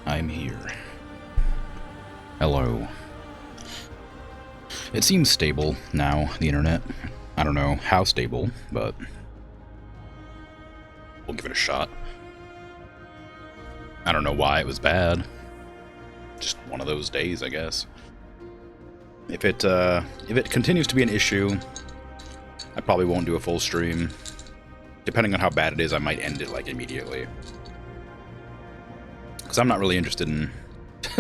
I'm here. Hello. It seems stable now, the internet. I don't know how stable, but we'll give it a shot. I don't know why it was bad. Just one of those days, I guess. If it continues to be an issue, I probably won't do a full stream. Depending on how bad it is, I might end it like immediately. Because I'm not really interested in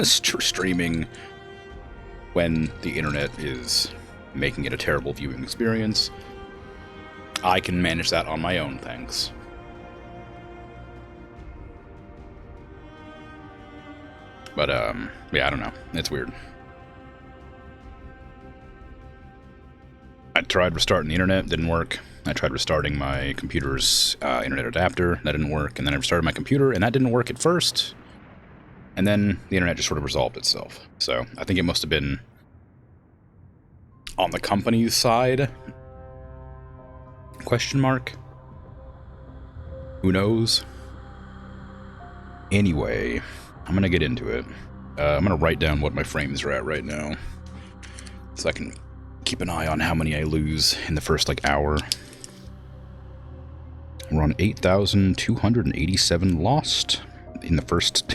streaming when the internet is making it a terrible viewing experience. I can manage that on my own, thanks. But, yeah, I don't know. It's weird. I tried restarting the internet, didn't work. I tried restarting my computer's internet adapter, that didn't work. And then I restarted my computer, and that didn't work at first. And then the internet just sort of resolved itself. So I think it must have been on the company's side? Question mark? Who knows? Anyway, I'm gonna get into it. I'm gonna write down what my frames are at right now, so I can keep an eye on how many I lose in the first, like, hour. We're on 8,287 lost in the first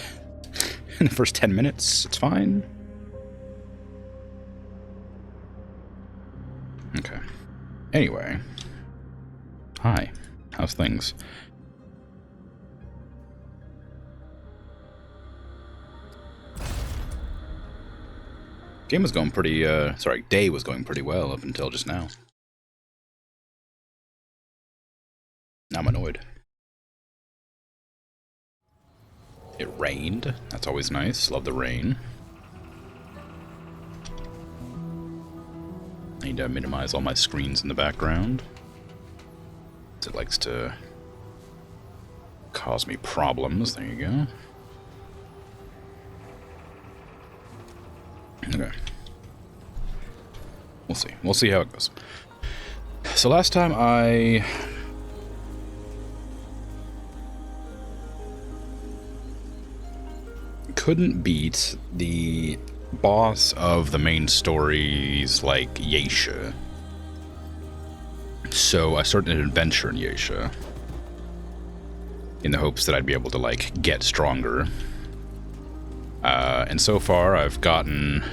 in the first 10 minutes. It's fine. Okay. Anyway. Hi. How's things? Game was going pretty, day was going pretty well up until just now. Now I'm annoyed. It rained. That's always nice. Love the rain. I need to minimize all my screens in the background. It likes to cause me problems. There you go. Okay. We'll see. We'll see how it goes. So last time I couldn't beat the boss of the main stories, like Yeisha. So I started an adventure in Yeisha in the hopes that I'd be able to, like, get stronger. And so far I've gotten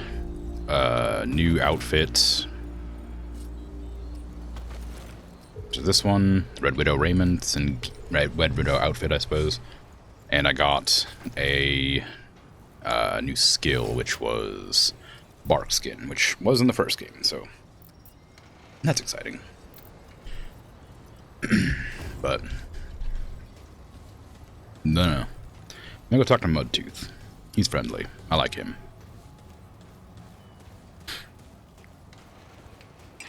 new outfits. So this one, Red Widow raiment and Red Widow outfit, I suppose. And I got a new skill, which was Bark Skin, which was in the first game, so that's exciting. But no. I'm gonna go talk to Mudtooth. He's friendly. I like him.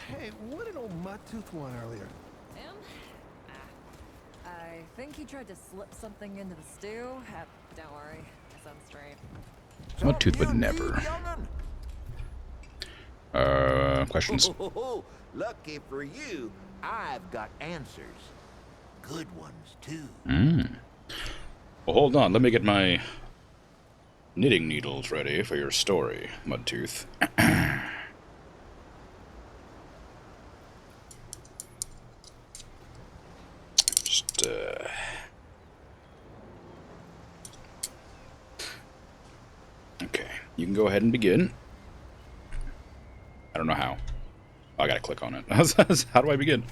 Hey, what did old Mudtooth want earlier? Him? I think he tried to slip something into the stew. Don't worry, I sound straight. Mudtooth would never. Questions? Oh, lucky for you, I've got answers. Good ones, too. Well, hold on. Let me get my knitting needles ready for your story, Mudtooth. Just, okay. You can go ahead and begin. I don't know how. I gotta click on it. How do I begin?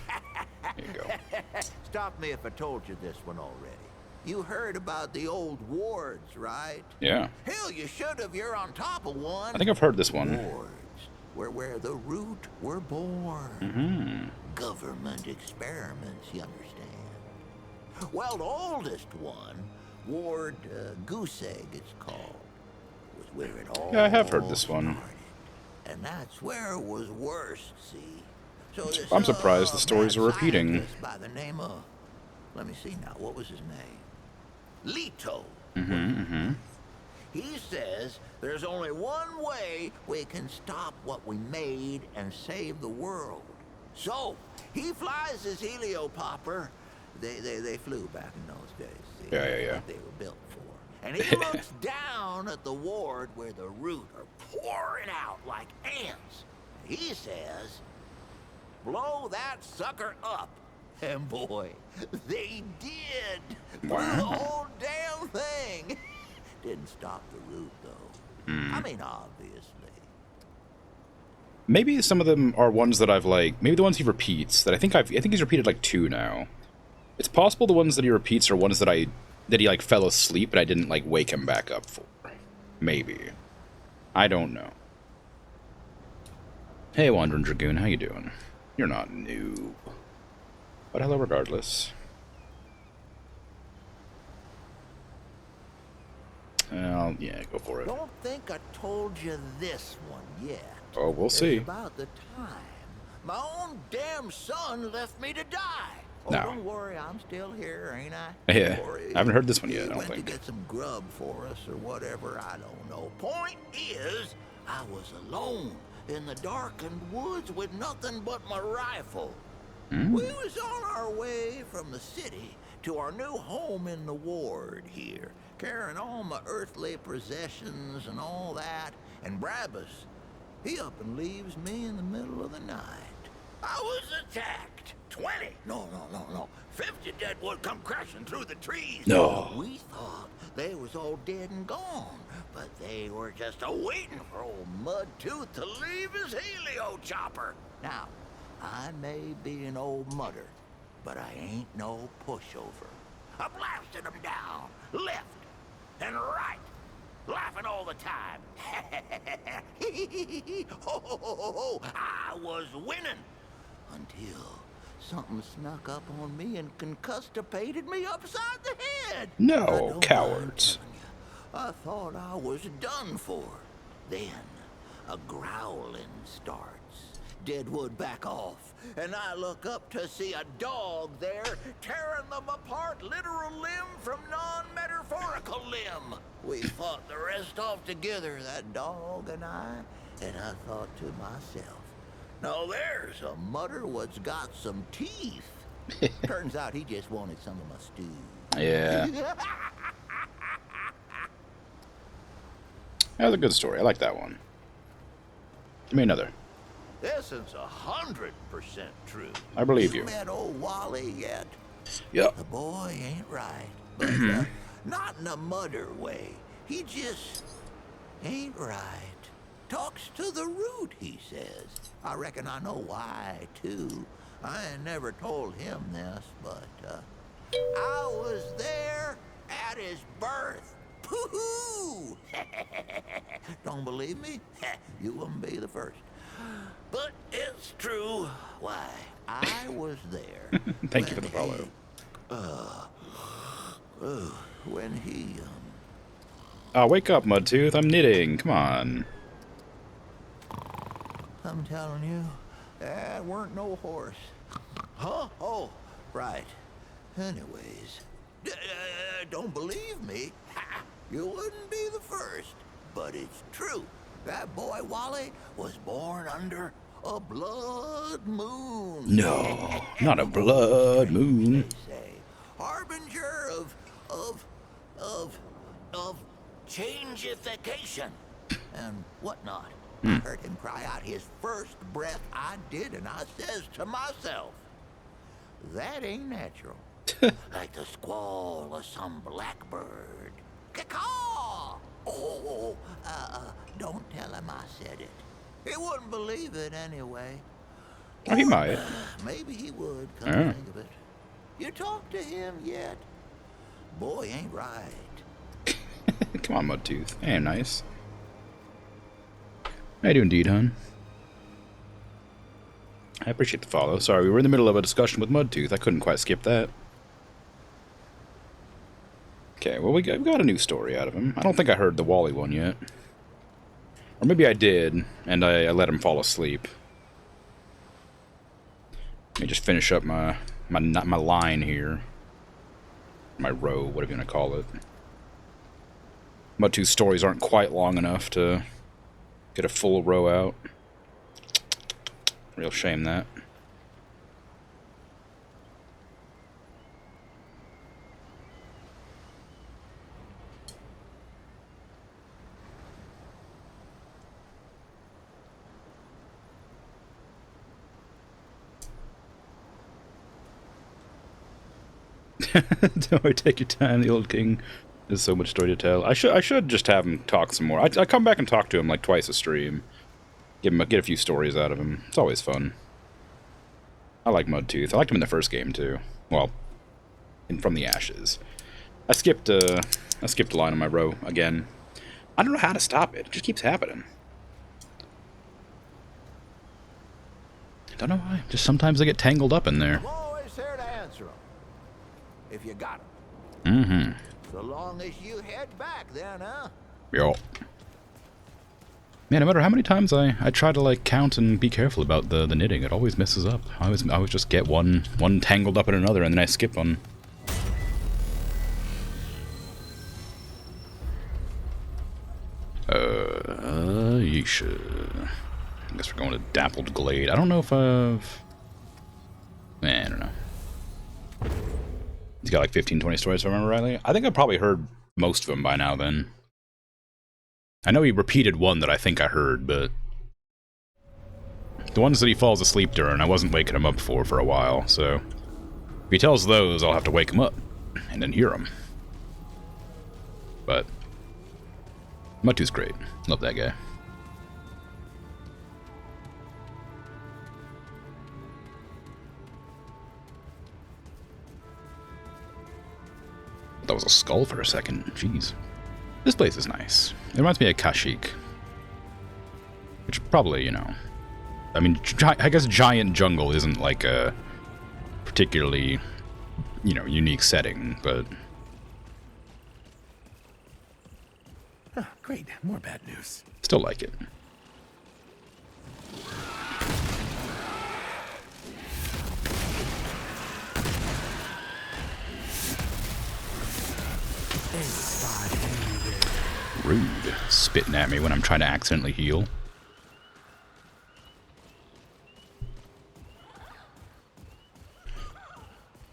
There you go. Stop me if I told you this one already. You heard about the old wards, right? Yeah. Hell, you should have. You're on top of one. I think I've heard this one. Wards, where the root were born. Government experiments, you understand. Well, the oldest one, Ward Goose Egg, it's called, was where it all Yeah, I have heard this one. started. And that's where it was worst, see? So I'm surprised the stories are repeating. By the name of, let me see now, what was his name? Leto. He says there's only one way we can stop what we made and save the world. So he flies his heliopopper. They flew back in those days. See? Yeah. What they were built for. and he looks down at the ward where the root are pouring out like ants. He says, blow that sucker up. And boy, they did. Blew the Wow. whole damn thing. Didn't stop the root, though. I mean, obviously. Maybe some of them are ones that I've, like... Maybe the ones he repeats, that I think he's repeated, like, 2 now. It's possible the ones that he repeats are ones that he, like, fell asleep and I didn't, like, wake him back up for. Maybe. I don't know. Hey, Wandering Dragoon, how you doing? You're not new. But hello regardless. Yeah, go for it. Don't think I told you this one yet. Oh, we'll see. It's about the time my own damn son left me to die. Oh, No. don't worry, I'm still here, ain't I? Yeah, Don't worry. I haven't heard this one yet, I He don't went think. to get some grub for us or whatever, I don't know. Point is, I was alone in the darkened woods with nothing but my rifle. We was on our way from the city to our new home in the ward here, carrying all my earthly possessions and all that, and Brabus, he up and leaves me in the middle of the night. I was attacked. 20, no, 50 deadwood come crashing through the trees. No. We thought they was all dead and gone, but they were just a-waiting for old Mudtooth to leave his helio chopper. Now, I may be an old mudder, but I ain't no pushover. I blasted them down, left and right, laughing all the time. I was winning until something snuck up on me and concustipated me upside the head. No, I don't mind cowards. telling you, I thought I was done for. Then a growling starts. Deadwood back off, and I look up to see a dog there tearing them apart, literal limb from non-metaphorical limb. We fought the rest off together, that dog and I thought to myself, now there's a mudder what's got some teeth. Turns out he just wanted some of my stew. Yeah. That was a good story. I like that one. Give me another. This is 100% true. I believe you. Met old Wally yet? Yep. The boy ain't right, but not in a mudder way. He just ain't right. Talks to the root, he says. I reckon I know why, too. I ain't never told him this, but I was there at his birth. Pooh-hoo! Don't believe me? You wouldn't be the first. But it's true. Why, I was there. Thank you for the follow. When he, Oh, wake up, Mudtooth. I'm knitting. Come on. I'm telling you, that weren't no horse. Huh? Oh, right. Anyways, don't believe me? You wouldn't be the first. But it's true. That boy Wally was born under a blood moon. No, not a blood moon. They say, harbinger of changeification and whatnot. I heard him cry out his first breath. I did, and I says to myself, that ain't natural. Like the squall of some blackbird. Caw-caw! Oh, don't tell him I said it. He wouldn't believe it anyway. Oh, he might. Maybe he would, come to think of it. You talked to him yet? Boy ain't right. Come on, Mudtooth. Hey, nice. I do indeed, hon. I appreciate the follow. Sorry, we were in the middle of a discussion with Mudtooth. I couldn't quite skip that. Okay, well, we got a new story out of him. I don't think I heard the Wally one yet. Or maybe I did, and I let him fall asleep. Let me just finish up my line here. My row, whatever you want to call it. Mudtooth's stories aren't quite long enough to get a full row out. Real shame that. Don't worry, take your time. The old king. There's so much story to tell. I should just have him talk some more. I come back and talk to him like twice a stream. Get a few stories out of him. It's always fun. I like Mudtooth. I liked him in the first game too. Well, From the Ashes. I skipped a line on my row again. I don't know how to stop it. It just keeps happening. Don't know why. Just sometimes I get tangled up in there. I'm always here to answer them. If you got them. Mm-hmm. So long as you head back then, huh? Yo. Man, no matter how many times I try to like count and be careful about the knitting, it always messes up. I always just get one tangled up in another, and then I skip one. Yeesha. I guess we're going to Dappled Glade. I don't know if I've... I don't know. He's got like 15, 20 stories, if I remember rightly. I think I've probably heard most of them by now, then. I know he repeated one that I think I heard, but... the ones that he falls asleep during, I wasn't waking him up for a while, so... if he tells those, I'll have to wake him up, and then hear them. But... Mudtooth's great. Love that guy. That was a skull for a second. Jeez. This place is nice. It reminds me of Kashyyyk. Which probably, you know... I mean, I guess Giant Jungle isn't like a particularly, you know, unique setting, but... Oh, great. More bad news. still like it. Rude. Spitting at me when I'm trying to accidentally heal.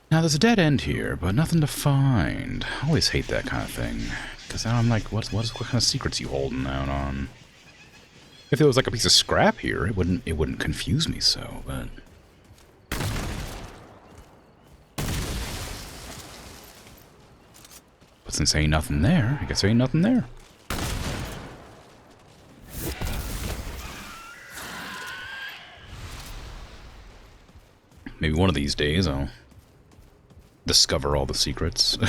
Now, there's a dead end here, but nothing to find. I always hate that kind of thing. Because now I'm like, what kind of secrets you holding out on? If there was like a piece of scrap here, it wouldn't confuse me so, but... But since there ain't nothing there, I guess there ain't nothing there. Maybe one of these days I'll discover all the secrets.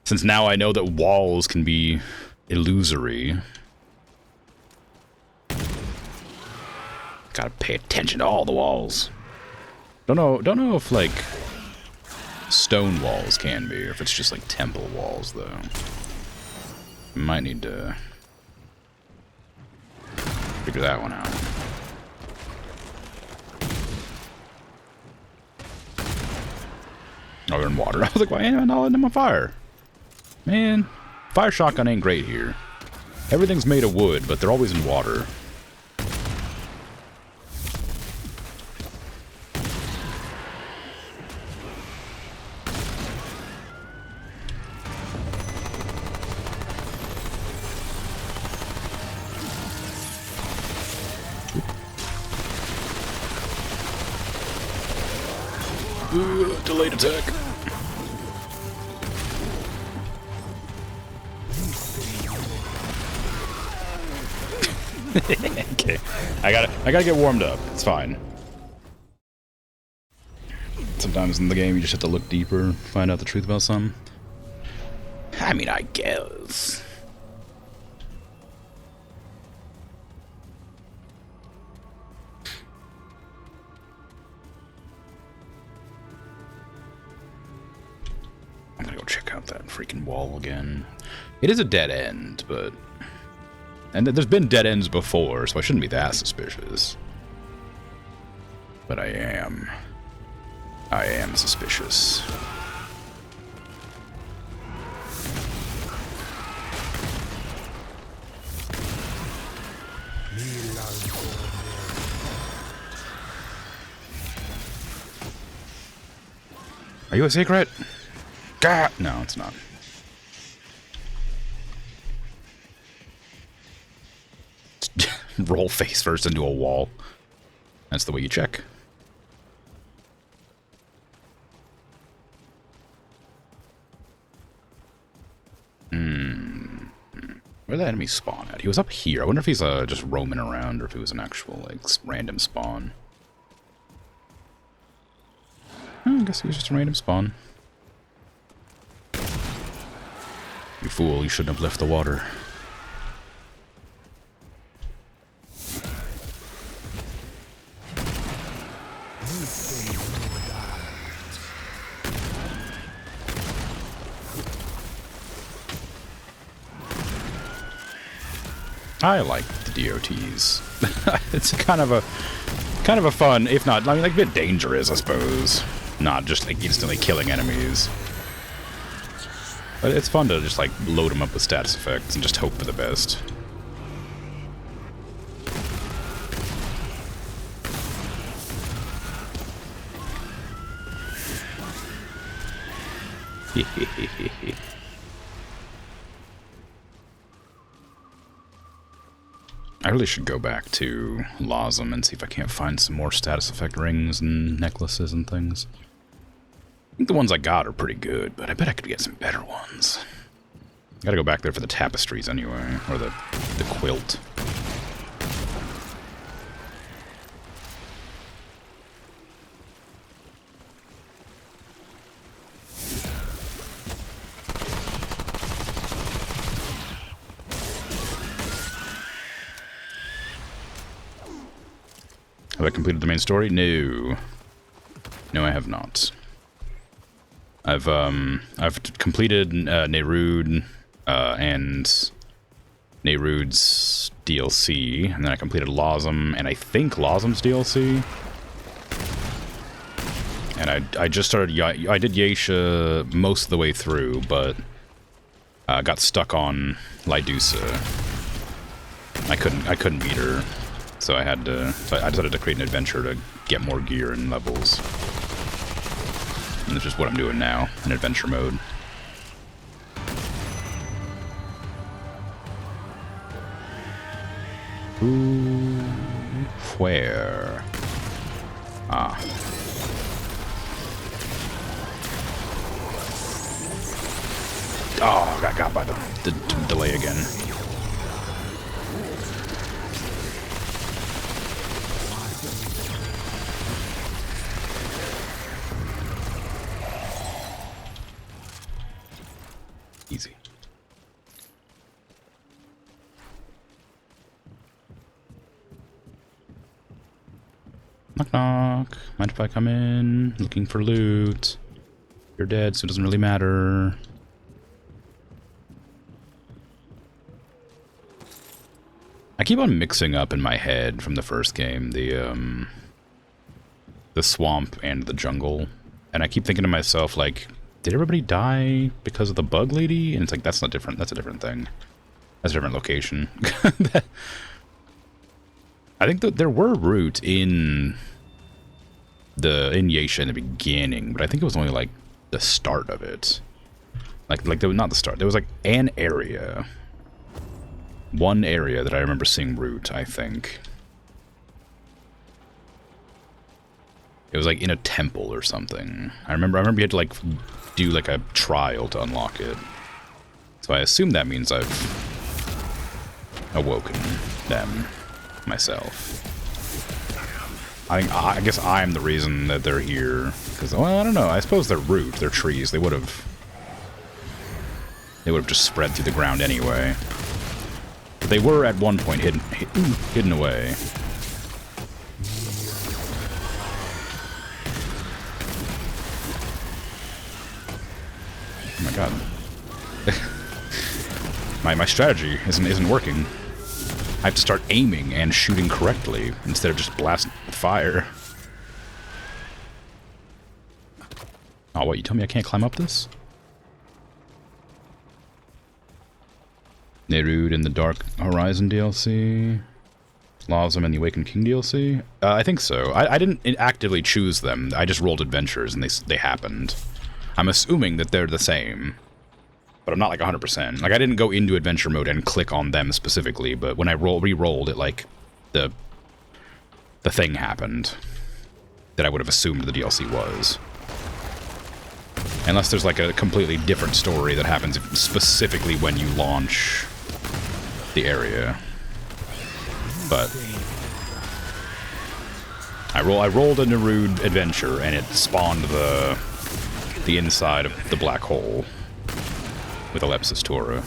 Since now I know that walls can be illusory. Gotta pay attention to all the walls. Don't know if like stone walls can be, or if it's just like temple walls though. Might need to figure that one out. Oh, they're in water. I was like, why ain't I not letting them on fire? Man, fire shotgun ain't great here. Everything's made of wood, but they're always in water. Delayed attack. Okay, I gotta get warmed up. It's fine. Sometimes in the game you just have to look deeper, find out the truth about something. I mean, I guess. I'm gonna go check out that freaking wall again. It is a dead end, but... And there's been dead ends before, so I shouldn't be that suspicious. But I am. I am suspicious. Are you a secret? God! No, it's not. Roll face first into a wall. That's the way you check. Where did that enemy spawn at? He was up here. I wonder if he's just roaming around or if it was an actual, like, random spawn. I guess he was just a random spawn. You fool, you shouldn't have left the water. I like the DOTs. It's kind of a fun, if not, I mean, like a bit dangerous, I suppose. Not just like instantly killing enemies. But it's fun to just like load them up with status effects and just hope for the best. I really should go back to Lawsum and see if I can't find some more status effect rings and necklaces and things. I think the ones I got are pretty good, but I bet I could get some better ones. Gotta go back there for the tapestries anyway, or the quilt. Have I completed the main story? No. No, I have not. I've completed Nerude and Nerude's DLC, and then I completed Lawsum, and I think Lawsum's DLC. And I just started. I did Yeisha most of the way through, but got stuck on Lydusa. I couldn't beat her. So I had to. So I decided to create an adventure to get more gear and levels. And this is what I'm doing now in adventure mode. Ooh, where? Ah. Oh, I got by the delay again. Easy. Knock knock. Mind if I come in? Looking for loot. You're dead, so it doesn't really matter. I keep on mixing up in my head from the first game the swamp and the jungle, and I keep thinking to myself like, did everybody die because of the bug lady? And it's like, that's not different. That's a different thing. That's a different location. I think that there were root in Yeisha in the beginning, but I think it was only like the start of it. Like there was not the start. There was like an area. One area that I remember seeing root, I think. It was like in a temple or something. I remember you had to like do like a trial to unlock it. So I assume that means I've awoken them myself. I guess I'm the reason that they're here. Because, well, I don't know. I suppose they're root. They're trees. They would have just spread through the ground anyway. But they were at one point hidden away. Oh my god. my strategy isn't working. I have to start aiming and shooting correctly instead of just blasting fire. Oh, what, you tell me I can't climb up this? Nerude in the Dark Horizon DLC. Lawsum and the Awakened King DLC? I think so. I didn't actively choose them. I just rolled adventures and they happened. I'm assuming that they're the same. But I'm not like 100%. Like, I didn't go into adventure mode and click on them specifically, but when I re-rolled it, like, the thing happened that I would have assumed the DLC was. Unless there's like a completely different story that happens specifically when you launch the area. But I rolled a Nerude adventure, and it spawned the inside of the black hole with Alepsis Tora.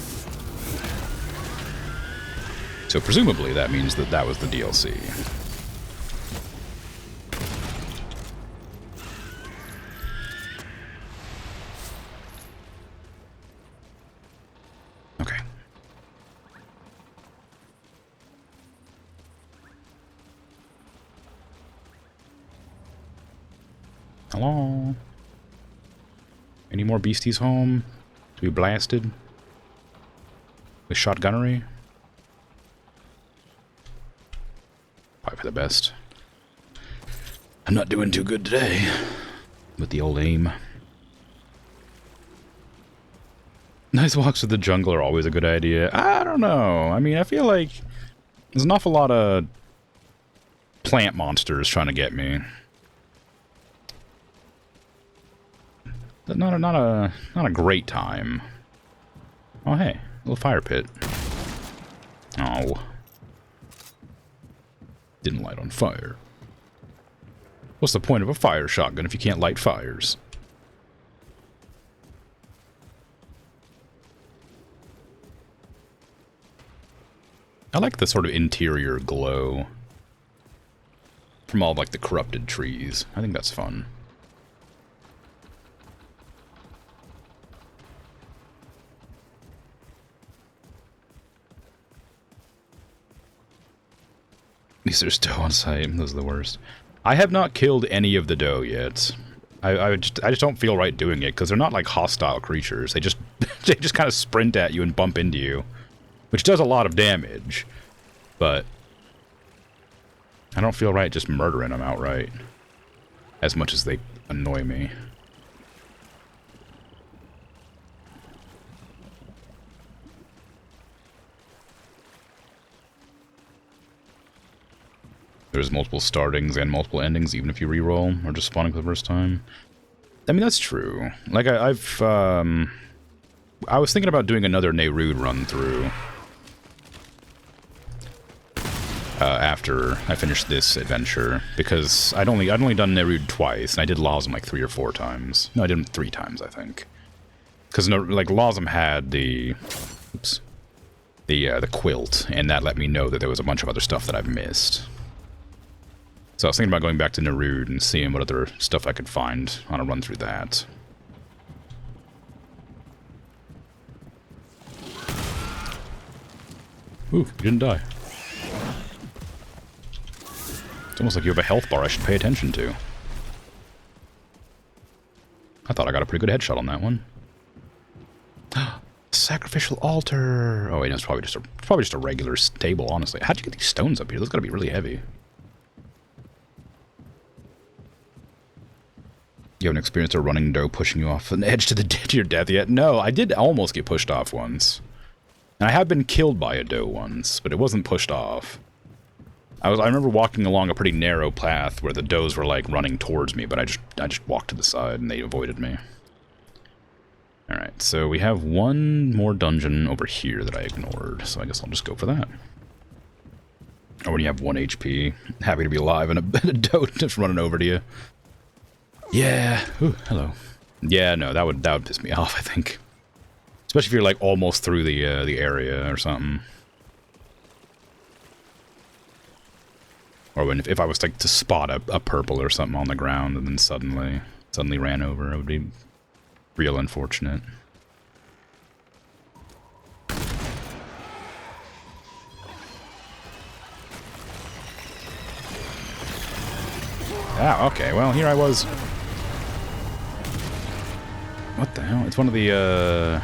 So presumably that means that that was the DLC. Okay. Hello? Any more beasties home to be blasted with shotgunnery? Probably for the best. I'm not doing too good today with the old aim. Nice walks through the jungle are always a good idea. I don't know. I mean, I feel like there's an awful lot of plant monsters trying to get me. Not a great time. Oh hey, a little fire pit. Oh. Didn't light on fire. What's the point of a fire shotgun if you can't light fires? I like the sort of interior glow from all like the corrupted trees. I think that's fun. At least there's doe on site. Those are the worst. I have not killed any of the doe yet. I just don't feel right doing it because they're not like hostile creatures. They just they just kind of sprint at you and bump into you, which does a lot of damage. But I don't feel right just murdering them outright, as much as they annoy me. There's multiple startings and multiple endings, even if you reroll or just spawning for the first time. I mean, that's true. Like, I was thinking about doing another Nerude run through after I finished this adventure, because I'd only done Nerude twice, and I did Lawsum like 3 or 4 times. No, I did them 3 times, I think. Because like Lawsum had the quilt, and that let me know that there was a bunch of other stuff that I've missed. So I was thinking about going back to Nerude and seeing what other stuff I could find on a run through that. Ooh, you didn't die. It's almost like you have a health bar I should pay attention to. I thought I got a pretty good headshot on that one. Sacrificial altar! Oh wait, no, it's probably just a regular table, honestly. How'd you get these stones up here? Those gotta be really heavy. You haven't experienced a running doe pushing you off an edge to your death yet? No, I did almost get pushed off once. And I have been killed by a doe once, but it wasn't pushed off. I remember walking along a pretty narrow path where the does were like running towards me, but I just walked to the side and they avoided me. Alright, so we have one more dungeon over here that I ignored, so I guess I'll just go for that. Oh, when you have 1 HP, happy to be alive and a doe just running over to you. Yeah. Ooh, hello. Yeah, no, that would piss me off, I think. Especially if you're like almost through the area or something. Or when if I was like to spot a purple or something on the ground and then suddenly ran over, it would be real unfortunate. Ah, okay, well, here I was. What the hell? It's one of the,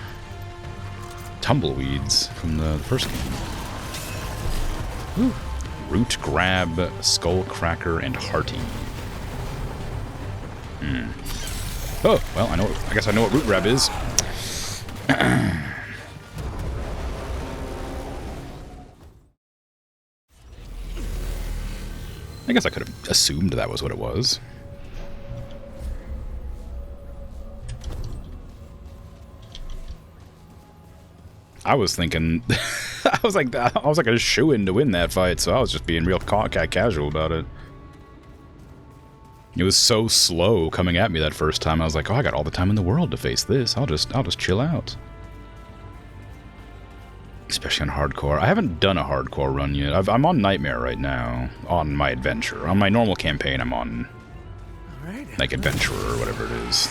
tumbleweeds from the first game. Woo. Root Grab, Skull Cracker, and Hearty. Oh, well, I guess I know what Root Grab is. I guess I could have assumed that was what it was. I was thinking I was like a shoo-in to win that fight, so I was just being real casual about it. It was so slow coming at me that first time. I was like, oh, I got all the time in the world to face this. I'll just chill out. Especially on hardcore. I haven't done a hardcore run yet. I'm on Nightmare right now, on my adventure. On my normal campaign, I'm on, like, Adventurer or whatever it is.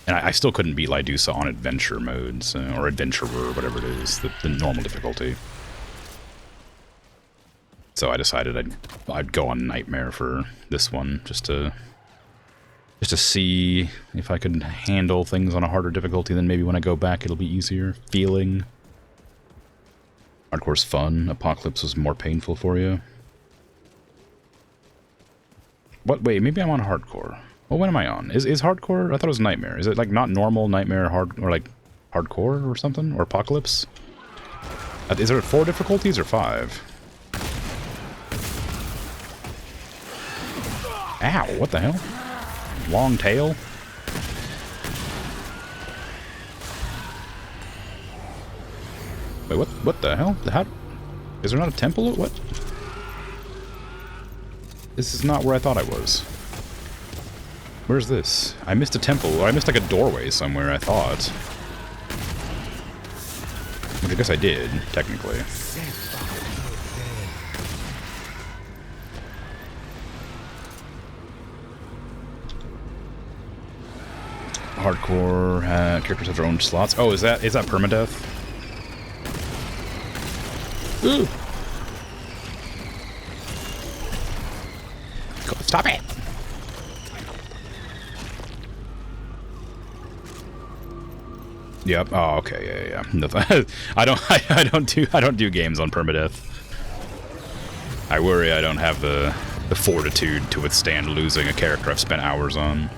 And I still couldn't beat Lydusa on adventure modes, or adventurer, or whatever it is, the normal difficulty. So I decided I'd go on Nightmare for this one, just to see if I could handle things on a harder difficulty. Then maybe when I go back, it'll be easier feeling. Hardcore's fun. Apocalypse was more painful for you. What? Wait, maybe I'm on hardcore. Well, when am I on? Is hardcore? I thought it was Nightmare. Is it like not normal, Nightmare, hard, or like hardcore or something? Or Apocalypse? Is there 4 difficulties or 5? Ow, what the hell? Long tail? Wait, what the hell? How? Is there not a temple? What? This is not where I thought I was. Where's this? I missed a temple. Or I missed like a doorway somewhere, I thought. Which I guess I did, technically. Hardcore characters have their own slots. Oh, is that permadeath? Ooh! Stop it! Yep. Oh, okay. Yeah. No, I don't do games on permadeath. I worry I don't have the fortitude to withstand losing a character I've spent hours on.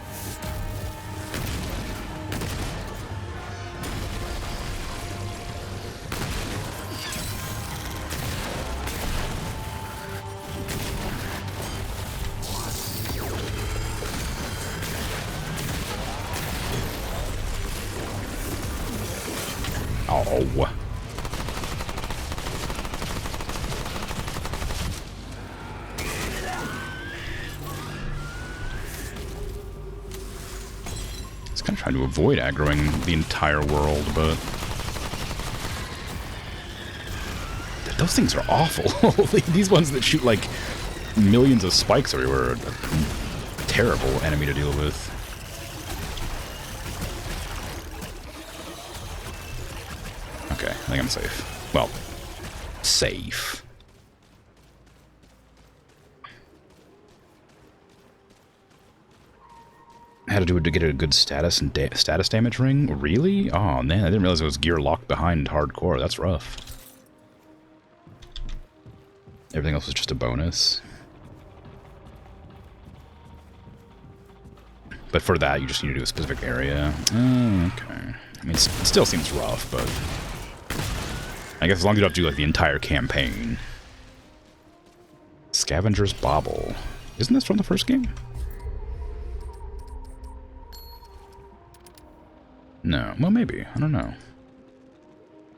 Oh. It's kind of trying to avoid aggroing the entire world, but those things are awful. These ones that shoot like millions of spikes everywhere are a terrible enemy to deal with. Okay, I think I'm safe. Well, safe. How to do it to get a good status and status damage ring? Really? Oh man, I didn't realize it was gear locked behind hardcore. That's rough. Everything else was just a bonus. But for that, you just need to do a specific area. Okay. I mean, it still seems rough, but I guess as long as you don't have to do like the entire campaign. Scavenger's Bauble. Isn't this from the first game? No. Well, maybe. I don't know.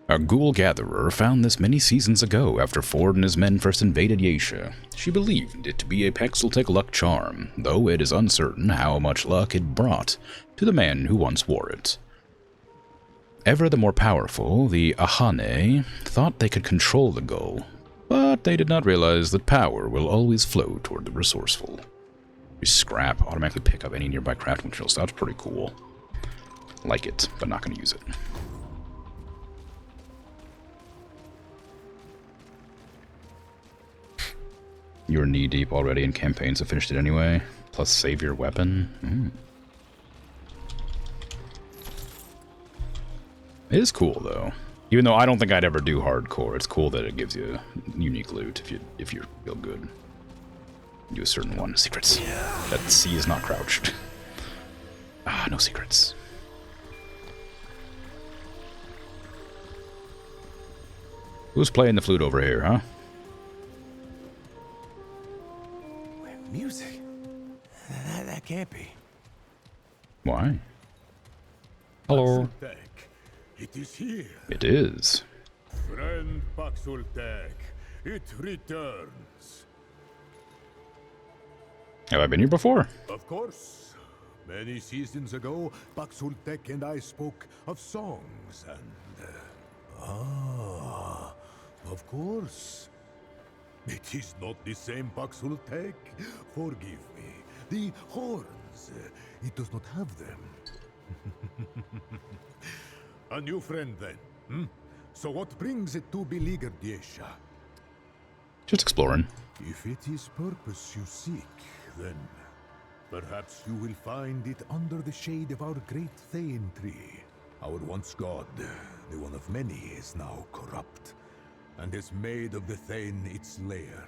A ghoul gatherer found this many seasons ago after Ford and his men first invaded Yaesha. She believed it to be a Pexeltic luck charm, though it is uncertain how much luck it brought to the man who once wore it. Ever the more powerful, the Ahane thought they could control the ghoul, but they did not realize that power will always flow toward the resourceful. You scrap, automatically pick up any nearby craft materials. That's pretty cool. Like it, but not going to use it. You're knee-deep already in campaigns, so finished it anyway. Plus save your weapon. It is cool, though. Even though I don't think I'd ever do hardcore, it's cool that it gives you unique loot if you feel good. Do a certain one. Secrets. That C is not crouched. Ah, no secrets. Who's playing the flute over here, huh? Music? That can't be. Why? Hello. Paxultek, it is here. It is. Friend Paxultek, it returns. Have I been here before? Of course. Many seasons ago, Paxultek and I spoke of songs and... of course. It is not the same Paxultek. Forgive me. The horns, it does not have them. A new friend then, hmm? So what brings it to beleaguered Yesha? Just exploring. If it is purpose you seek, then perhaps you will find it under the shade of our great Thane tree. Our once god, the one of many, is now corrupt, and has made of the Thane its lair.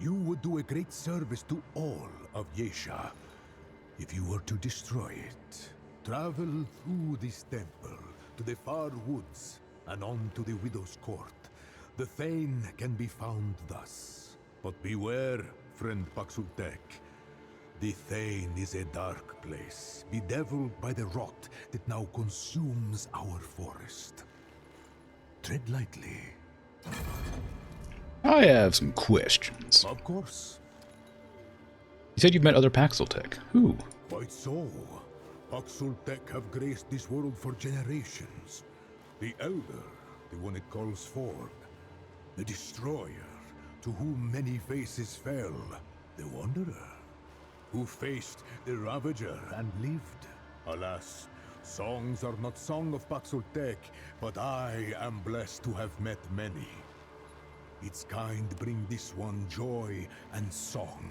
You would do a great service to all of Yesha if you were to destroy it. Travel through this temple to the far woods and on to the Widow's Court. The Thane can be found thus. But beware, friend Paxultek. The Thane is a dark place, bedeviled by the rot that now consumes our forest. Tread lightly. I have some questions. Of course. You said you've met other Paxultek. Who? Quite so. Paxultek have graced this world for generations. The Elder, the one it calls forth. The Destroyer, to whom many faces fell. The Wanderer, who faced the Ravager and lived. Alas, songs are not sung of Paxultek, but I am blessed to have met many. Its kind bring this one joy and song.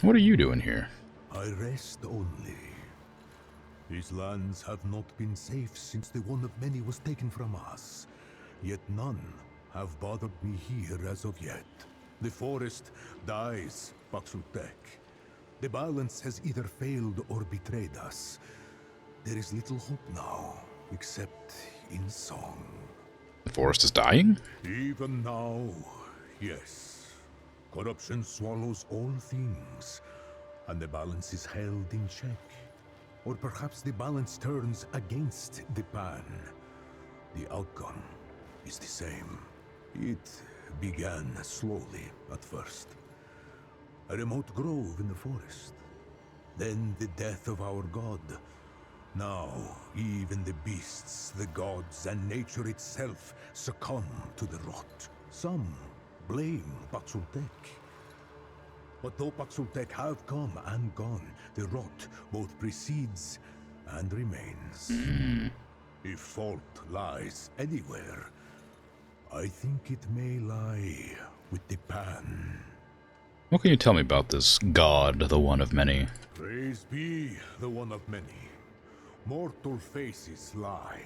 What are you doing here? I rest only. These lands have not been safe since the one of many was taken from us. Yet none have bothered me here as of yet. The forest dies, Paxultek. The balance has either failed or betrayed us. There is little hope now, except in song. The forest is dying? Even now, yes. Corruption swallows all things, and the balance is held in check. Or perhaps the balance turns against the pan. The outcome is the same. It began slowly at first. A remote grove in the forest. Then the death of our god. Now, even the beasts, the gods, and nature itself succumb to the rot. Some blame Paxultek. But though Paxultek have come and gone, the rot both precedes and remains. If fault lies anywhere, I think it may lie with the pan. What can you tell me about this god, the one of many? Praise be the one of many. Mortal faces lie,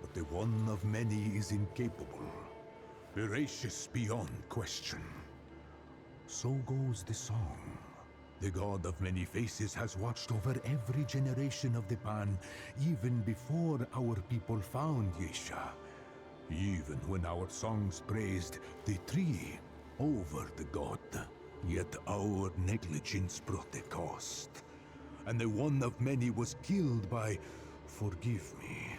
but the one of many is incapable, veracious beyond question. So goes the song. The god of many faces has watched over every generation of the pan, even before our people found Yesha. Even when our songs praised the tree over the god, yet our negligence brought a cost. And the one of many was killed by, forgive me,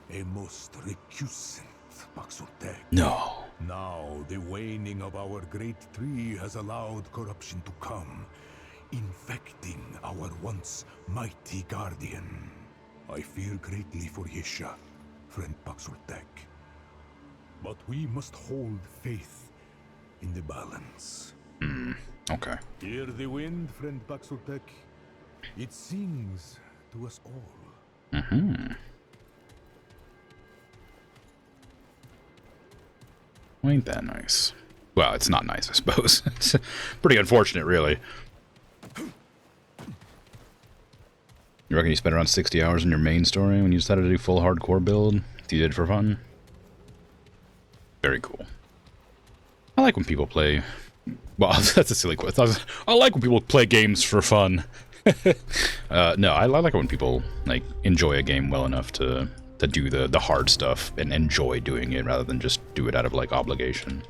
a most recusant Paxultek. No. Now the waning of our great tree has allowed corruption to come, infecting our once mighty guardian. I fear greatly for Yesha, friend Paxultek. But we must hold faith in the balance. Okay. Hear the wind, friend Paxultek? It sings to us all. Well, ain't that nice? Well, it's not nice, I suppose. It's pretty unfortunate, really. You reckon you spent around 60 hours in your main story when you decided to do full hardcore build? You did it for fun? Very cool. I like when people play... Well, that's a silly question. I like when people play games for fun. No, I like it when people like enjoy a game well enough to do the hard stuff and enjoy doing it rather than just do it out of like obligation.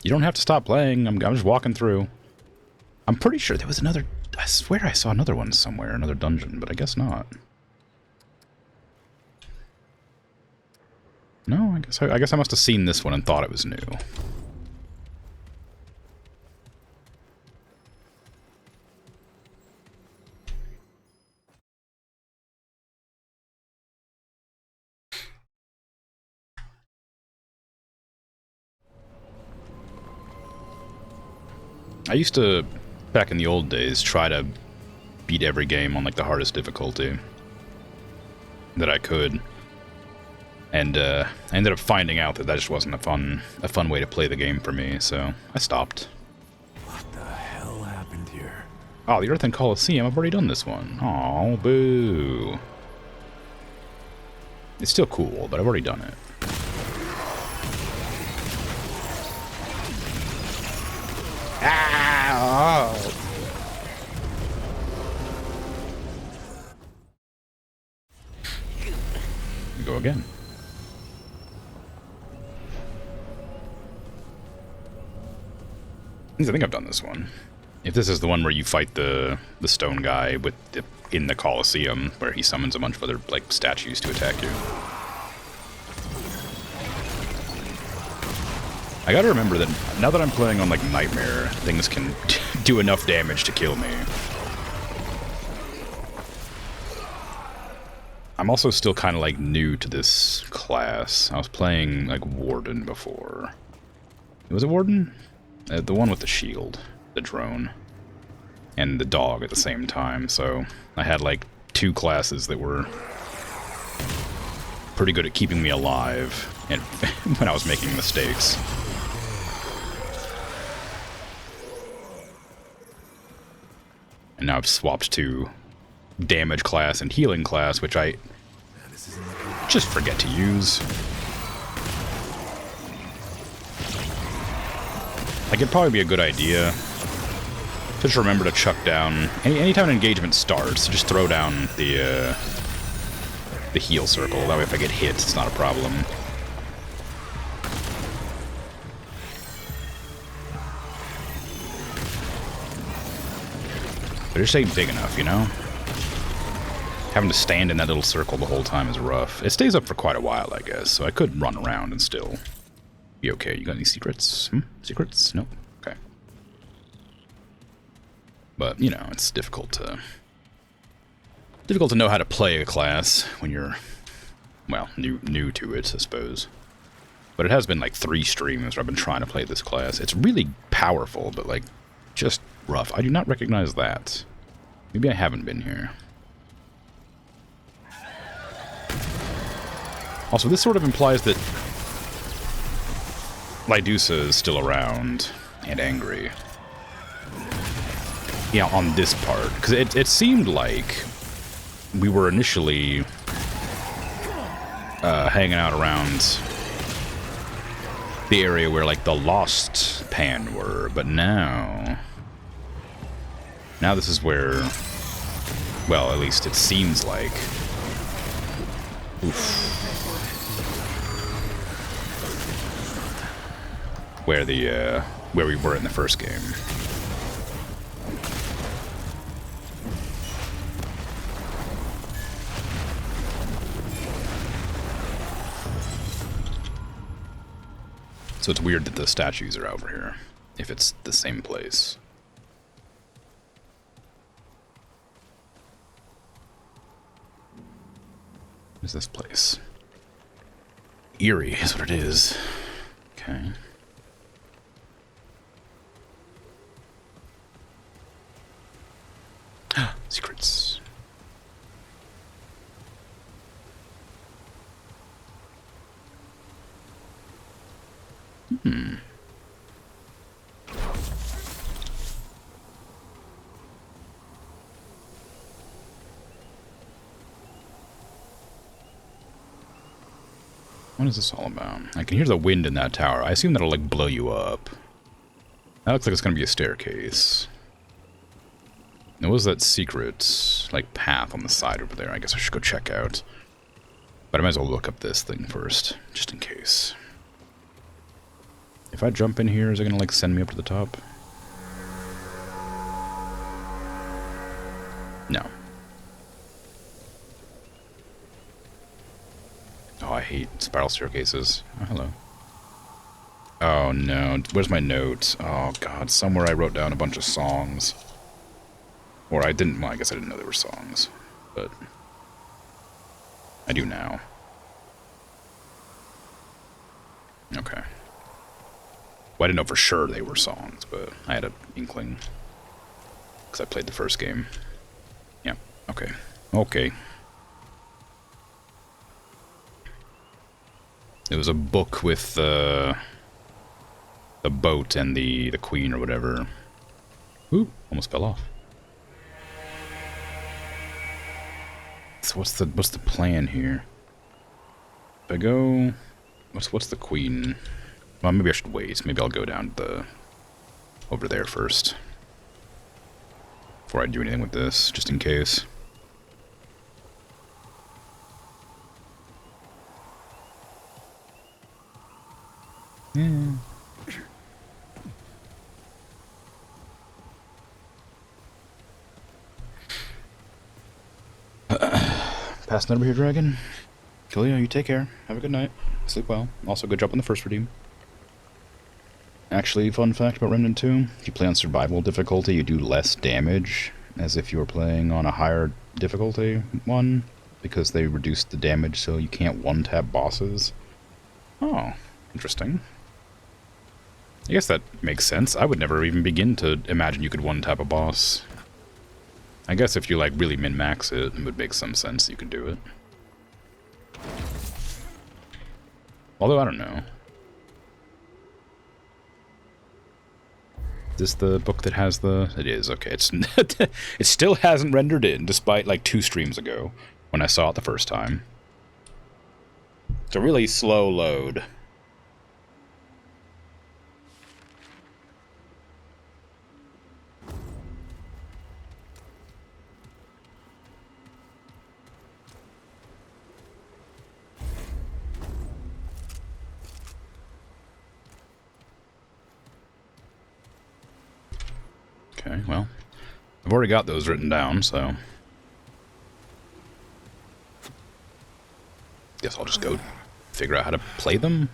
You don't have to stop playing. I'm just walking through. I'm pretty sure there was another... I swear I saw another one somewhere, another dungeon, but I guess not. No, I guess I must have seen this one and thought it was new. I used to, back in the old days, try to beat every game on like the hardest difficulty that I could. And I ended up finding out that just wasn't a fun way to play the game for me, so I stopped. What the hell happened here? Oh, the Earthen Coliseum, I've already done this one. Oh, boo. It's still cool, but I've already done it. Ah! Oh. Go again. I think I've done this one. If this is the one where you fight the stone guy with in the Colosseum, where he summons a bunch of other like statues to attack you. I gotta remember that now that I'm playing on like Nightmare, things can do enough damage to kill me. I'm also still kind of like new to this class. I was playing like Warden before. Was it Warden? The one with the shield, the drone, and the dog at the same time. So I had like two classes that were pretty good at keeping me alive and when I was making mistakes. And now I've swapped to damage class and healing class, which I just forget to use. Like, it'd probably be a good idea to just remember to chuck down... Anytime an engagement starts, just throw down the heal circle. That way if I get hit, it's not a problem. But it just ain't big enough, you know? Having to stand in that little circle the whole time is rough. It stays up for quite a while, I guess, so I could run around and still be okay. You got any secrets? Secrets? Nope. Okay. But, you know, it's difficult to know how to play a class when you're, well, new to it, I suppose. But it has been like 3 streams where I've been trying to play this class. It's really powerful, but like, just rough. I do not recognize that. Maybe I haven't been here. Also, this sort of implies that Lydusa is still around and angry. Yeah, on this part. Because it seemed like we were initially hanging out around the area where, like, the Lost Pan were, but now this is where, well, at least it seems like. Oof. Where we were in the first game. So it's weird that the statues are over here, if it's the same place. What is this place? Eerie is what it is. Okay. Secrets. What is this all about? I can hear the wind in that tower. I assume that'll, like, blow you up. That looks like it's gonna be a staircase. There was that secret, like, path on the side over there. I guess I should go check out. But I might as well look up this thing first, just in case. If I jump in here, is it gonna, like, send me up to the top? No. Oh, I hate spiral staircases. Oh, hello. Oh, no. Where's my note? Oh, God. Somewhere I wrote down a bunch of songs. Or I didn't... Well, I guess I didn't know they were songs. But... I do now. Okay. Well, I didn't know for sure they were songs, but I had an inkling. Because I played the first game. Yeah. Okay. Okay. It was a book with the boat and the queen or whatever. Ooh, almost fell off. So what's the plan here? If I go, what's the queen? Well, maybe I should wait. Maybe I'll go down over there first before I do anything with this, just in case. Yeah. Passing over here, dragon. Kalia, you take care. Have a good night. Sleep well. Also, good job on the first redeem. Actually, fun fact about Remnant 2, if you play on survival difficulty, you do less damage, as if you were playing on a higher difficulty one, because they reduced the damage so you can't one-tap bosses. Oh, interesting. I guess that makes sense. I would never even begin to imagine you could one-tap a boss. I guess if you, like, really min-max it, it would make some sense you could do it. Although, I don't know. Is this the book that has the... It is, okay. It's it still hasn't rendered in, despite, like, 2 streams ago, when I saw it the first time. It's a really slow load. Okay, well, I've already got those written down, so... Guess I'll just go figure out how to play them.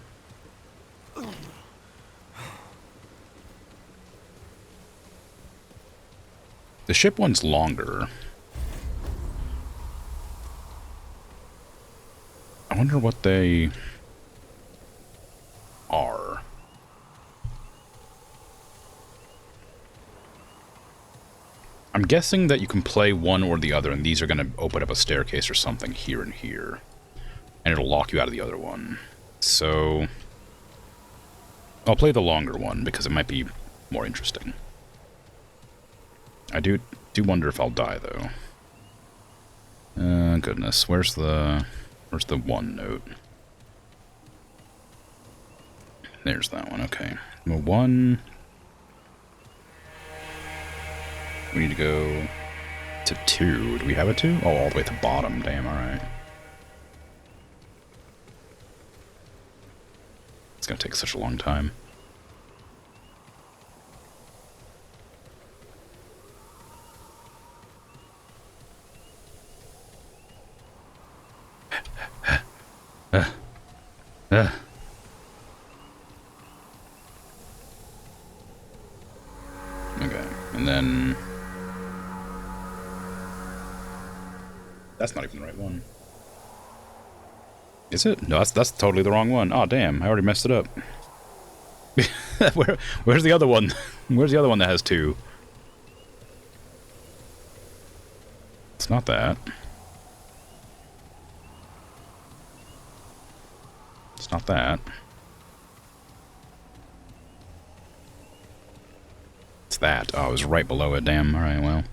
The ship one's longer. I wonder what they are. I'm guessing that you can play one or the other, and these are going to open up a staircase or something here and here. And it'll lock you out of the other one. So... I'll play the longer one, because it might be more interesting. I do wonder if I'll die, though. Goodness. Where's the one note? There's that one, okay. Well, one... We need to go to 2. Do we have a 2? Oh, all the way at the bottom. Damn, alright. It's gonna take such a long time. Okay, and then... That's not even the right one. Is it? No, that's totally the wrong one. Oh, damn, I already messed it up. Where's the other one? Where's the other one that has 2? It's not that. It's not that. It's that. Oh, it was right below it. Damn. Alright, well.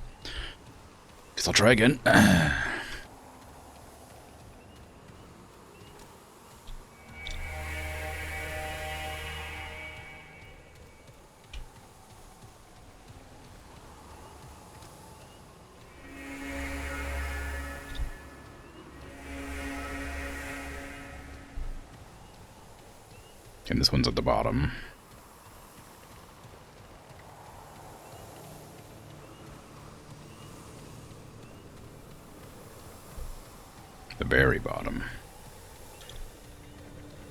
Guess I'll try again. And this one's at the bottom. The very bottom.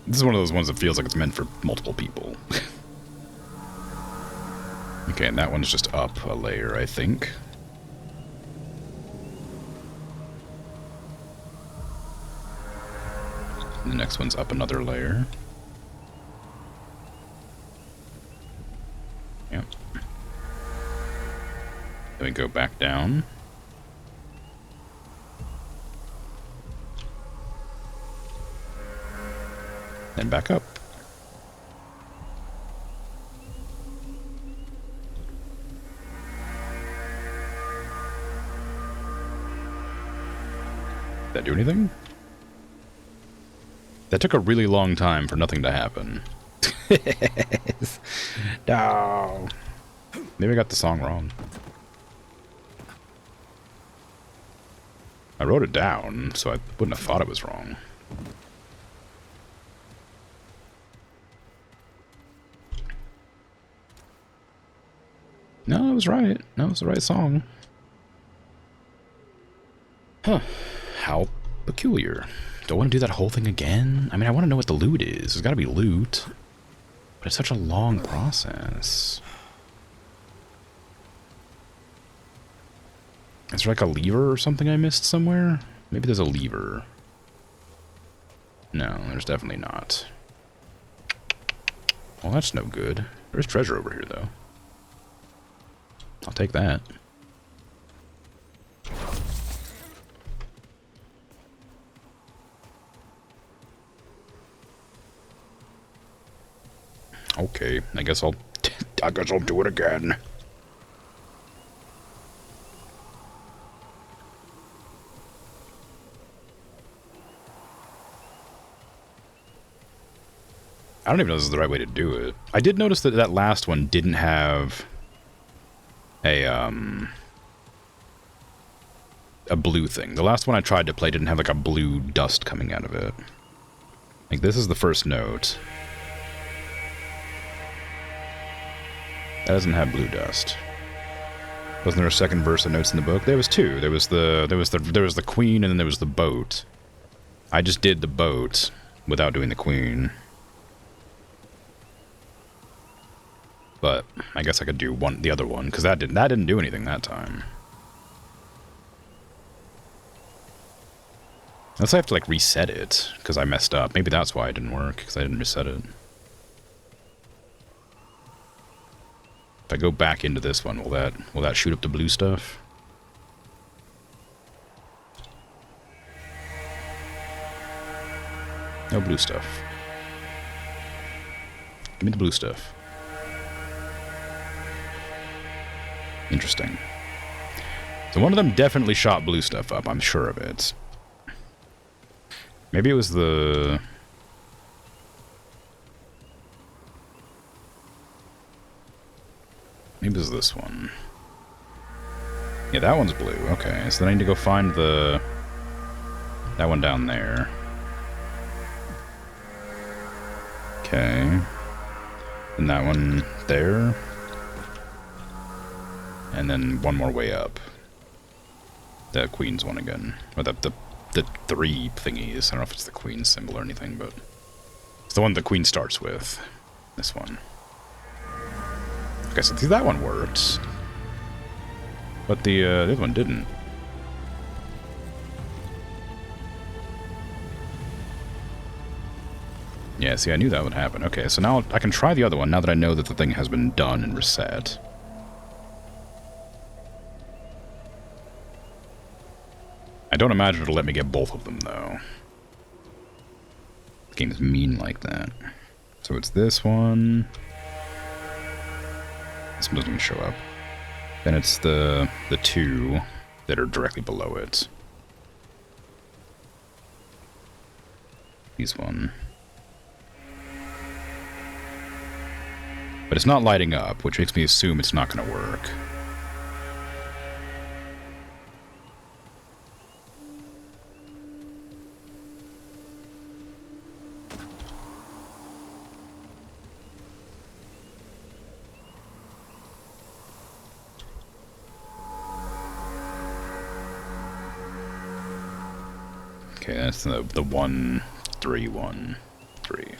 This is one of those ones that feels like it's meant for multiple people. Okay, and that one's just up a layer, I think. And the next one's up another layer. Yep. Then we go back down. Then back up. Did that do anything? That took a really long time for nothing to happen. No. Maybe I got the song wrong. I wrote it down, so I wouldn't have thought it was wrong. No, it was right. No, it was the right song. Huh. How peculiar. Do I want to do that whole thing again? I mean, I want to know what the loot is. There's got to be loot. But it's such a long process. Is there like a lever or something I missed somewhere? Maybe there's a lever. No, there's definitely not. Well, that's no good. There's treasure over here, though. I'll take that. Okay, I guess I'll do it again. I don't even know if this is the right way to do it. I did notice that that last one didn't have a blue thing. The last one I tried to play didn't have like a blue dust coming out of it. Like this is the first note. That doesn't have blue dust. Wasn't there a second verse of notes in the book? There was two. There was the queen and then there was the boat. I just did the boat without doing the queen. But I guess I could do the other one because that didn't do anything that time. Unless I have to like reset it because I messed up. Maybe that's why it didn't work because I didn't reset it. If I go back into this one, will that shoot up the blue stuff? No blue stuff. Give me the blue stuff. Interesting. So one of them definitely shot blue stuff up, I'm sure of it. Maybe it was the... Maybe it was this one. Yeah, that one's blue. Okay, so then I need to go find that one down there. Okay. And that one there. And then one more way up. The Queen's one again. Or the three thingies. I don't know if it's the Queen's symbol or anything, but... It's the one the Queen starts with. This one. Okay, so that one worked. But the other one didn't. Yeah, see, I knew that would happen. Okay, so now I can try the other one now that I know that the thing has been done and reset. I don't imagine it'll let me get both of them, though. The game is mean like that. So it's this one. This one doesn't even show up. Then it's the two that are directly below it. These one. But it's not lighting up, which makes me assume it's not going to work. Okay, that's the 1313.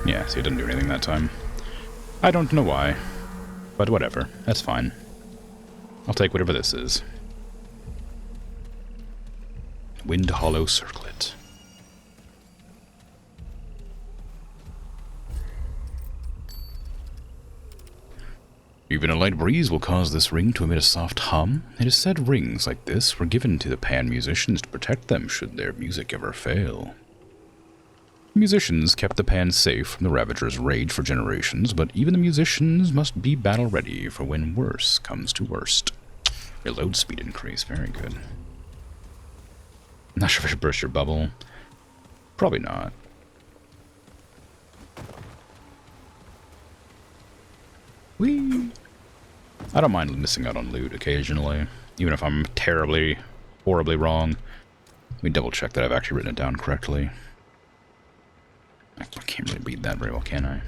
Yeah, so he didn't do anything that time. I don't know why, but whatever. That's fine. I'll take whatever this is. Wind Hollow Circlet. Even a light breeze will cause this ring to emit a soft hum. It is said rings like this were given to the Pan musicians to protect them should their music ever fail. Musicians kept the Pan safe from the Ravager's rage for generations, but even the musicians must be battle-ready for when worse comes to worst. Reload speed increase, very good. Not sure if I should burst your bubble. Probably not. Whee! I don't mind missing out on loot occasionally, even if I'm terribly, horribly wrong. Let me double check that I've actually written it down correctly. I can't really read that very well, can I?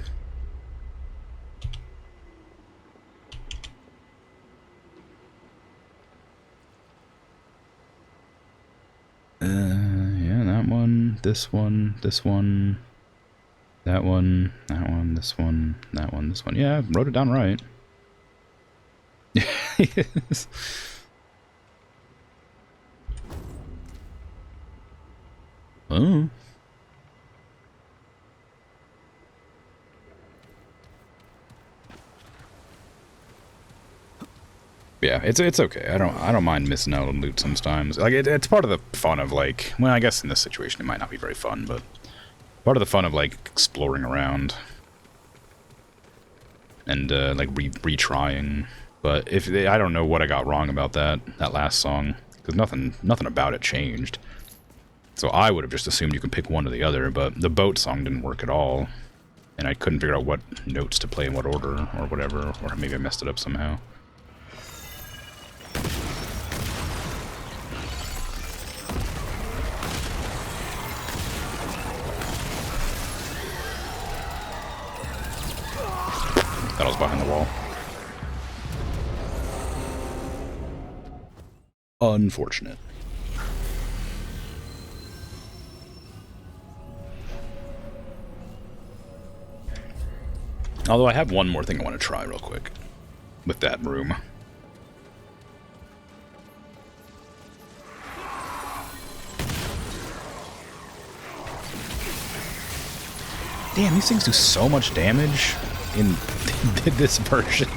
Yeah, that one, this one, this one, that one, that one, this one, that one, this one. Yeah, I wrote it down right. Yes. Oh. Yeah, it's okay. I don't mind missing out on loot sometimes. Like it's part of the fun of like, well, I guess in this situation it might not be very fun, but part of the fun of like exploring around and like retrying. But if I don't know what I got wrong about that last song, because nothing about it changed. So I would have just assumed you could pick one or the other, but the boat song didn't work at all, and I couldn't figure out what notes to play in what order or whatever, or maybe I messed it up somehow. That was behind the wall. Unfortunate. Although I have one more thing I want to try real quick with that room. Damn, these things do so much damage in this version,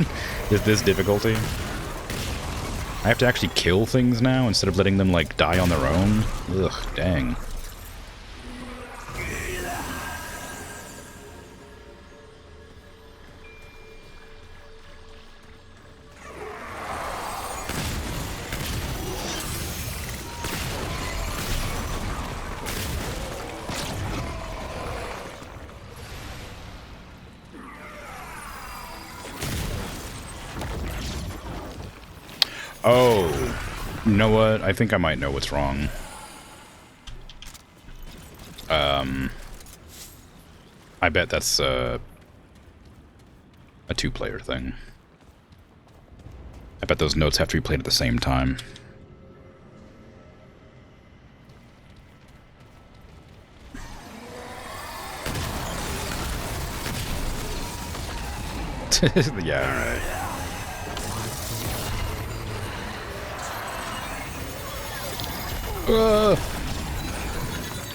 this difficulty. I have to actually kill things now instead of letting them, like, die on their own. Ugh, dang. Oh, you know what? I think I might know what's wrong. I bet that's a two-player thing. I bet those notes have to be played at the same time. Yeah, alright.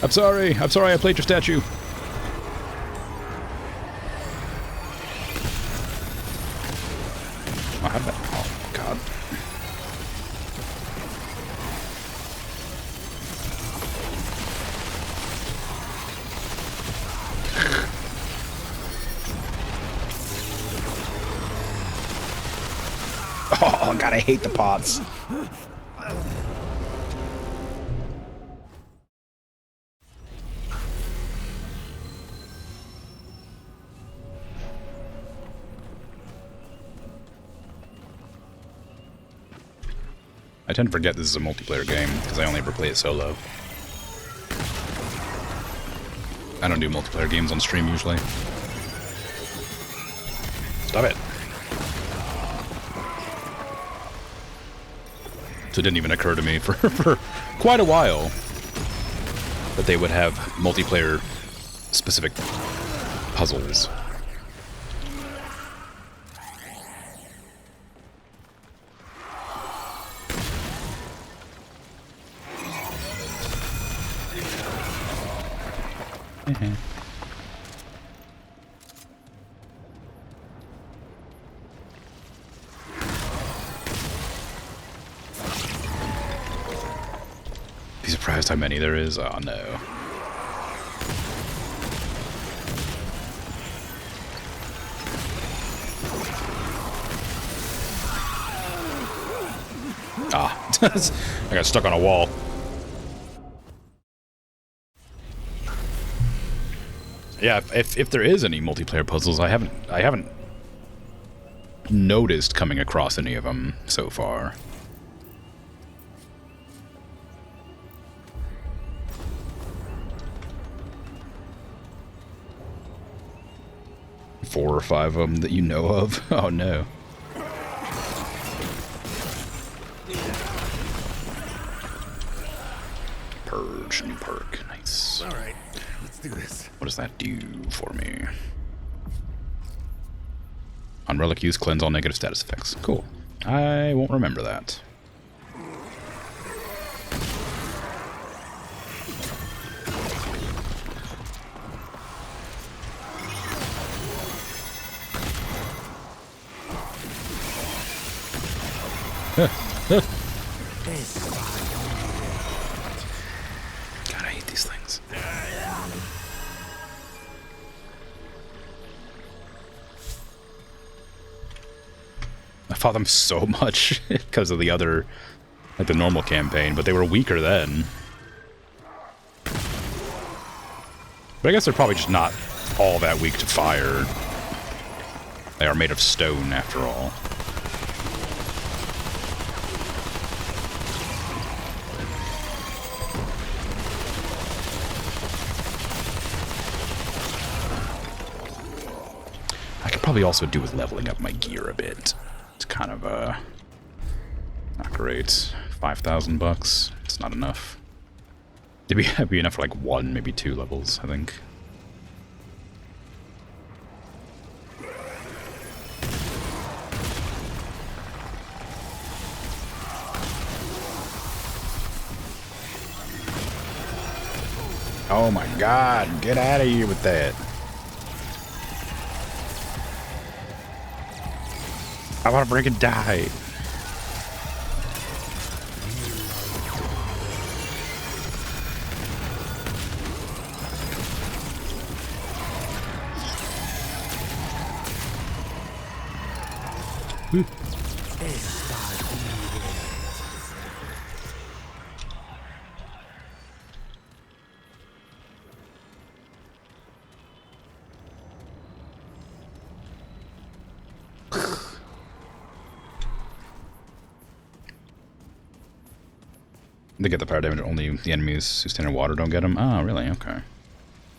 I'm sorry I played your statue. Oh, how did that? Oh, God. Oh, God, I hate the pots. I tend to forget this is a multiplayer game, because I only ever play it solo. I don't do multiplayer games on stream usually. Stop it. So it didn't even occur to me for quite a while that they would have multiplayer specific puzzles. Be surprised how many there is. Oh no. Ah, I got stuck on a wall. Yeah, if there is any multiplayer puzzles, I haven't noticed coming across any of them so far. Four or five of them that you know of. Oh no. Purge, new perk, nice. All right, let's do this. What does that do for me? On relic use, cleanse all negative status effects. Cool. I won't remember that. God, I hate these things. I fought them so much because of the other, like the normal campaign, but they were weaker then. But I guess they're probably just not all that weak to fire. They are made of stone, after all. I could probably also do with leveling up my gear a bit. It's kind of, not great. 5,000 bucks. It's not enough. It'd be enough for like 1, maybe 2 levels, I think. Oh my god, get out of here with that. I want to freaking die. They get the fire damage, only the enemies who stand in water don't get them? Oh, really? Okay.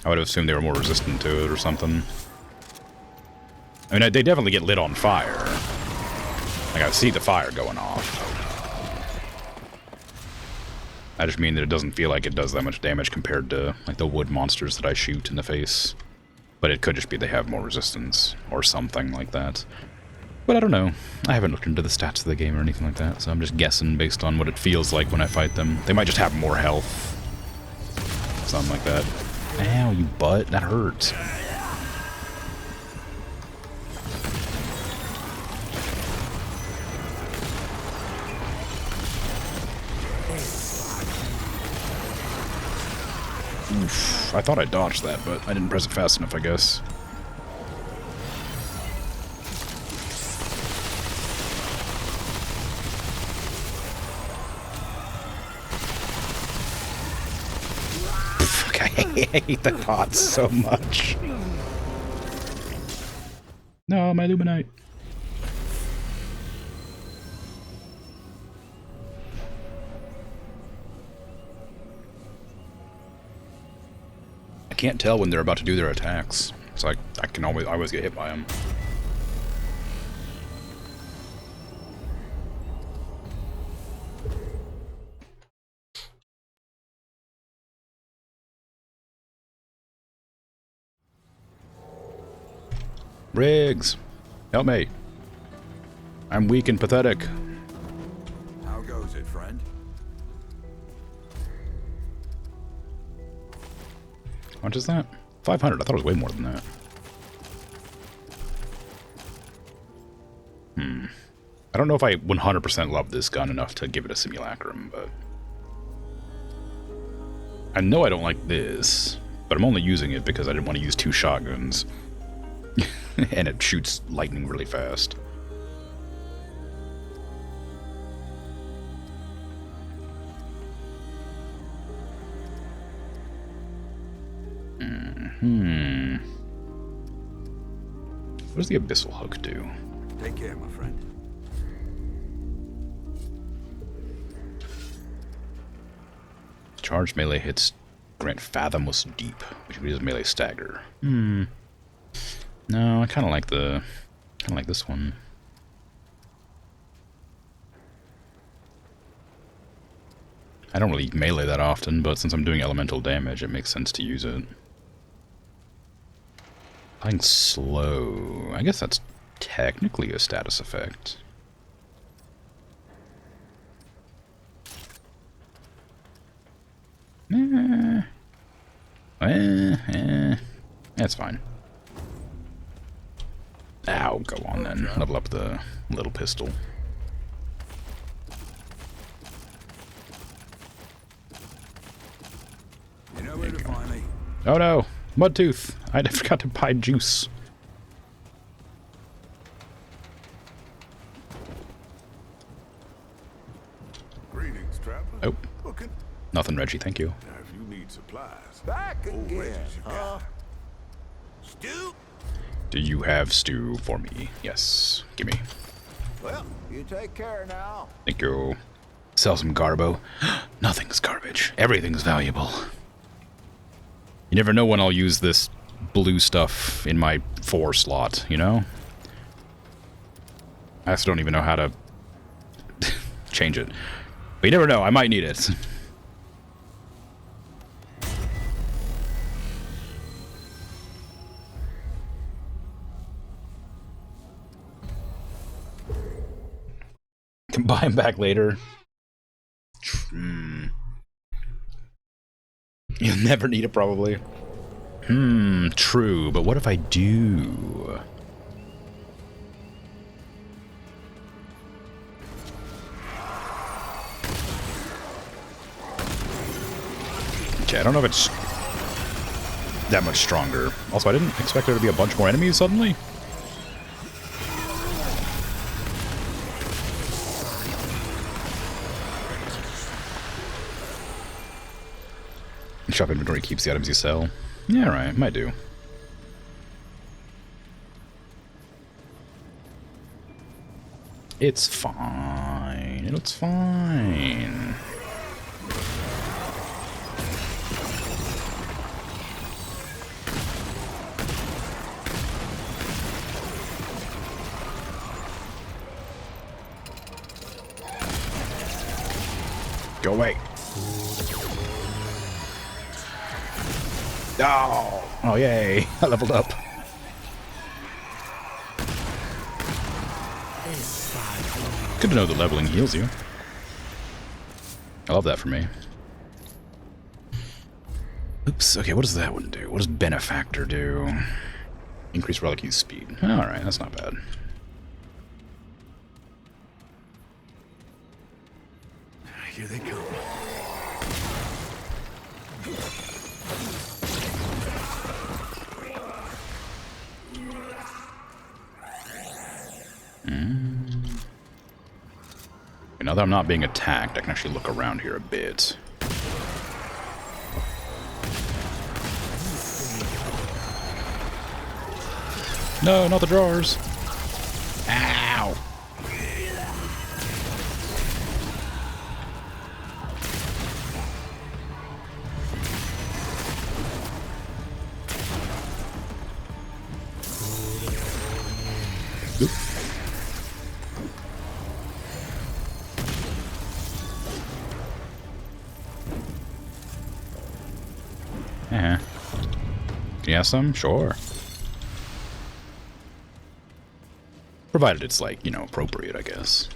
I would have assumed they were more resistant to it or something. I mean, they definitely get lit on fire. Like, I see the fire going off. I just mean that it doesn't feel like it does that much damage compared to, like, the wood monsters that I shoot in the face. But it could just be they have more resistance or something like that. But I don't know. I haven't looked into the stats of the game or anything like that, so I'm just guessing based on what it feels like when I fight them. They might just have more health. Something like that. Ow, you butt. That hurts. Oof. I thought I dodged that, but I didn't press it fast enough, I guess. I hate the pots so much. No, my Luminite. can't tell when they're about to do their attacks. It's like I always get hit by them. Riggs, help me. I'm weak and pathetic. How goes it, friend? How much is that? 500. I thought it was way more than that. I don't know if I 100% love this gun enough to give it a simulacrum, but... I know I don't like this, but I'm only using it because I didn't want to use 2 shotguns. And it shoots lightning really fast. What does the Abyssal Hook do? Take care, my friend. Charged melee hits grant fathomless deep, which increases melee stagger. No, I kind of like this one. I don't really melee that often, but since I'm doing elemental damage, it makes sense to use it. Playing slow. I guess that's technically a status effect. That's fine. Ow, go on then. Level up the little pistol. You know where to find me. Oh no! Mudtooth! I forgot to buy juice. Greetings, traveler. Oh. Looking. Nothing, Reggie, thank you. Now, if you need supplies. Back old again, Reggie's your huh? guy. Stu? Do you have stew for me? Yes. Gimme. Well, you take care now. Thank you. Sell some garbo. Nothing's garbage. Everything's valuable. You never know when I'll use this blue stuff in my 4 slot, you know? I also don't even know how to change it. But you never know, I might need it. Can buy him back later. You'll never need it, probably. True, but what if I do? Okay, I don't know if it's that much stronger. Also, I didn't expect there to be a bunch more enemies suddenly. Shop inventory keeps the items you sell. Yeah, right, might do. It's fine. It's fine. Go away. Oh, oh yay, I leveled up. Good to know that leveling heals you. I love that for me. Oops, okay, what does that one do? What does Benefactor do? Increase relic use speed. Alright, that's not bad. Here they come. Now that I'm not being attacked, I can actually look around here a bit. No, not the drawers. Ow! Yeah. Yeah, some? Sure. Provided it's, like, you know, appropriate, I guess.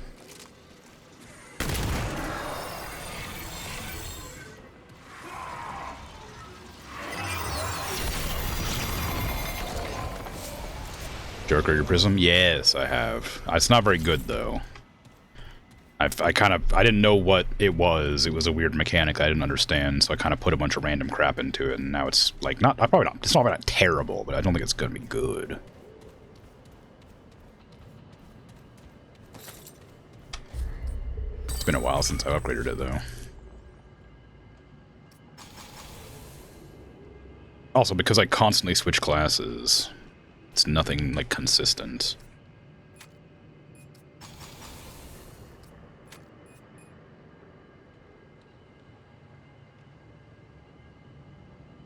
Joker your prism? Yes, I have. It's not very good, though. I didn't know what it was. It was a weird mechanic I didn't understand, so I kind of put a bunch of random crap into it, and now it's, like, it's probably not terrible, but I don't think it's gonna be good. It's been a while since I upgraded it, though. Also, because I constantly switch classes, it's nothing, like, consistent.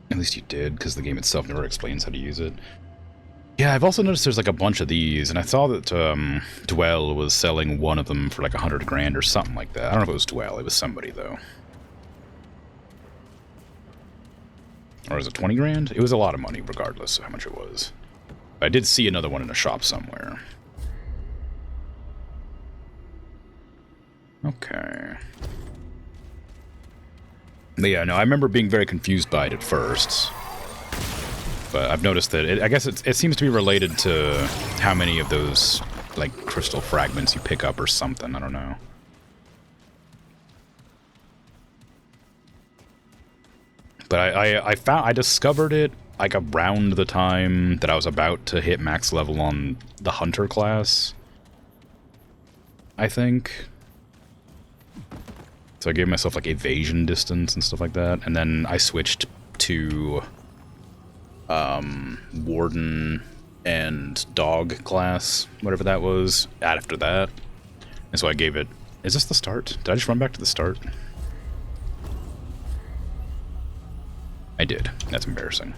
At least you did, because the game itself never explains how to use it. Yeah, I've also noticed there's, like, a bunch of these, and I saw that Dwell was selling one of them for, like, 100 grand or something like that. I don't know if it was Dwell, it was somebody, though. Or was it 20 grand? It was a lot of money, regardless of how much it was. I did see another one in a shop somewhere. Okay. But yeah, no, I remember being very confused by it at first. But I've noticed that I guess it seems to be related to how many of those, like, crystal fragments you pick up or something. I don't know. But I discovered it, like, around the time that I was about to hit max level on the Hunter class, I think. So I gave myself, like, evasion distance and stuff like that, and then I switched to Warden and Dog class, whatever that was, after that. And so I gave it... Is this the start? Did I just run back to the start? I did. That's embarrassing.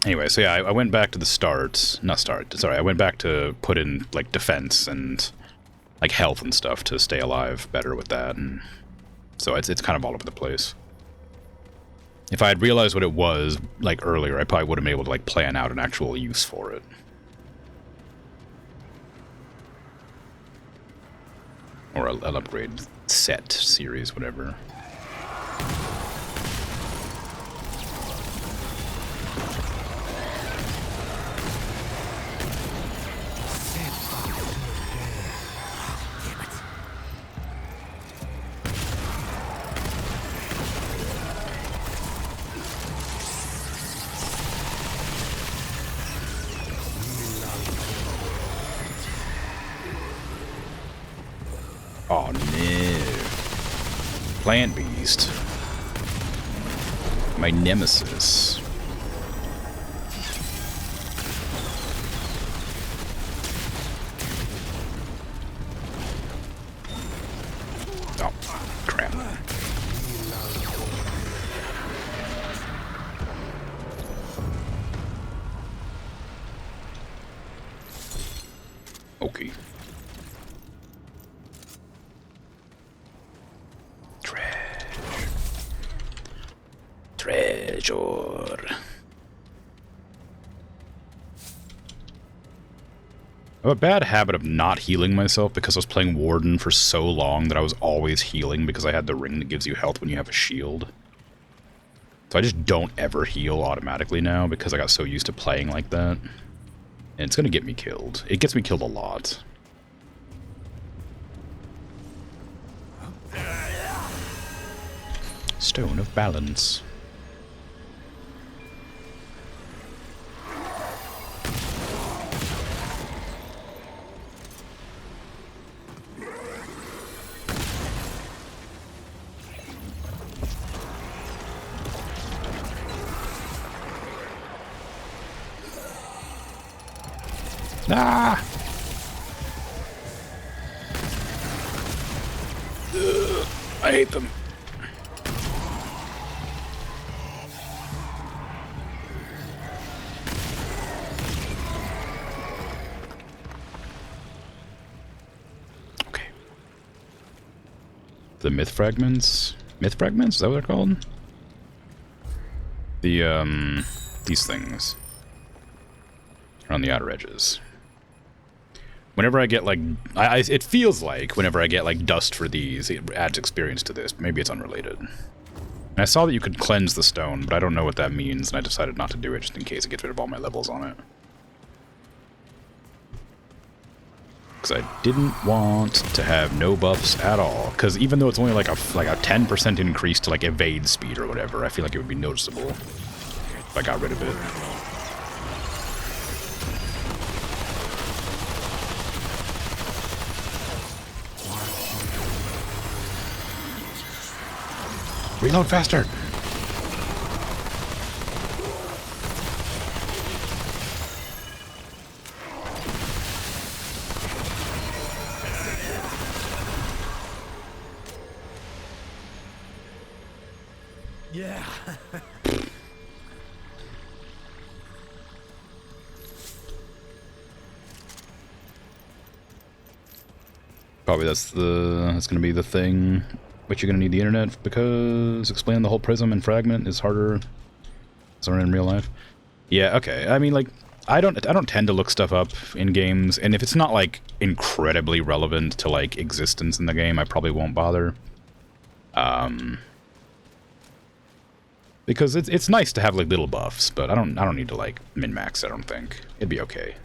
Anyway, so yeah, I went back to the start. Not start, sorry. I went back to put in, like, defense and, like, health and stuff to stay alive better with that. And so it's kind of all over the place. If I had realized what it was, like, earlier, I probably would have been able to, like, plan out an actual use for it. Or an upgrade set series, whatever. Oh no. Plant Beast. My nemesis. Oh, crap. Okay. Treasure. I have a bad habit of not healing myself because I was playing Warden for so long that I was always healing because I had the ring that gives you health when you have a shield. So I just don't ever heal automatically now because I got so used to playing like that. And it's gonna get me killed. It gets me killed a lot. Stone of Balance. Ah! Ugh, I hate them. Okay. The myth fragments. Myth fragments? Is that what they're called? These things. Around the outer edges. Whenever I get, like... it feels like whenever I get, like, dust for these, it adds experience to this. Maybe it's unrelated. And I saw that you could cleanse the stone, but I don't know what that means, and I decided not to do it just in case it gets rid of all my levels on it. Because I didn't want to have no buffs at all. Because even though it's only like a 10% increase to like evade speed or whatever, I feel like it would be noticeable if I got rid of it. Reload faster! Yeah. Probably that's gonna be the thing. But you're gonna need the internet because explaining the whole prism and fragment is harder than in real life. Yeah, okay. I mean, like, I don't tend to look stuff up in games, and if it's not like incredibly relevant to like existence in the game, I probably won't bother. Because it's nice to have like little buffs, but I don't need to like min-max. I don't think it'd be okay.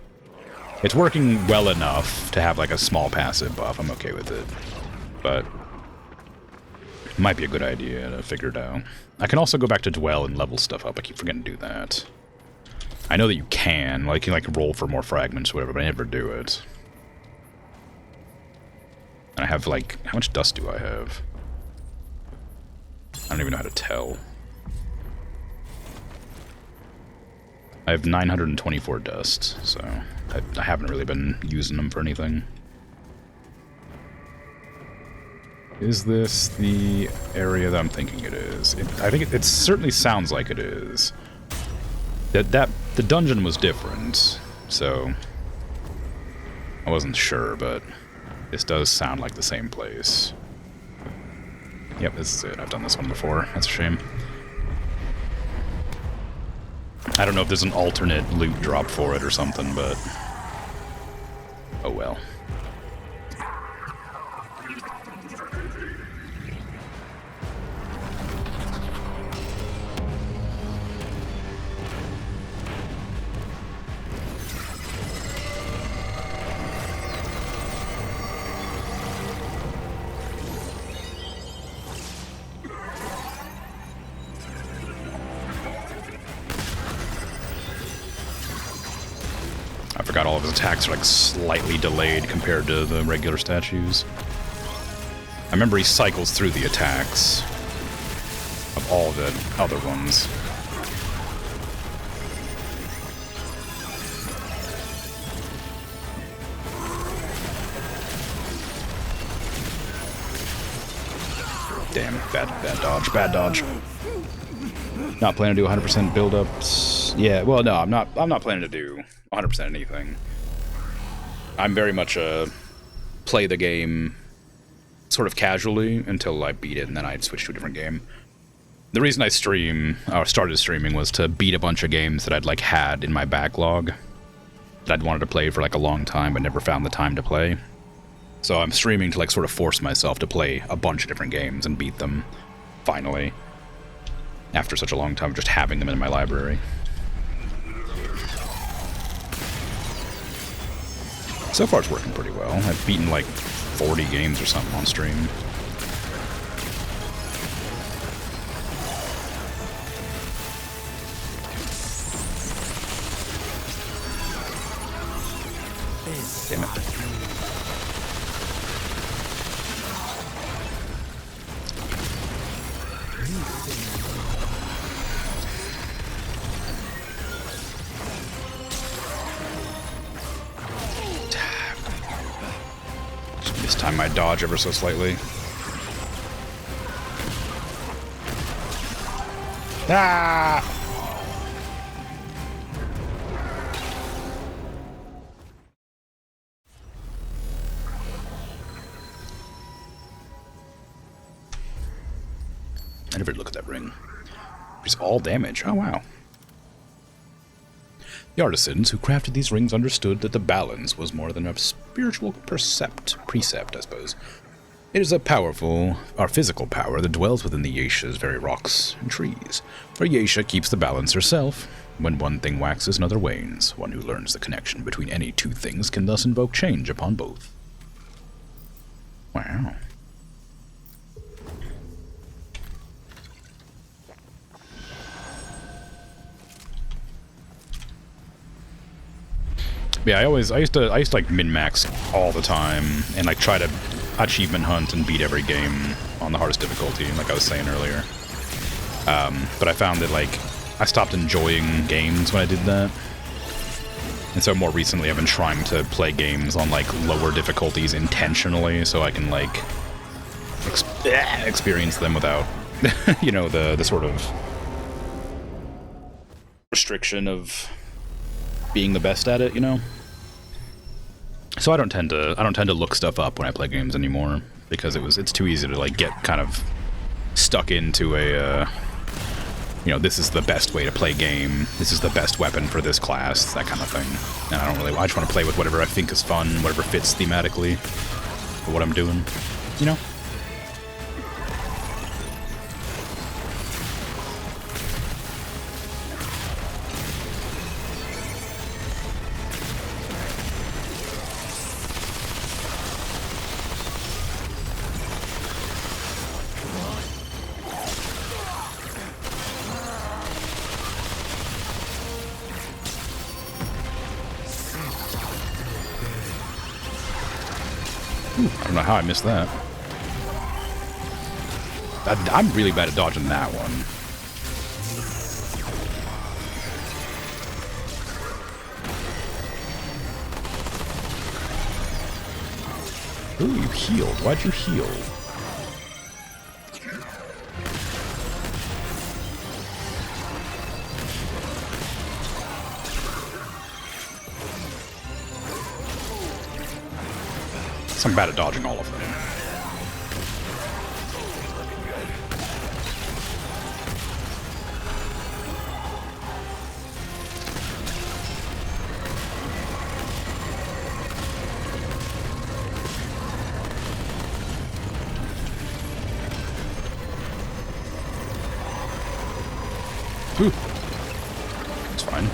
It's working well enough to have like a small passive buff. I'm okay with it, but it might be a good idea to figure it out. I can also go back to dwell and level stuff up. I keep forgetting to do that. I know that you can, like, you can like roll for more fragments or whatever, but I never do it. And I have like, how much dust do I have? I don't even know how to tell. I have 924 dust, so I haven't really been using them for anything. Is this the area that I'm thinking it is? I think it certainly sounds like it is. The dungeon was different, so I wasn't sure, but this does sound like the same place. Yep, this is it. I've done this one before. That's a shame. I don't know if there's an alternate loot drop for it or something, but oh well. I forgot all of his attacks are like slightly delayed compared to the regular statues. I remember he cycles through the attacks of all the other ones. Damn, bad dodge, bad dodge. Not planning to do 100% build-ups. Yeah, well, no, I'm not planning to do 100% anything. I'm very much play the game sort of casually until I beat it, and then I'd switch to a different game. The reason I started streaming was to beat a bunch of games that I'd like had in my backlog that I'd wanted to play for like a long time but never found the time to play. So I'm streaming to like sort of force myself to play a bunch of different games and beat them finally after such a long time of just having them in my library. So far it's working pretty well. I've beaten like 40 games or something on stream. Damn it. Just mistime my dodge ever so slightly. Ah! I never look at that ring. It's all damage. Oh, wow. The artisans who crafted these rings understood that the balance was more than a spiritual precept, I suppose. It is a powerful, or physical power that dwells within the Yesha's very rocks and trees. For Yesha keeps the balance herself. When one thing waxes, another wanes. One who learns the connection between any two things can thus invoke change upon both. Wow. Yeah, I used to like min-max all the time and like try to achievement hunt and beat every game on the hardest difficulty, like I was saying earlier. But I found that like I stopped enjoying games when I did that. And so more recently I've been trying to play games on like lower difficulties intentionally so I can like experience them without you know, the sort of restriction of being the best at it, you know? So I don't tend to look stuff up when I play games anymore because it's too easy to like get kind of stuck into a you know, this is the best way to play game, this is the best weapon for this class, that kind of thing. And I just want to play with whatever I think is fun, whatever fits thematically for what I'm doing, you know? I don't know how I missed that. I'm really bad at dodging that one. Ooh, you healed. Why'd you heal? I'm bad at dodging all of them. Ooh. It's fine.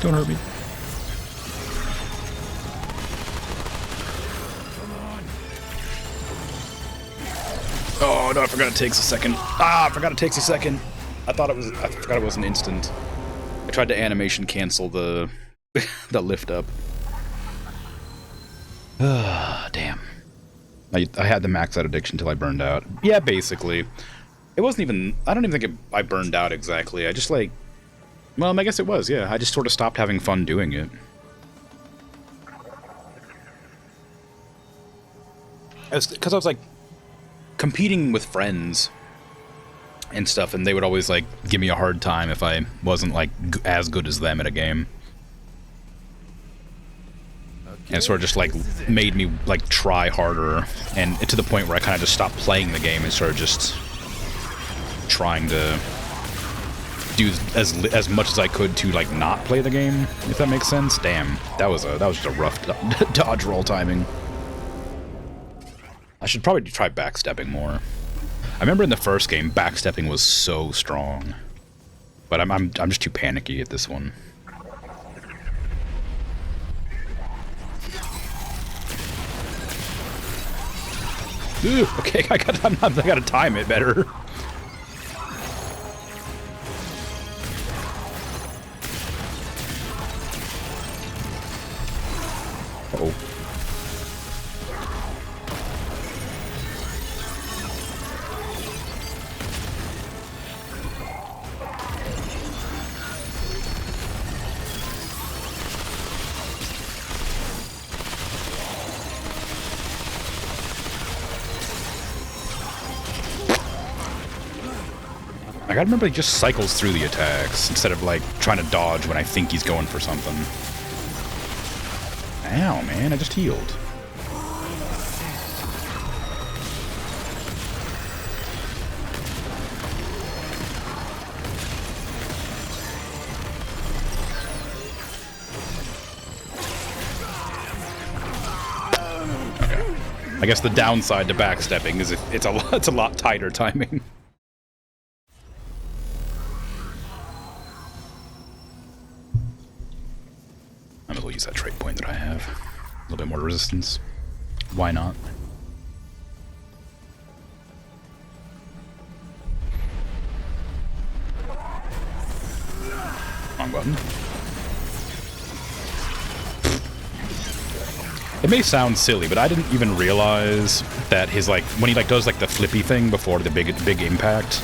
Don't hurt me. Oh no, I forgot it takes a second. Ah, I forgot it takes a second. I forgot it was an instant. I tried to animation cancel the the lift up. Ah, damn. I had the max out addiction until I burned out. Yeah, basically. It wasn't even, I don't even think I burned out exactly. I just like, well, I guess it was, yeah. I just sort of stopped having fun doing it. Because I was like competing with friends and stuff, and they would always like give me a hard time if I wasn't like as good as them at a game. And it sort of just like made me like try harder, and to the point where I kind of just stopped playing the game and started just trying to do as much as I could to like not play the game, if that makes sense. Damn, that was just a rough dodge roll timing. I should probably try backstepping more. I remember in the first game, backstepping was so strong, but I'm just too panicky at this one. Ooh, okay, I gotta time it better. Uh-oh. I gotta remember he just cycles through the attacks instead of like trying to dodge when I think he's going for something. Ow, man, I just healed. Okay. I guess the downside to backstepping is it's a lot tighter timing. I might as well use that trait point that I have. A little bit more resistance. Why not? Wrong button. It may sound silly, but I didn't even realize that his, like, when he, like, does, like, the flippy thing before the big impact,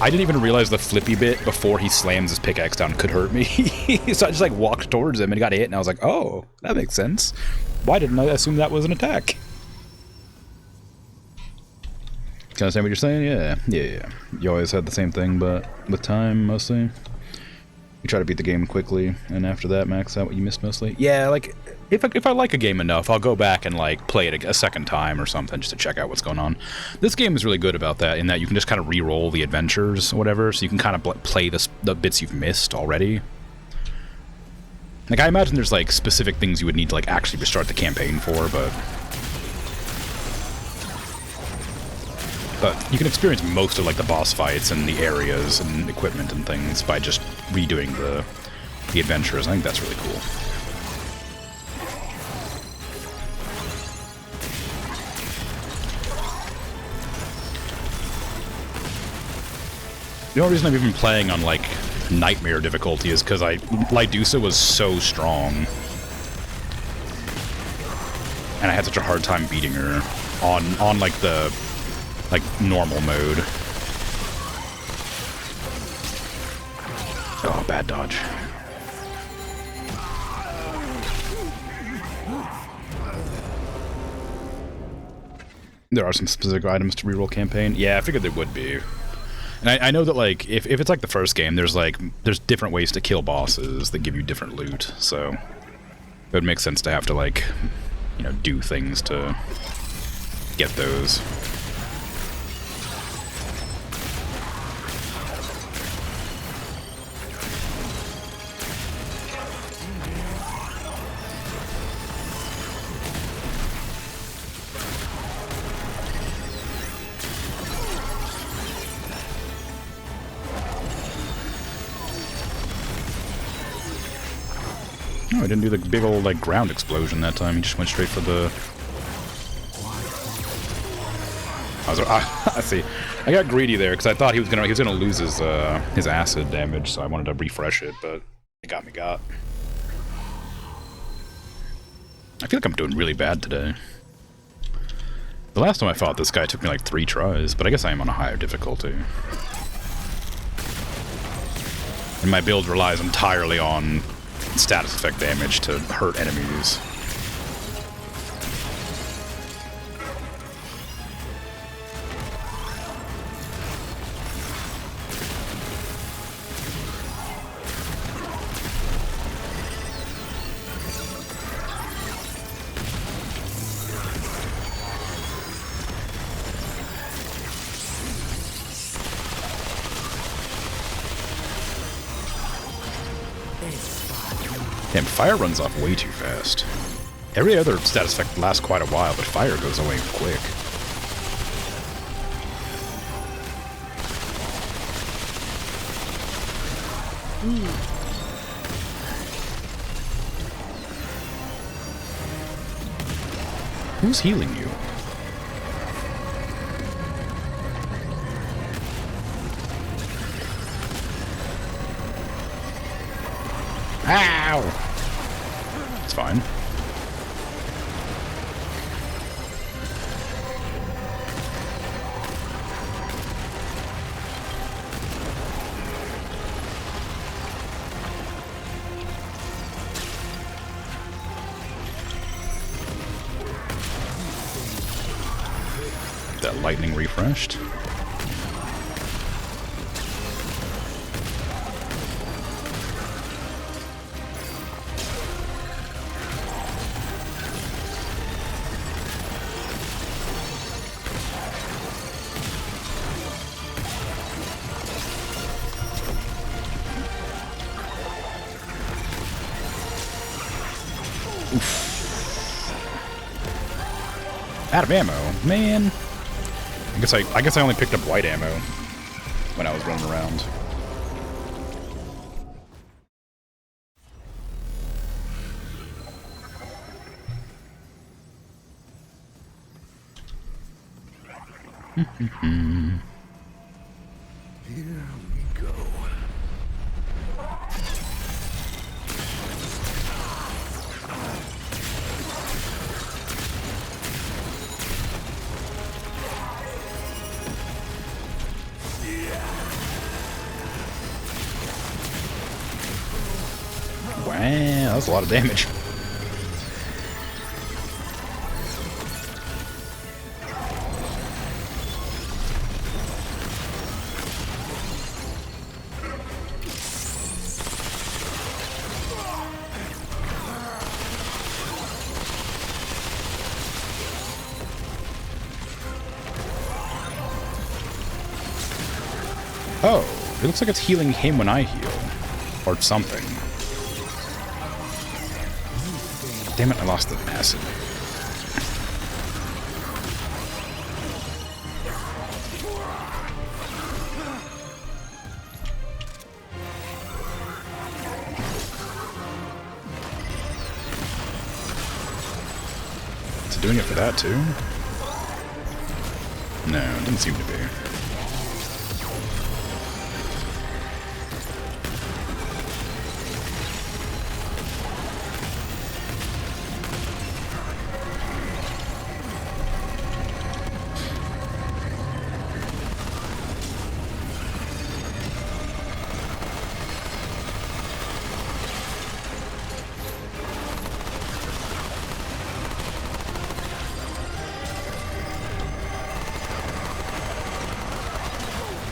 I didn't even realize the flippy bit before he slams his pickaxe down could hurt me. So I just, like, walked towards him and he got hit, and I was like, oh, that makes sense. Why didn't I assume that was an attack? Can I understand what you're saying? Yeah. You always had the same thing, but with time, mostly. You try to beat the game quickly, and after that, max out what you missed mostly. Yeah, like, if I like a game enough, I'll go back and, like, play it a second time or something just to check out what's going on. This game is really good about that, in that you can just kind of re-roll the adventures or whatever, so you can kind of play the bits you've missed already. Like, I imagine there's, like, specific things you would need to, like, actually restart the campaign for, but you can experience most of, like, the boss fights and the areas and equipment and things by just redoing the adventures. I think that's really cool. The only reason I'm even playing on, like, Nightmare difficulty is because Lydusa was so strong. And I had such a hard time beating her on like, the, like, normal mode. Oh, bad dodge. There are some specific items to reroll campaign. Yeah, I figured there would be. And I know that, like, if it's like the first game, there's different ways to kill bosses that give you different loot, so it would make sense to have to, like, you know, do things to get those. Oh, I didn't do the big old, like, ground explosion that time. He just went straight for the... I see. I got greedy there because I thought he was gonna lose his acid damage, so I wanted to refresh it, but it got me got. I feel like I'm doing really bad today. The last time I fought this guy took me like 3 tries, but I guess I am on a higher difficulty. And my build relies entirely on status effect damage to hurt enemies. Damn, fire runs off way too fast. Every other status effect lasts quite a while, but fire goes away quick. Who's healing you? Ow! It's fine. That lightning refreshed. Out of ammo, man. I guess I only picked up white ammo when I was running around. Here we go. Wow, that's a lot of damage. Oh, it looks like it's healing him when I heal. Or something. Damn it, I lost the acid. Is it doing it for that too? No, it doesn't seem to be.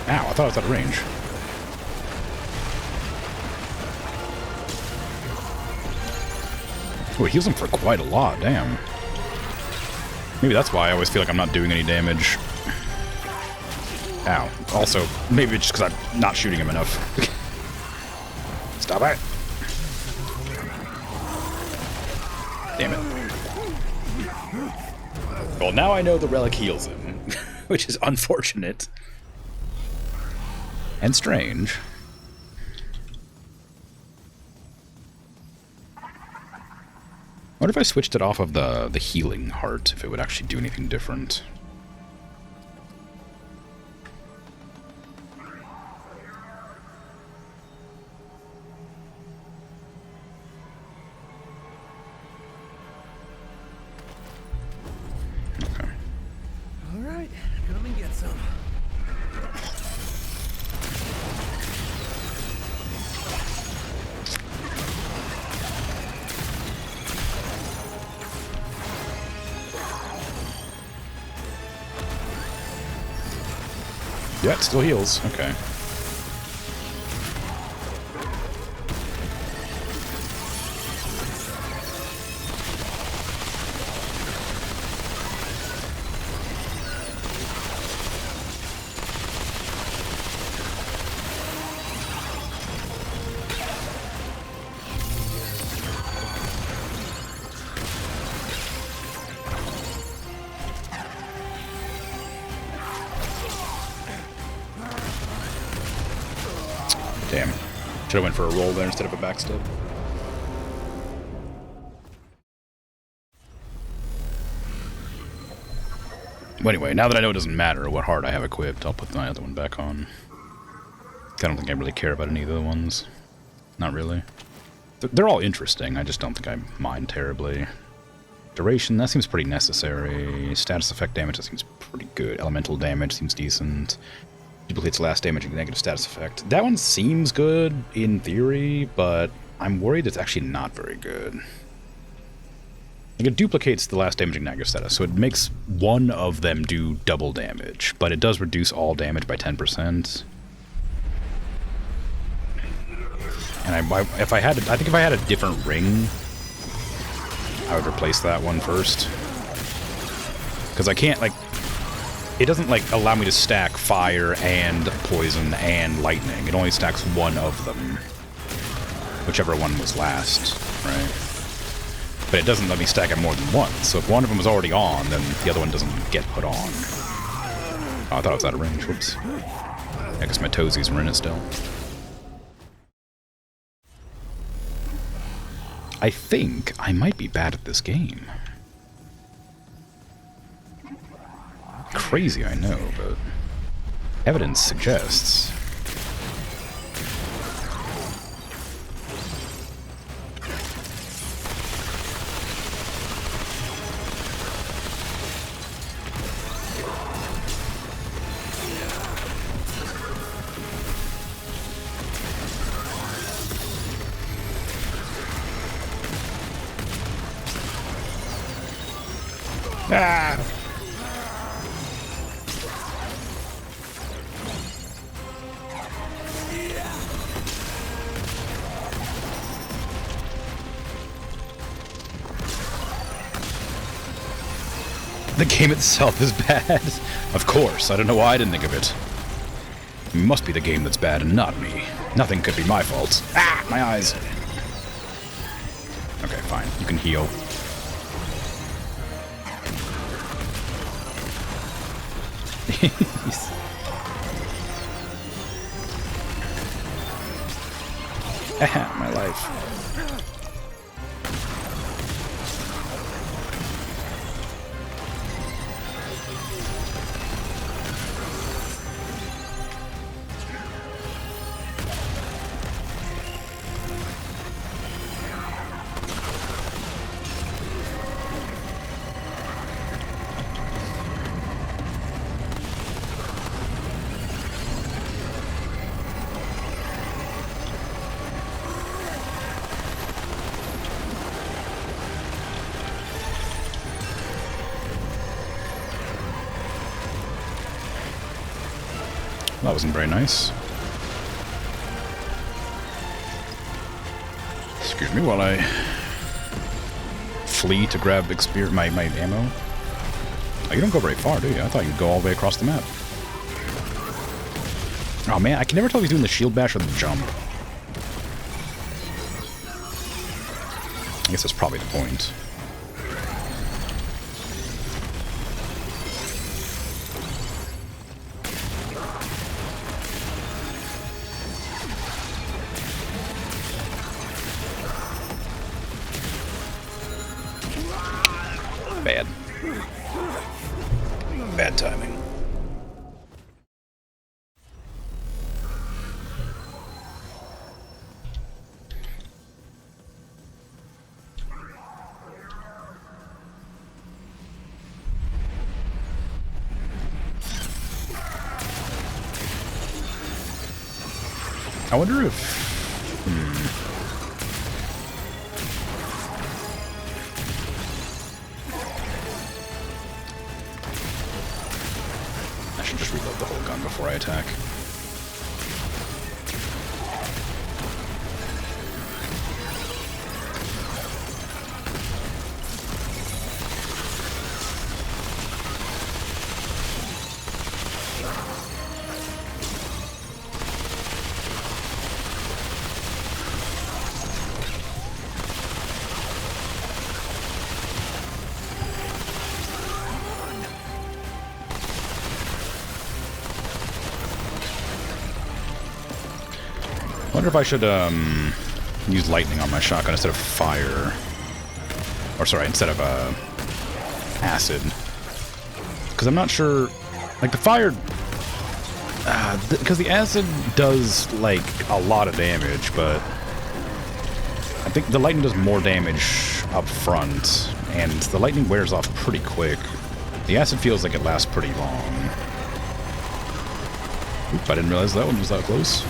Ow, I thought I was out of range. Oh, it heals him for quite a lot, damn. Maybe that's why I always feel like I'm not doing any damage. Ow. Also, maybe it's just because I'm not shooting him enough. Stop it. Damn it. Well, now I know the relic heals him, which is unfortunate. And strange. What if I switched it off of the healing heart, if it would actually do anything different? Okay. All right, come and get some. Yeah, it still heals. Okay. Damn. Should have went for a roll there instead of a backstep. Well, anyway, now that I know it doesn't matter what heart I have equipped, I'll put my other one back on. I don't think I really care about any of the other ones. Not really. They're all interesting. I just don't think I mind terribly. Duration, that seems pretty necessary. Status effect damage, that seems pretty good. Elemental damage seems decent. Duplicates last damage and negative status effect. That one seems good in theory, but I'm worried it's actually not very good. Like, it duplicates the last damage and negative status, so it makes one of them do double damage, but it does reduce all damage by 10%. And I think if I had a different ring, I would replace that one first. Because I can't, like... It doesn't, like, allow me to stack fire and poison and lightning. It only stacks one of them. Whichever one was last, right? But it doesn't let me stack it more than once. So if one of them is already on, then the other one doesn't get put on. Oh, I thought I was out of range. Whoops. I guess my toesies were in it still. I think I might be bad at this game. Crazy, I know, but evidence suggests. Ah! The game itself is bad. Of course, I don't know why I didn't think of it. It must be the game that's bad and not me. Nothing could be my fault. Ah! My eyes! Okay, fine. You can heal. My life. That wasn't very nice. Excuse me while I flee to grab my ammo. Oh, you don't go very far, do you? I thought you'd go all the way across the map. Oh man, I can never tell if he's doing the shield bash or the jump. I guess that's probably the point. Bad timing. I wonder if... I should just reload the whole gun before I attack. I wonder if I should use lightning on my shotgun instead of fire. Or sorry, instead of acid. Because I'm not sure, like the fire, because the acid does like a lot of damage, but I think the lightning does more damage up front, and the lightning wears off pretty quick. The acid feels like it lasts pretty long. Oop, I didn't realize that one was that close.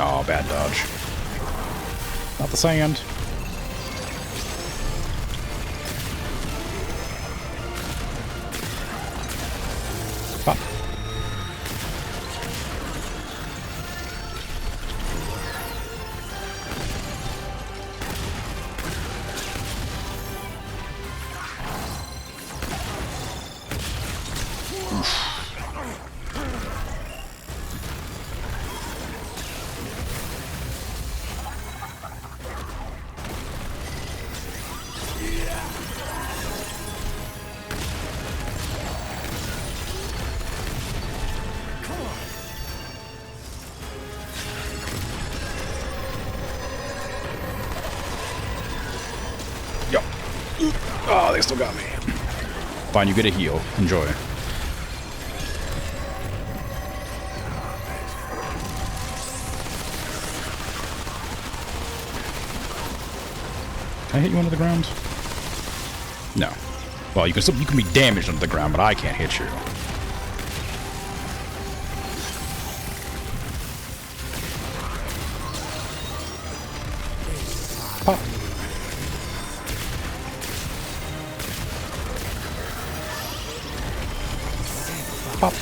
Oh, bad dodge. Not the sand. Pop. Oh, they still got me. Fine, you get a heal. Enjoy. Can I hit you under the ground? No. Well, you can be damaged under the ground, but I can't hit you. Pop. Pop.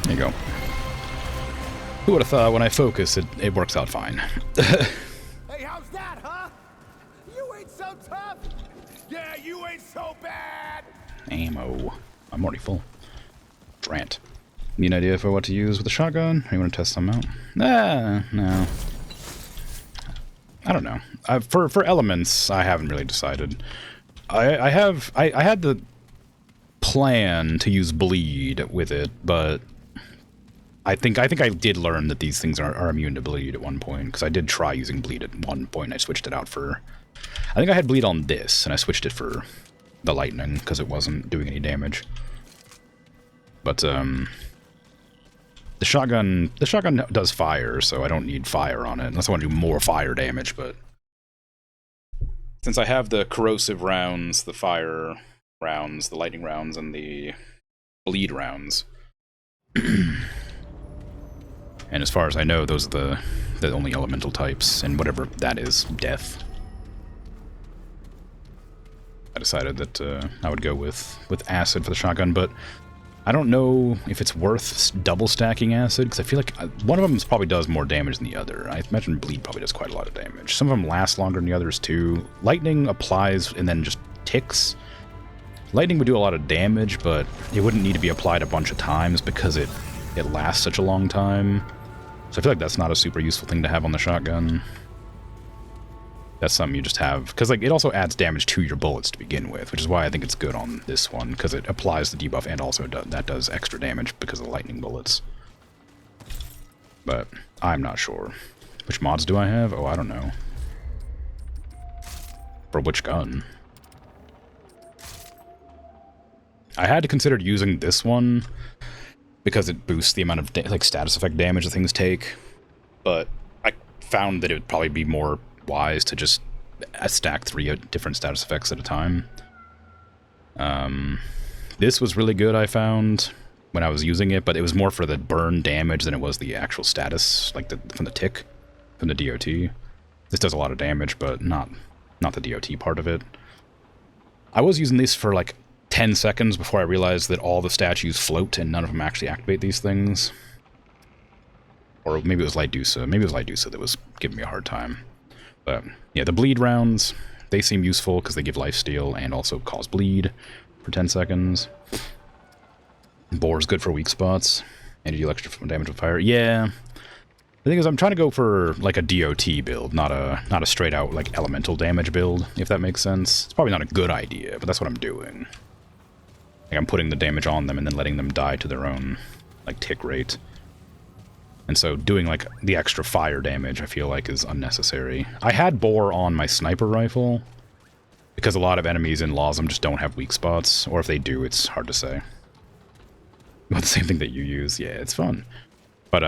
There you go. Who would have thought when I focus, it works out fine. Hey, how's that, huh? You ain't so tough. Yeah, you ain't so bad. Ammo. I'm already full. Drant. Need an idea for what to use with a shotgun? Or you want to test some out? No. I don't know. For elements, I haven't really decided. I had the plan to use bleed with it, but I think I did learn that these things are immune to bleed at one point, because I did try using bleed at one point. And I switched it out for. I think I had bleed on this, and I switched it for the lightning because it wasn't doing any damage. But the shotgun does fire, so I don't need fire on it, unless I want to do more fire damage, but since I have the corrosive rounds, the fire rounds, the lightning rounds, and the bleed rounds, and as far as I know, those are the only elemental types, and whatever that is, death. I decided that I would go with acid for the shotgun, but I don't know if it's worth double stacking acid, because I feel like one of them probably does more damage than the other. I imagine bleed probably does quite a lot of damage. Some of them last longer than the others too. Lightning applies and then just ticks. Lightning would do a lot of damage, but it wouldn't need to be applied a bunch of times because it lasts such a long time. So I feel like that's not a super useful thing to have on the shotgun. That's something you just have, because like it also adds damage to your bullets to begin with, which is why I think it's good on this one, because it applies the debuff and also that does extra damage because of the lightning bullets. But I'm not sure. Which mods do I have? Oh, I don't know. For which gun? I had to consider using this one because it boosts the amount of like status effect damage that things take, but I found that it would probably be more wise to just stack 3 different status effects at a time. This was really good, I found, when I was using it, but it was more for the burn damage than it was the actual status, like from the tick, from the DOT. This does a lot of damage, but not the DOT part of it. I was using this for like 10 seconds before I realized that all the statues float and none of them actually activate these things. Or maybe it was Lightdusa. Maybe it was Lightdusa that was giving me a hard time. But yeah, the bleed rounds, they seem useful because they give lifesteal and also cause bleed for 10 seconds. Bore's good for weak spots. And you do extra damage with fire. Yeah. The thing is, I'm trying to go for like a DOT build, not a straight out like elemental damage build, if that makes sense. It's probably not a good idea, but that's what I'm doing. Like I'm putting the damage on them and then letting them die to their own like tick rate. And so doing like the extra fire damage I feel like is unnecessary. I had bore on my sniper rifle because a lot of enemies in Lawsum just don't have weak spots, or if they do, it's hard to say. But the same thing that you use, yeah, it's fun. But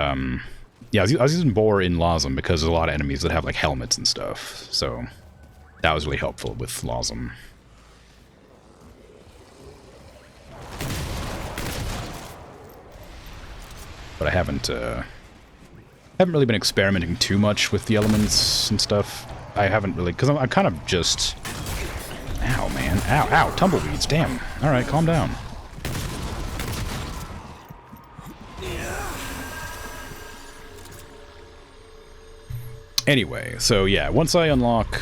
yeah, I was using bore in Lawsum because there's a lot of enemies that have like helmets and stuff, so that was really helpful with Lawsum. But I haven't really been experimenting too much with the elements and stuff. I haven't really, because I'm kind of just... Ow, man. Ow, ow, tumbleweeds, damn. Alright, calm down. Anyway, so yeah, once I unlock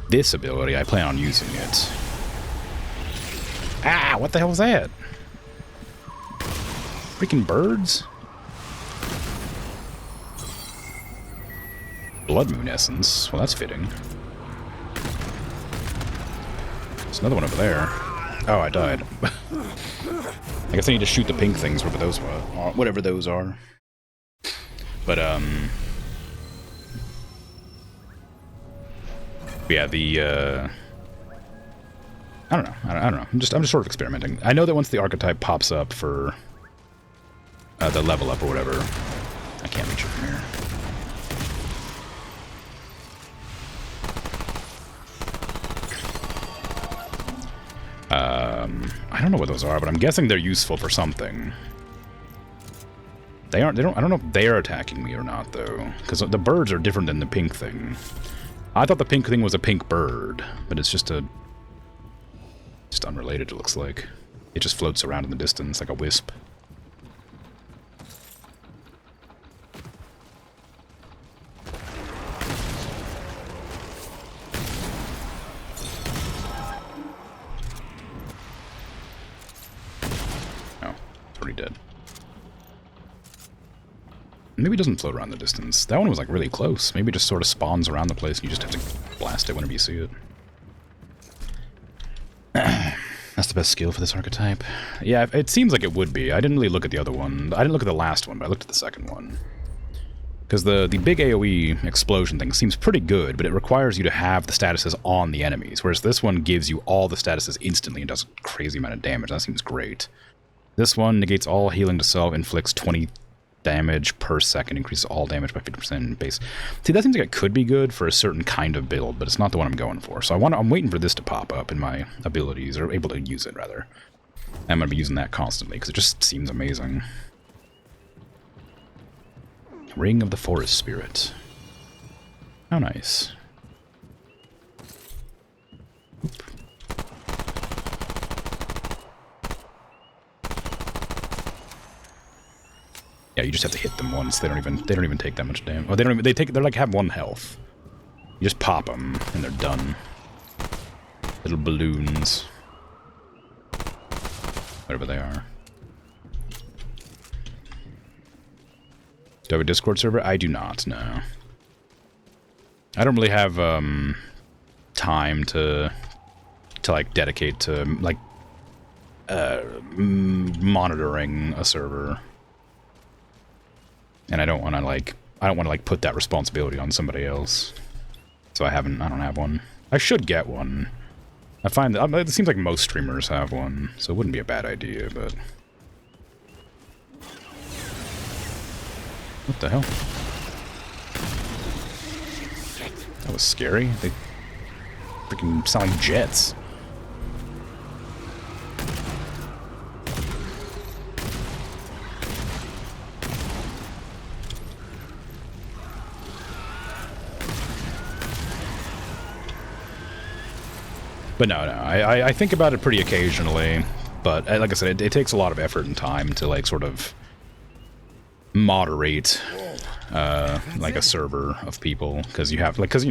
this ability, I plan on using it. Ah, what the hell was that? Freaking birds? Blood moon essence. Well, that's fitting. There's another one over there. Oh, I died. I guess I need to shoot the pink things, whatever those are. But, yeah, the, I don't know. I don't know. I'm just sort of experimenting. I know that once the archetype pops up for the level up or whatever, I can't reach it from here. I don't know what those are, but I'm guessing they're useful for something. I don't know if they're attacking me or not, though, because the birds are different than the pink thing. I thought the pink thing was a pink bird, but it's just unrelated, it looks like. It just floats around in the distance like a wisp. Dead. Maybe it doesn't float around the distance. That one was like really close. Maybe it just sort of spawns around the place and you just have to blast it whenever you see it. That's the best skill for this archetype. Yeah, it seems like it would be. I didn't really look at the other one. I didn't look at the last one, but I looked at the second one. Because the big AoE explosion thing seems pretty good, but it requires you to have the statuses on the enemies, whereas this one gives you all the statuses instantly and does a crazy amount of damage. That seems great. This one negates all healing to self, inflicts 20 damage per second, increases all damage by 50% in base. See, that seems like it could be good for a certain kind of build, but it's not the one I'm going for. So I'm waiting for this to pop up in my abilities, or able to use it, rather. I'm going to be using that constantly, because it just seems amazing. Ring of the Forest Spirit. How nice. Oop. Yeah, you just have to hit them once. They don't even take that much damage. Oh, they're like have 1 health. You just pop them and they're done. Little balloons. Whatever they are. Do I have a Discord server? I do not, no. I don't really have time to like dedicate to like monitoring a server. And I don't want to put that responsibility on somebody else. So I don't have one. I should get one. I find that it seems like most streamers have one, so it wouldn't be a bad idea, but what the hell? That was scary. They freaking sound like jets. But no, I think about it pretty occasionally, but like I said, it takes a lot of effort and time to like sort of moderate like a server of people, because you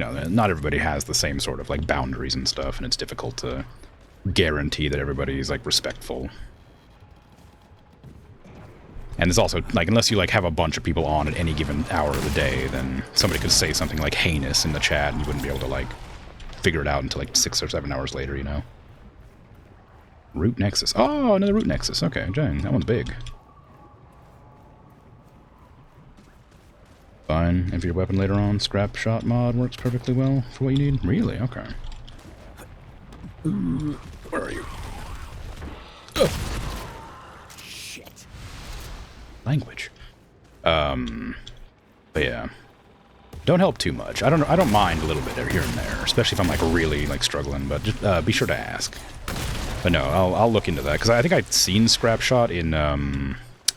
know, not everybody has the same sort of like boundaries and stuff, and it's difficult to guarantee that everybody's like respectful. And there's also, like, unless you, like, have a bunch of people on at any given hour of the day, then somebody could say something, like, heinous in the chat, and you wouldn't be able to, like, figure it out until, like, 6 or 7 hours later, you know? Root Nexus. Oh, another Root Nexus. Okay, dang, that one's big. Fine. If your weapon later on, Scrap Shot mod works perfectly well for what you need. Really? Okay. Ooh, where are you? Ugh. Shit. Language. But yeah. Don't help too much. I don't mind a little bit here and there, especially if I'm like really like struggling, but just be sure to ask. But no, I'll look into that, because I think I'd seen Scrap Shot in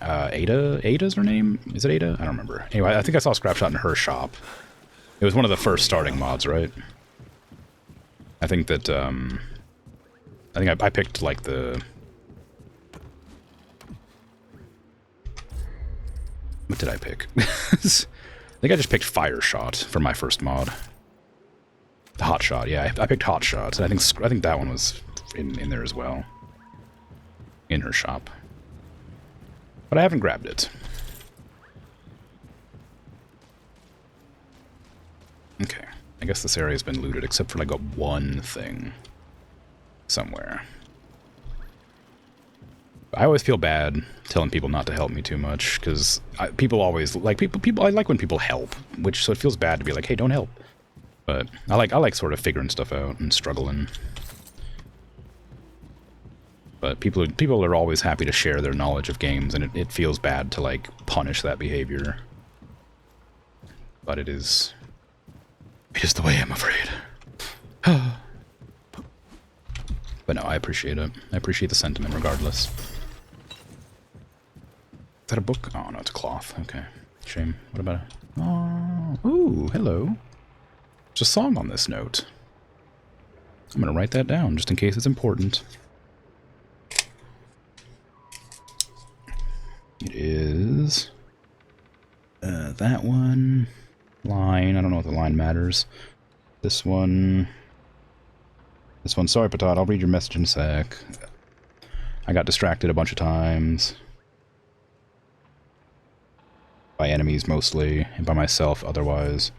Ada? Ada's her name? Is it Ada? I don't remember. Anyway, I think I saw Scrap Shot in her shop. It was one of the first starting mods, right? I think that, I think I picked, like, the... What did I pick? I think I just picked Fire Shot for my first mod. The Hot Shot, yeah. I picked Hot Shot, and I think that one was in there as well. In her shop. But I haven't grabbed it. Okay. I guess this area's been looted, except for like a one thing somewhere. I always feel bad telling people not to help me too much, because people always like I like when people help, so it feels bad to be like, hey, don't help. But I like sort of figuring stuff out and struggling. But people are always happy to share their knowledge of games, and it feels bad to, like, punish that behavior. But it is the way, I'm afraid. But no, I appreciate it. I appreciate the sentiment regardless. Is that a book? Oh, no, it's a cloth. Okay. Shame. What about it? Oh, ooh, hello. There's a song on this note. I'm gonna write that down, just in case it's important. It is that one line. I don't know if the line matters. This one. Sorry, Patat. I'll read your message in a sec. I got distracted a bunch of times. By enemies mostly, and by myself otherwise.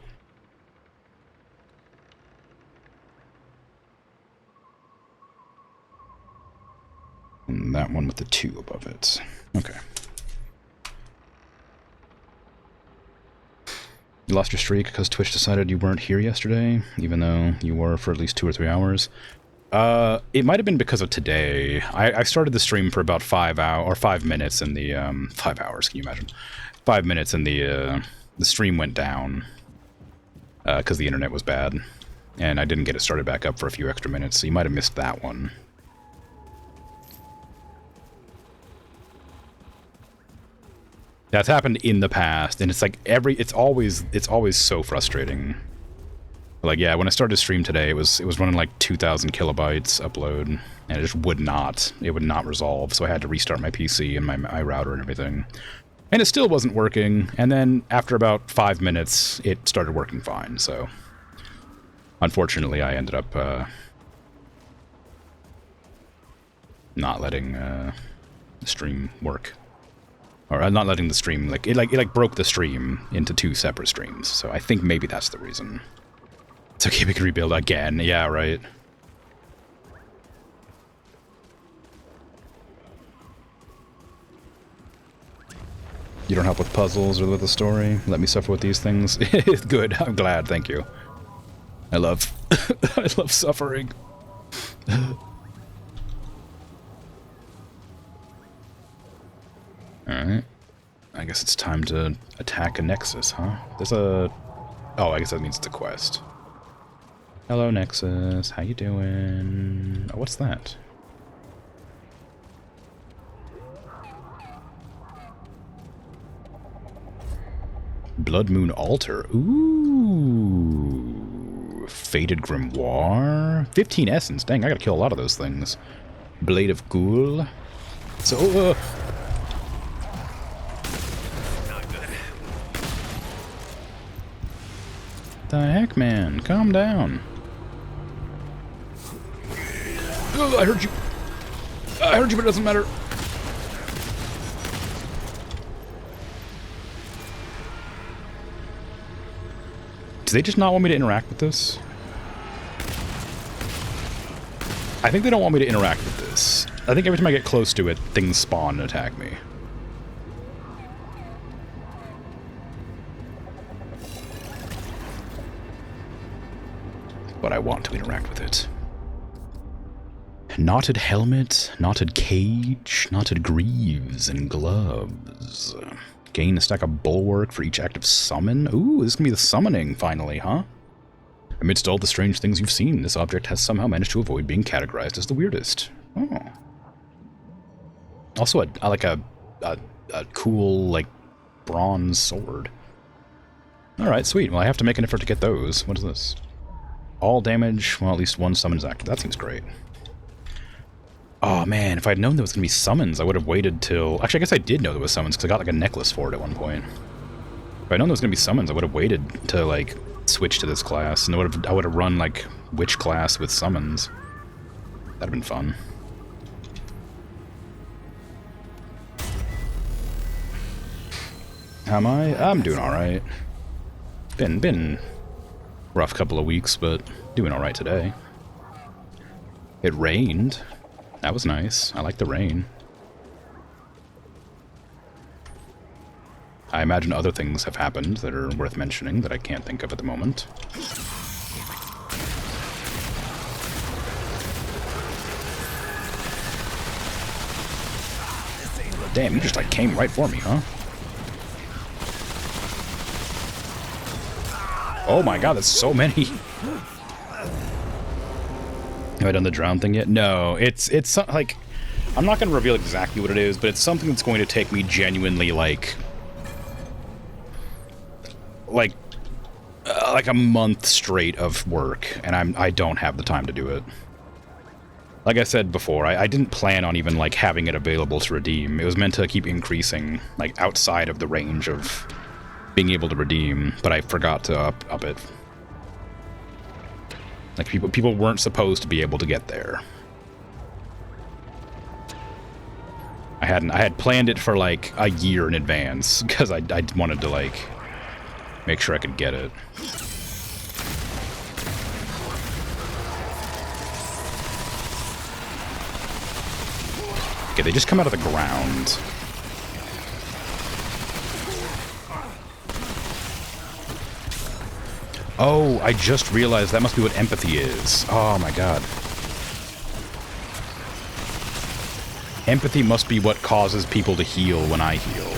And that one with the 2 above it. Okay. You lost your streak because Twitch decided you weren't here yesterday, even though you were for at least 2 or 3 hours. It might have been because of today. I started the stream for about 5 minutes, and the 5 hours. Can you imagine? 5 minutes, and the stream went down because the internet was bad, and I didn't get it started back up for a few extra minutes. So you might have missed that one. That's happened in the past, and it's like it's always so frustrating. Like, yeah, when I started to stream today, it was running like 2,000 kilobytes upload, and it just would not resolve. So I had to restart my PC and my router and everything, and it still wasn't working. And then after about 5 minutes, it started working fine. So unfortunately, I ended up not letting the stream work. Or not letting the stream, it broke the stream into 2 separate streams. So I think maybe that's the reason. It's okay, we can rebuild again. Yeah, right. You don't help with puzzles or with the story? Let me suffer with these things? Good, I'm glad, thank you. I love suffering. Alright. I guess it's time to attack a Nexus, huh? There's a... Oh, I guess that means it's a quest. Hello, Nexus. How you doing? Oh, what's that? Blood Moon Altar. Ooh. Fated Grimoire. 15 Essence. Dang, I gotta kill a lot of those things. Blade of Ghoul. So, the heck, man? Calm down. Oh, I heard you. I heard you, but it doesn't matter. Do they just not want me to interact with this? I think they don't want me to interact with this. I think every time I get close to it, things spawn and attack me. But I want to interact with it. Knotted helmet, knotted cage, knotted greaves, and gloves. Gain a stack of bulwark for each active summon. Ooh, this is gonna be the summoning, finally, huh? Amidst all the strange things you've seen, this object has somehow managed to avoid being categorized as the weirdest. Oh. Also, I like a cool, like, bronze sword. Alright, sweet. Well, I have to make an effort to get those. What is this? All damage, well, at least one summon is active. That seems great. Oh, man, if I'd known there was going to be summons, I would have waited till... Actually, I guess I did know there was summons, because I got, like, a necklace for it at one point. If I'd known there was going to be summons, I would have waited to, like, switch to this class, and I would have run, like, witch class with summons. That'd have been fun. How am I? I'm doing alright. Been rough couple of weeks, but doing alright today. It rained. That was nice. I like the rain. I imagine other things have happened that are worth mentioning that I can't think of at the moment. Damn, you just like came right for me, huh? Oh my god, that's so many. Have I done the drown thing yet? No, it's like, I'm not going to reveal exactly what it is, but it's something that's going to take me genuinely like a month straight of work, and I don't have the time to do it. Like I said before, I didn't plan on even like having it available to redeem. It was meant to keep increasing like outside of the range of being able to redeem, but I forgot to up it. Like, people weren't supposed to be able to get there. I had planned it for, like, a year in advance, because I wanted to, like, make sure I could get it. Okay, they just come out of the ground. Oh, I just realized that must be what empathy is. Oh my god. Empathy must be what causes people to heal when I heal.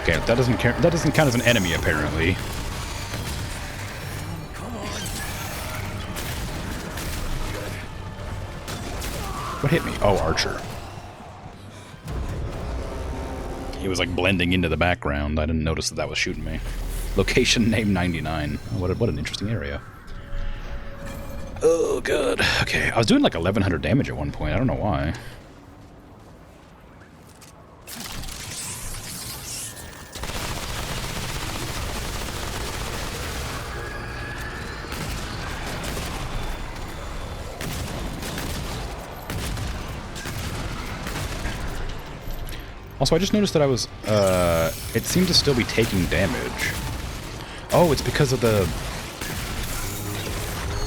Okay, that doesn't count as an enemy, apparently. What hit me? Oh, Archer. He was like blending into the background. I didn't notice that that was shooting me. Location name 99. Oh, what an interesting area. Oh, good. Okay, I was doing like 1100 damage at one point. I don't know why. Also, I just noticed that I was, it seemed to still be taking damage. Oh, it's because of the...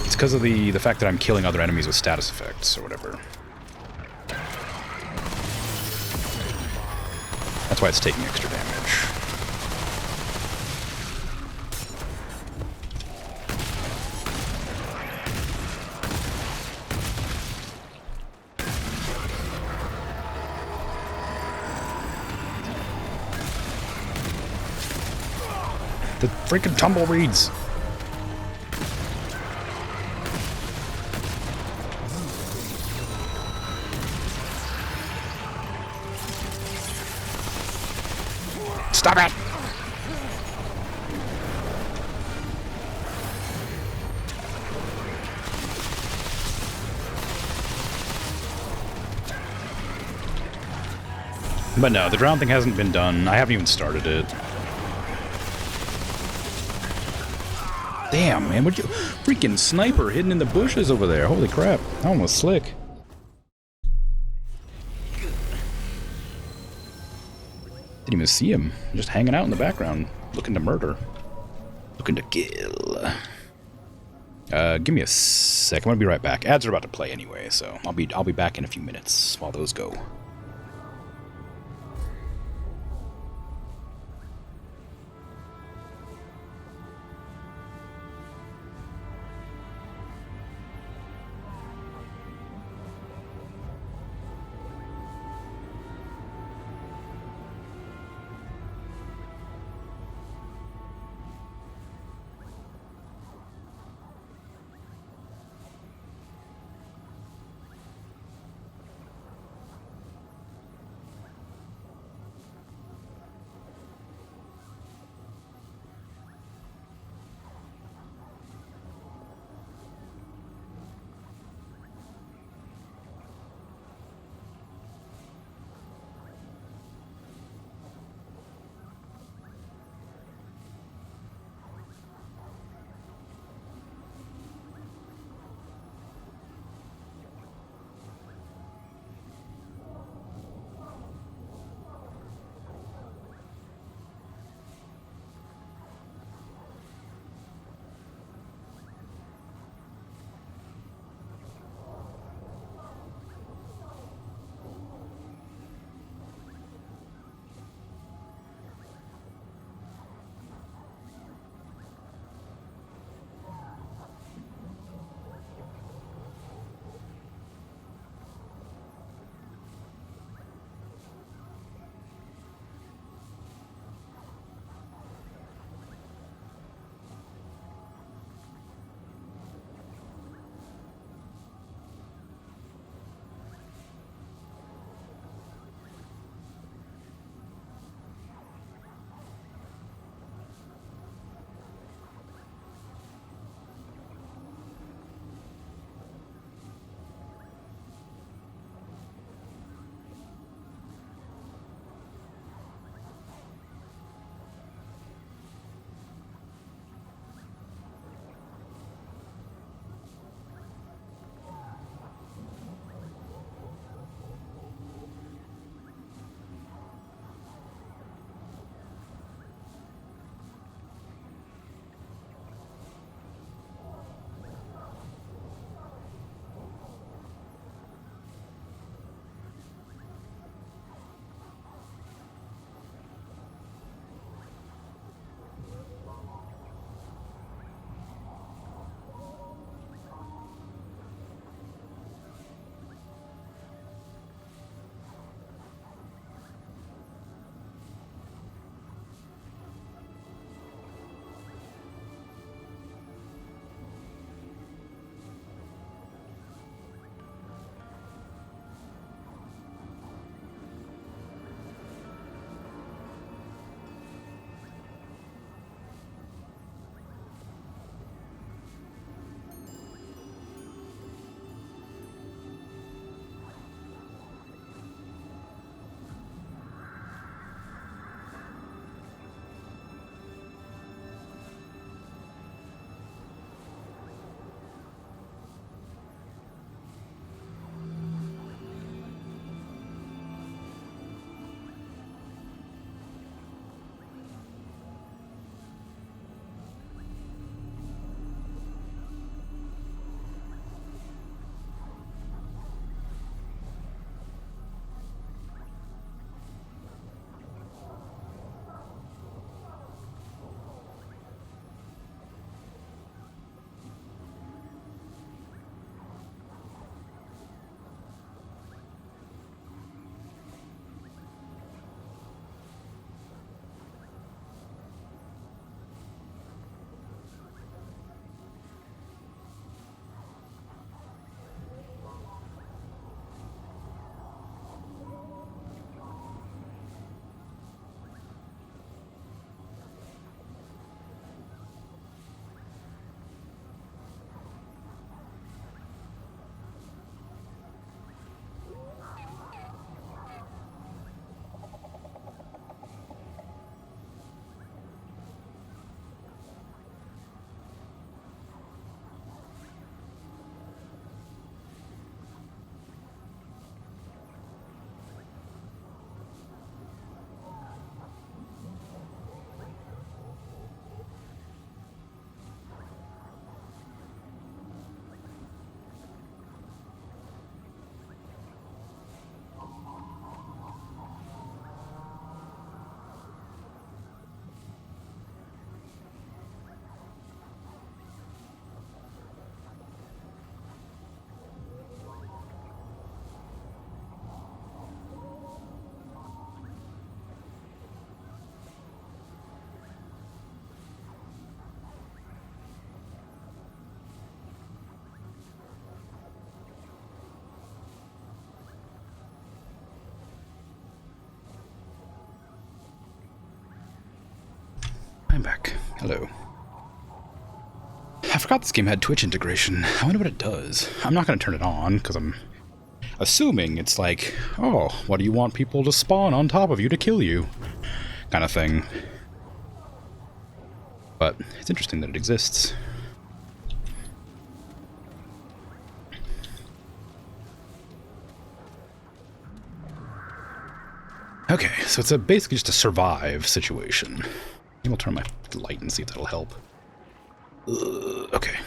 It's because of the fact that I'm killing other enemies with status effects, or whatever. That's why it's taking extra damage. The freaking tumbleweeds! Stop it! But no, the drown thing hasn't been done. I haven't even started it. Damn, man, what you... Freaking sniper hidden in the bushes over there. Holy crap. That one was slick. Didn't even see him. Just hanging out in the background. Looking to murder. Looking to kill. Give me a sec. I'm gonna be right back. Ads are about to play anyway, so I'll be back in a few minutes while those go. I'm back. Hello. I forgot this game had Twitch integration. I wonder what it does. I'm not going to turn it on, because I'm assuming it's like, oh, what do you want people to spawn on top of you to kill you? Kind of thing. But it's interesting that it exists. Okay, so it's basically just a survive situation. Maybe I'll turn my light and see if that'll help. Okay.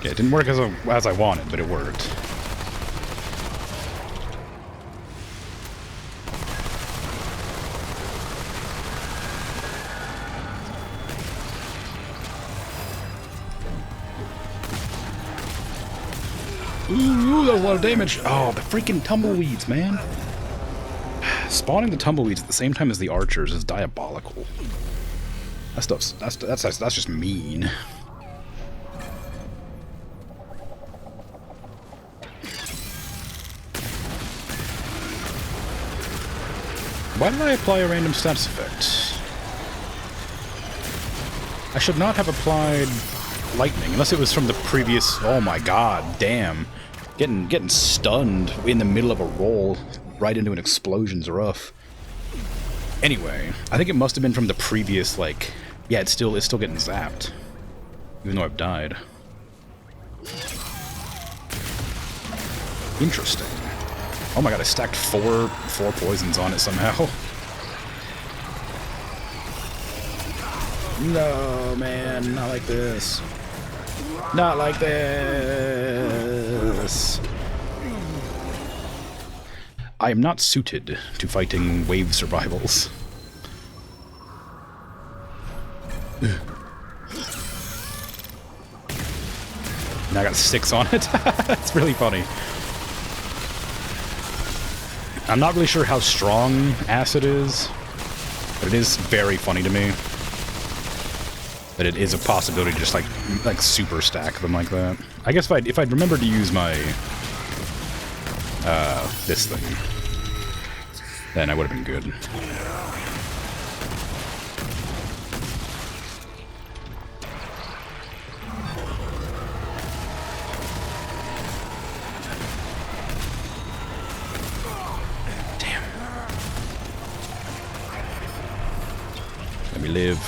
Yeah, it didn't work as I wanted, but it worked. Ooh, that was a lot of damage. Oh, the freaking tumbleweeds, man. Spawning the tumbleweeds at the same time as the archers is diabolical. That stuff's that's just mean. Why did I apply a random status effect? I should not have applied lightning, unless it was from the previous... Oh my god, damn. Getting stunned in the middle of a roll right into an explosion's rough. Anyway, I think it must have been from the previous, like... Yeah, it's still getting zapped. Even though I've died. Interesting. Oh my god, I stacked four poisons on it somehow. No, man, not like this. Not like this. I am not suited to fighting wave survivals. Now I got 6 on it. That's really funny. I'm not really sure how strong acid is, but it is very funny to me that it is a possibility to just like super stack them like that. I guess if I'd remembered to use my this thing, then I would have been good. Let me live.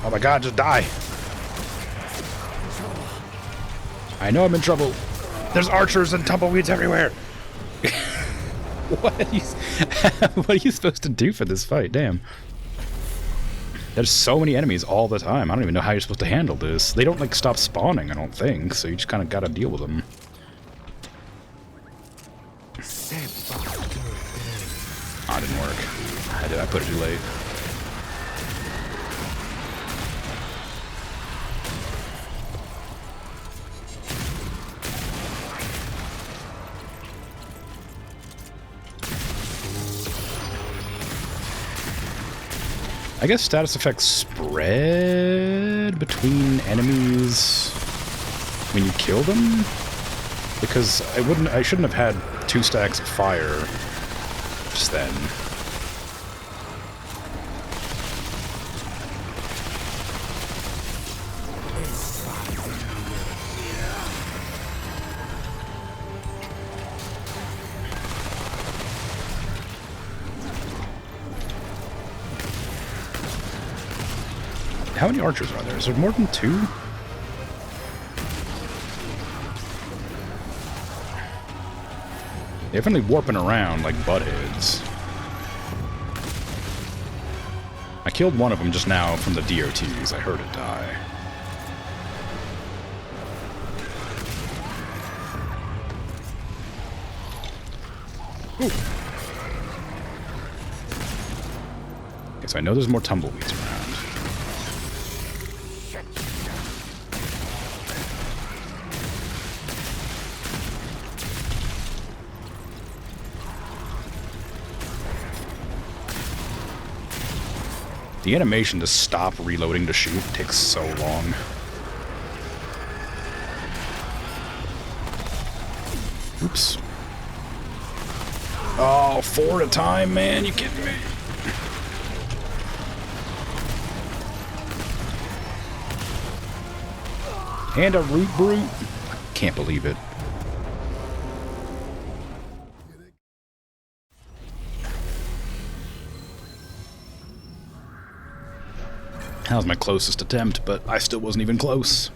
Oh my god, just die. I know I'm in trouble. There's archers and tumbleweeds everywhere. What are you supposed to do for this fight? Damn. There's so many enemies all the time. I don't even know how you're supposed to handle this. They don't like stop spawning, I don't think, so you just kind of gotta deal with them. Oh, it didn't work. I put it too late. I guess status effects spread between enemies when you kill them? Because I shouldn't have had 2 stacks of fire just then. How many archers are there? Is there more than 2? They're definitely warping around like buttheads. I killed one of them just now from the DOTs. I heard it die. Ooh. So I know there's more tumbleweeds around. The animation to stop reloading to shoot takes so long. Oops. Oh, 4 at a time, man. You kidding me? And a root brute? I can't believe it. That was my closest attempt, but I still wasn't even close.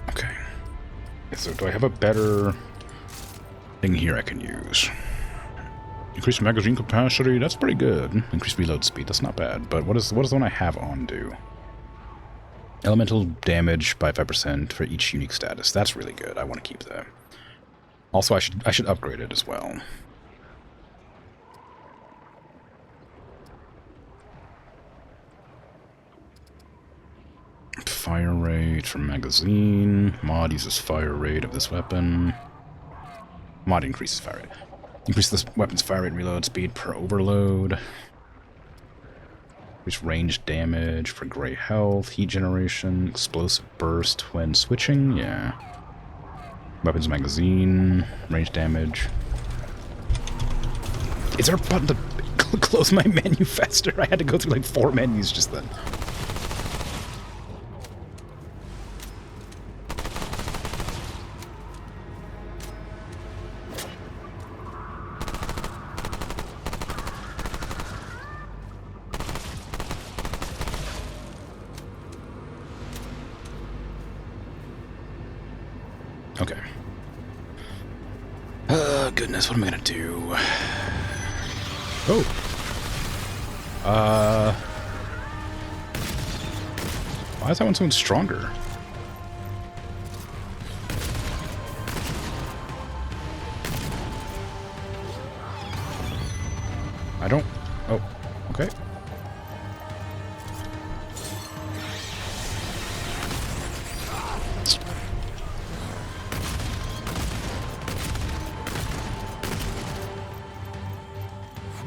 Okay. So do I have a better thing here I can use? Increase magazine capacity, that's pretty good. Increase reload speed, that's not bad. But what does the one I have on do? Elemental damage by 5% for each unique status. That's really good. I want to keep that. Also, I should upgrade it as well. Fire rate from magazine. Mod uses fire rate of this weapon. Mod increases fire rate. Increase this weapon's fire rate and reload speed per overload. Increase range damage for gray health, heat generation, explosive burst when switching, yeah. Weapons magazine, range damage. Is there a button to close my menu faster? I had to go through like 4 menus just then. Okay. Goodness, what am I gonna do? Oh. Why is that one so much stronger? I don't... Oh, okay.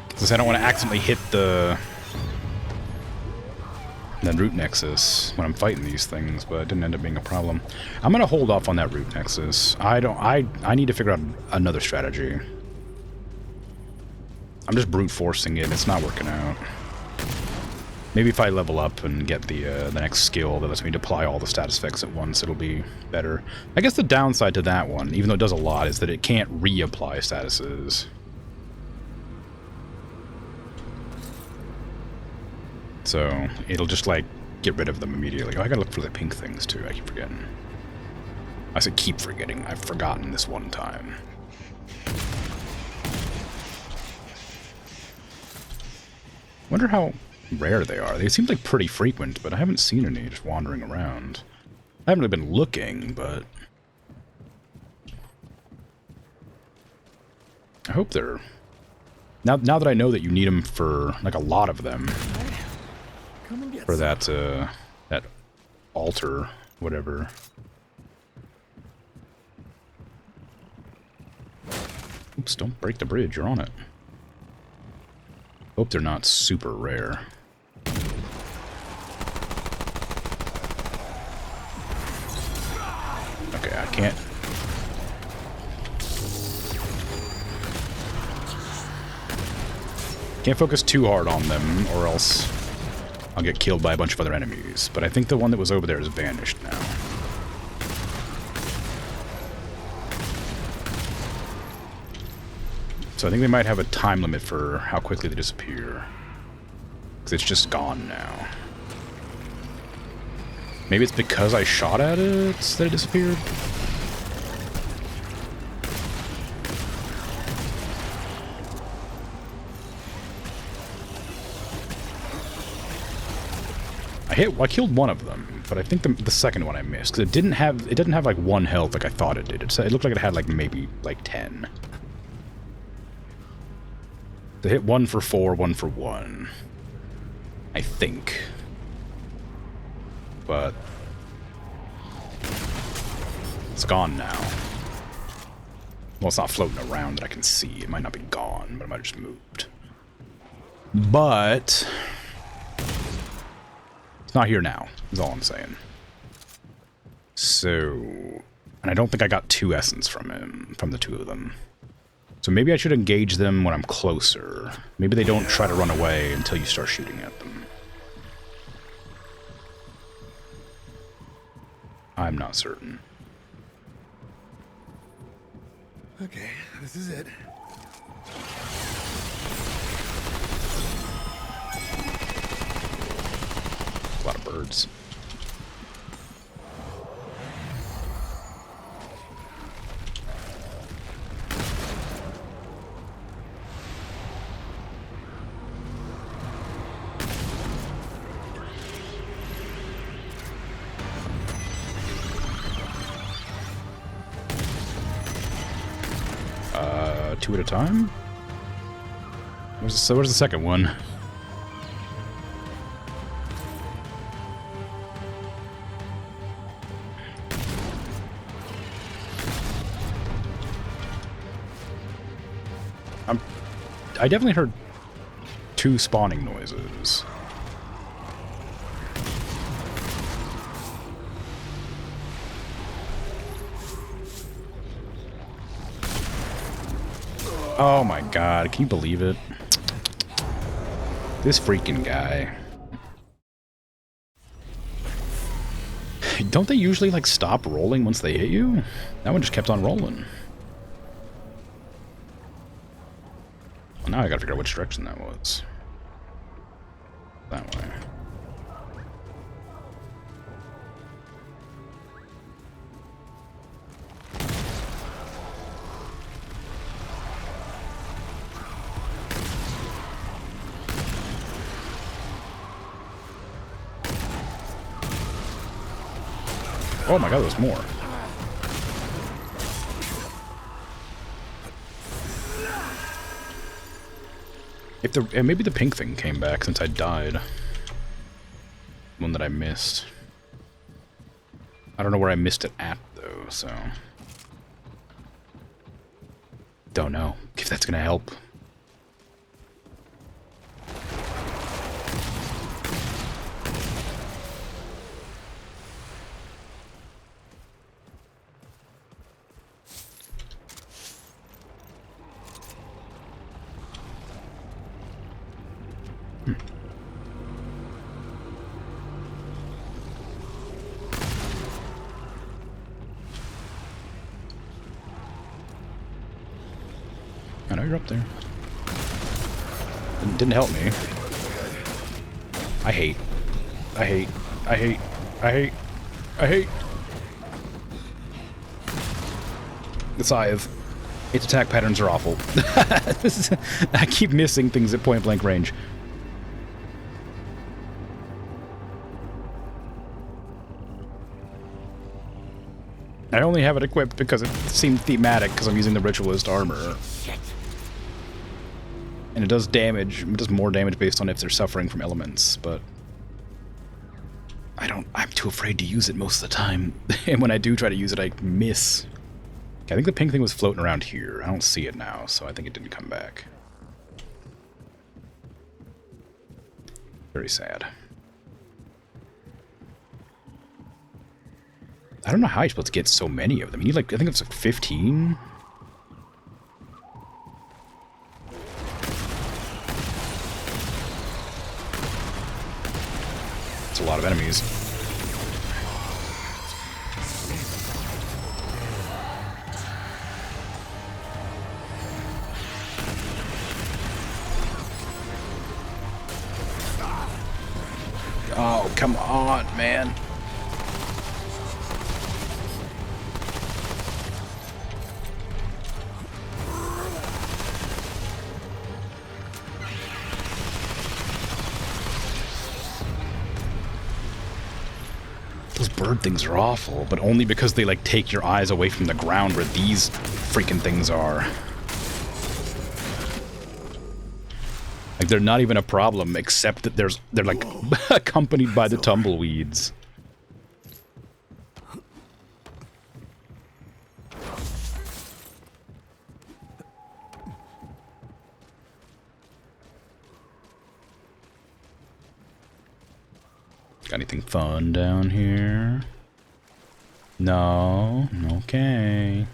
Because I don't want to accidentally hit the root nexus when I'm fighting these things, but it didn't end up being a problem. I'm gonna hold off on that root nexus. I need to figure out another strategy. I'm just brute forcing it. It's not working out. Maybe if I level up and get the next skill that lets me deploy all the status effects at once, it'll be better. I guess the downside to that one, even though it does a lot, is that it can't reapply statuses. So it'll just like get rid of them immediately. Oh, I gotta look for the pink things too. I keep forgetting. I said keep forgetting. I've forgotten this one time. Wonder how rare they are. They seem like pretty frequent, but I haven't seen any just wandering around. I haven't really been looking, but I hope they're... Now that I know that you need them for, like, a lot of them, for that, that altar, whatever. Oops, don't break the bridge, you're on it. Hope they're not super rare. Okay, I can't... Can't focus too hard on them, or else I'll get killed by a bunch of other enemies. But I think the one that was over there has vanished now. So I think they might have a time limit for how quickly they disappear. Because it's just gone now. Maybe it's because I shot at it that it disappeared? I killed one of them, but I think the second one I missed because it didn't have like 1 health like I thought it did. It looked like it had like maybe like 10. They hit 1 for 4, 1 for 1. I think. But it's gone now. Well, it's not floating around that I can see. It might not be gone, but it might have just moved. But it's not here now, is all I'm saying. So, and I don't think I got 2 essence from him, from the 2 of them. So maybe I should engage them when I'm closer. Maybe they don't try to run away until you start shooting at them. I'm not certain. Okay, this is it. A lot of birds. Two at a time? Where's the second one? I definitely heard 2 spawning noises. Oh my god, can you believe it? This freaking guy. Don't they usually, like, stop rolling once they hit you? That one just kept on rolling. Well, now I gotta figure out which direction that was. That way. Oh my god, there's more. And maybe the pink thing came back since I died. One that I missed. I don't know where I missed it at though, so don't know if that's gonna help. I know you're up there. Didn't help me. I hate. The scythe. Its attack patterns are awful. I keep missing things at point blank range. I only have it equipped because it seemed thematic because I'm using the Ritualist armor. And it does damage, it does more damage based on if they're suffering from elements, but I'm too afraid to use it most of the time. And when I do try to use it, I miss. I think the pink thing was floating around here. I don't see it now, so I think it didn't come back. Very sad. I don't know how you're supposed to get so many of them. You need like, I think it's like 15? It's a lot of enemies. Oh, come on, man. bird things are awful, but only because they, like, take your eyes away from the ground where these freaking things are. Like, they're not even a problem, except that they're, like, accompanied by the tumbleweeds. Got anything fun down here? No? Okay.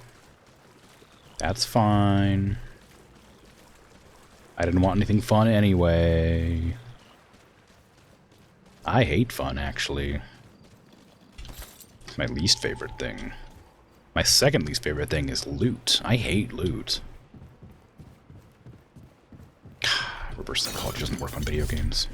That's fine. I didn't want anything fun anyway. I hate fun, actually. It's my least favorite thing. My second least favorite thing is loot. I hate loot. Reverse psychology doesn't work on video games.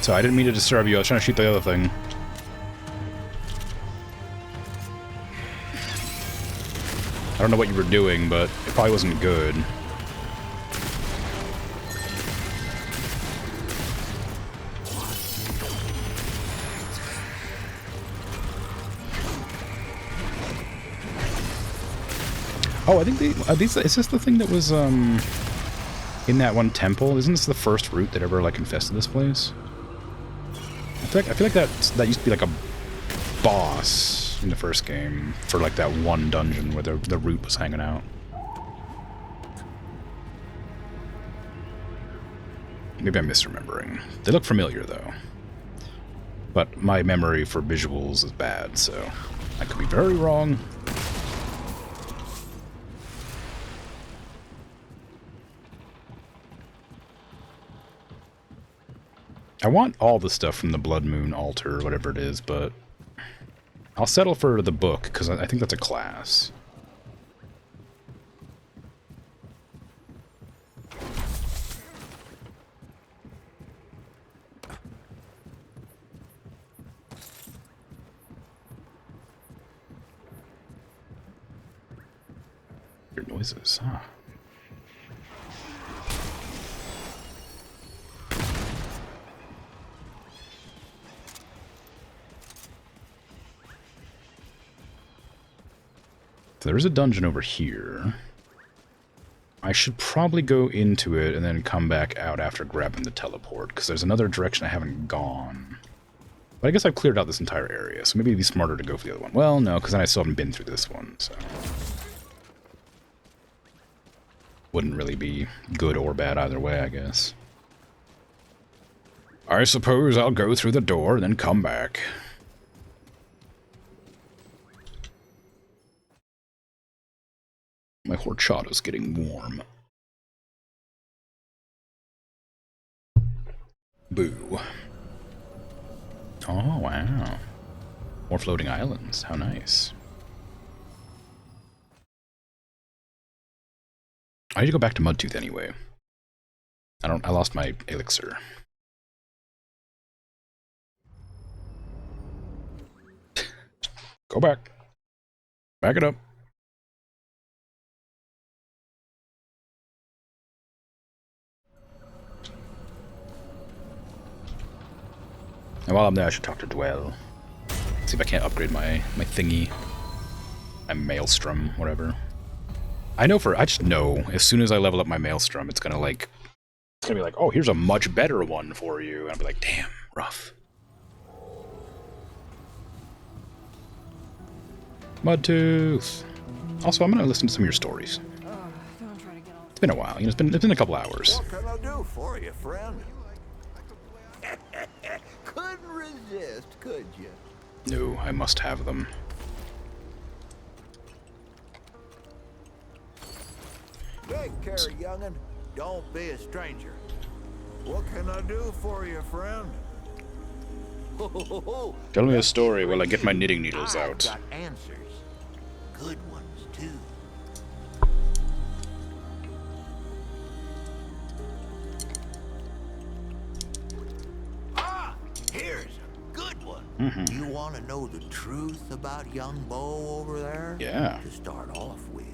So I didn't mean to disturb you. I was trying to shoot the other thing. I don't know what you were doing, but it probably wasn't good. Oh, I think is this the thing that was in that one temple? Isn't this the first route that ever like infested this place? I feel like that used to be like a boss in the first game for like that one dungeon where the root was hanging out. Maybe I'm misremembering. They look familiar though. But my memory for visuals is bad, so I could be very wrong. I want all the stuff from the Blood Moon altar, or whatever it is, but I'll settle for the book, because I think that's a class. Weird noises, huh? So there's a dungeon over here. I should probably go into it and then come back out after grabbing the teleport, because there's another direction I haven't gone. But I guess I've cleared out this entire area, so maybe it'd be smarter to go for the other one. Well, no, because then I still haven't been through this one, so... Wouldn't really be good or bad either way, I guess. I suppose I'll go through the door and then come back. My horchata's getting warm. Boo. Oh, wow. More floating islands. How nice. I need to go back to Mudtooth anyway. I lost my elixir. Go back. Back it up. And while I'm there, I should talk to Dwell. See if I can't upgrade my thingy. My maelstrom, whatever. I just know, as soon as I level up my maelstrom, it's gonna be like, oh, here's a much better one for you. And I'll be like, damn, rough. Mudtooth. Also, I'm gonna listen to some of your stories. It's been a while, it's been a couple hours. What can I do for you, friend? Couldn't resist, could you? No, I must have them. Take care, young'un. Don't be a stranger. What can I do for you, friend? Tell me a story while I get my knitting needles out. I've got answers. Good ones, too. You want to know the truth about young Bo over there? Yeah. To start off with,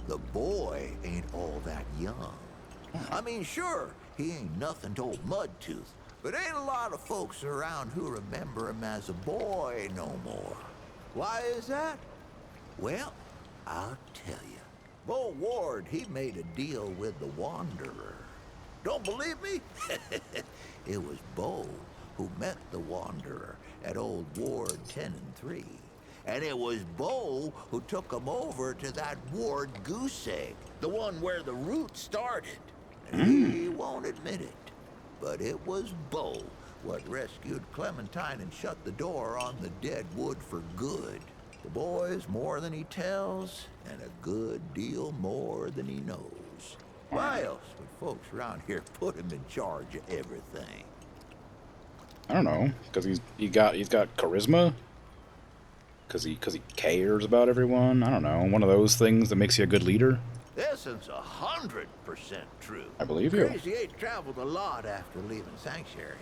the boy ain't all that young. I mean, sure, he ain't nothing to old Mudtooth, but ain't a lot of folks around who remember him as a boy no more. Why is that? Well, I'll tell you. Bo Ward, he made a deal with the Wanderer. Don't believe me? It was Bo who met the Wanderer at Old Ward 10 and 3. And it was Bo who took him over to that Ward goose egg, the one where the root started. And he won't admit it, but it was Bo what rescued Clementine and shut the door on the dead wood for good. The boy's more than he tells, and a good deal more than he knows. Why else would folks around here put him in charge of everything? I don't know, because he's got charisma. Because he cares about everyone. I don't know, one of those things that makes you a good leader. This is 100% true. I believe you. Crazy 8 traveled a lot after leaving Sanctuary.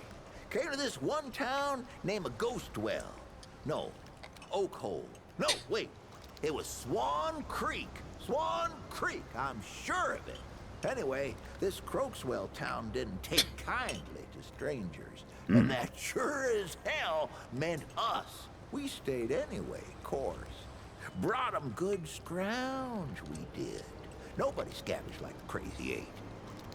Came to this one town named a Ghostwell. No, Oak Hole. No, wait. It was Swan Creek. Swan Creek, I'm sure of it. Anyway, this Croakswell town didn't take kindly to strangers. And that sure as hell meant us. We stayed anyway, of course. Brought 'em good scrounge, we did. Nobody scavenged like the Crazy 8.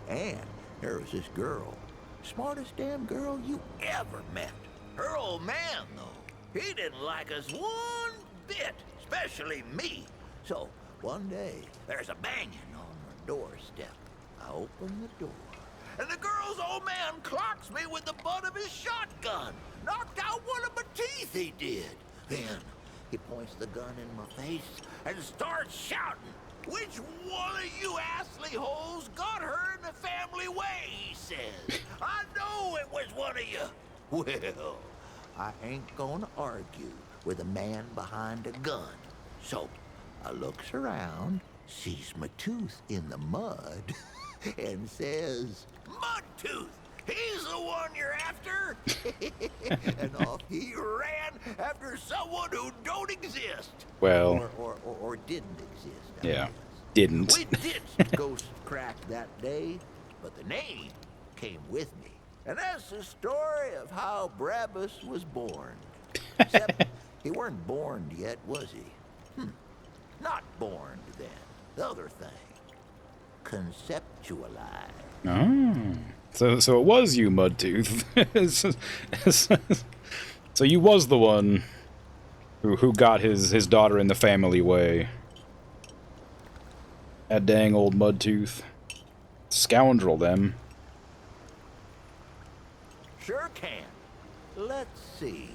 And there was this girl. Smartest damn girl you ever met. Her old man, though, he didn't like us one bit, especially me. So, one day, there's a banging on her doorstep. I open the door, and the girl's old man clocks me with the butt of his shotgun. Knocked out one of my teeth, he did. Then, he points the gun in my face and starts shouting, "Which one of you assley holes got her in the family way?" he says. "I know it was one of you." Well, I ain't gonna argue with a man behind a gun. So, I looks around, sees my tooth in the mud, and says, "Mudtooth, he's the one you're after." And off he ran after someone who don't exist. Well, Or didn't exist. yeah, didn't. We did ghost crack that day, but the name came with me. And that's the story of how Brabus was born. Except he weren't born yet, was he? Not born then. The other thing. Conceptualized. Oh. So it was you, Mudtooth. So you was the one who got his daughter in the family way. That dang old Mudtooth. Scoundrel, them. Sure can. Let's see.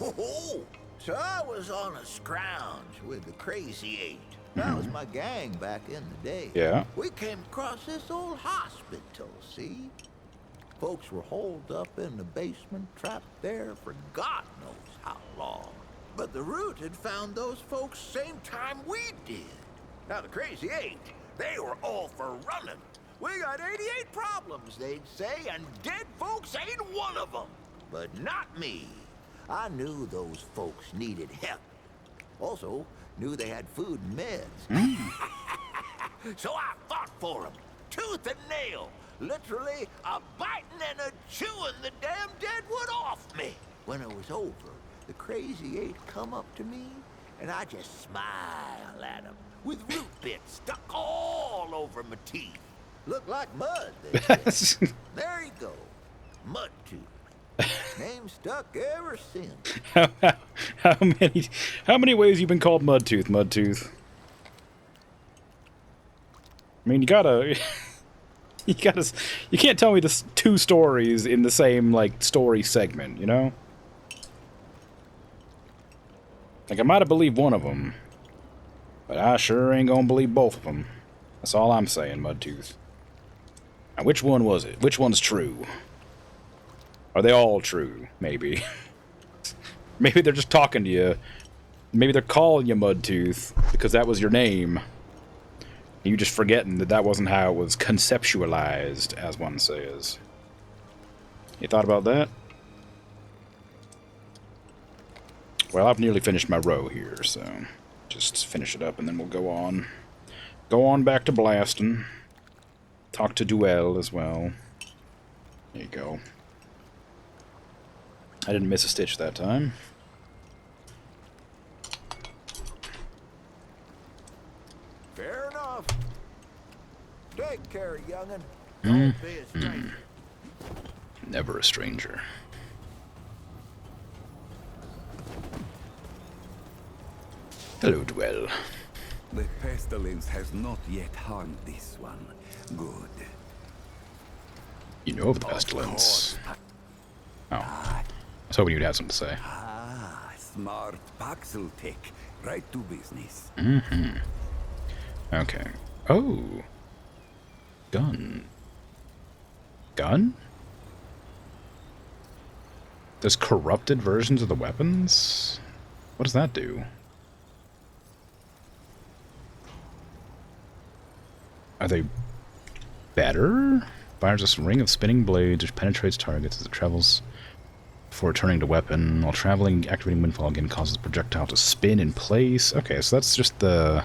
Oh, so I was on a scrounge with the Crazy 8. That was my gang back in the day. Yeah. We came across this old hospital, see? Folks were holed up in the basement, trapped there for God knows how long. But the Root had found those folks same time we did. Now the Crazy 8, they were all for running. We got 88 problems, they'd say, and dead folks ain't one of them. But not me. I knew those folks needed help. Also, knew they had food and meds. So I fought for them, tooth and nail. Literally a biting and a chewing the damn deadwood off me. When it was over, the Crazy 8 come up to me, and I just smile at them with root bits stuck all over my teeth. Look like mud, they said. There you go, Mudtooth. Name stuck ever since. How many ways you been called Mudtooth, Mudtooth? I mean, you gotta, you can't tell me this two stories in the same, like, story segment, you know? Like, I might have believed one of them, but I sure ain't gonna believe both of them. That's all I'm saying, Mudtooth. Now, which one was it? Which one's true? Are they all true? Maybe. Maybe they're just talking to you. Maybe they're calling you Mudtooth because that was your name. You just forgetting that that wasn't how it was conceptualized, as one says. You thought about that? Well, I've nearly finished my row here, so just finish it up and then we'll go on. Go on back to blasting. Talk to Duel as well. There you go. I didn't miss a stitch that time. Fair enough. Take care, young'un. Don't be a stranger. Never a stranger. Hello, Duel. The pestilence has not yet harmed this one. Good. You know of the pestilence. Oh. I was hoping you'd have something to say. Ah, smart Paxel tech. Right to business. Mm-hmm. Okay. Oh. Gun. Gun? There's corrupted versions of the weapons? What does that do? Are they better? Fires this ring of spinning blades which penetrates targets as it travels before returning to weapon. While traveling, activating windfall again causes the projectile to spin in place. Okay, so that's just the...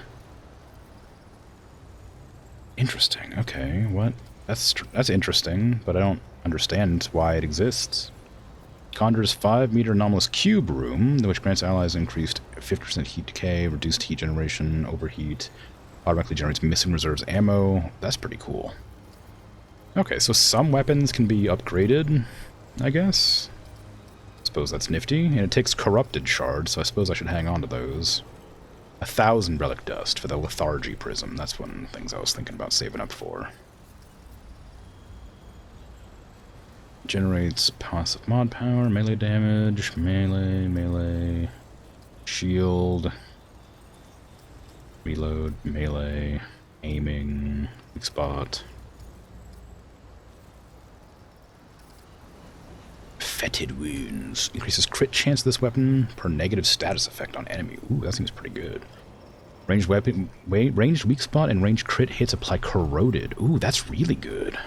Interesting. Okay, what? That's interesting, but I don't understand why it exists. Conjures 5-meter anomalous cube room, which grants allies increased 50% heat decay, reduced heat generation, overheat, automatically generates missing reserves ammo. That's pretty cool. Okay, so some weapons can be upgraded, I guess. I suppose that's nifty. And it takes corrupted shards, so I suppose I should hang on to those. 1,000 relic dust for the lethargy prism. That's one of the things I was thinking about saving up for. Generates passive mod power, melee damage, melee, shield, reload, melee, aiming, weak spot. Fetid wounds. Increases crit chance of this weapon per negative status effect on enemy. Ooh, that seems pretty good. Ranged weapon, ranged weak spot and ranged crit hits apply corroded. Ooh, that's really good.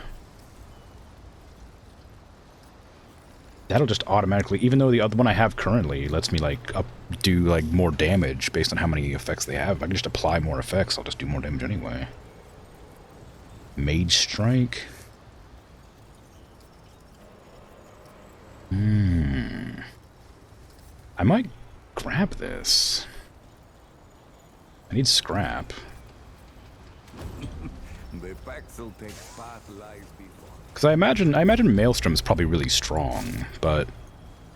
That'll just automatically, even though the other one I have currently lets me like do like more damage based on how many effects they have. If I can just apply more effects, I'll just do more damage anyway. Mage strike. I might grab this. I need scrap. The Paxel tech path lies before. Because I imagine Maelstrom's probably really strong, but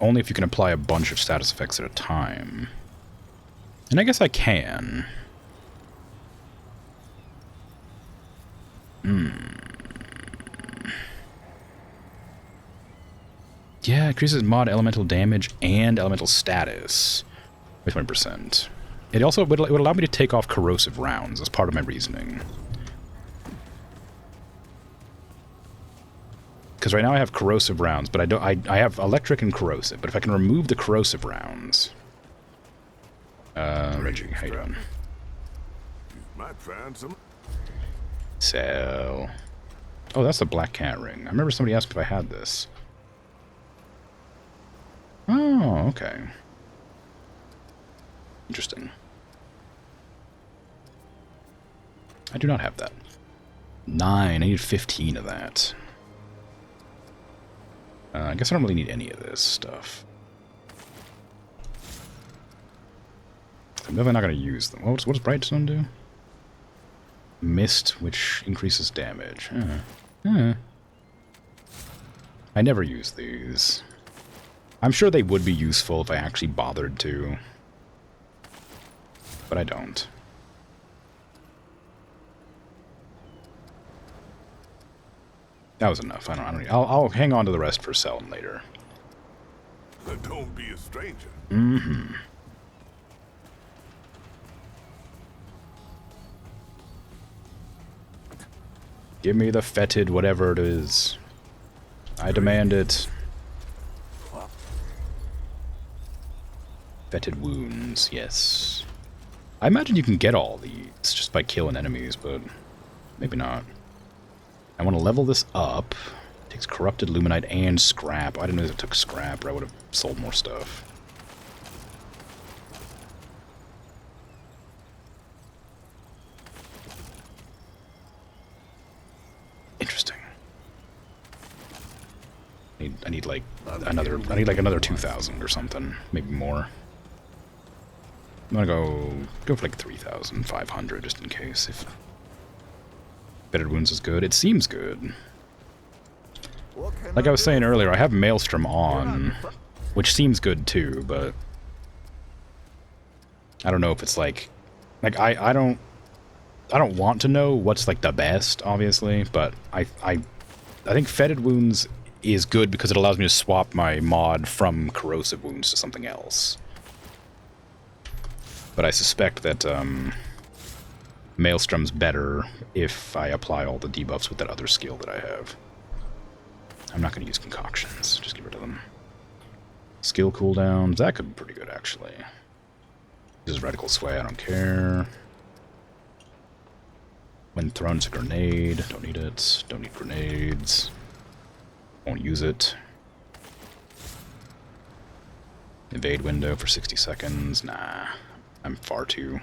only if you can apply a bunch of status effects at a time. And I guess I can. Yeah, increases mod elemental damage and elemental status by 20%. It also would allow me to take off corrosive rounds as part of my reasoning. Because right now I have corrosive rounds, but I have electric and corrosive. But if I can remove the corrosive rounds, Reggie, how you doing? Might find some. Sell. Oh, that's a black cat ring. I remember somebody asked if I had this. Oh, okay. Interesting. I do not have that. 9. I need 15 of that. I guess I don't really need any of this stuff. I'm definitely not going to use them. What does Brightstone do? Mist, which increases damage. I never use these. I'm sure they would be useful if I actually bothered to. But I don't. That was enough. I don't need. I'll hang on to the rest for selling later. Don't be a stranger. Mm-hmm. Give me the fetid whatever it is. I demand it. Fetid wounds, yes. I imagine you can get all these just by killing enemies, but maybe not. I want to level this up. It takes corrupted luminite and scrap. I didn't know it took scrap, or I would have sold more stuff. I need like another 2,000 or something, maybe more. I'm gonna go for like 3,500 just in case. If Fetid Wounds is good, it seems good. Like I was saying earlier, I have Maelstrom on, which seems good too, but I don't know if it's like I don't want to know what's like the best, obviously, but I think Fetid Wounds is good because it allows me to swap my mod from Corrosive Wounds to something else. But I suspect that Maelstrom's better if I apply all the debuffs with that other skill that I have. I'm not going to use concoctions, just get rid of them. Skill cooldowns, that could be pretty good actually. This is Radical Sway, I don't care. When thrown, it's a grenade, don't need it, don't need grenades. Won't use it. Evade window for 60 seconds, nah. I'm far too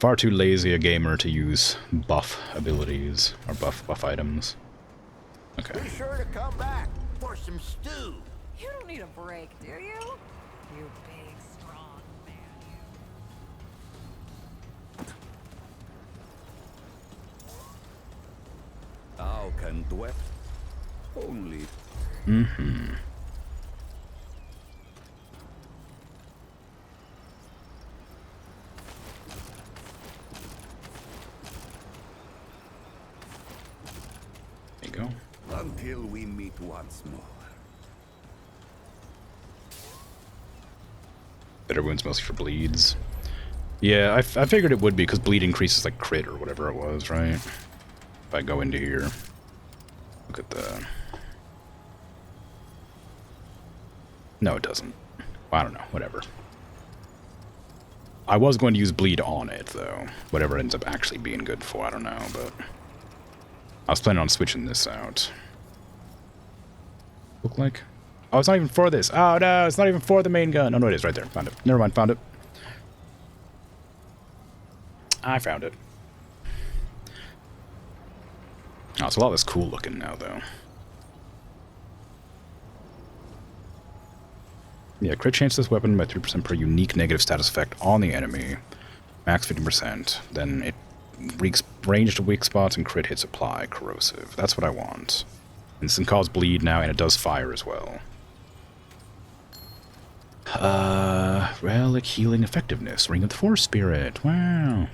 lazy a gamer to use buff abilities or buff items. Okay. Be sure to come back for some stew. You don't need a break, do you? You big, strong man, you. How can dwell? Only. Mm-hmm. There you go. Until we meet once more. Better Wounds mostly for bleeds. Yeah, I figured it would be because bleed increases like crit or whatever it was, right? If I go into here, look at the... No, it doesn't. I don't know, whatever. I was going to use bleed on it, though. Whatever it ends up actually being good for, I don't know, but... I was planning on switching this out. Look like... Oh, it's not even for this. Oh, no, it's not even for the main gun. Oh, no, it is right there. Found it. Never mind, found it. I found it. Oh, it's a lot less cool looking now, though. Yeah, crit chance this weapon by 3% per unique negative status effect on the enemy. Max 50%. Then it range to weak spots and crit hits apply. Corrosive. That's what I want. And this can cause bleed now, and it does fire as well. Relic healing effectiveness. Ring of the Force Spirit. Wow.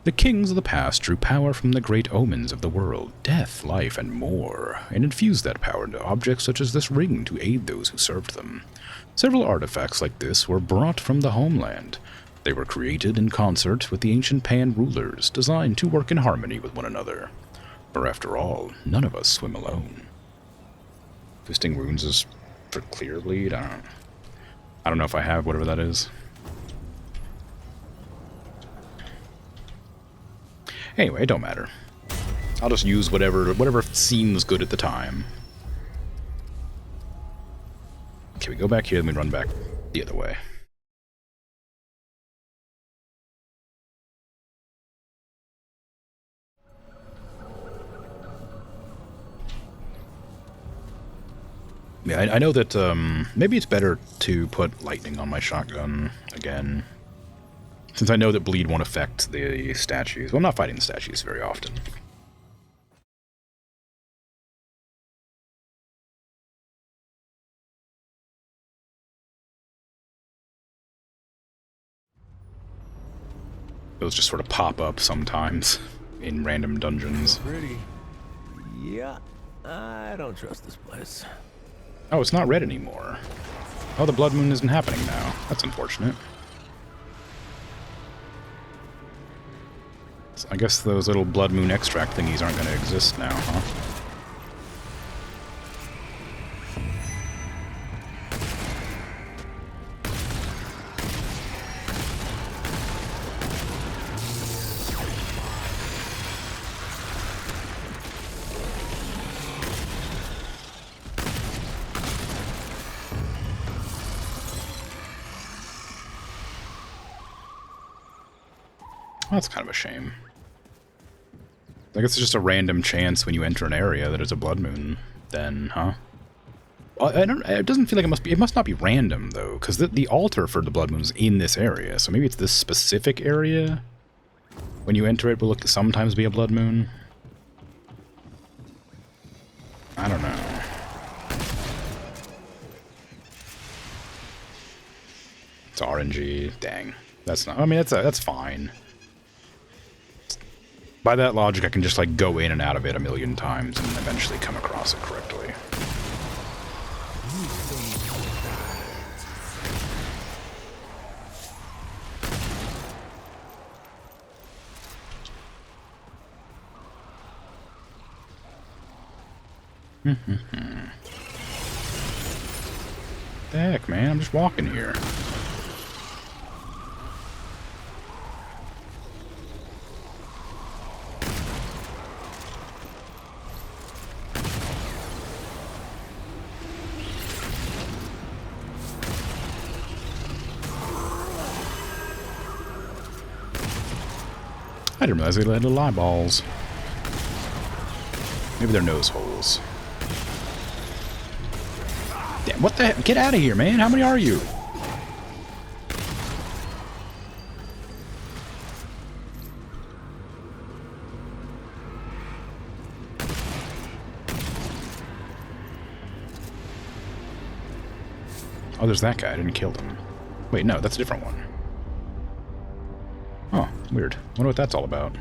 The kings of the past drew power from the great omens of the world, death, life, and more, and infused that power into objects such as this ring to aid those who served them. Several artifacts like this were brought from the homeland. They were created in concert with the ancient Pan rulers, designed to work in harmony with one another. For after all, none of us swim alone. Twisting Wounds is for clear bleed? I don't know if I have whatever that is. Anyway, it don't matter. I'll just use whatever seems good at the time. Okay, we go back here, then we run back the other way. Yeah, I know that maybe it's better to put lightning on my shotgun again. Since I know that bleed won't affect the statues. Well, I'm not fighting the statues very often. Those just sort of pop up sometimes in random dungeons. Pretty. Yeah, I don't trust this place. Oh, it's not red anymore. Oh, the Blood Moon isn't happening now. That's unfortunate. So I guess those little Blood Moon extract thingies aren't going to exist now, huh? Well, that's kind of a shame. I guess it's just a random chance when you enter an area that it's a blood moon, then, huh? I don't. It doesn't feel like it must be. It must not be random though, because the altar for the blood moon's in this area. So maybe it's this specific area. When you enter it, will look sometimes be a blood moon. I don't know. It's RNG. Dang. That's not. I mean, that's fine. By that logic, I can just like go in and out of it a million times and eventually come across it correctly. The heck, man? I'm just walking here. I didn't realize they had little eyeballs. Maybe they're nose holes. Damn, what the heck? Get out of here, man. How many are you? Oh, there's that guy. I didn't kill him. Wait, no, that's a different one. Oh, weird. Wonder what that's all about.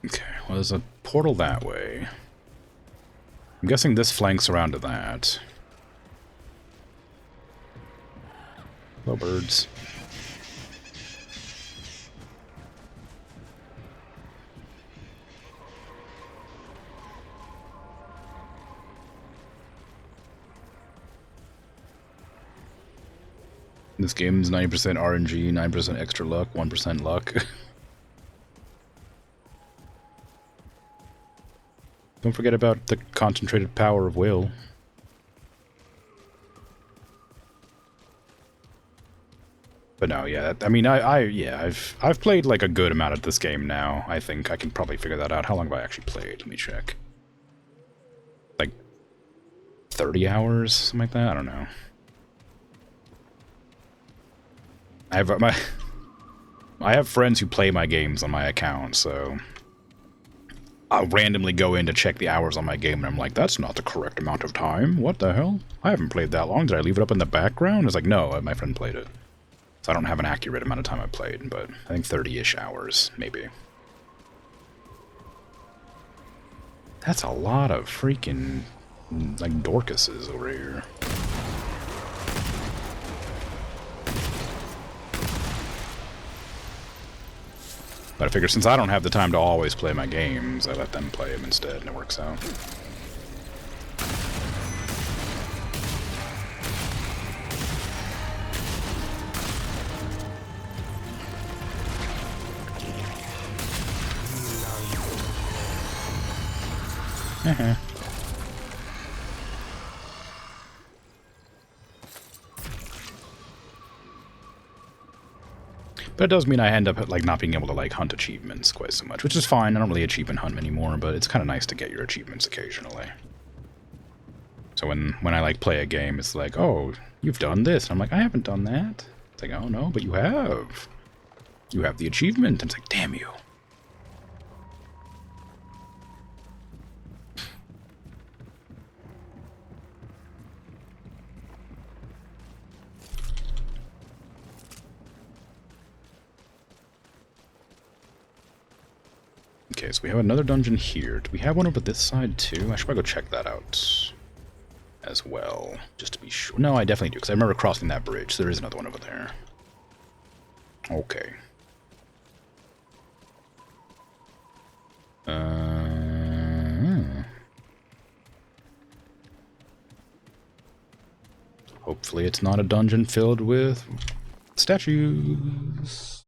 Okay, well, there's a portal that way. I'm guessing this flanks around to that. Hello, birds. This game's 90% RNG, 9% extra luck, 1% luck. Don't forget about the concentrated power of will. But no, yeah, I mean, I've played like a good amount of this game now. I think I can probably figure that out. How long have I actually played? Let me check. Like 30 hours, something like that. I don't know. I have friends who play my games on my account, so I'll randomly go in to check the hours on my game, and I'm like, that's not the correct amount of time. What the hell? I haven't played that long. Did I leave it up in the background? It's like, no, my friend played it. So I don't have an accurate amount of time I played, but I think 30-ish hours, maybe. That's a lot of freaking, like, Dorcases over here. But I figure since I don't have the time to always play my games, I let them play them instead, and it works out. But it does mean I end up like not being able to like hunt achievements quite so much, which is fine. I don't really achievement hunt anymore, but it's kind of nice to get your achievements occasionally. So when I like play a game, it's like, oh, you've done this. And I'm like, I haven't done that. It's like, oh no, but you have. You have the achievement. And it's like, damn you. Okay, so we have another dungeon here. Do we have one over this side too? I should probably go check that out as well, just to be sure. No, I definitely do, because I remember crossing that bridge. So there is another one over there. Okay. Hopefully it's not a dungeon filled with statues.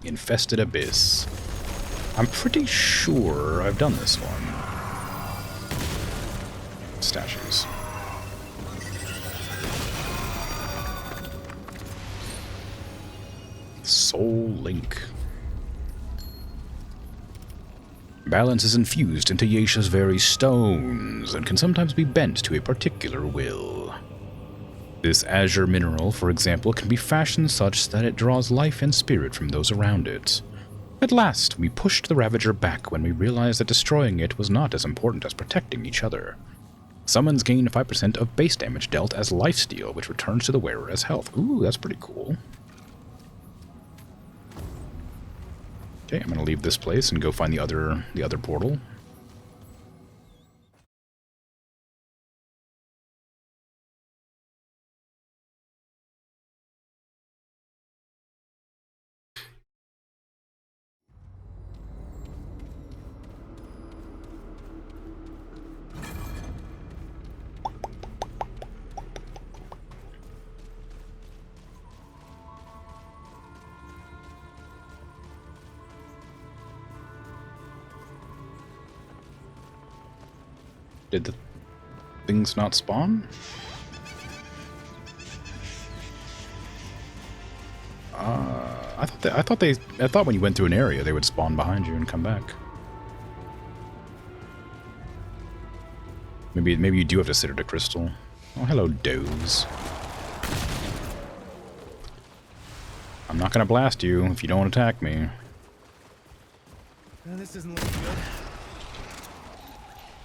Infested Abyss. I'm pretty sure I've done this one. Statues. Soul Link. Balance is infused into Yesha's very stones, and can sometimes be bent to a particular will. This azure mineral, for example, can be fashioned such that it draws life and spirit from those around it. At last, we pushed the Ravager back when we realized that destroying it was not as important as protecting each other. Summons gain 5% of base damage dealt as lifesteal, which returns to the wearer as health. Ooh, that's pretty cool. Okay, I'm gonna leave this place and go find the other portal. Did the things not spawn? I thought when you went through an area they would spawn behind you and come back. Maybe you do have to sit at a crystal. Oh, hello, doze. I'm not gonna blast you if you don't attack me. This isn't looking good.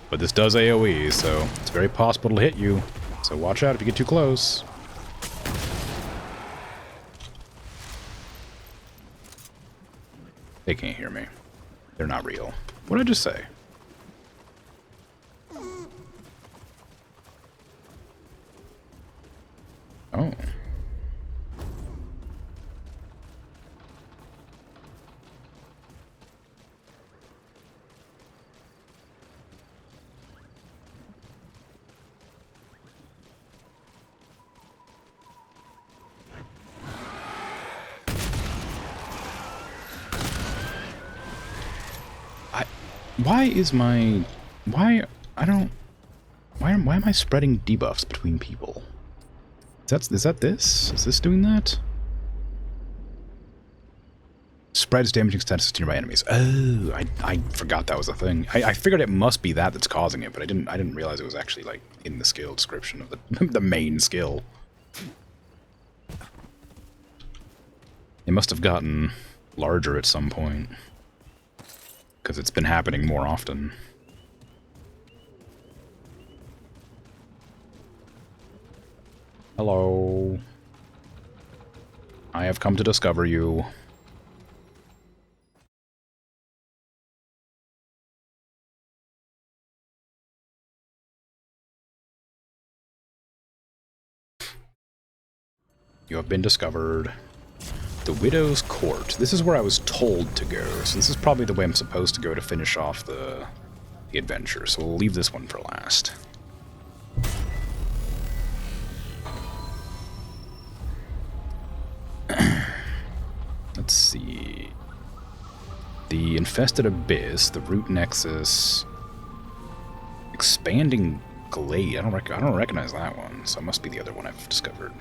But this does AoE, so it's very possible to hit you. So watch out if you get too close. They can't hear me. They're not real. What did I just say? Oh. Why am I spreading debuffs between people? Is that this? Is this doing that? Spreads damaging status to nearby enemies. Oh, I forgot that was a thing. I figured it must be that's causing it, but I didn't realize it was actually like in the skill description of the main skill. It must have gotten larger at some point, because it's been happening more often. Hello. I have come to discover you. You have been discovered. The Widow's Court. This is where I was told to go, so this is probably the way I'm supposed to go to finish off the adventure, so we'll leave this one for last. Let's see. The Infested Abyss, the Root Nexus, Expanding Glade. I don't recognize that one, so it must be the other one I've discovered.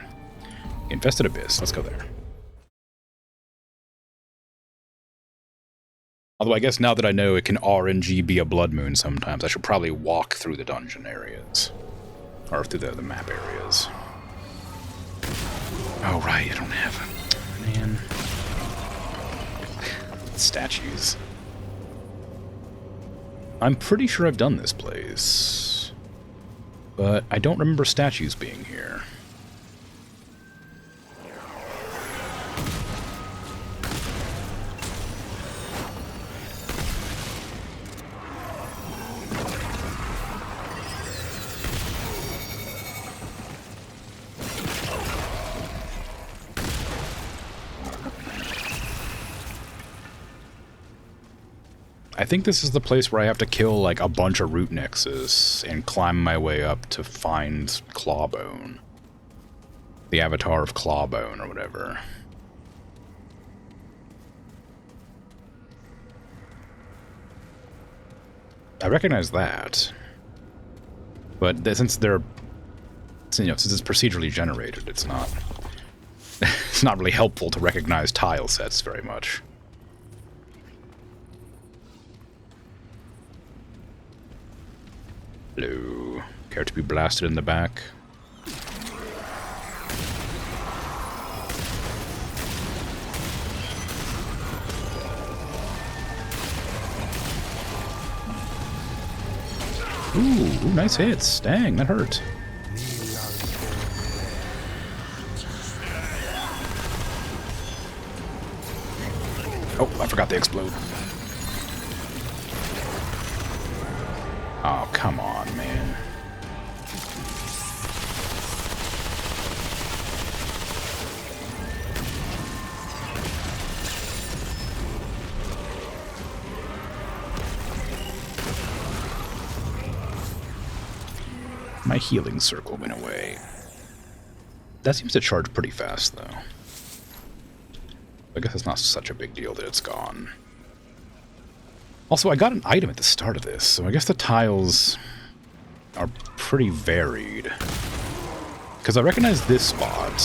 Infested Abyss. Let's go there. Although I guess now that I know it can RNG be a blood moon sometimes, I should probably walk through the dungeon areas. Or through the map areas. Oh, right, I don't have them. Man. Statues. I'm pretty sure I've done this place. But I don't remember statues being here. I think this is the place where I have to kill like a bunch of root nexus and climb my way up to find Clawbone. The avatar of Clawbone or whatever. I recognize that. But since they're, since it's procedurally generated, it's not it's not really helpful to recognize tile sets very much. Hello. Care to be blasted in the back? Ooh, nice hits. Dang, that hurt. Oh, I forgot they explode. Oh, come on, man. My healing circle went away. That seems to charge pretty fast, though. I guess it's not such a big deal that it's gone. Also, I got an item at the start of this, so I guess the tiles are pretty varied. Because I recognize this spot.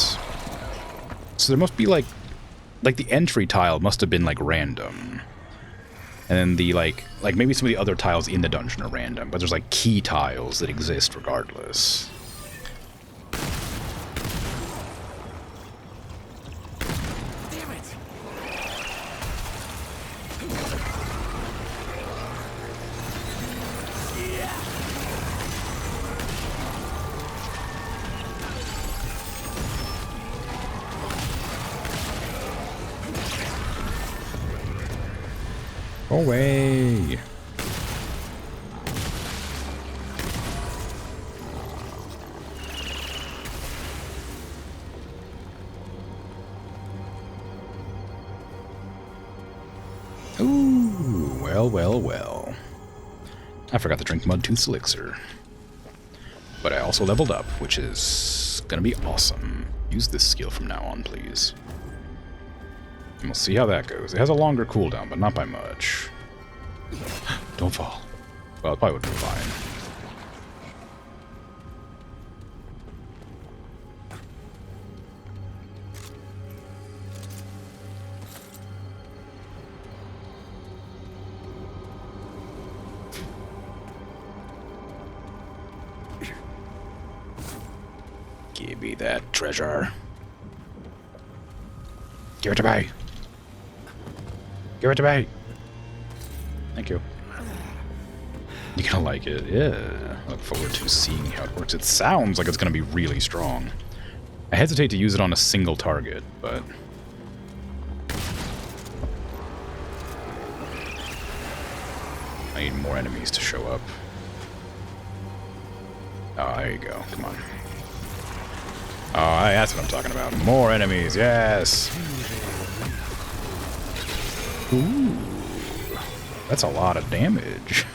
So there must be, like the entry tile must have been, like, random. And then the, like maybe some of the other tiles in the dungeon are random, but there's, like, key tiles that exist regardless. Damn it! Away! Ooh, well, well, well. I forgot to drink Mudtooth's elixir. But I also leveled up, which is gonna be awesome. Use this skill from now on, please. And we'll see how that goes. It has a longer cooldown, but not by much. Don't fall. Well, it probably would be fine. Give me that treasure. Give it to me. Give it to me. Thank you. You're gonna like it. Yeah. I look forward to seeing how it works. It sounds like it's gonna be really strong. I hesitate to use it on a single target, but... I need more enemies to show up. Oh, there you go. Come on. Oh, that's what I'm talking about. More enemies, yes! Ooh. That's a lot of damage.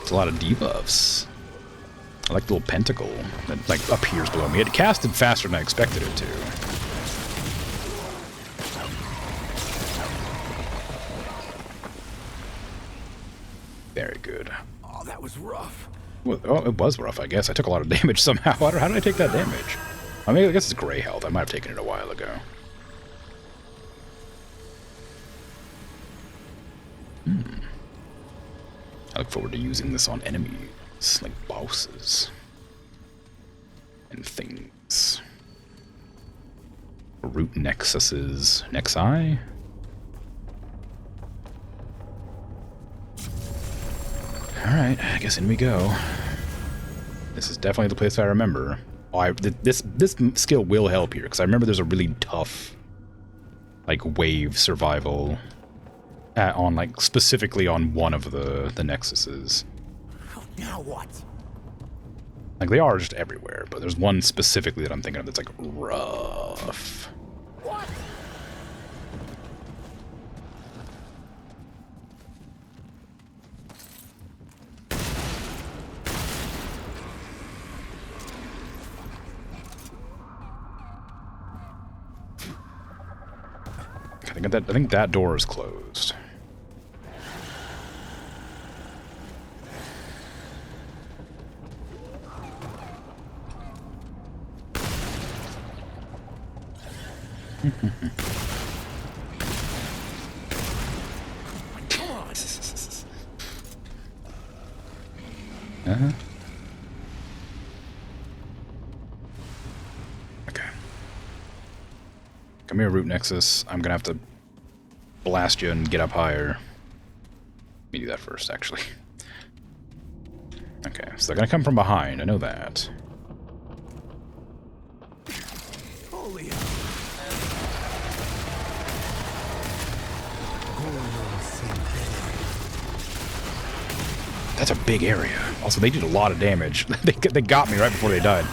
It's a lot of debuffs. I like the little pentacle that, like, appears below me. It casted faster than I expected it to. Very good. Oh, that was rough. Well, oh, it was rough, I guess. I took a lot of damage somehow. How did I take that damage? I mean, I guess it's gray health. I might have taken it a while ago. I look forward to using this on enemies, like bosses. And things. Root nexuses. Nexi? Alright, I guess in we go. This is definitely the place I remember. Oh, this skill will help here, because I remember there's a really tough, like, wave survival on, like, specifically on one of the nexuses. Now what? Like, they are just everywhere, but there's one specifically that I'm thinking of that's, like, rough. What? I think that door is closed. Uh-huh. Okay. Come here, Root Nexus. I'm gonna have to blast you and get up higher. Let me do that first, actually. Okay, so they're gonna come from behind. I know that. Holy That's a big area. Also, they did a lot of damage. They got me right before they died.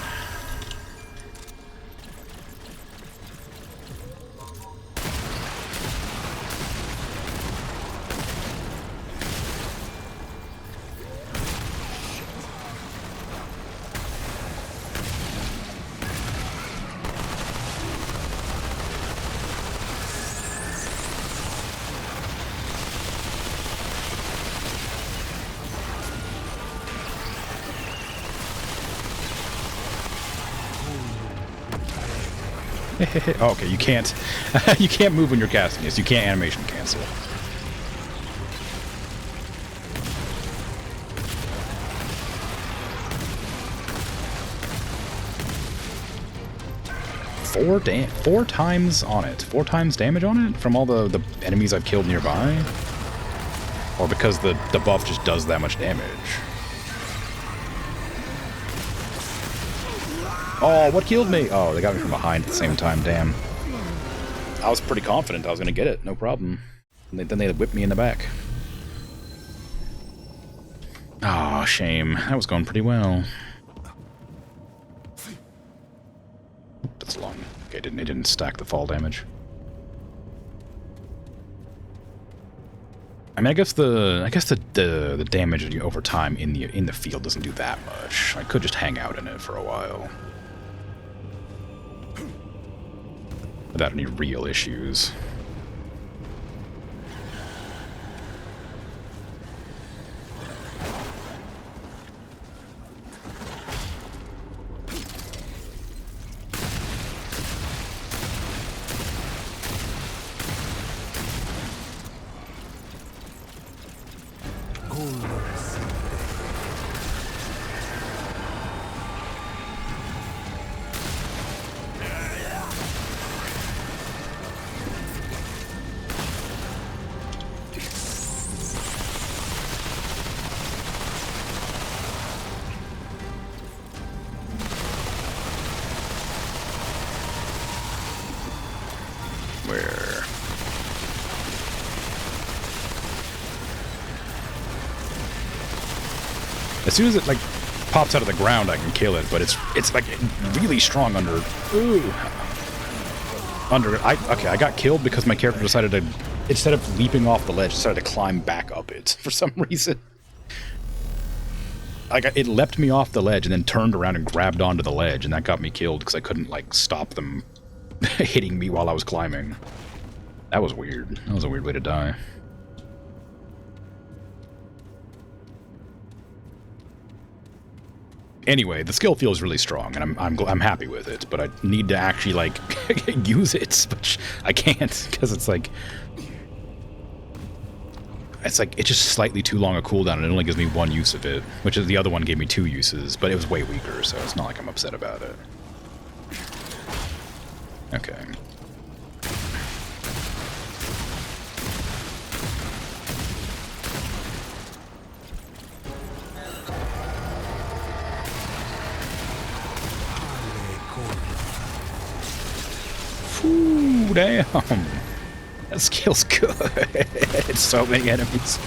Oh, okay, you can't you can't move when you're casting this. You can't animation cancel. Four times on it. 4 times damage on it from all the enemies I've killed nearby? Or because the buff just does that much damage? Oh, what killed me? Oh, they got me from behind at the same time, damn. I was pretty confident I was going to get it, no problem. And then they whipped me in the back. Oh, shame. That was going pretty well. That's long. Okay, it didn't stack the fall damage. I mean, I guess the damage over time in the field doesn't do that much. I could just hang out in it for a while. Without any real issues. As soon as it like pops out of the ground, I can kill it, but it's like really strong under. Ooh. Okay, I got killed because my character decided to, instead of leaping off the ledge, decided to climb back up it for some reason. It leapt me off the ledge and then turned around and grabbed onto the ledge, and that got me killed because I couldn't like stop them hitting me while I was climbing. That was weird. That was a weird way to die. Anyway, the skill feels really strong, and I'm happy with it. But I need to actually like use it, which I can't because it's just slightly too long a cooldown, and it only gives me 1 use of it, which is the other one gave me 2 uses, but it was way weaker, so it's not like I'm upset about it. Okay. Ooh, damn. That skill's good. It's so many enemies.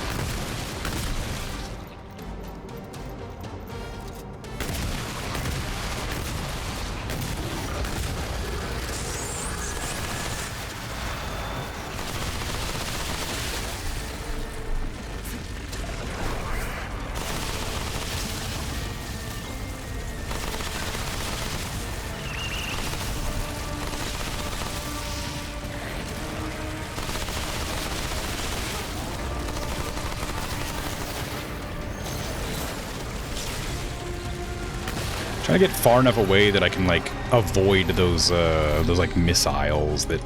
Trying to get far enough away that I can, like, avoid those like, missiles that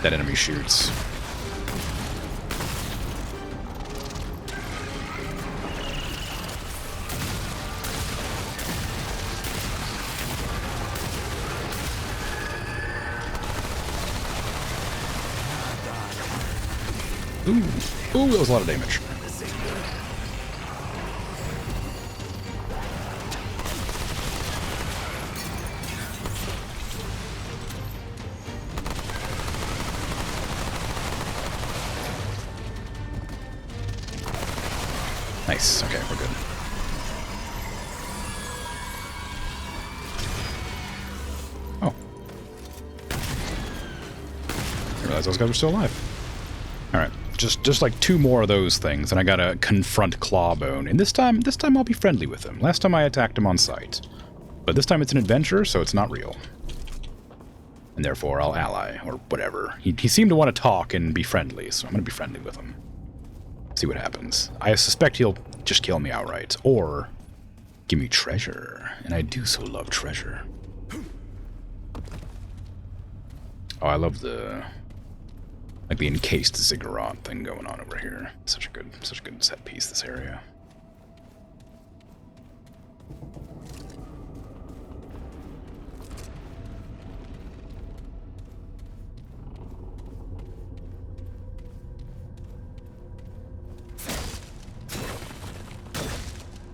enemy shoots. Ooh, ooh, that was a lot of damage. Nice. Okay, we're good. Oh. I realized those guys were still alive. Alright. Just like 2 more of those things, and I gotta confront Clawbone. And this time I'll be friendly with him. Last time I attacked him on sight. But this time it's an adventure, so it's not real. And therefore I'll ally, or whatever. He seemed to want to talk and be friendly, so I'm gonna be friendly with him. See what happens. I suspect he'll just kill me outright, or give me treasure, and I do so love treasure. Oh, I love the encased ziggurat thing going on over here. Such a good set piece, this area.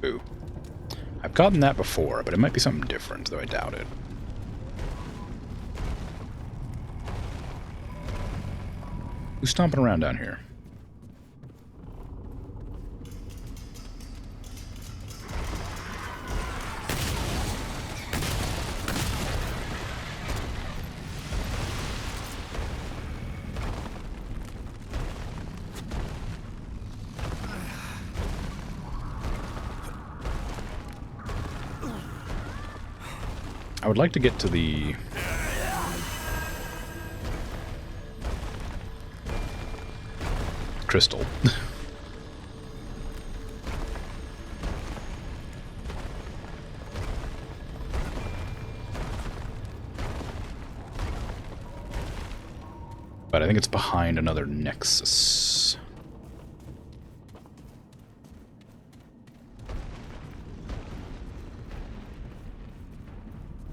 Ooh. I've gotten that before, but it might be something different, though I doubt it. Who's stomping around down here? I would like to get to the... crystal. But I think it's behind another nexus.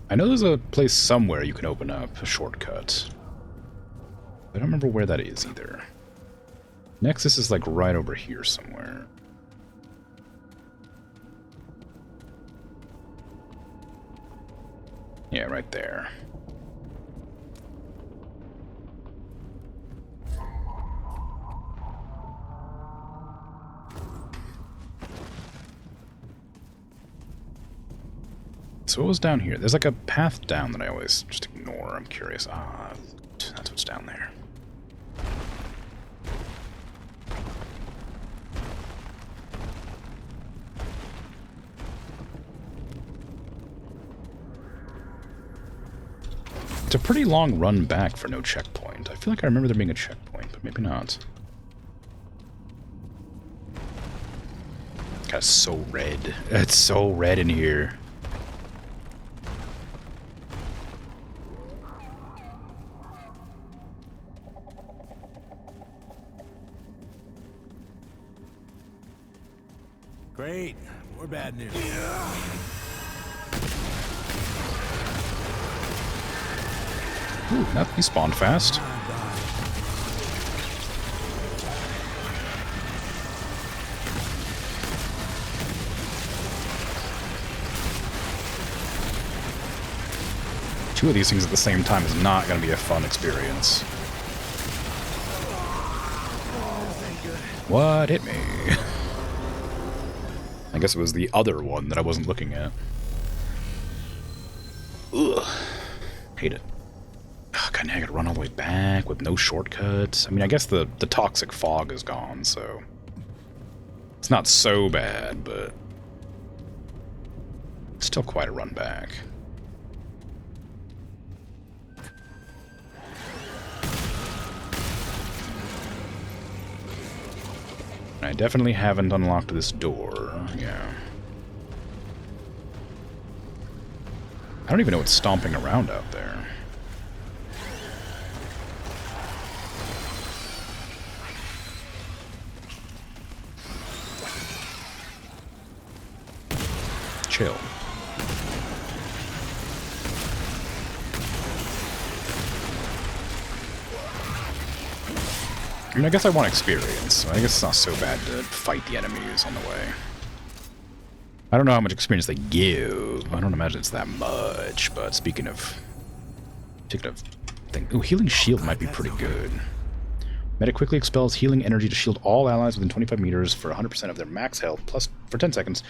I know there's a place somewhere you can open up a shortcut. I don't remember where that is either. Nexus is like right over here somewhere. Yeah, right there. So what was down here? There's like a path down that I always just ignore. I'm curious. Ah, that's what's down there. It's a pretty long run back for no checkpoint. I feel like I remember there being a checkpoint, but maybe not. God, it's so red. It's so red in here. Great. More bad news. Ooh, he spawned fast. Two of these things at the same time is not going to be a fun experience. What hit me? I guess it was the other one that I wasn't looking at. Ugh. Hate it. Oh, God, now I gotta run all the way back with no shortcuts. I mean, I guess the toxic fog is gone, so... it's not so bad, but... it's still quite a run back. I definitely haven't unlocked this door, yeah. I don't even know what's stomping around out there. Chill. I mean, I guess I want experience, so I guess it's not so bad to fight the enemies on the way. I don't know how much experience they give. I don't imagine it's that much, but speaking of thing. Ooh, Healing Shield might be pretty good. Medic quickly expels healing energy to shield all allies within 25 meters for 100% of their max health, plus for 10 seconds.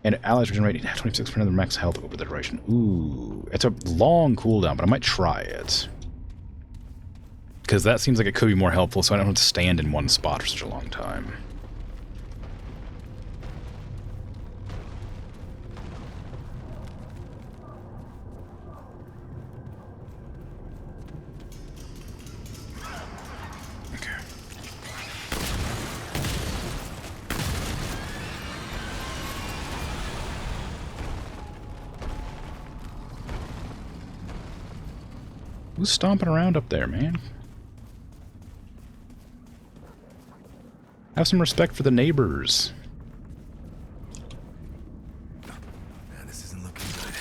And allies regenerate 26% of their max health over the duration. Ooh, it's a long cooldown, but I might try it. Because that seems like it could be more helpful, so I don't have to stand in one spot for such a long time. Okay. Who's stomping around up there, man? Have some respect for the neighbors. Man, this isn't looking good.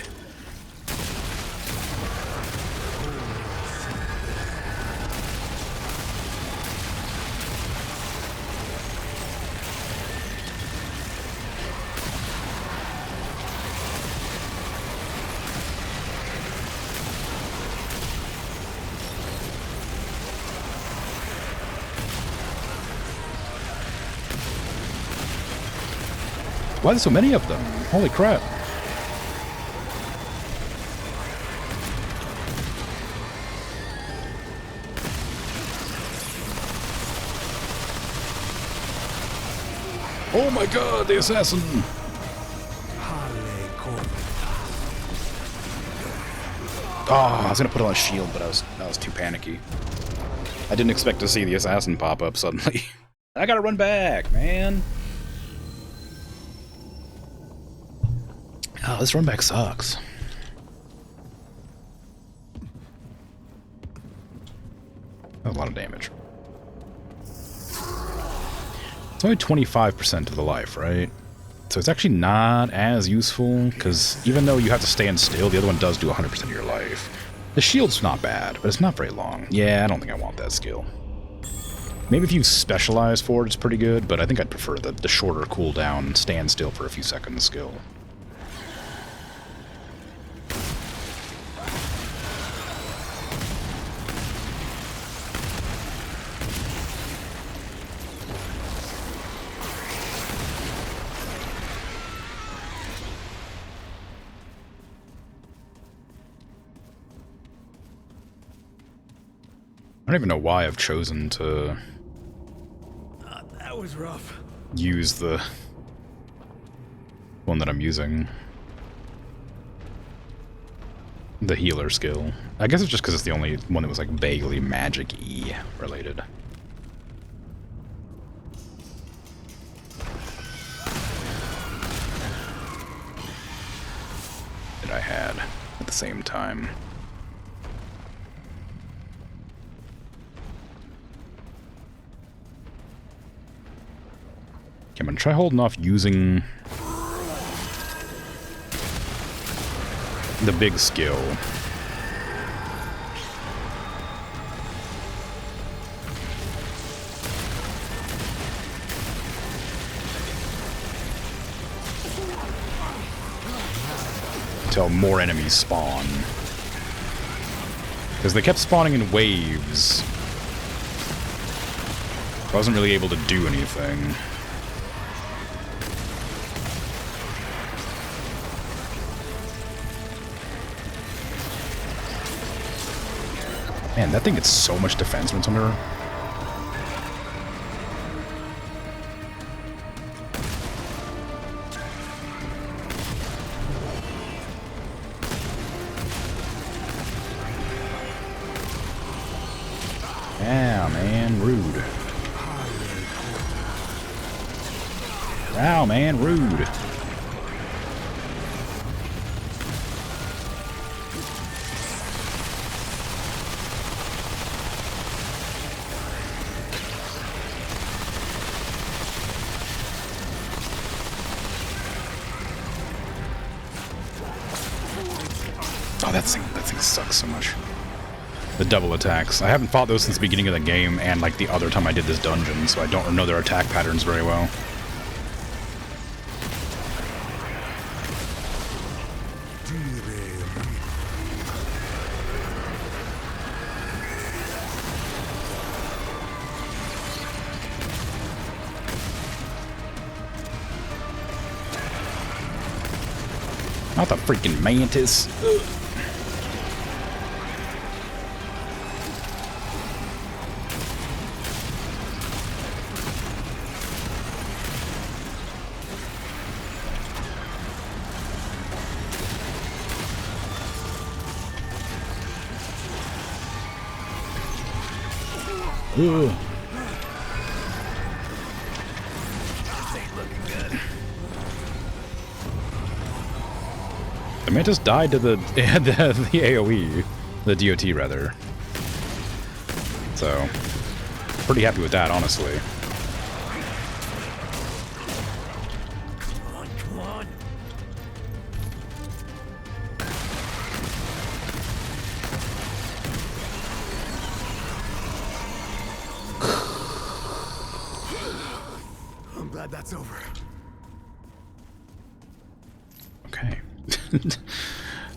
Why are there so many of them? Holy crap. Oh my god, the assassin! Oh, I was gonna put on a shield, but I was too panicky. I didn't expect to see the assassin pop up suddenly. I gotta run back, man. Oh, this run back sucks. That's a lot of damage. It's only 25% of the life, right? So it's actually not as useful, because even though you have to stand still, the other one does do 100% of your life. The shield's not bad, but it's not very long. Yeah, I don't think I want that skill. Maybe if you specialize for it, it's pretty good, but I think I'd prefer the shorter cooldown, stand still for a few seconds skill. I don't even know why I've chosen to That was rough. use the one that I'm using. The healer skill. I guess it's just because it's the only one that was like vaguely magic-y related. That I had at the same time. I'm gonna try holding off using the big skill. Until more enemies spawn. Because they kept spawning in waves. I wasn't really able to do anything. Man, that thing gets so much defense when it's under. Yeah, man, rude. Wow, man, rude. Oh, that thing sucks so much. The double attacks. I haven't fought those since the beginning of the game, and like the other time I did this dungeon, so I don't know their attack patterns very well. Not the freaking mantis. Ugh. Ugh. The mantis died to the the AoE, the DOT rather. So, pretty happy with that, honestly. Come on. I'm glad that's over. Okay.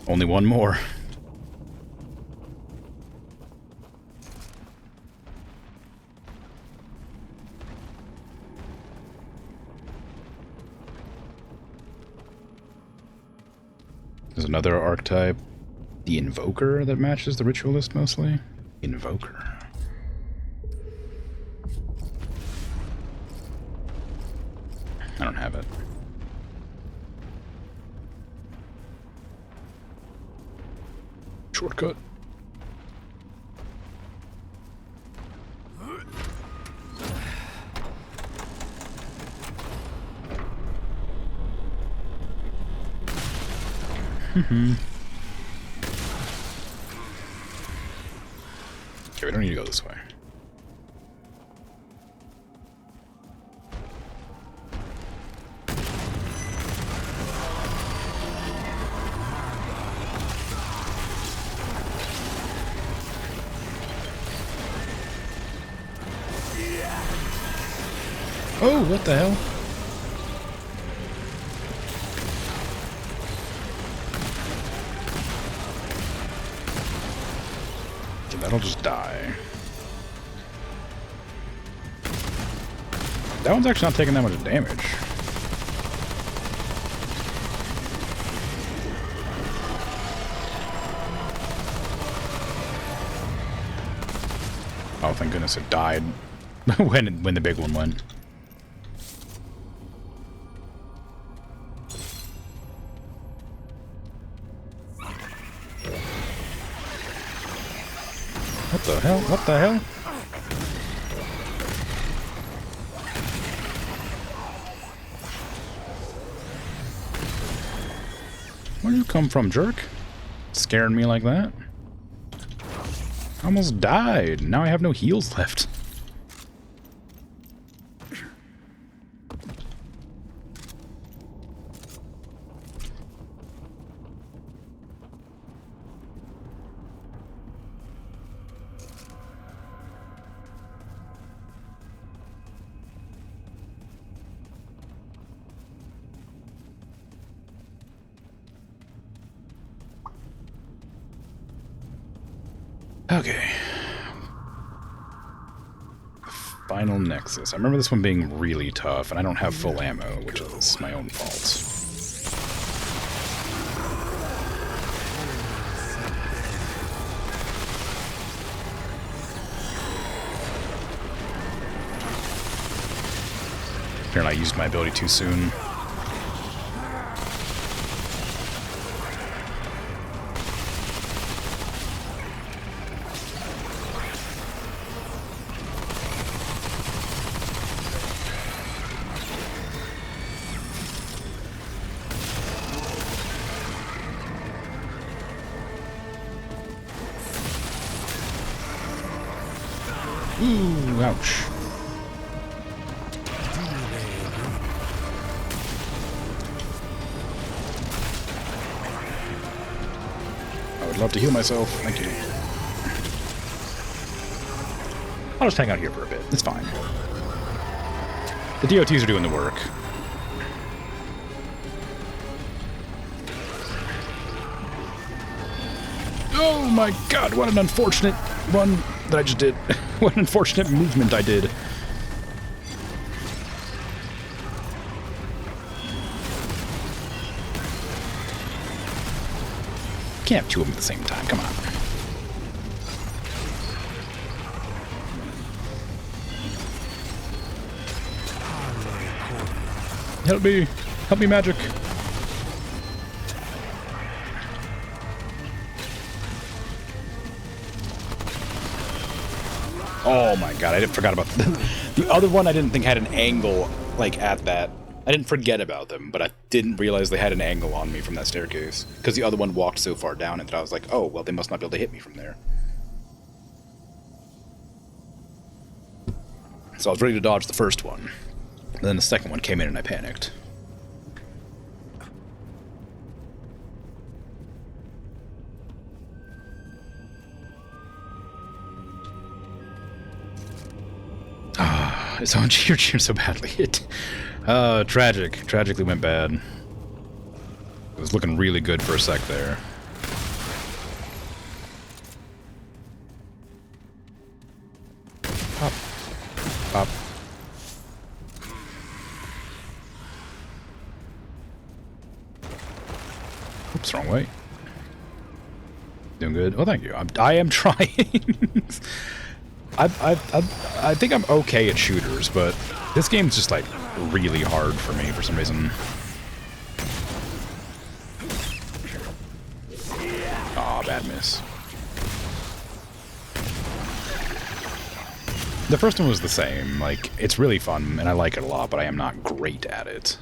Only one more. There's another archetype, the Invoker, that matches the Ritualist mostly. Invoker. I don't have it. Shortcut. Okay, we don't need to go this way. Oh, what the hell? Okay, that'll just die. That one's actually not taking that much damage. Oh, thank goodness it died when the big one went. What the hell? What the hell? Where'd you come from, jerk? Scaring me like that? I almost died. Now I have no heals left. Okay. Final Nexus. I remember this one being really tough, and I don't have full ammo, which is my own fault. Apparently I used my ability too soon. Ooh, ouch. Oh, would love to heal myself. Thank you. I'll just hang out here for a bit. It's fine. The DOTs are doing the work. Oh my god, what an unfortunate run that I just did. What an unfortunate movement I did. Can't have two of them at the same time, come on. Help me! Help me, magic! Oh my god, I forgot about the other one. I didn't think had an angle, like, at that. I didn't forget about them, but I didn't realize they had an angle on me from that staircase. Because the other one walked so far down it that I was like, oh, well, they must not be able to hit me from there. So I was ready to dodge the first one. And then the second one came in and I panicked. Ah, it's on cheer so badly. Tragically went bad. It was looking really good for a sec there. Pop. Pop. Oops, wrong way. Doing good. Oh, thank you. I am trying. I think I'm okay at shooters, but this game's just like really hard for me for some reason. Aw, bad miss. The first one was the same. Like, it's really fun and I like it a lot, but I am not great at it.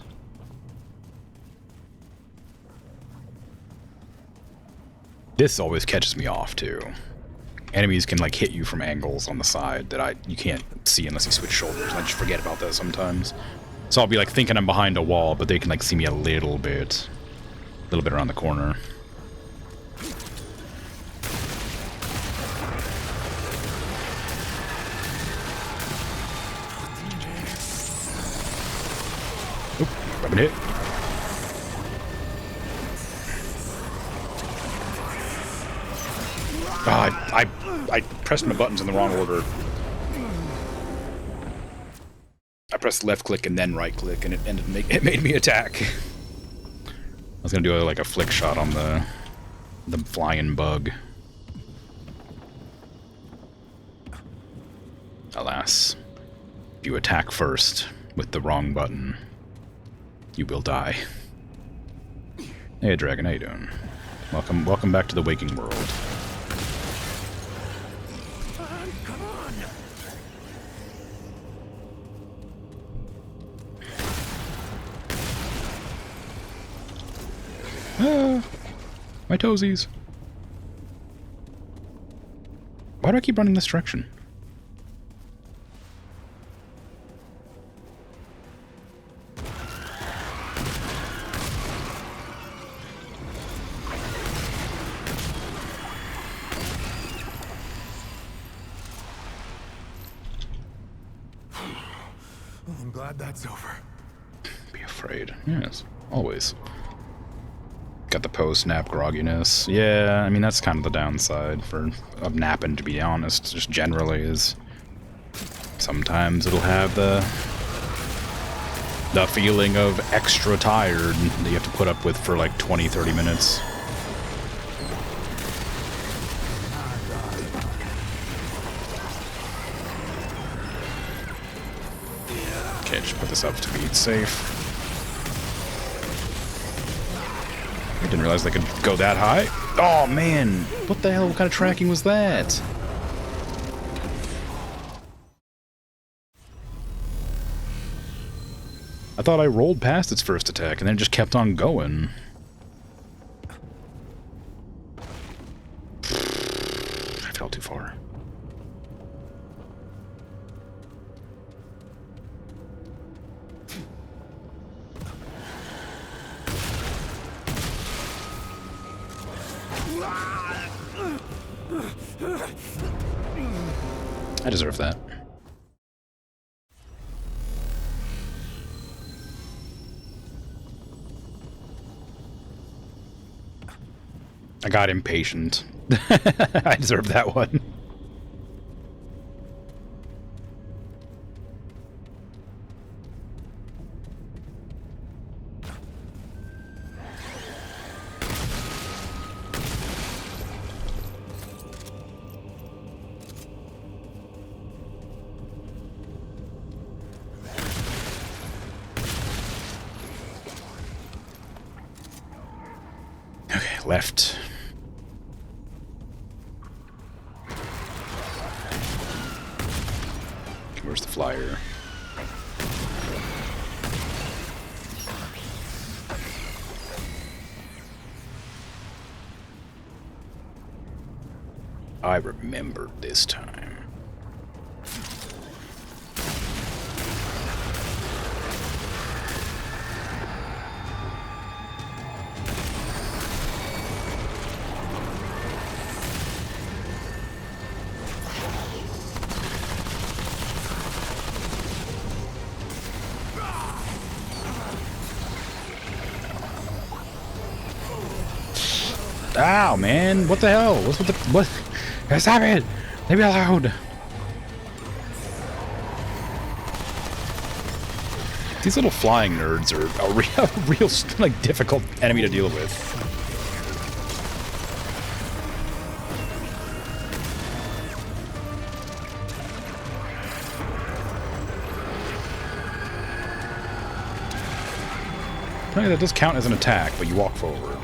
This always catches me off too. Enemies can like hit you from angles on the side that you can't see unless you switch shoulders. I just forget about that sometimes. So I'll be like thinking I'm behind a wall, but they can like see me a little bit around the corner. Oop, weapon hit. Oh, I pressed my buttons in the wrong order. I pressed left click and then right click, and it made me attack. I was gonna do like a flick shot on the flying bug. Alas, if you attack first with the wrong button, you will die. Hey, Dragon, how you doing? Welcome back to the waking world. Ah, my toesies. Why do I keep running this direction? I'm glad that's over. Be afraid. Yes, always. Got the post-nap grogginess. Yeah, I mean, that's kind of the downside of napping, to be honest, just generally, is sometimes it'll have the feeling of extra tired that you have to put up with for like 20-30 minutes. Okay, just put this up to be safe. I didn't realize they could go that high. Oh man, what the hell? What kind of tracking was that? I thought I rolled past its first attack and then it just kept on going. I fell too far. I deserve that. I got impatient. I deserve that one. Okay, left. Where's the flyer? I remembered this time. Ow, man! What the hell? What's with the what? Stop it! Leave me alone! These little flying nerds are a real like difficult enemy to deal with. Apparently that does count as an attack, but you walk forward.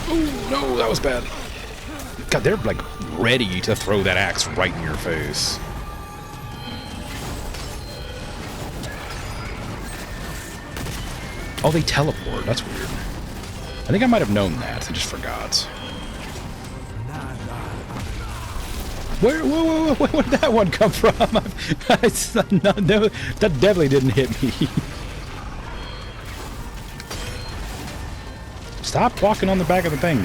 Oh, no, that was bad. God, they're like ready to throw that axe right in your face. Oh, they teleport. That's weird. I think I might have known that. I just forgot. Where did that one come from? No, that definitely didn't hit me. Stop walking on the back of the thing.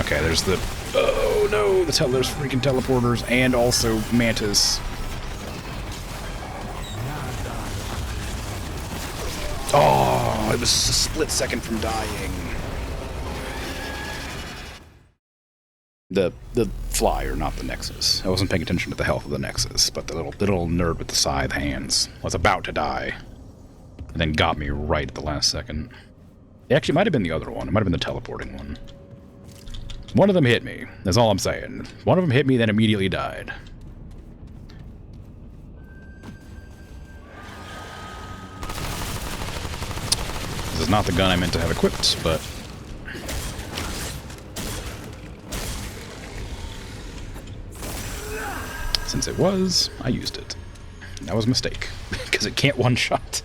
Okay, there's the... Oh no, there's freaking teleporters and also mantis. Oh, it was a split second from dying. The flyer, not the Nexus. I wasn't paying attention to the health of the Nexus, but the little nerd with the scythe hands was about to die. And then got me right at the last second. Actually, it might have been the other one. It might have been the teleporting one. One of them hit me. That's all I'm saying. One of them hit me, then immediately died. This is not the gun I meant to have equipped, but... since it was, I used it. That was a mistake, because it can't one-shot.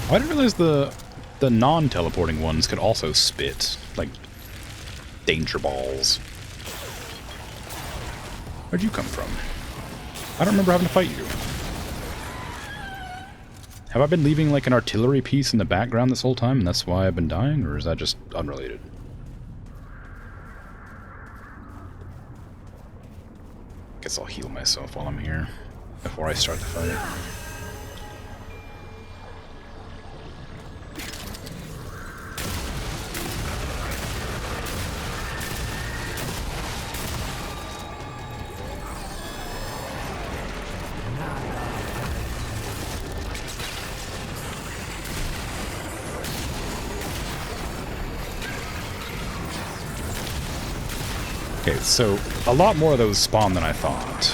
Oh, I didn't realize the non-teleporting ones could also spit, like, danger balls. Where'd you come from? I don't remember having to fight you. Have I been leaving, like, an artillery piece in the background this whole time, and that's why I've been dying, or is that just unrelated? Guess I'll heal myself while I'm here, before I start the fight. Okay, so a lot more of those spawn than I thought.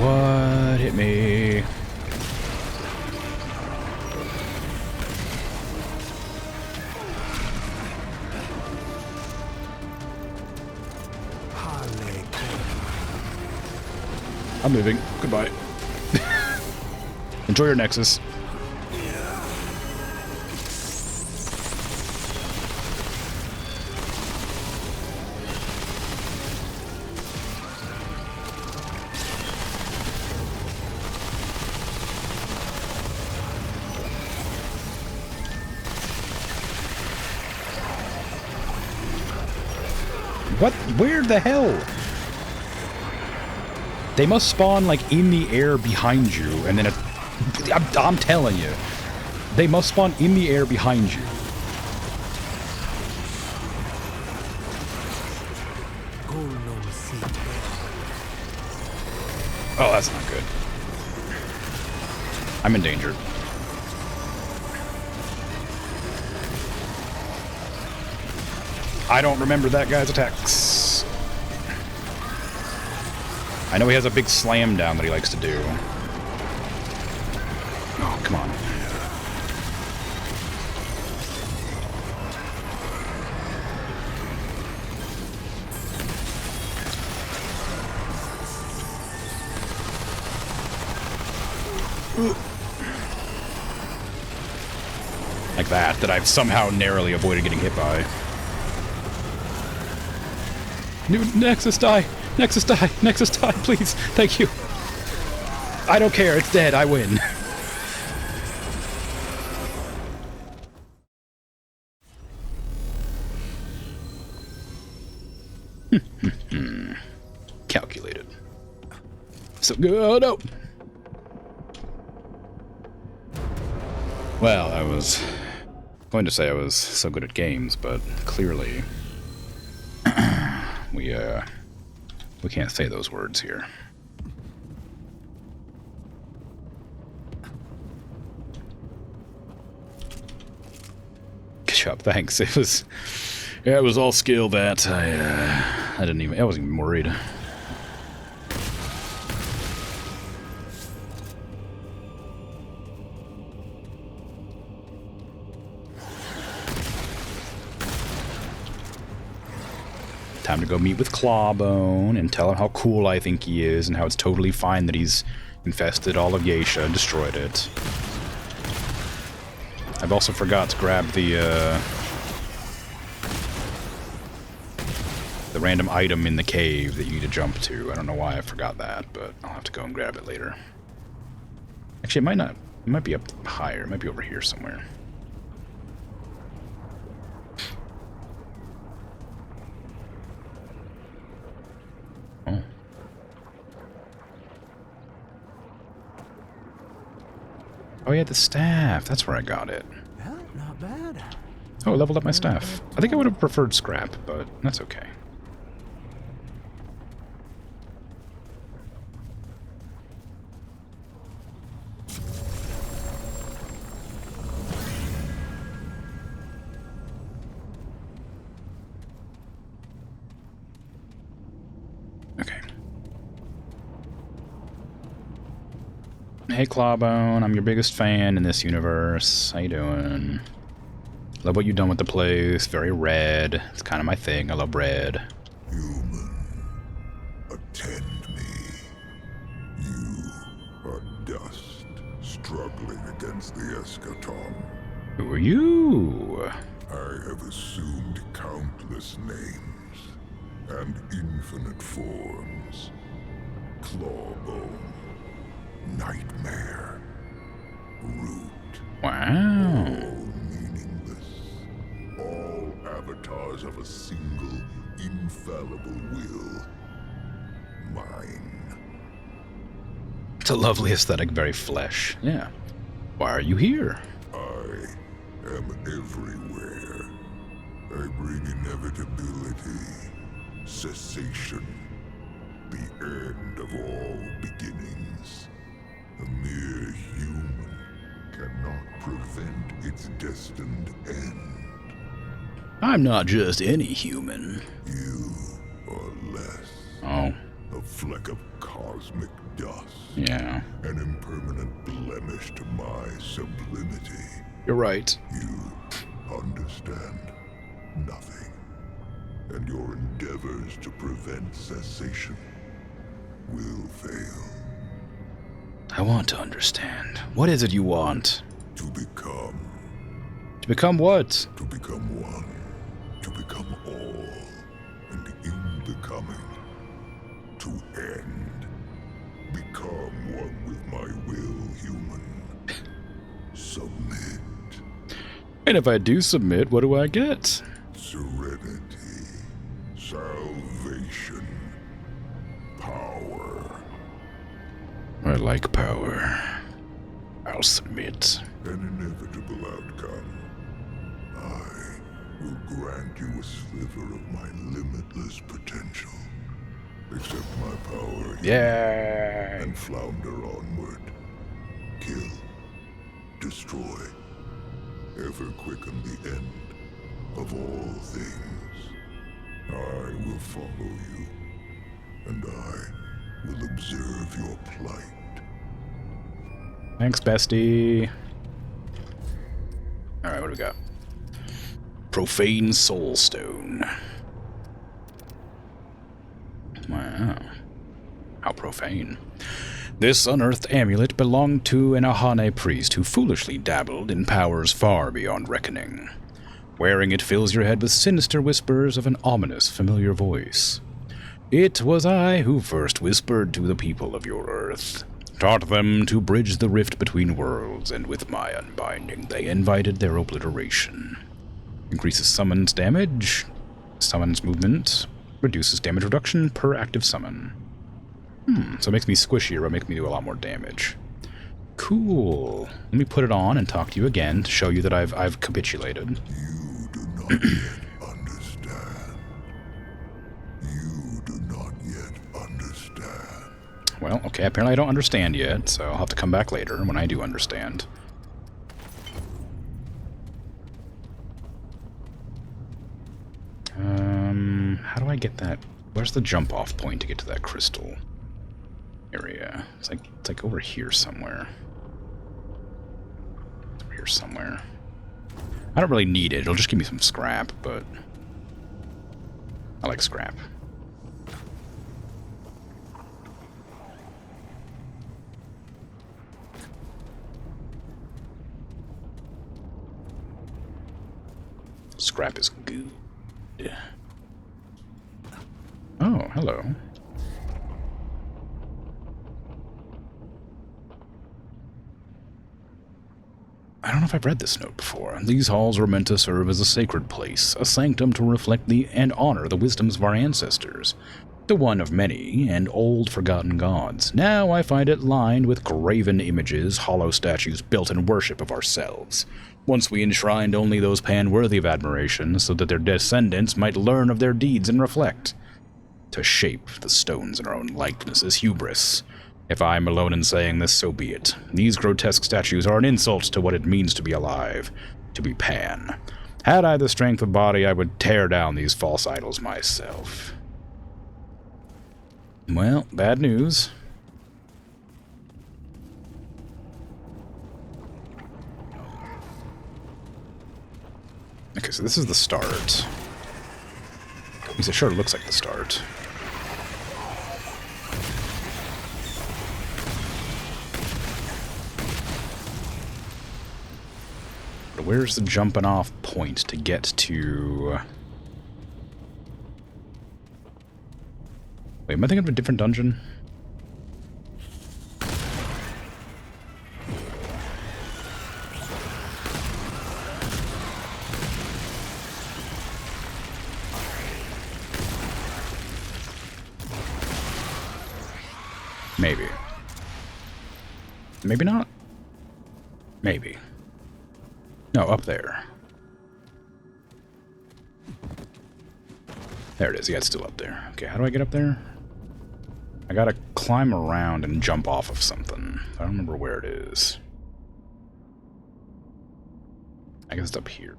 What hit me? I'm moving. Goodbye. Enjoy your Nexus. What? Where the hell? They must spawn, like, in the air behind you, and then I'm telling you. They must spawn in the air behind you. Oh, that's not good. I'm in danger. I don't remember that guy's attacks. I know he has a big slam down that he likes to do. Oh, come on. Like that I've somehow narrowly avoided getting hit by. Nexus die! Nexus die! Nexus die, please! Thank you! I don't care, it's dead, I win. Calculated. So good. Oh, no! Well, I was going to say I was so good at games, but clearly we can't say those words here. Good job, thanks. It was all skill that I wasn't even worried. Time to go meet with Clawbone and tell him how cool I think he is and how it's totally fine that he's infested all of Geisha and destroyed it. I've also forgot to grab the random item in the cave that you need to jump to. I don't know why I forgot that, but I'll have to go and grab it later. Actually, it might not. It might be up higher. It might be over here somewhere. Oh. Oh yeah, the staff. That's where I got it. Well, not bad. Oh, I leveled up my staff. I think I would have preferred scrap, but that's okay. Hey Clawbone, I'm your biggest fan in this universe. How you doing? Love what you've done with the place. Very red. It's kind of my thing. I love red. Human, attend me. You are dust, struggling against the eschaton. Who are you? I have assumed countless names and infinite forms. Clawbone, Nightmare, Root. Wow. All meaningless. All avatars of a single, infallible will. Mine. It's a lovely aesthetic, very flesh. Yeah. Why are you here? I am everywhere. I bring inevitability, cessation, the end of all beginnings. A mere human cannot prevent its destined end. I'm not just any human. You are less. Oh. A fleck of cosmic dust. Yeah. An impermanent blemish to my sublimity. You're right. You understand nothing. And your endeavors to prevent cessation will fail. I want to understand. What is it you want? To become. To become what? To become one. To become all. And in becoming, to end. Become one with my will, human. Submit. And if I do submit, what do I get? Serenity. Salvation. Power. I like power. I'll submit. An inevitable outcome. I will grant you a sliver of my limitless potential. Accept my power. Yeah. And flounder onward. Kill. Destroy. Ever quicken the end of all things. I will follow you. And I will observe your plight. Thanks, bestie. Alright, what do we got? Profane Soulstone. Wow. How profane. This unearthed amulet belonged to an Ahane priest who foolishly dabbled in powers far beyond reckoning. Wearing it fills your head with sinister whispers of an ominous, familiar voice. It was I who first whispered to the people of your earth, taught them to bridge the rift between worlds, and with my unbinding, they invited their obliteration. Increases summons damage, summons movement, reduces damage reduction per active summon. So it makes me squishier, but makes me do a lot more damage. Cool. Let me put it on and talk to you again to show you that I've capitulated. You do not yet understand. You do not yet understand. Well, okay, apparently I don't understand yet, so I'll have to come back later when I do understand. How do I get that? Where's the jump off point to get to that crystal area? It's like over here somewhere. It's over here somewhere. I don't really need it. It'll just give me some scrap, but I like scrap. Scrap is good. Oh, hello. I don't know if I've read this note before. These halls were meant to serve as a sacred place, a sanctum to reflect and honor the wisdoms of our ancestors, the one of many and old forgotten gods. Now I find it lined with graven images, hollow statues built in worship of ourselves. Once we enshrined only those pan-worthy of admiration, so that their descendants might learn of their deeds and reflect. To shape the stones in our own likeness is hubris. If I am alone in saying this, so be it. These grotesque statues are an insult to what it means to be alive, to be Pan. Had I the strength of body, I would tear down these false idols myself. Well, bad news. Okay, so this is the start. At least it sure looks like the start. But where's the jumping off point to get to... Wait, am I thinking of a different dungeon? Maybe. Maybe not? Maybe. No, up there. There it is. Yeah, it's still up there. Okay, how do I get up there? I gotta climb around and jump off of something. I don't remember where it is. I guess it's up here.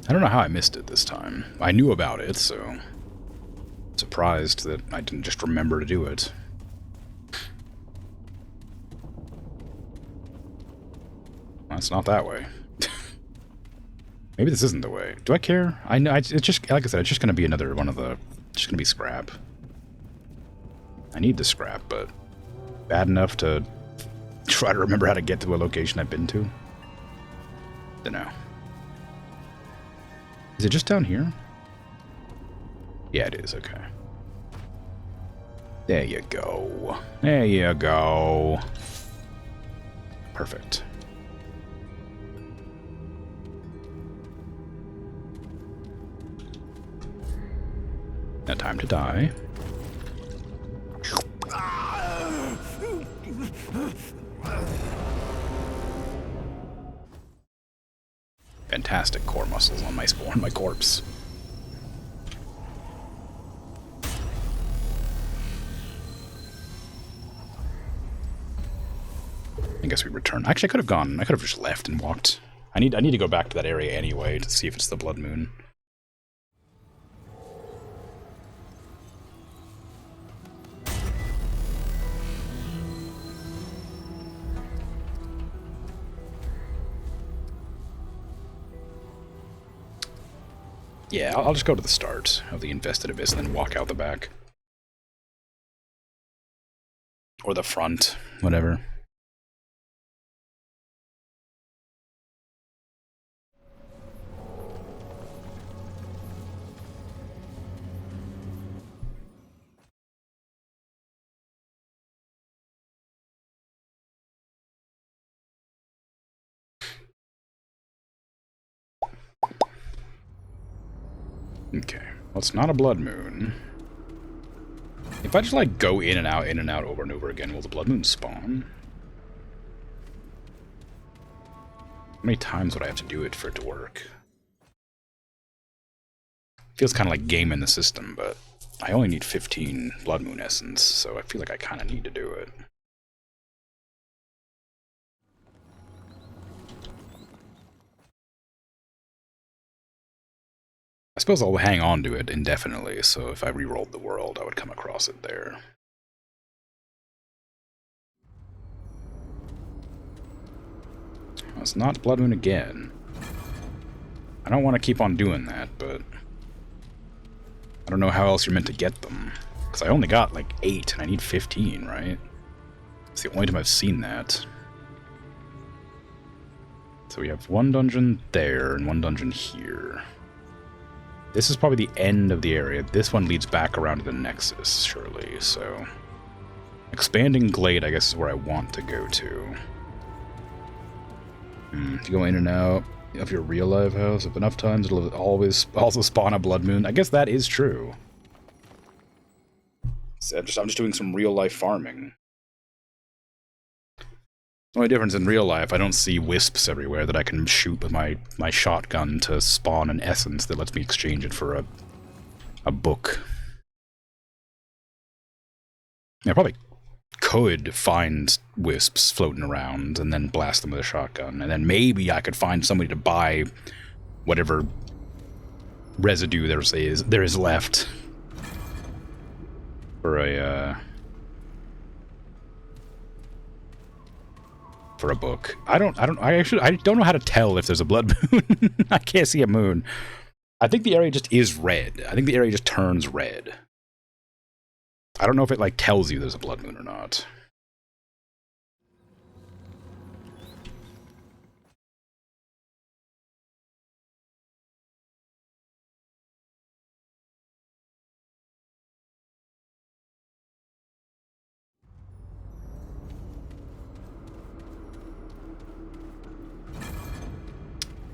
I don't know how I missed it this time. I knew about it, so I'm surprised that I didn't just remember to do it. Well, it's not that way. Maybe this isn't the way. Do I care? I know. It's just, like I said, it's just going to be another one of the... Just going to be scrap. I need the scrap, but bad enough to try to remember how to get to a location I've been to? Dunno. Is it just down here? Yeah, it is. Okay. There you go. There you go. Perfect. Now time to die. Fantastic core muscles on my spawn, my corpse. I guess we return. Actually, I could have gone. I could have just left and walked. I need to go back to that area anyway to see if it's the Blood Moon. Yeah, I'll just go to the start of the Infested Abyss and then walk out the back. Or the front, whatever. Okay, well, it's not a blood moon. If I just, like, go in and out over and over again, will the blood moon spawn? How many times would I have to do it for it to work? Feels kind of like gaming the system, but I only need 15 blood moon essence, so I feel like I kind of need to do it. I suppose I'll hang on to it indefinitely, so if I re-rolled the world, I would come across it there. Well, it's not Blood Moon again. I don't want to keep on doing that, but I don't know how else you're meant to get them. Because I only got like 8, and I need 15, right? It's the only time I've seen that. So we have one dungeon there, and one dungeon here. This is probably the end of the area. This one leads back around to the Nexus, surely, so... Expanding Glade, I guess, is where I want to go to. If you go in and out of your real-life house enough times, it'll always also spawn a Blood Moon. I guess that is true. So I'm just doing some real-life farming. The only difference in real life, I don't see wisps everywhere that I can shoot with my shotgun to spawn an essence that lets me exchange it for a book. I probably could find wisps floating around and then blast them with a shotgun, and then maybe I could find somebody to buy whatever residue there is left for a book. I don't know how to tell if there's a blood moon. I can't see a moon. I think the area just is red. I think the area just turns red. I don't know if it like tells you there's a blood moon or not.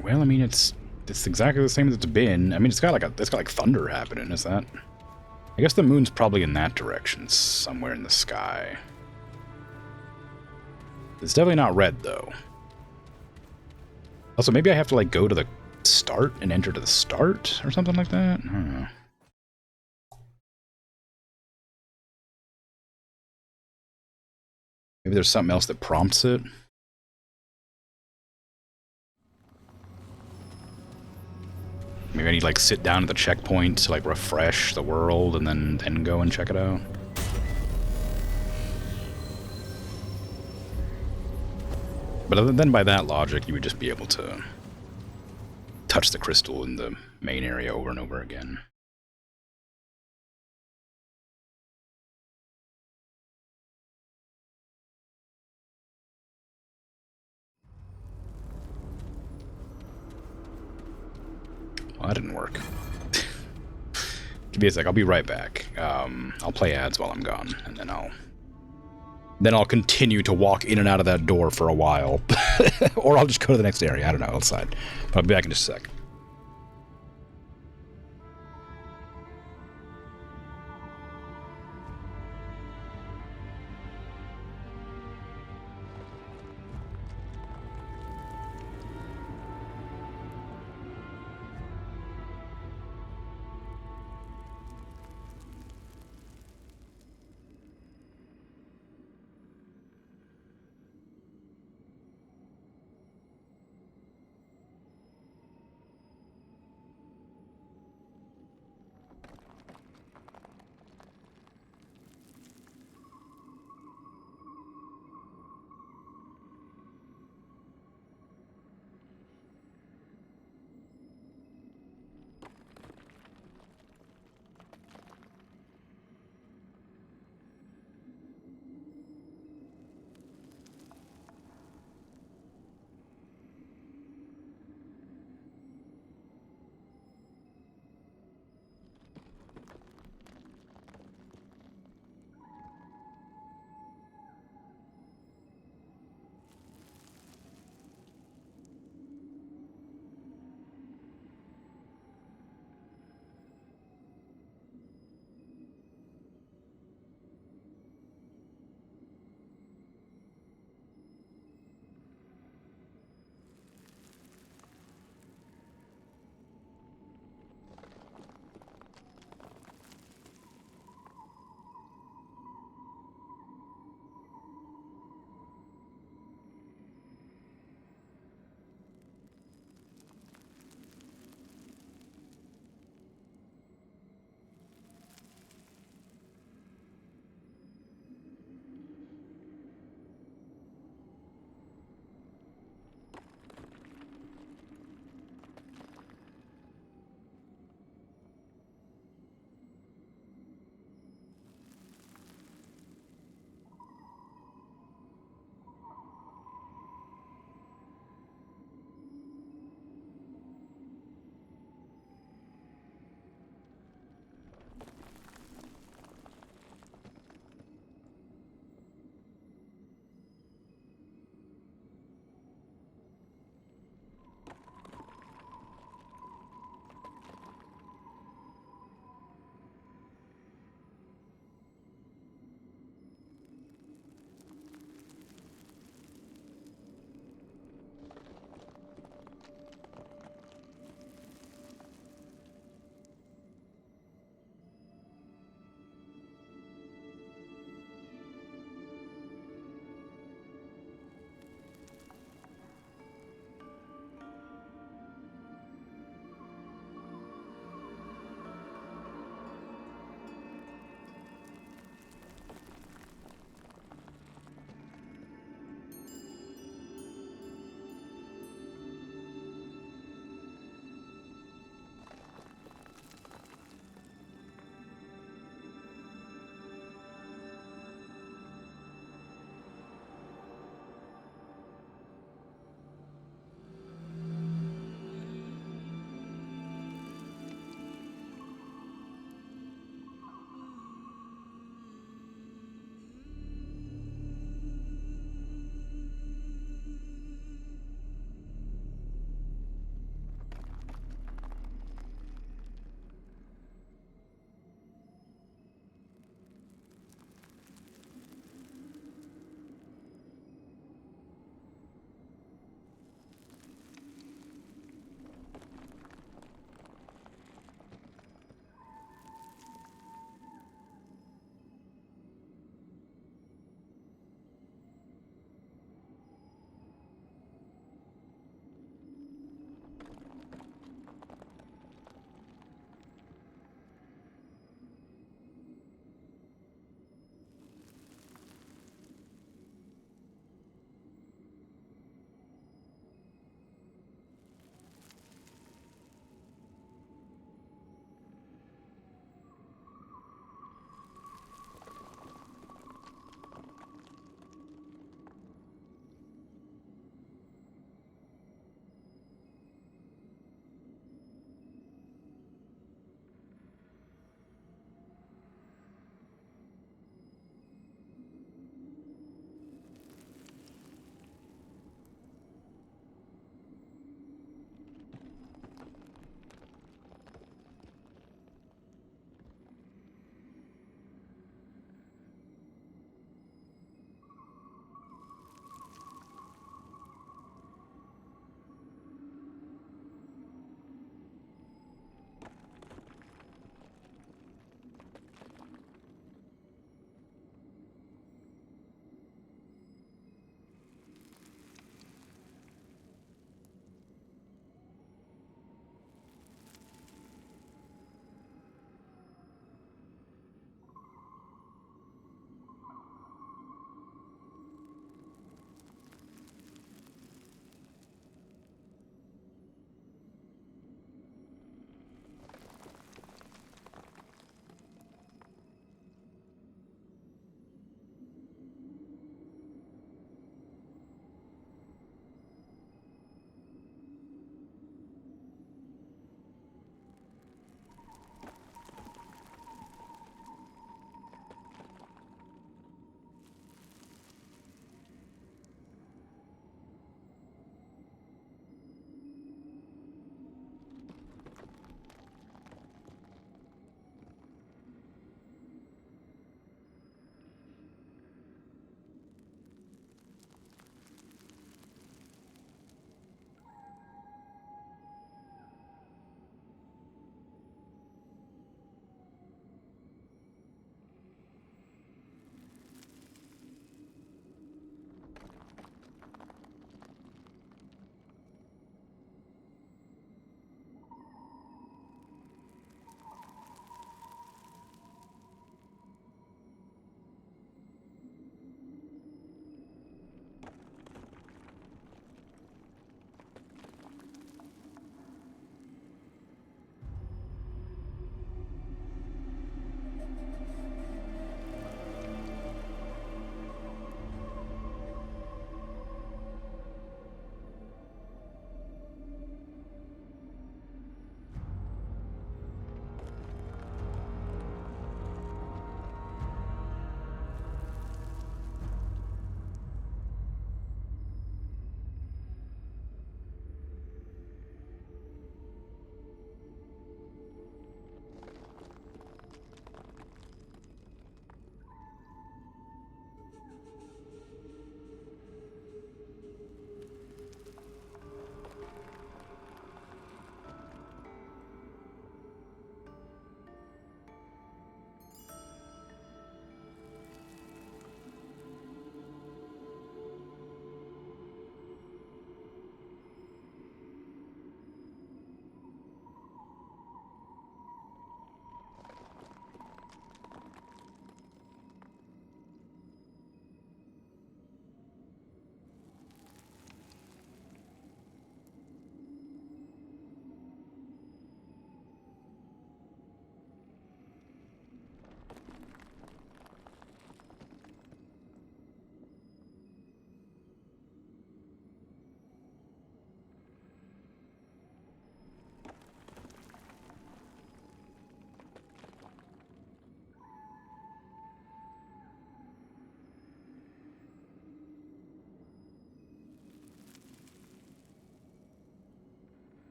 Well, I mean, it's exactly the same as it's been. I mean, it's got like thunder happening. Is that? I guess the moon's probably in that direction, somewhere in the sky. It's definitely not red, though. Also, maybe I have to like go to the start and enter to the start or something like that. I don't know. Maybe there's something else that prompts it. Maybe I need to like sit down at the checkpoint to like refresh the world and then go and check it out. But then by that logic, you would just be able to touch the crystal in the main area over and over again. Well, that didn't work. Give me a sec, I'll be right back. I'll play ads while I'm gone, and then I'll continue to walk in and out of that door for a while. Or I'll just go to the next area, I don't know, I'll decide. But I'll be back in just a sec.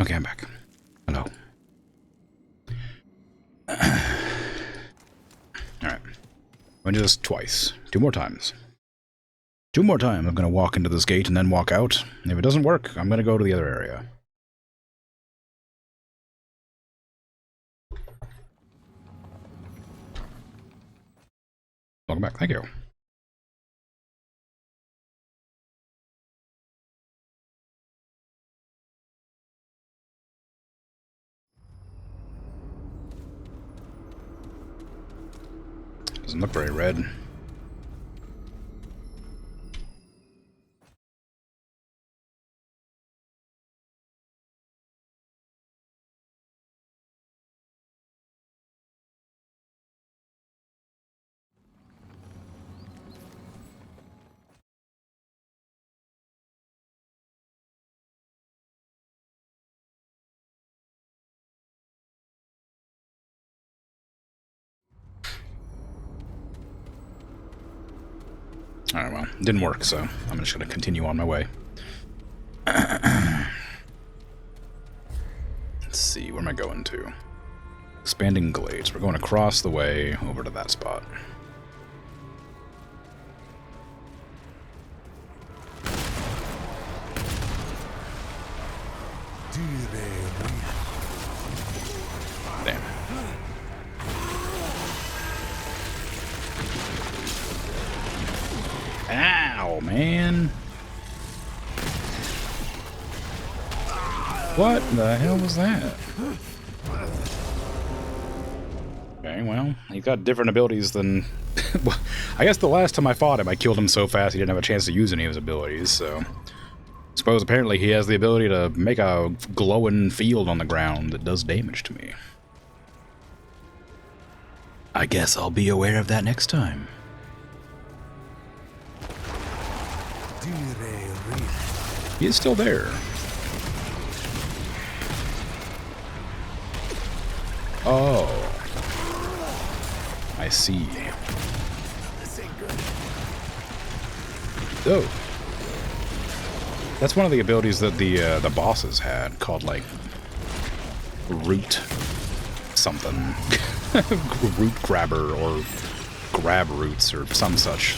Okay, I'm back. Hello. Alright. I'm gonna do this twice. 2 more times. 2 more times I'm gonna walk into this gate and then walk out. If it doesn't work, I'm gonna go to the other area. Welcome back. Thank you. Doesn't look very red. Alright, well, it didn't work, so I'm just gonna continue on my way. Let's see, where am I going to? Expanding Glades. We're going across the way over to that spot. Damn. Ow, man. What the hell was that? Okay, well, he's got different abilities than... I guess the last time I fought him, I killed him so fast he didn't have a chance to use any of his abilities, so... I suppose apparently he has the ability to make a glowing field on the ground that does damage to me. I guess I'll be aware of that next time. He is still there. Oh. I see. Oh. That's one of the abilities that the bosses had, called, like, root something. Root grabber, or grab roots, or some such.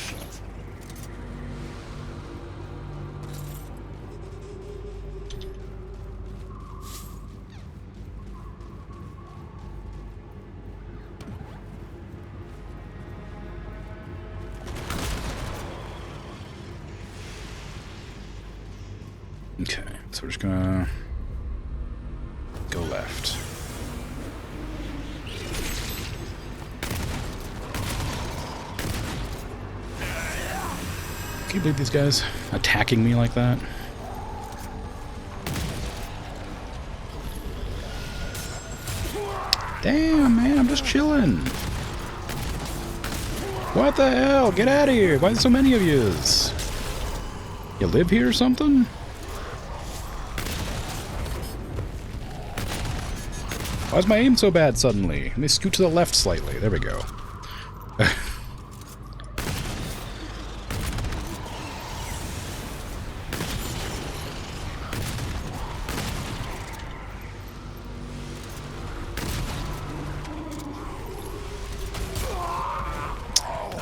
Okay, so we're just gonna go left. Can you believe these guys attacking me like that? Damn, man, I'm just chilling. What the hell? Get out of here. Why are there so many of yous? You live here or something? Why is my aim so bad suddenly? Let me scoot to the left slightly. There we go.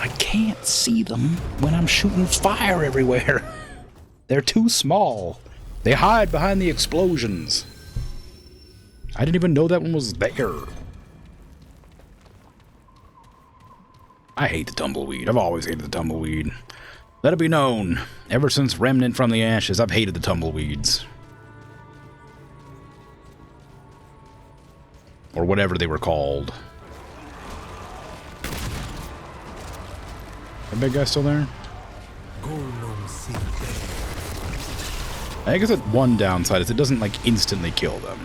I can't see them when I'm shooting fire everywhere. They're too small. They hide behind the explosions. I didn't even know that one was there. I hate the tumbleweed. I've always hated the tumbleweed. Let it be known, ever since Remnant from the Ashes, I've hated the tumbleweeds. Or whatever they were called. That big guy still there? I guess that one downside is it doesn't, like, instantly kill them.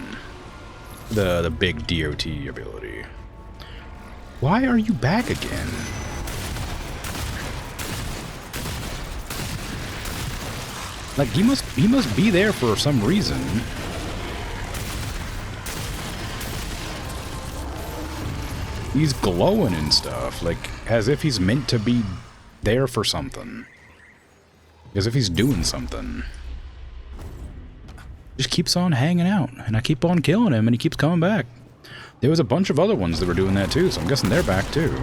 The big DOT ability. Why are you back again? Like, he must be there for some reason. He's glowing and stuff, like, as if he's meant to be there for something. As if he's doing something. Just keeps on hanging out, and I keep on killing him, and he keeps coming back. There was a bunch of other ones that were doing that too, so I'm guessing they're back too.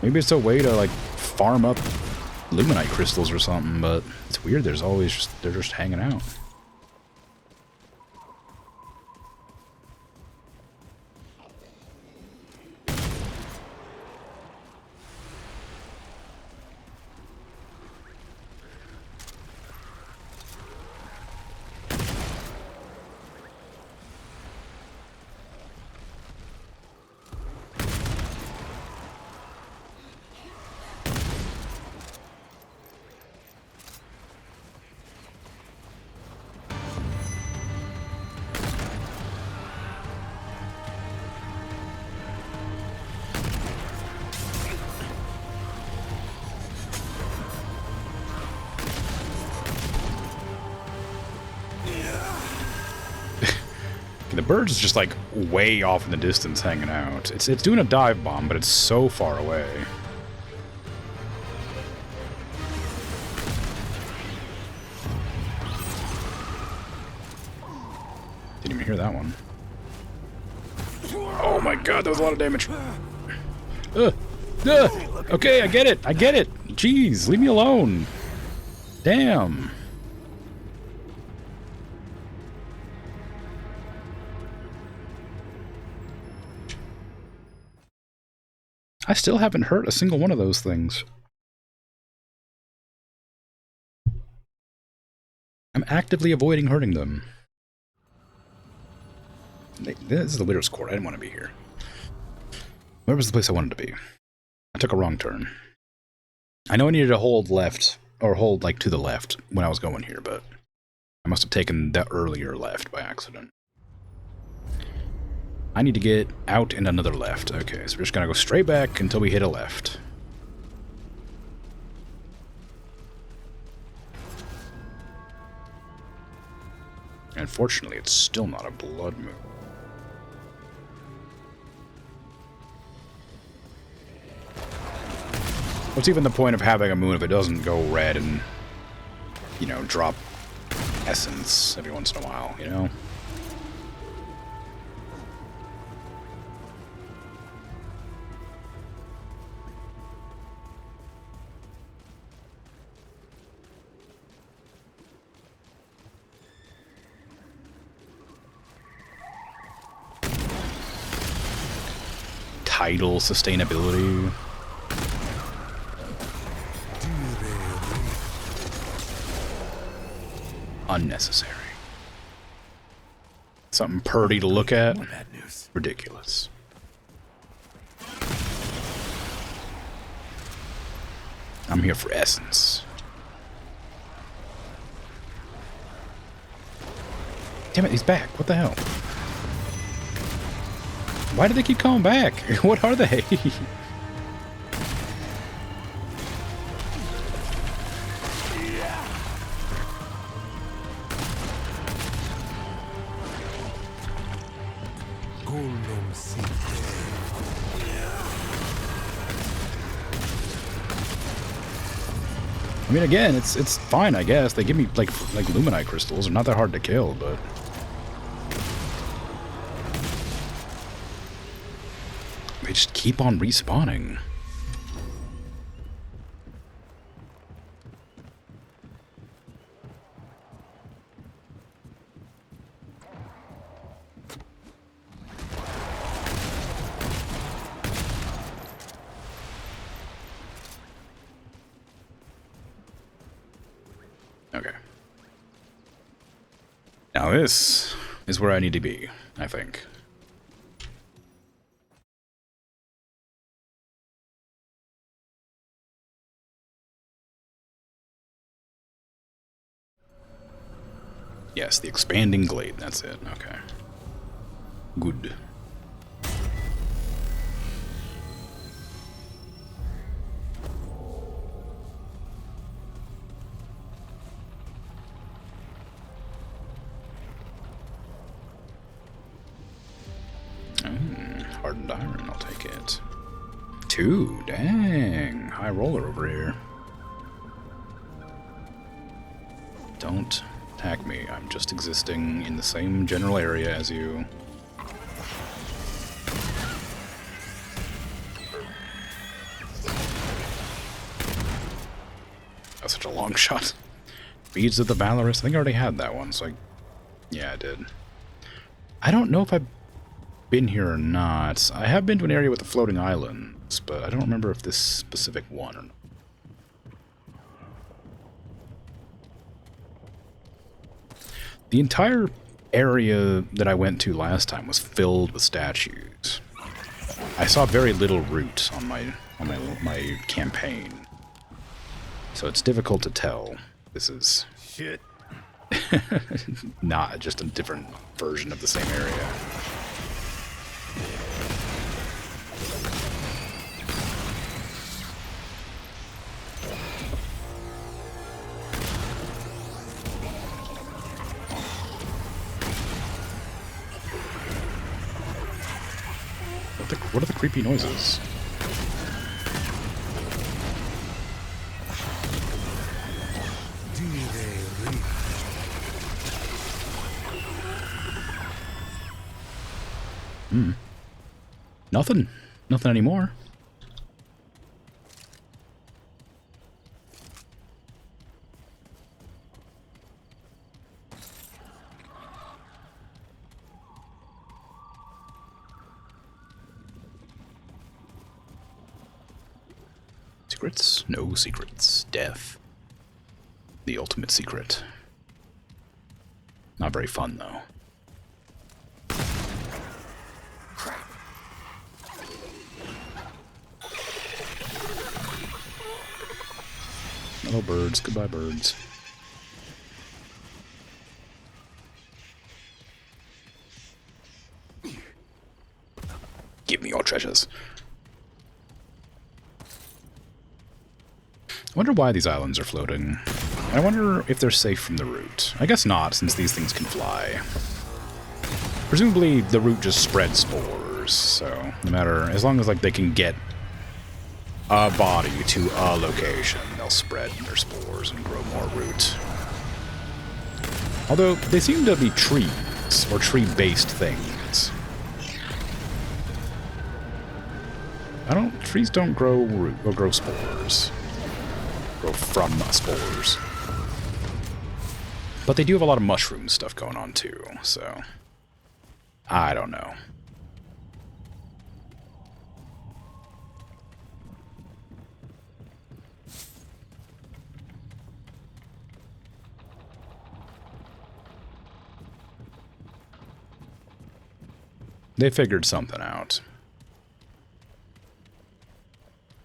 Maybe it's a way to like farm up luminite crystals or something, but it's weird. There's always just they're just hanging out. The bird's just like way off in the distance hanging out. It's doing a dive bomb, but it's so far away. Didn't even hear that one. Oh my god, that was a lot of damage. Okay, I get it. I get it. Jeez, leave me alone. Damn. I still haven't hurt a single one of those things. I'm actively avoiding hurting them. This is the Widow's Court. I didn't want to be here. Where was the place I wanted to be? I took a wrong turn. I know I needed to hold left, or hold like to the left when I was going here, but I must have taken the earlier left by accident. I need to get out and another left. Okay, so we're just gonna go straight back until we hit a left. Unfortunately, it's still not a blood moon. What's even the point of having a moon if it doesn't go red and, you know, drop essence every once in a while, you know? Tidal sustainability. Unnecessary. Something purty to look at. Ridiculous. I'm here for essence. Damn it, he's back. What the hell? Why do they keep coming back? What are they? I mean, again, it's fine, I guess. They give me like luminite crystals. They're not that hard to kill, but they just keep on respawning. Okay. Now this is where I need to be, I think. Yes, the expanding glade, that's it. Okay. Good. Hardened iron, I'll take it. 2, dang. High roller over here. Don't attack me. I'm just existing in the same general area as you. That's such a long shot. Beads of the Valorous. I think I already had that one, so yeah, I did. I don't know if I've been here or not. I have been to an area with the floating islands, but I don't remember if this specific one or not. The entire area that I went to last time was filled with statues. I saw very little route on my campaign, so it's difficult to tell. This is Shit. not just a different version of the same area. What are the creepy noises? Nothing. Nothing anymore. Secrets? No secrets. Death. The ultimate secret. Not very fun, though. Hello, birds. Goodbye, birds. Give me your treasures. I wonder why these islands are floating. I wonder if they're safe from the root. I guess not, since these things can fly. Presumably, the root just spreads spores, so no matter, as long as like they can get a body to a location, they'll spread their spores and grow more root. Although, they seem to be trees, or tree-based things. Trees don't grow root, or grow spores. Grow from spores. But they do have a lot of mushroom stuff going on too, so I don't know. They figured something out.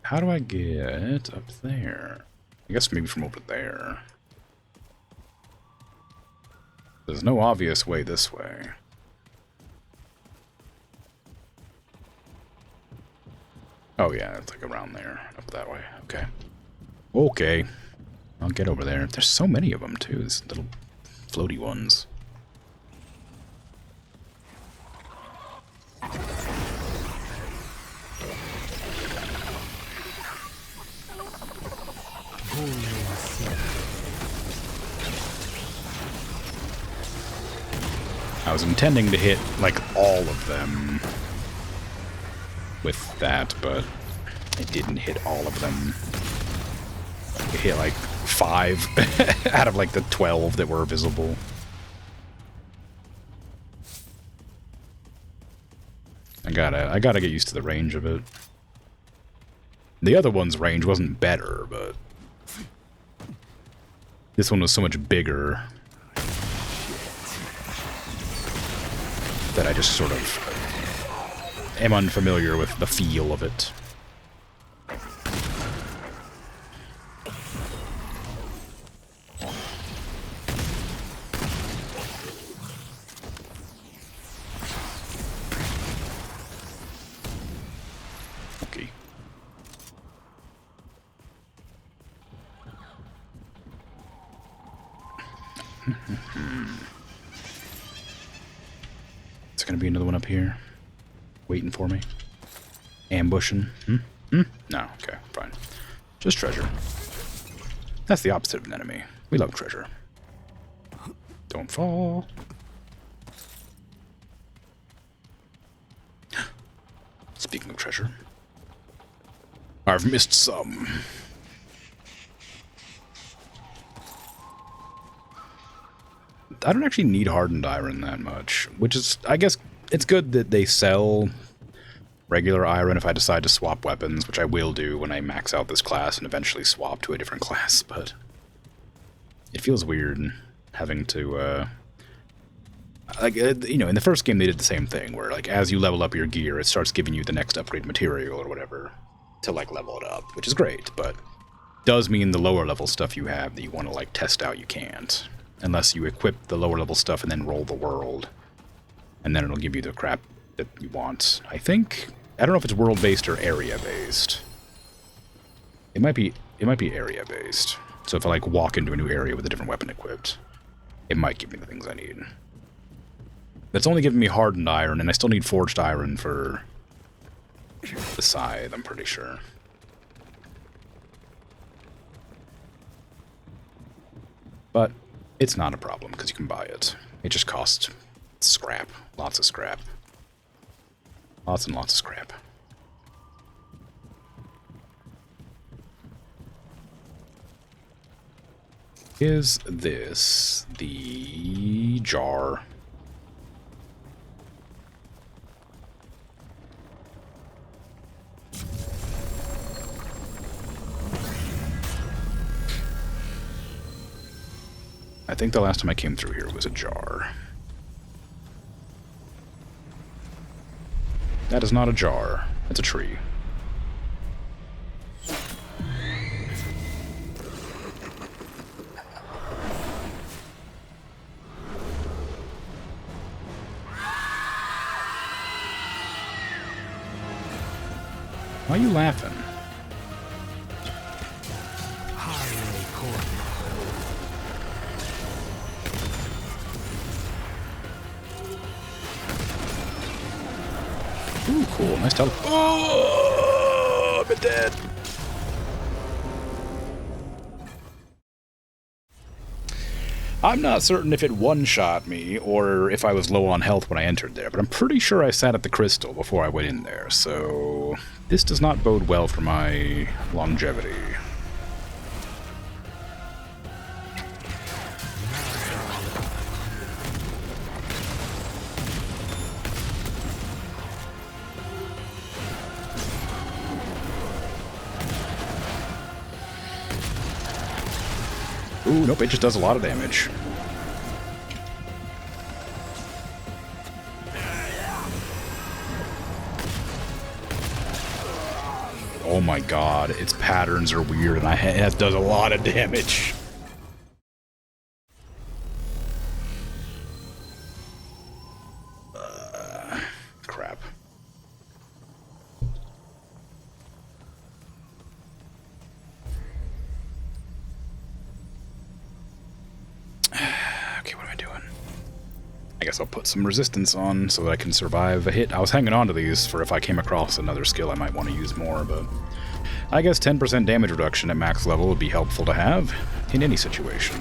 How do I get up there? I guess maybe from over there. There's no obvious way this way. Oh yeah, it's like around there. Up that way. Okay. Okay. I'll get over there. There's so many of them too, these little floaty ones. I was intending to hit, like, all of them with that, but I didn't hit all of them. I hit, like, 5 out of, like, the 12 that were visible. I gotta get used to the range of it. The other one's range wasn't better, but this one was so much bigger that I just sort of am unfamiliar with the feel of it. Okay. Is there gonna be another one up here? Waiting for me? Ambushing? No, okay, fine. Just treasure. That's the opposite of an enemy. We love treasure. Don't fall. Speaking of treasure, I've missed some. I don't actually need hardened iron that much, which is, I guess, it's good that they sell regular iron if I decide to swap weapons, which I will do when I max out this class and eventually swap to a different class, but it feels weird having to, you know, in the first game they did the same thing, where, like, as you level up your gear, it starts giving you the next upgrade material or whatever to, like, level it up, which is great, but does mean the lower level stuff you have that you want to, like, test out, you can't. Unless you equip the lower level stuff and then roll the world. And then it'll give you the crap that you want, I think. I don't know if it's world-based or area-based. It might be area-based. So if I, like, walk into a new area with a different weapon equipped, it might give me the things I need. That's only giving me hardened iron, and I still need forged iron for the scythe, I'm pretty sure. But it's not a problem, because you can buy it. It just costs scrap. Lots of scrap. Lots and lots of scrap. Is this the jar? I think the last time I came through here was a jar. That is not a jar. It's a tree. Why are you laughing? Ooh, cool. Nice tele- Oh, I'm dead. I'm not certain if it one-shot me or if I was low on health when I entered there, but I'm pretty sure I sat at the crystal before I went in there, so this does not bode well for my longevity. Ooh, nope, it just does a lot of damage. Oh my god, its patterns are weird and it does a lot of damage. Crap. Okay, what am I doing? I guess I'll put some resistance on so that I can survive a hit. I was hanging on to these for if I came across another skill I might want to use more, but I guess 10% damage reduction at max level would be helpful to have in any situation.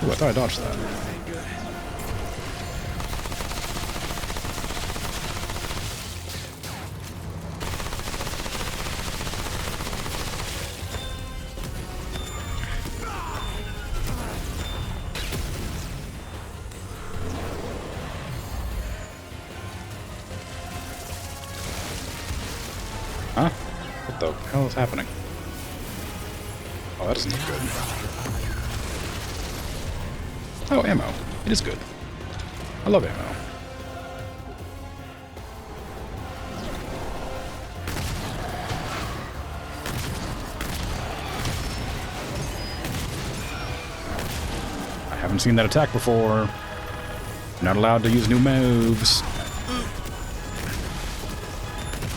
Ooh, I thought I dodged that. Huh? What the hell is happening? Oh, that doesn't look good. Oh, ammo. It is good. I love ammo. I haven't seen that attack before. Not allowed to use new moves.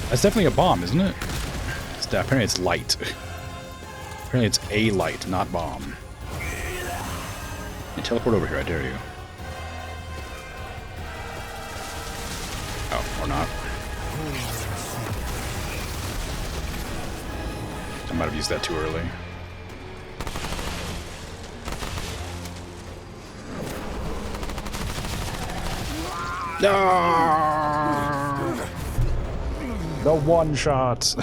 That's definitely a bomb, isn't it? Apparently it's light. Apparently it's a light, not bomb. And teleport over here, I dare you. Oh, or not. I might have used that too early. No! The one shot.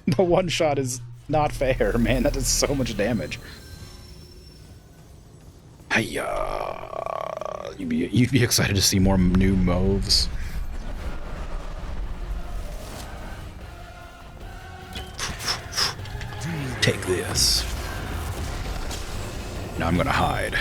The one shot is not fair, man. That does so much damage. Hiya! You'd be excited to see more new moves. Take this. Now I'm gonna hide.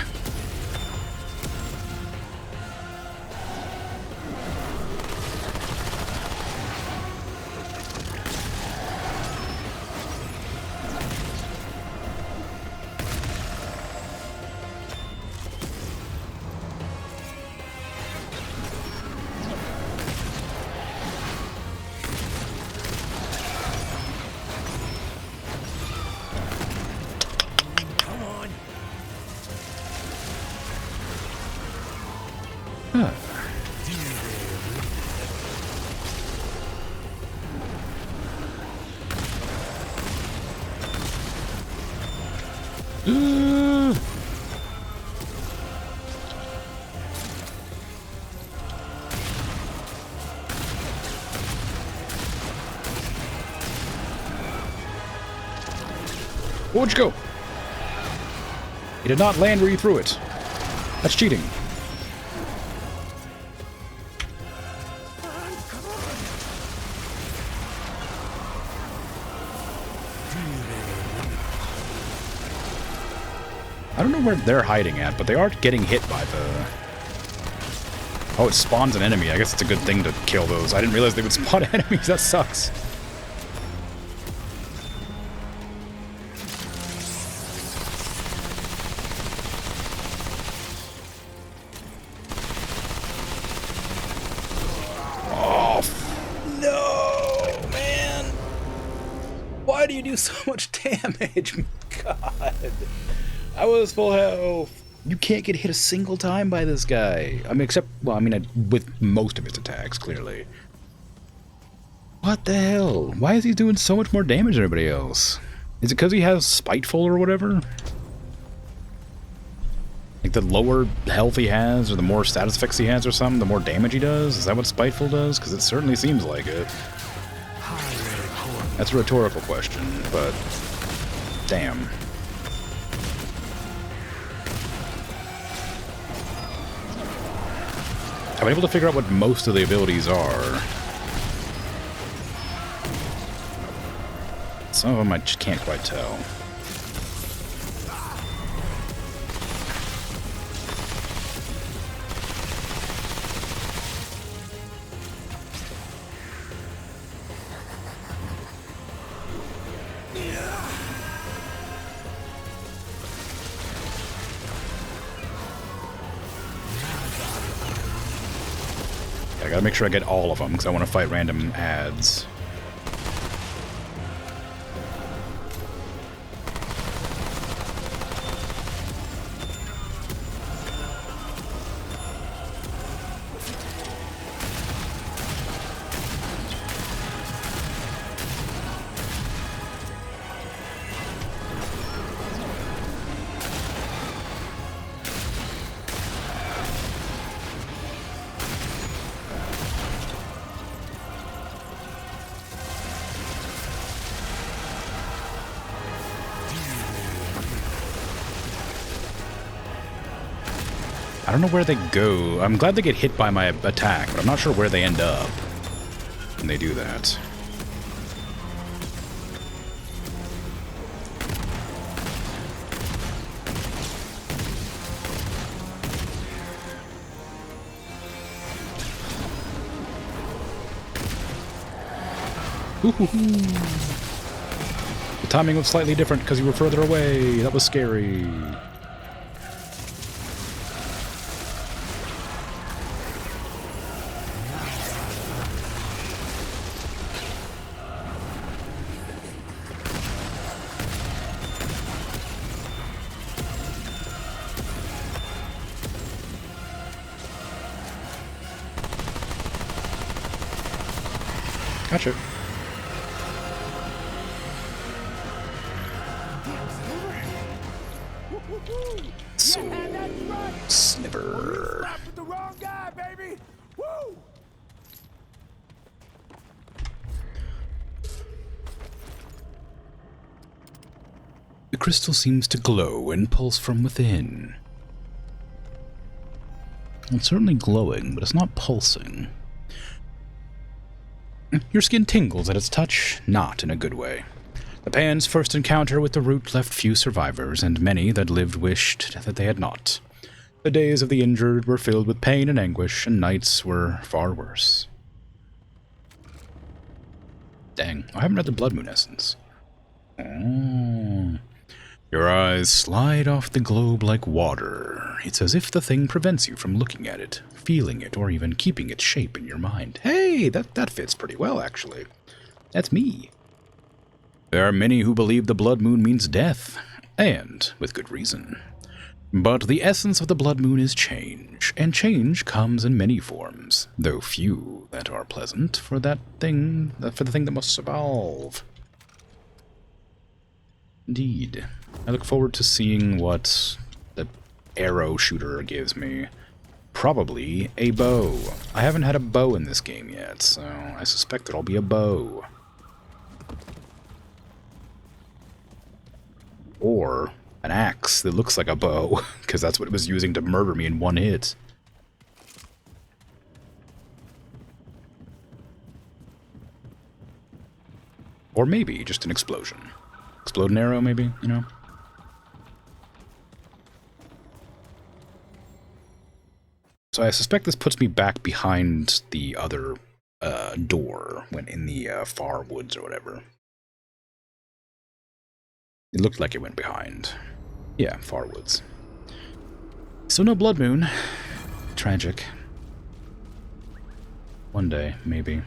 Where'd you go? It did not land where you threw it. That's cheating. I don't know where they're hiding at, but they are getting hit by the... Oh, it spawns an enemy. I guess it's a good thing to kill those. I didn't realize they would spawn enemies. That sucks. Why do you do so much damage? God. I was full health. You can't get hit a single time by this guy. I mean, except, well, I mean, with most of his attacks, clearly. What the hell? Why is he doing so much more damage than everybody else? Is it because he has Spiteful or whatever? Like, the lower health he has, or the more status effects he has or something, the more damage he does? Is that what Spiteful does? Because it certainly seems like it. That's a rhetorical question, but damn. I'm able to figure out what most of the abilities are. Some of them I just can't quite tell. I gotta make sure I get all of them, because I want to fight random ads. I don't know where they go. I'm glad they get hit by my attack, but I'm not sure where they end up when they do that. The timing was slightly different because you were further away. That was scary. Gotcha. Soul Sliver. Stop with the wrong guy, baby. Woo! The crystal seems to glow and pulse from within. It's certainly glowing, but it's not pulsing. Your skin tingles at its touch, not in a good way. The Pan's first encounter with the root left few survivors, and many that lived wished that they had not. The days of the injured were filled with pain and anguish, and nights were far worse. Dang, I haven't read the Blood Moon Essence. Oh. Your eyes slide off the globe like water. It's as if the thing prevents you from looking at it, feeling it, or even keeping its shape in your mind. Hey, that fits pretty well, actually. That's me. There are many who believe the blood moon means death, and with good reason. But the essence of the blood moon is change, and change comes in many forms, though few that are pleasant for the thing that must evolve. Indeed. I look forward to seeing what the arrow shooter gives me. Probably a bow. I haven't had a bow in this game yet, so I suspect it'll be a bow. Or an axe that looks like a bow, because that's what it was using to murder me in one hit. Or maybe just an explosion. Explode an arrow, maybe, you know? So I suspect this puts me back behind the other door when in the far woods or whatever. It looked like it went behind. Yeah, far woods. So no blood moon. Tragic. One day, maybe.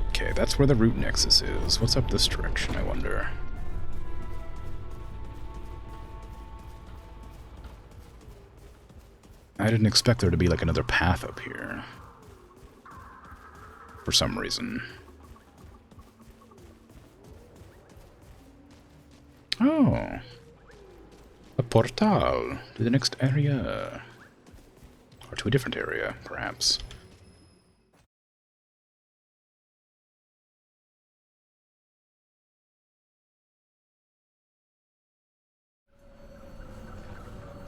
Okay, that's where the root nexus is. What's up this direction, I wonder? I didn't expect there to be like another path up here. For some reason. Oh. A portal to the next area. Or to a different area, perhaps.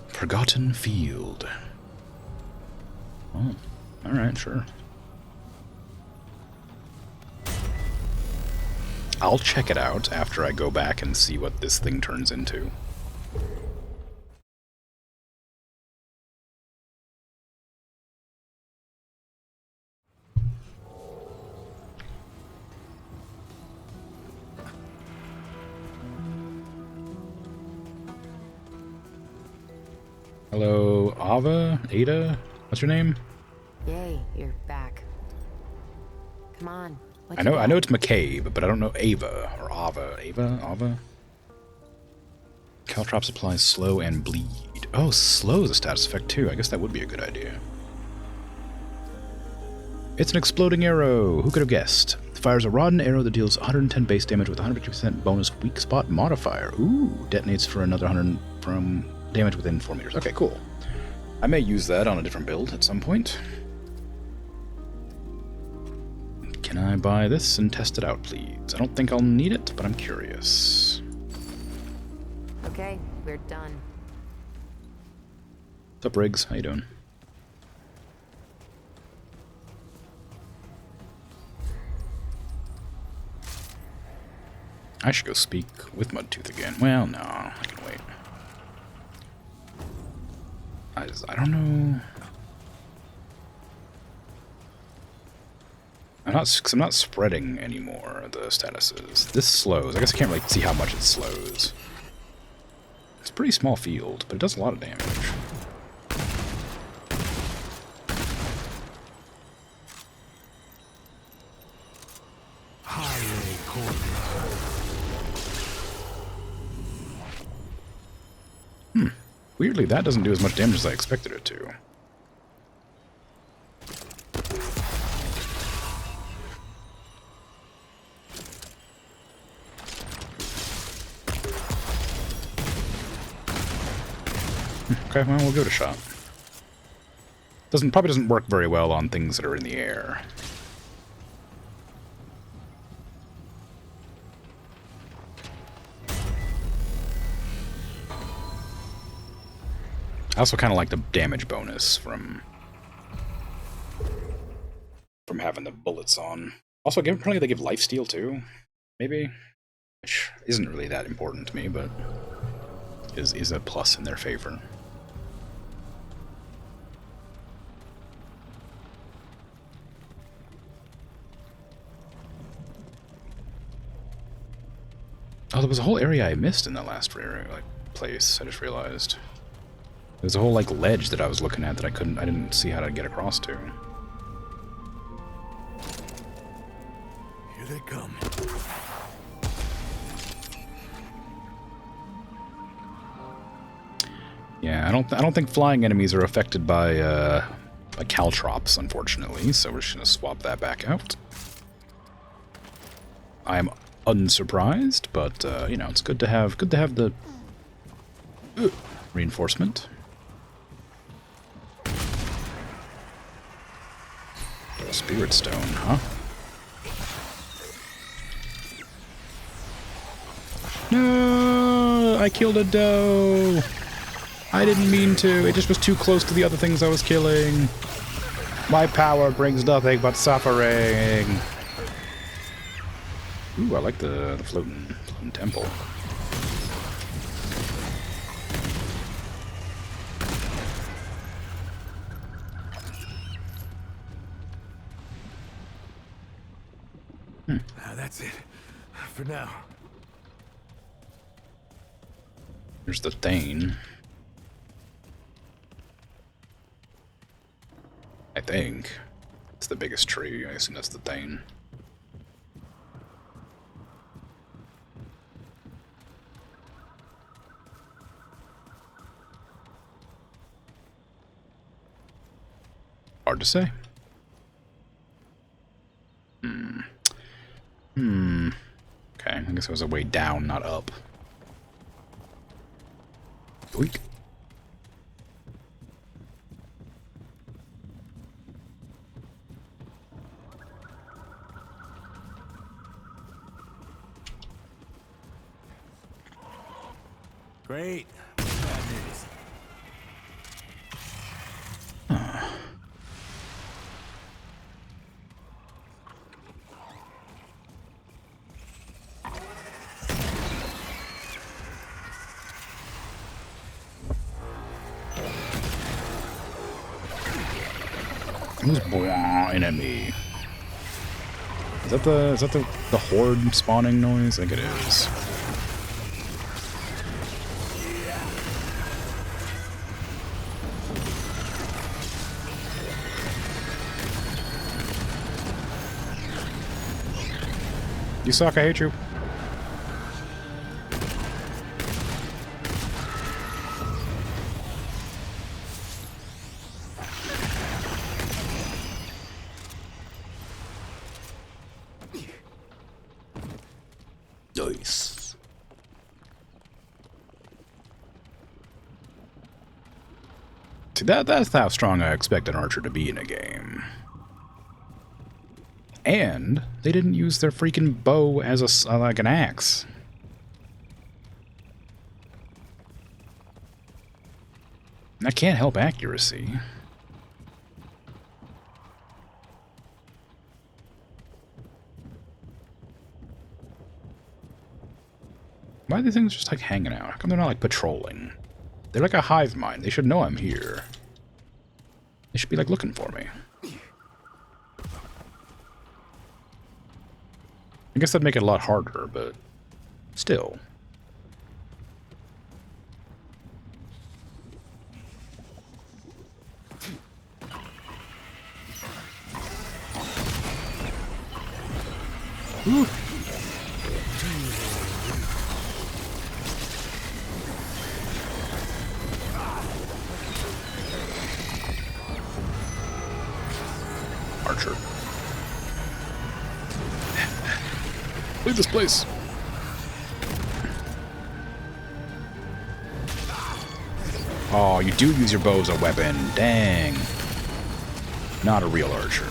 Forgotten Field. Oh, alright, sure. I'll check it out after I go back and see what this thing turns into. Hello, Ava? Ada? What's your name? Yay, you're back. Come on. I know it's McCabe, but I don't know Ava or Ava. Ava? Caltrop applies slow and bleed. Oh, slow is a status effect too. I guess that would be a good idea. It's an exploding arrow. Who could have guessed? It fires a rodden arrow that deals 110 base damage with 150% bonus weak spot modifier. Ooh, detonates for another 100 from damage within 4 meters. Okay, cool. I may use that on a different build at some point. Can I buy this and test it out, please? I don't think I'll need it, but I'm curious. Okay, we're done. What's up, Riggs? How you doing? I should go speak with Mudtooth again. Well, no, I can wait. I don't know. I'm not spreading anymore, the statuses. This slows. I guess I can't really see how much it slows. It's a pretty small field, but it does a lot of damage. Weirdly, that doesn't do as much damage as I expected it to. Okay, well, we'll give it a shot. Probably doesn't work very well on things that are in the air. I also kind of like the damage bonus from having the bullets on. Also, apparently they give lifesteal too, maybe, which isn't really that important to me, but is a plus in their favor. Oh, there was a whole area I missed in that last place. I just realized there's a whole ledge that I was looking at that I didn't see how to get across to. Here they come. Yeah, I don't think flying enemies are affected by caltrops, unfortunately. So we're just gonna swap that back out. I am unsurprised, but you know, it's good to have the reinforcement. Spirit stone, huh? No, I killed a doe. I didn't mean to. It just was too close to the other things I was killing. My power brings nothing but suffering. Ooh, I like the floating temple. That's it. For now. Here's the Thane. I think. It's the biggest tree. I assume that's the Thane. Hard to say. Okay, I guess it was a way down, not up. Yoink. Great. Bad news. Who's boing at me? Is that the horde spawning noise? I think it is. You suck, I hate you. Nice. See, that's how strong I expect an archer to be in a game. And they didn't use their freaking bow as like an axe. That can't help accuracy. Why are these things just like hanging out? How come they're not like patrolling? They're like a hive mind. They should know I'm here. They should be like looking for me. I guess that'd make it a lot harder, but still. Ooh. Leave this place. Oh, you do use your bow as a weapon. Dang. Not a real archer.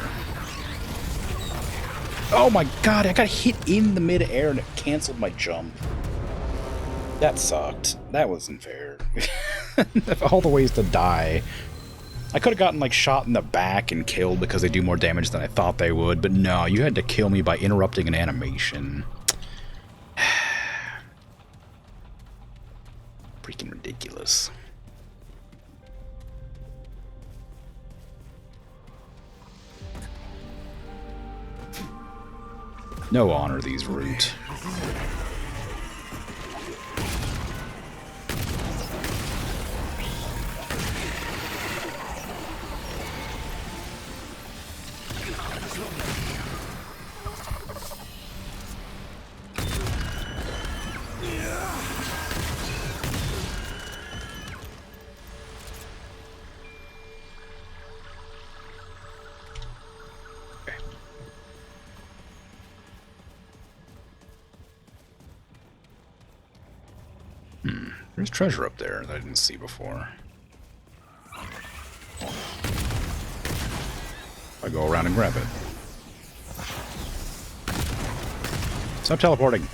Oh my god, I got hit in the mid-air and it canceled my jump. That sucked. That wasn't fair. All the ways to die. I could have gotten like shot in the back and killed because they do more damage than I thought they would, but no, you had to kill me by interrupting an animation. Freaking ridiculous. No honor these root. There's treasure up there that I didn't see before. I go around and grab it. Stop teleporting.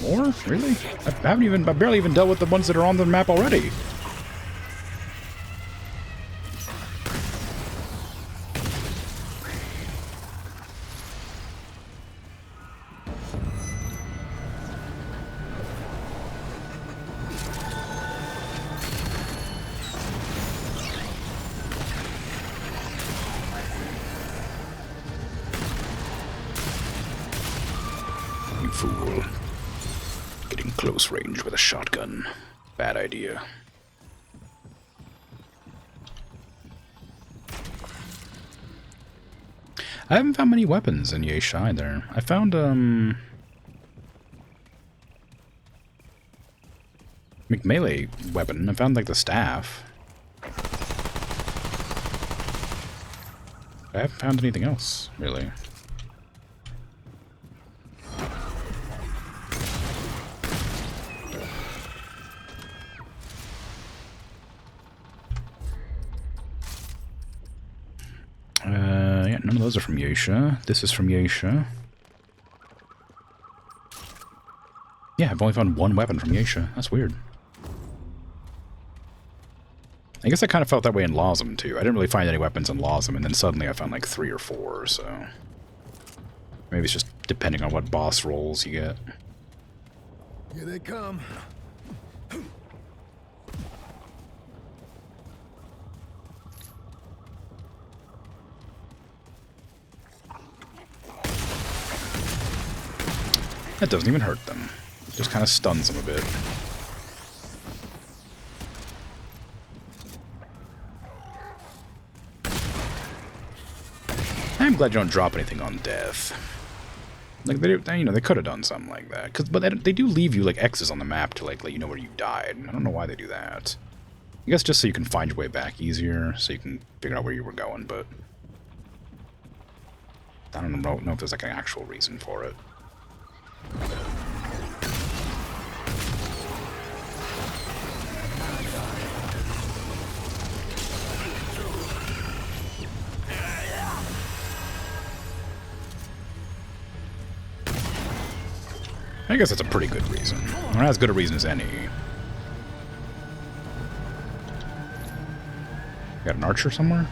More? Really? I barely even dealt with the ones that are on the map already. You fool. Getting close range with a shotgun. Bad idea. I haven't found many weapons in Yesh either. I found, melee weapon. I found, like, the staff. I haven't found anything else, really. Yeah, none of those are from Yesha. This is from Yesha. Yeah, I've only found one weapon from Yesha. That's weird. I guess I kind of felt that way in Lawsum, too. I didn't really find any weapons in Lawsum, and then suddenly I found like 3 or 4, so... Maybe it's just depending on what boss rolls you get. Here they come. That doesn't even hurt them. It just kind of stuns them a bit. I'm glad you don't drop anything on death. Like, they could have done something like that. But they do leave you, like, X's on the map to, like, let you know where you died. I don't know why they do that. I guess just so you can find your way back easier, so you can figure out where you were going, but... I don't know if there's, like, an actual reason for it. I guess that's a pretty good reason. Or as good a reason as any. Got an archer somewhere?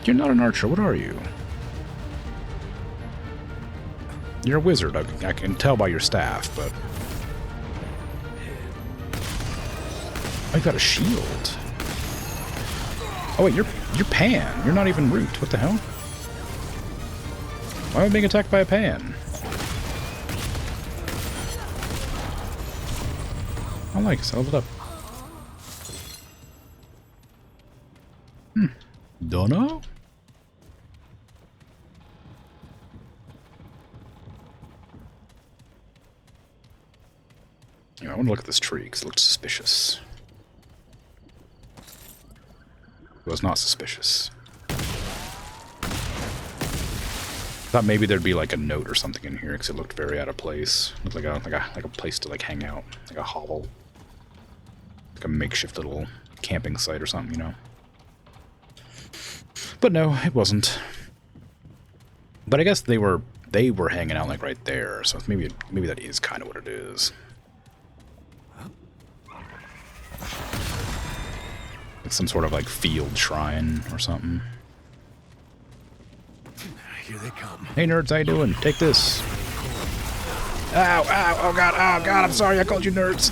You're not an archer, what are you? You're a wizard, I can tell by your staff, but... Oh, you got a shield. Oh wait, you're Pan. You're not even Root. What the hell? Why am I being attacked by a Pan? I like it. Leveled up. Dunno? Yeah, I want to look at this tree because it looked suspicious. It was not suspicious. Thought maybe there'd be like a note or something in here because it looked very out of place. Looked like a place to like hang out, like a hovel, like a makeshift little camping site or something, you know. But no, it wasn't. But I guess they were hanging out like right there, so maybe that is kind of what it is. Like some sort of like field shrine or something. Here they come. Hey nerds, how you doing? Take this. Ow, ow, oh god, I'm sorry, I called you nerds.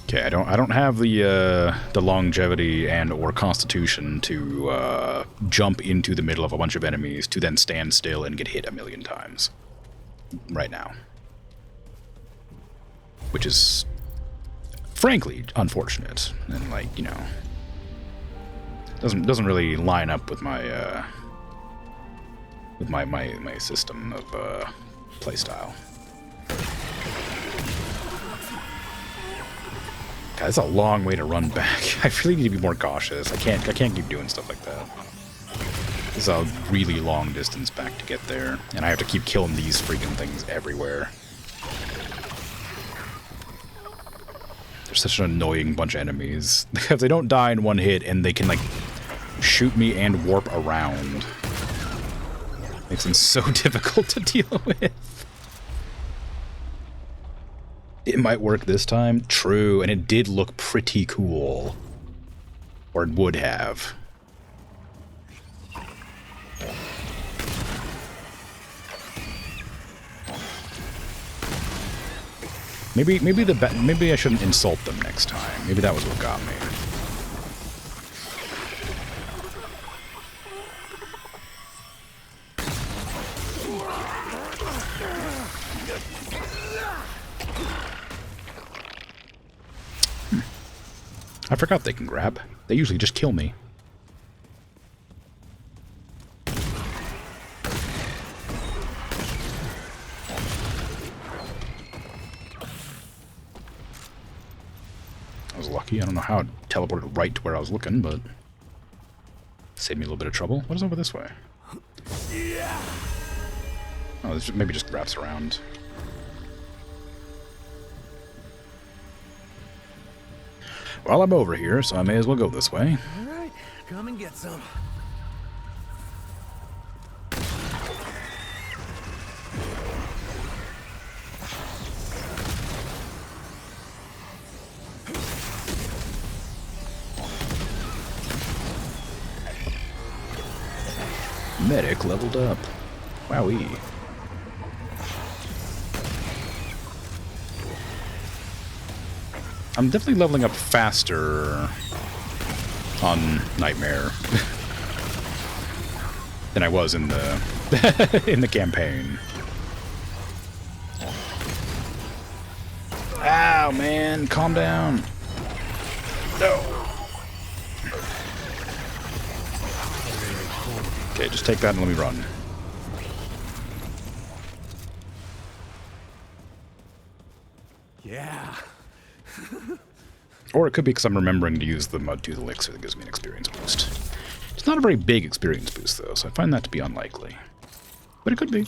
Okay, I don't have the longevity and or constitution to jump into the middle of a bunch of enemies to then stand still and get hit a million times right now, which is frankly unfortunate and, like, you know, doesn't really line up with my my system of playstyle. God, that's a long way to run back. I really need to be more cautious. I can't keep doing stuff like that. This is a really long distance back to get there, and I have to keep killing these freaking things everywhere. They're such an annoying bunch of enemies. Because they don't die in one hit, and they can, like, shoot me and warp around. Makes them so difficult to deal with. It might work this time. True, and it did look pretty cool. Or it would have. Maybe I shouldn't insult them next time. Maybe that was what got me. I forgot they can grab. They usually just kill me. I was lucky. I don't know how it teleported right to where I was looking, but saved me a little bit of trouble. What is over this way? Oh, this maybe just wraps around. Well, I'm over here, so I may as well go this way. All right, come and get some. Medic leveled up. Wowee. I'm definitely leveling up faster on Nightmare than I was in the in the campaign. Ow, man, calm down. No. Okay, just take that and let me run. Yeah. Or it could be because I'm remembering to use the Mudtooth Elixir that gives me an experience boost. It's not a very big experience boost, though, so I find that to be unlikely. But it could be.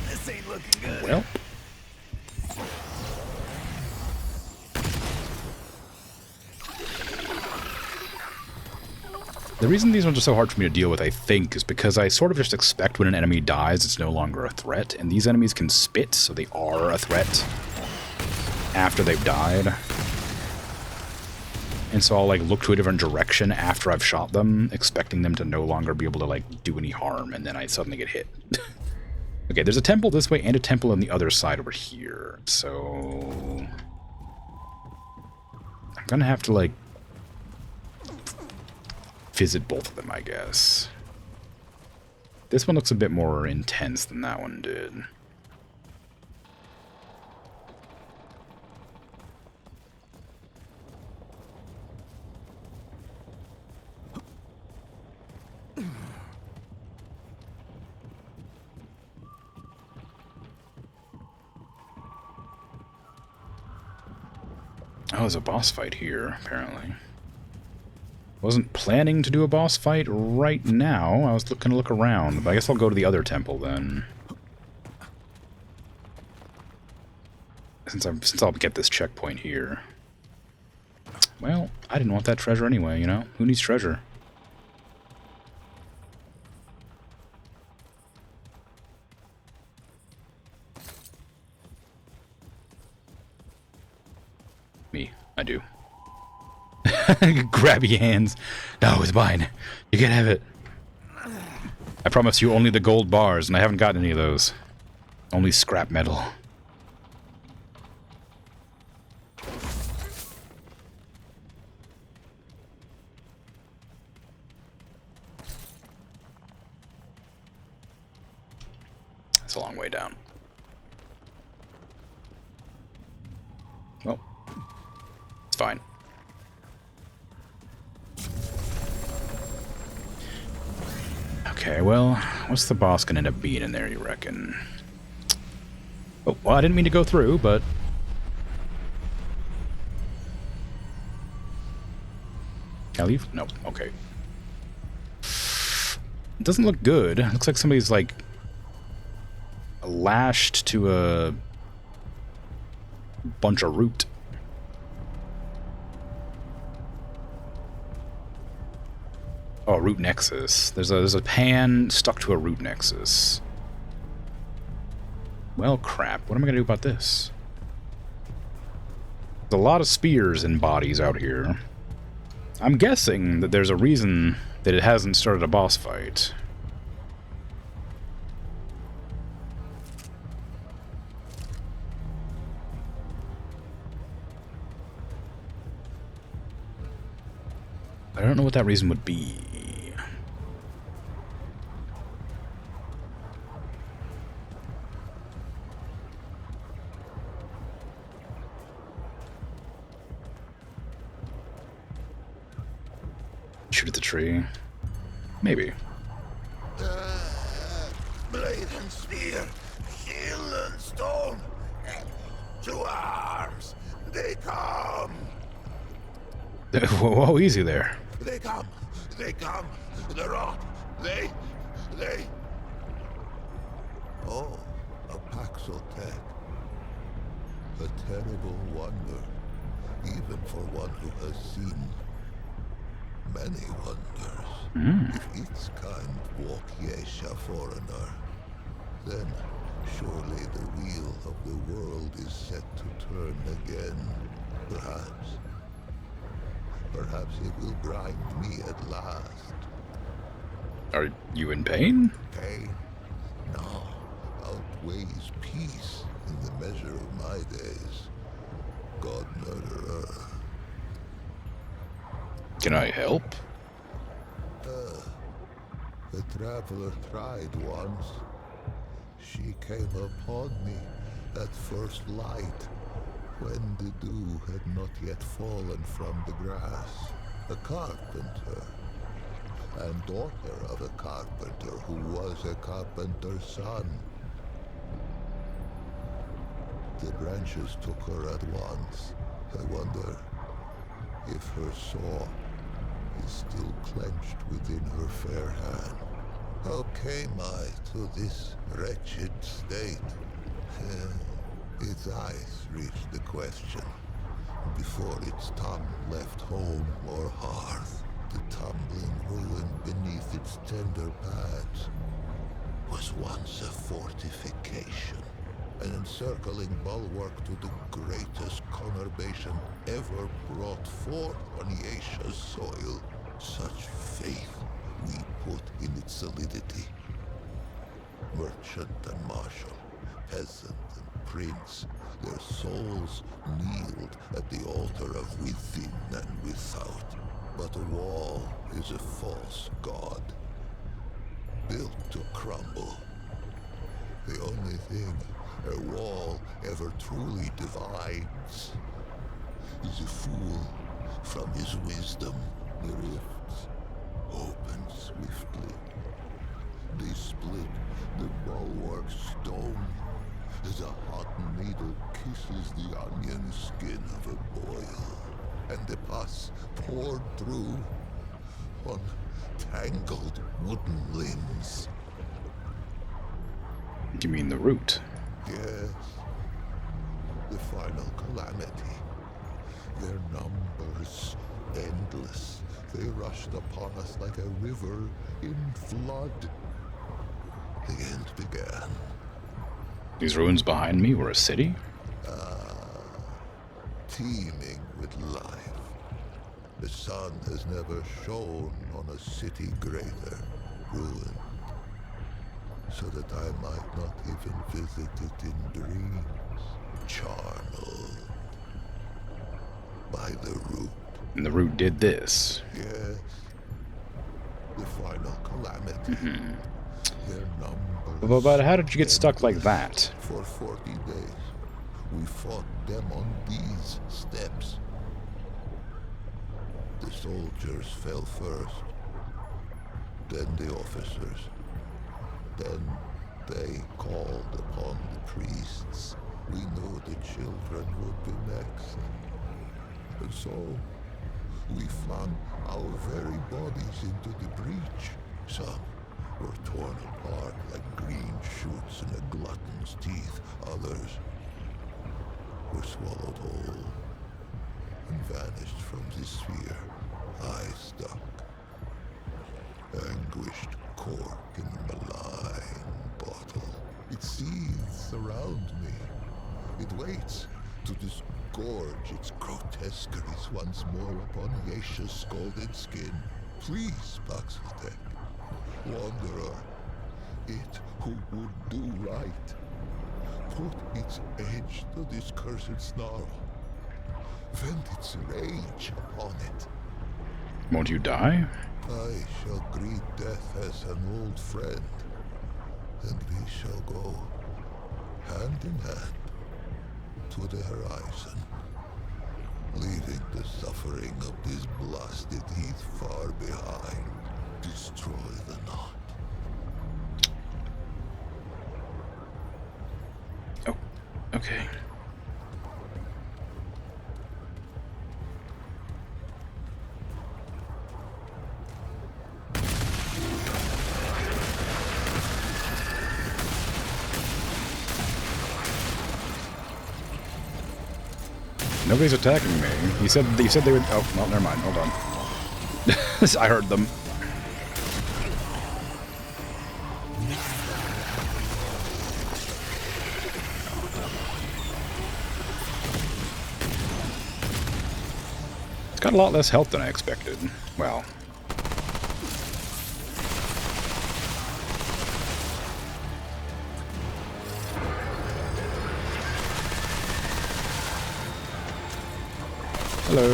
This ain't looking good. Well. The reason these ones are so hard for me to deal with, I think, is because I sort of just expect when an enemy dies, it's no longer a threat, and these enemies can spit, so they are a threat after they've died. And so I'll, like, look to a different direction after I've shot them, expecting them to no longer be able to, like, do any harm, and then I suddenly get hit. Okay, there's a temple this way and a temple on the other side over here. So I'm gonna have to, like, visit both of them, I guess. This one looks a bit more intense than that one did. Oh, there's a boss fight here, apparently. Wasn't planning to do a boss fight right now. I was gonna look around, but I guess I'll go to the other temple then. Since I'll get this checkpoint here. Well, I didn't want that treasure anyway, you know? Who needs treasure? Me. I do. Grabby hands. No, it's mine. You can have it. I promise you only the gold bars, and I haven't gotten any of those. Only scrap metal. It's a long way down. Well, it's fine. Okay, well, what's the boss gonna end up being in there, you reckon? Oh, well, I didn't mean to go through, but... Can I leave? No, okay. It doesn't look good. It looks like somebody's, like, lashed to a bunch of root. Oh, root nexus. There's a pan stuck to a root nexus. Well, crap. What am I gonna do about this? There's a lot of spears and bodies out here. I'm guessing that there's a reason that it hasn't started a boss fight. I don't know what that reason would be. Shoot at the tree. Maybe. Blade and spear, shield and stone. To arms. They come. Whoa, easy there. They come. They come. The rot. They. Oh, a Paxotech. A terrible wonder, even for one who has seen many wonders. If its kind walk yesh a foreigner, then surely the wheel of the world is set to turn again. Perhaps it will grind me at last. Are you in pain? Pain? No. Outweighs peace in the measure of my days. God murderer. Can I help? The traveler tried once. She came upon me at first light, when the dew had not yet fallen from the grass. A carpenter, and daughter of a carpenter who was a carpenter's son. The branches took her at once. I wonder if her saw is still clenched within her fair hand. How came I to this wretched state? Its eyes reached the question. Before its tongue left home or hearth, the tumbling ruin beneath its tender pads was once a fortification, an encircling bulwark to the greatest conurbation ever brought forth on Yesha's soil. Such faith we put in its solidity. merchant and marshal, peasant and prince, their souls kneeled at the altar of within and without. But a wall is a false god, built to crumble. The only thing a wall ever truly divides is a fool from his wisdom. The rifts open swiftly. They split the bulwark stone as a hot needle kisses the onion skin of a boil, and the pus poured through on tangled wooden limbs. You mean the root? Yes, the final calamity. Their numbers endless. They rushed upon us like a river in flood. The end began. These ruins behind me were a city? Teeming with life. The sun has never shone on a city greater, ruined, so that I might not even visit it in dreams, charnel by the root. And the root did this. Yes, the final calamity. Their numbers. But how did you get stuck like that? For 40 days, we fought them on these steps. The soldiers fell first, then the officers. Then they called upon the priests. We knew the children would be next. And so, we flung our very bodies into the breach. Some were torn apart like green shoots in a glutton's teeth. Others were swallowed whole and vanished from the sphere. I stuck, anguished cork in a malign bottle. It seethes around me. It waits to disgorge its grotesqueries once more upon Yesha's scalded skin. Please, Paxeltek, wanderer, it who would do right, put its edge to this cursed snarl. Vent its rage upon it. Won't you die? I shall greet death as an old friend, and we shall go hand in hand to the horizon, leaving the suffering of this blasted heath far behind. Destroy the knot. Oh, okay. Nobody's attacking me. You said they would. Oh, well, never mind. Hold on. I heard them. It's got a lot less health than I expected. Wow. Hello.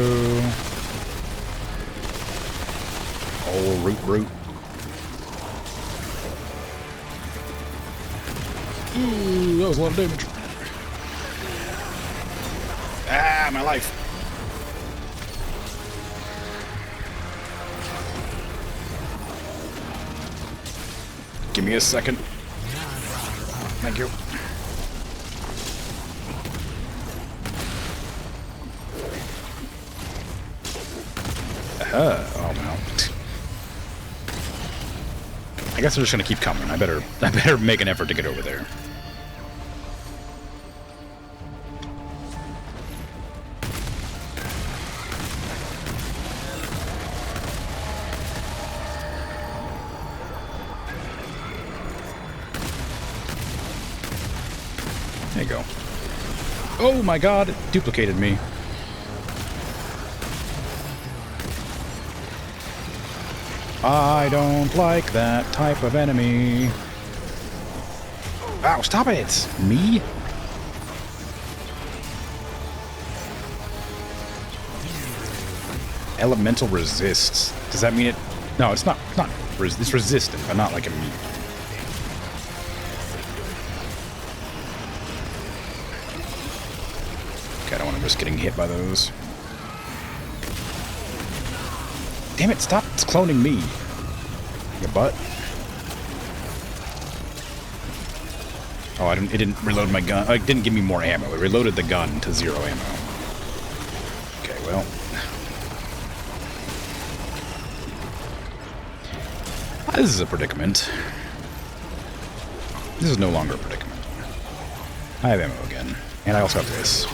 Oh, root. Ooh, that was a lot of damage. Ah, my life. Give me a second. Thank you. Oh no. I guess they're just gonna keep coming. I better make an effort to get over there. There you go. Oh my god, it duplicated me. I don't like that type of enemy. Ow, stop it! Me? Elemental resist. Does that mean it? No, it's not. It's not. It's resistant, but not like immune. Okay, I don't want to risk getting hit by those. Damn it! Stop cloning me. Your butt. Oh, it didn't reload my gun. It didn't give me more ammo. It reloaded the gun to 0 ammo. Okay, well. This is a predicament. This is no longer a predicament. I have ammo again. And I also have this.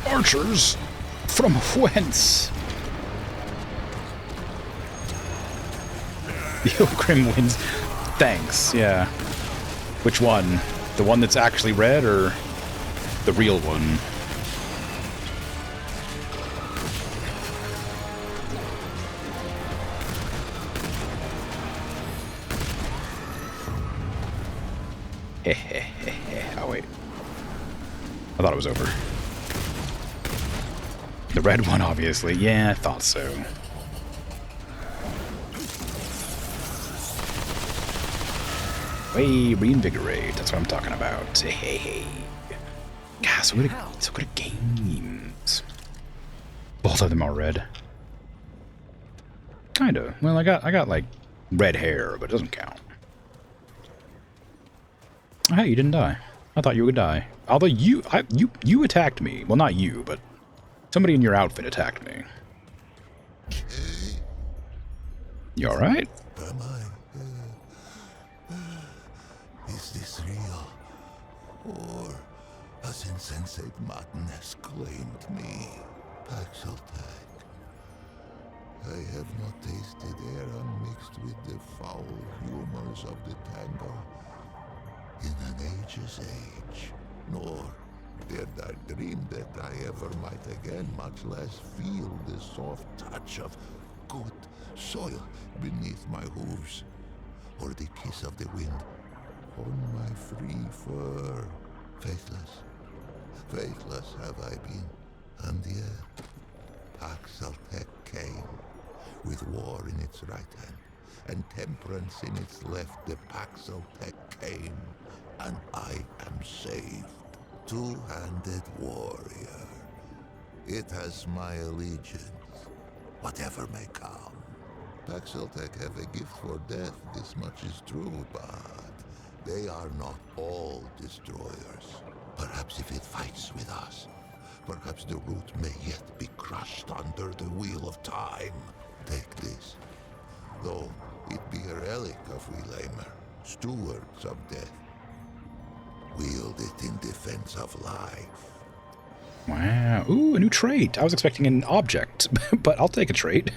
Archers? From whence? The Ogrim wins. Thanks, yeah. Which one? The one that's actually red, or the real one? Oh, wait. I thought it was over. The red one, obviously. Yeah, I thought so. Way reinvigorate. That's what I'm talking about. Hey. God, so good at games. Both of them are red. Kinda. Well, I got like red hair, but it doesn't count. Oh, hey, you didn't die. I thought you would die. Although you attacked me. Well, not you, but somebody in your outfit attacked me. You all right? Am I? Is this real? Or has insensate madness claimed me? Paxeltech. I have not tasted air unmixed with the foul humors of the tango in an age's age, nor did I dream that I ever might again, much less feel the soft touch of good soil beneath my hooves, or the kiss of the wind on my free fur. Faithless have I been, and yet Paxeltech came, with war in its right hand, and temperance in its left. The Paxeltech came, and I am saved. Two-handed warrior. It has my allegiance, whatever may come. Paxeltech have a gift for death, this much is true, but they are not all destroyers. Perhaps if it fights with us, perhaps the root may yet be crushed under the wheel of time. Take this, though it be a relic of Welamer, stewards of death. Wield it in defense of life. Wow. Ooh, a new trait. I was expecting an object, but I'll take a trait.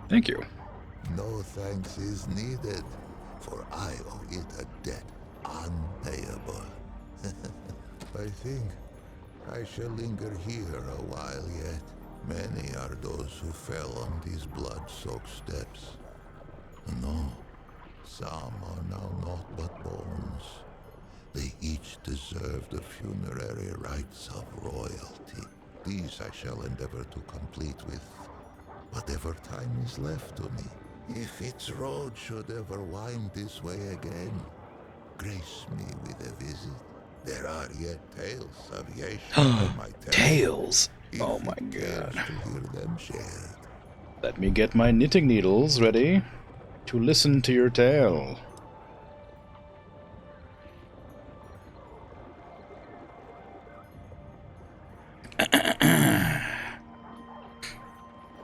Thank you. No thanks is needed, for I owe it a debt unpayable. I think I shall linger here a while yet. Many are those who fell on these blood-soaked steps. No, some are now naught but bones. They each deserve the funerary rites of royalty. These I shall endeavor to complete with whatever time is left to me. If its road should ever wind this way again, grace me with a visit. There are yet tales of Yesha on my tale. Tales? If Oh my it cares god. to hear them shared. Let me get my knitting needles ready to listen to your tale.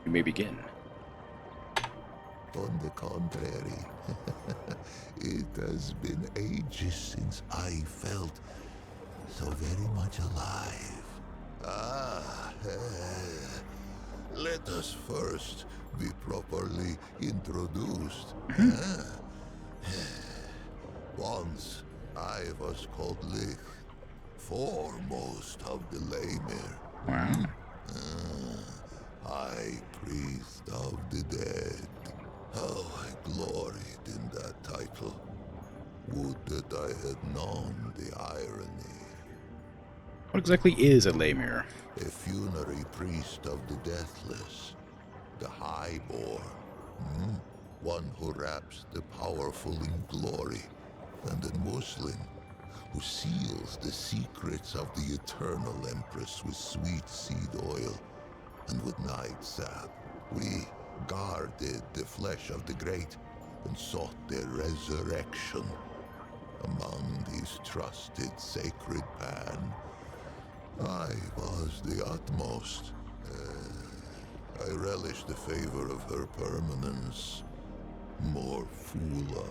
You may begin. On the contrary, it has been ages since I felt so very much alive. Let us first be properly introduced. Once I was called Lich, foremost of the Lemir. Wow. High Priest of the Dead. How I gloried in that title. Would that I had known the irony. What exactly is a Lemur? A funerary priest of the deathless. The highborn. One who wraps the powerful in glory. And a Muslim who seals the secrets of the eternal Empress with sweet seed oil and with night sap. We guarded the flesh of the great and sought their resurrection. Among these trusted sacred pan, I was the utmost. I relish the favor of her permanence. More fool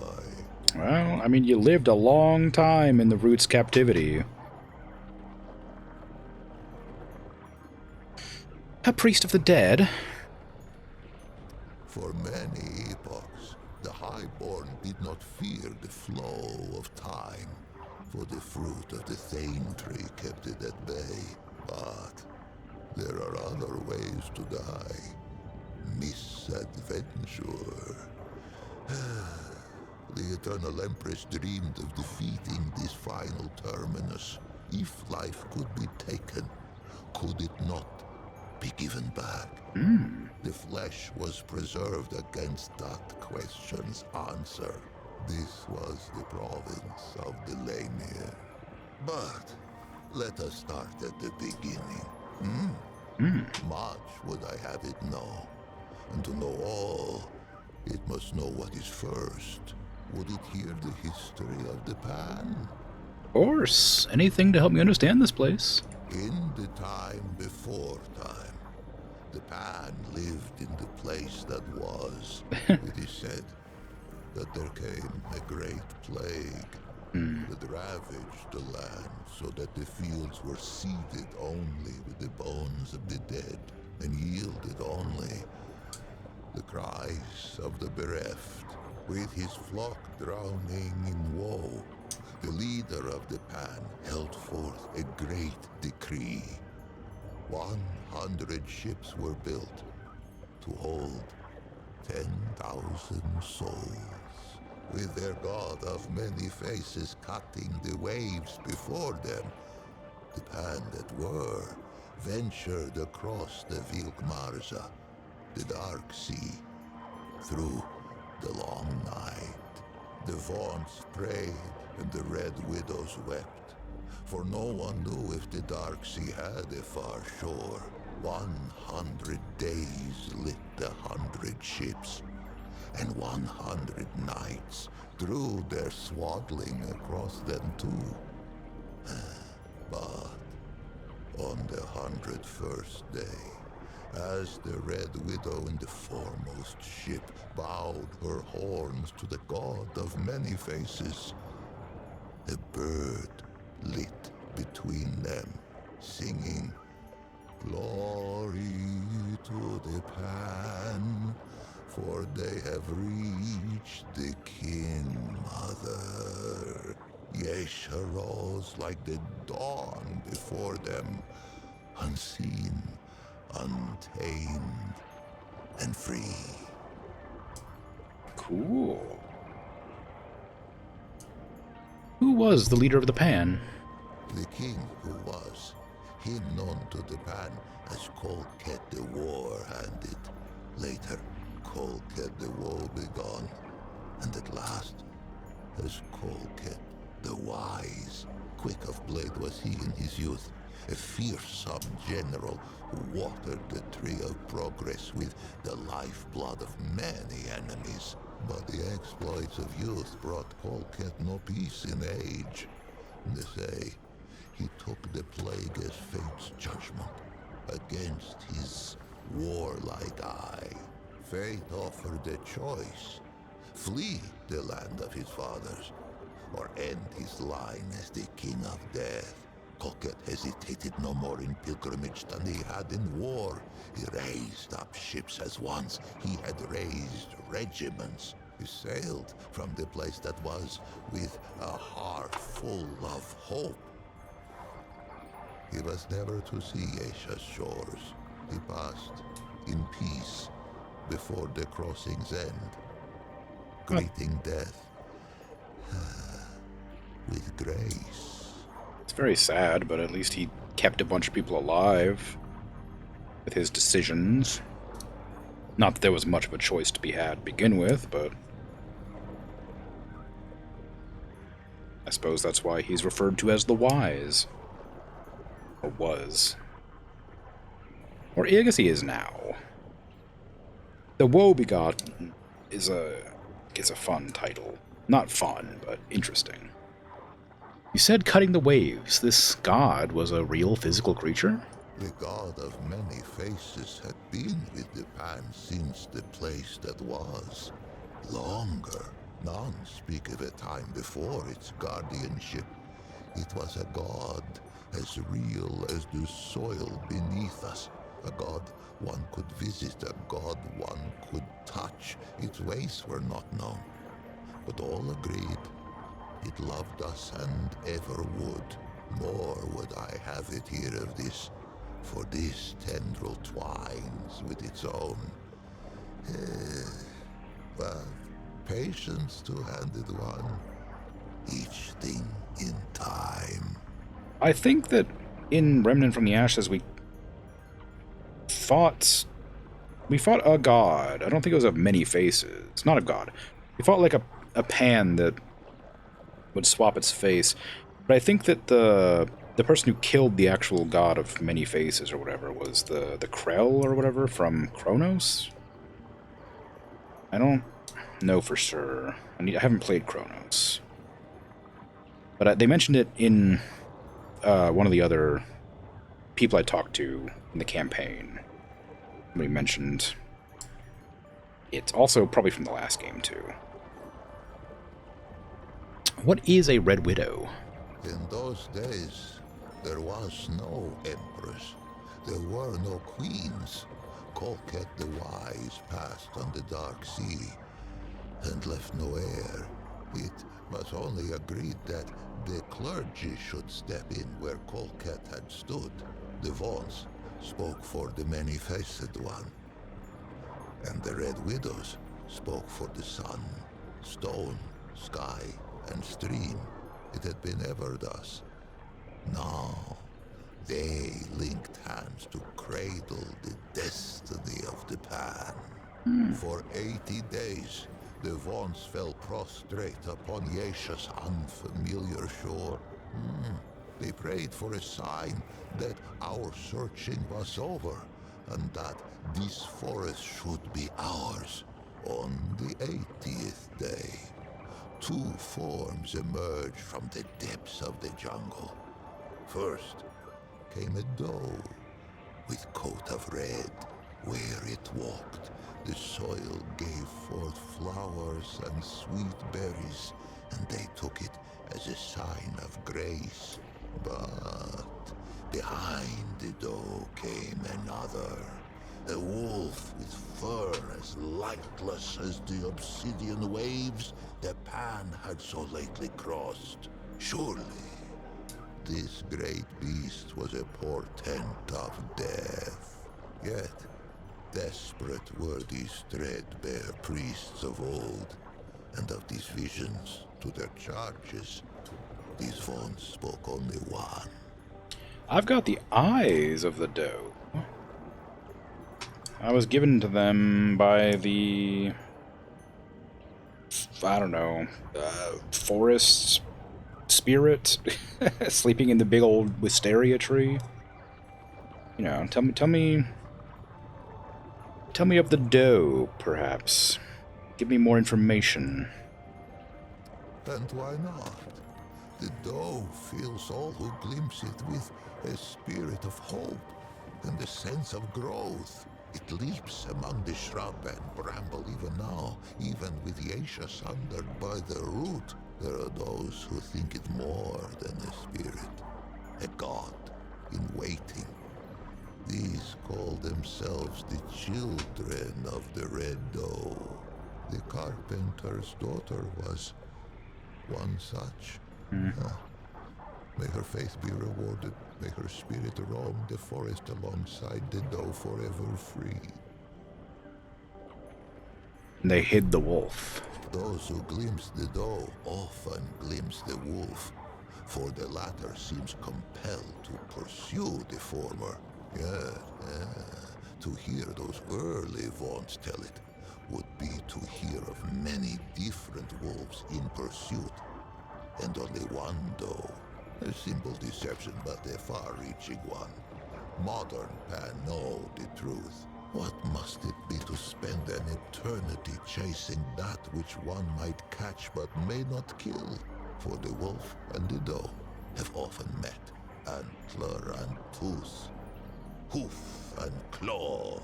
I. Well, I mean, you lived a long time in the Root's captivity. A priest of the dead? For many epochs, the Highborn did not fear the flow of time, for the fruit of the Thane tree kept it at bay. But there are other ways to die. Misadventure. The Eternal Empress dreamed of defeating this final terminus. If life could be taken, could it not be given back? The flesh was preserved against that question's answer. This was the province of the Lemur. But let us start at the beginning. Much would I have it know. And to know all, it must know what is first. Would it hear the history of the Pan? Of course. Anything to help me understand this place. In the time before time, the Pan lived in the place that was. It is said that there came a great plague that ravaged the land so that the fields were seeded only with the bones of the dead and yielded only the cries of the bereft. With his flock drowning in woe, the leader of the Pan held forth a great decree. 100 ships were built to hold 10,000 souls, with their god of many faces cutting the waves before them. The Pan that were ventured across the Vilkmarza, the dark sea, through the long night. The vaunts prayed and the red widows wept, for no one knew if the dark sea had a far shore. 100 days lit the 100 ships, and 100 nights drew their swaddling across them too. But on the 101st day, as the Red Widow in the foremost ship bowed her horns to the god of many faces, a bird lit between them, singing, "Glory to the Pan, for they have reached the King Mother." Yesh arose like the dawn before them, unseen, untamed, and free. Cool. Who was the leader of the Pan? The king who was, him known to the Pan as Kolket the War-Handed, later Kolket the Woebegone, and at last as Kolket the Wise. Quick of blade was he in his youth, a fearsome general who watered the tree of progress with the lifeblood of many enemies. But the exploits of youth brought Kolket no peace in age. They say he took the plague as fate's judgment against his warlike eye. Fate offered a choice: flee the land of his fathers, or end his line as the king of death. Kolket hesitated no more in pilgrimage than he had in war. He raised up ships as once he had raised regiments. He sailed from the place that was with a heart full of hope. He was never to see Asia's shores. He passed in peace before the crossing's end, greeting death with grace. It's very sad, but at least he kept a bunch of people alive with his decisions. Not that there was much of a choice to be had to begin with, but I suppose that's why he's referred to as the Wise. Or was. Or I guess he is now. The Woe-Begotten is a fun title. Not fun, but interesting. You said cutting the waves. This god was a real physical creature? The god of many faces had been with the Pan since the place that was. Longer. None speak of a time before its guardianship. It was a god as real as the soil beneath us. A god one could visit, a god one could touch. Its ways were not known, but all agreed it loved us and ever would. Nor would I have it here of this, for this tendril twines with its own. But patience two-handed one, each thing in time. I think that in Remnant from the Ashes we fought a god. I don't think it was of many faces. Not a god. We fought like a pan that would swap its face. But I think that the person who killed the actual god of many faces or whatever was the Krell or whatever from Chronos. I don't know for sure. I haven't played Chronos. But they mentioned it in one of the other people I talked to in the campaign. Somebody mentioned it. Also probably from the last game too. What is a Red Widow? In those days, there was no empress. There were no queens. Colket the Wise passed on the dark sea and left no heir. It was only agreed that the clergy should step in where Colket had stood. The Vaughns spoke for the many-faced one, and the Red Widows spoke for the sun, stone, sky, and stream. It had been ever thus. Now, they linked hands to cradle the destiny of the Pan. For 80 days, the Vaughns fell prostrate upon Yesha's unfamiliar shore. They prayed for a sign that our searching was over, and that this forest should be ours. On the 80th day, two forms emerged from the depths of the jungle. First came a doe with coat of red. Where it walked, the soil gave forth flowers and sweet berries, and they took it as a sign of grace. But behind the doe came another, a wolf with fur as lightless as the obsidian waves the Pan had so lately crossed. Surely, this great beast was a portent of death. Yet, desperate were these threadbare priests of old, and of these visions to their charges, these Vaughns spoke only one. I've got the eyes of the doe. I was given to them by the, I don't know, forest spirit sleeping in the big old wisteria tree. You know, tell me of the doe, perhaps. Give me more information. And why not? The doe fills all who glimpse it with a spirit of hope and a sense of growth. It leaps among the shrub and bramble even now, even with Yesha sundered by the root. There are those who think it more than a spirit, a god in waiting. These call themselves the children of the Red Doe. The carpenter's daughter was one such. May her faith be rewarded. May her spirit roam the forest alongside the doe forever free. They hid the wolf. Those who glimpse the doe often glimpse the wolf, for the latter seems compelled to pursue the former. To hear those early vaunts tell it would be to hear of many different wolves in pursuit, and only one doe. A simple deception, but a far-reaching one. Modern Pan know the truth. What must it be to spend an eternity chasing that which one might catch but may not kill? For the wolf and the doe have often met, antler and tooth, hoof and claw.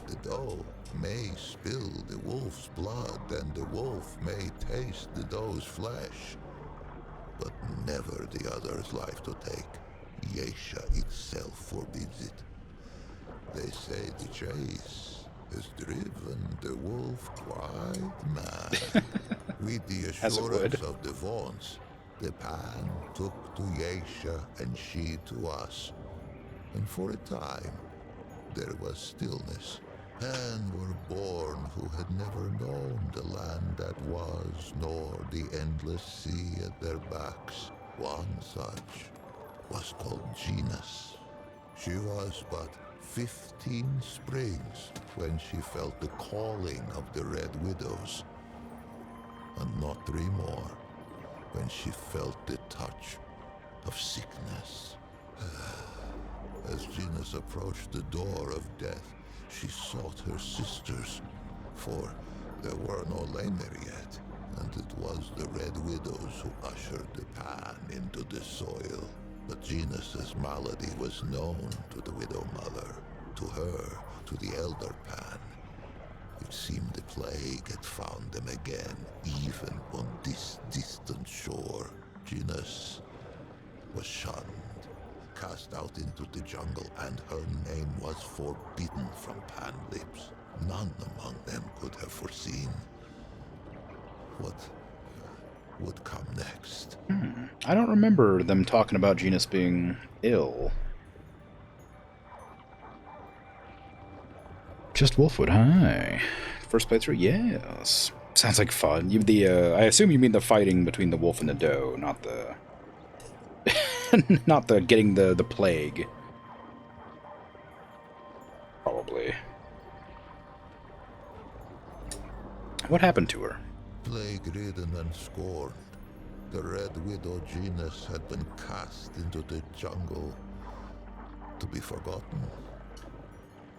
The doe may spill the wolf's blood, and the wolf may taste the doe's flesh, but never the other's life to take. Yesha itself forbids it. They say the chase has driven the wolf quite mad. With the assurance of the vaunts, the Pan took to Yesha and she to us. And for a time, there was stillness. Men were born who had never known the land that was, nor the endless sea at their backs. One such was called Genus. She was but 15 springs when she felt the calling of the Red Widows, and not 3 more when she felt the touch of sickness. As Genus approached the door of death, she sought her sisters, for there were no Lamer yet, and it was the Red Widows who ushered the Pan into the soil. But Genus's malady was known to the Widow Mother, to her, to the Elder Pan. It seemed the plague had found them again, even on this distant shore. Genus was shunned, cast out into the jungle, and her name was forbidden from Pan lips. None among them could have foreseen what would come next. I don't remember them talking about Genus being ill. Just Wolfwood, hi. First playthrough, yes. Sounds like fun. I assume you mean the fighting between the wolf and the doe, not the... not the getting the plague. Probably. What happened to her? Plague-ridden and scorned, the Red Widow Genus had been cast into the jungle to be forgotten.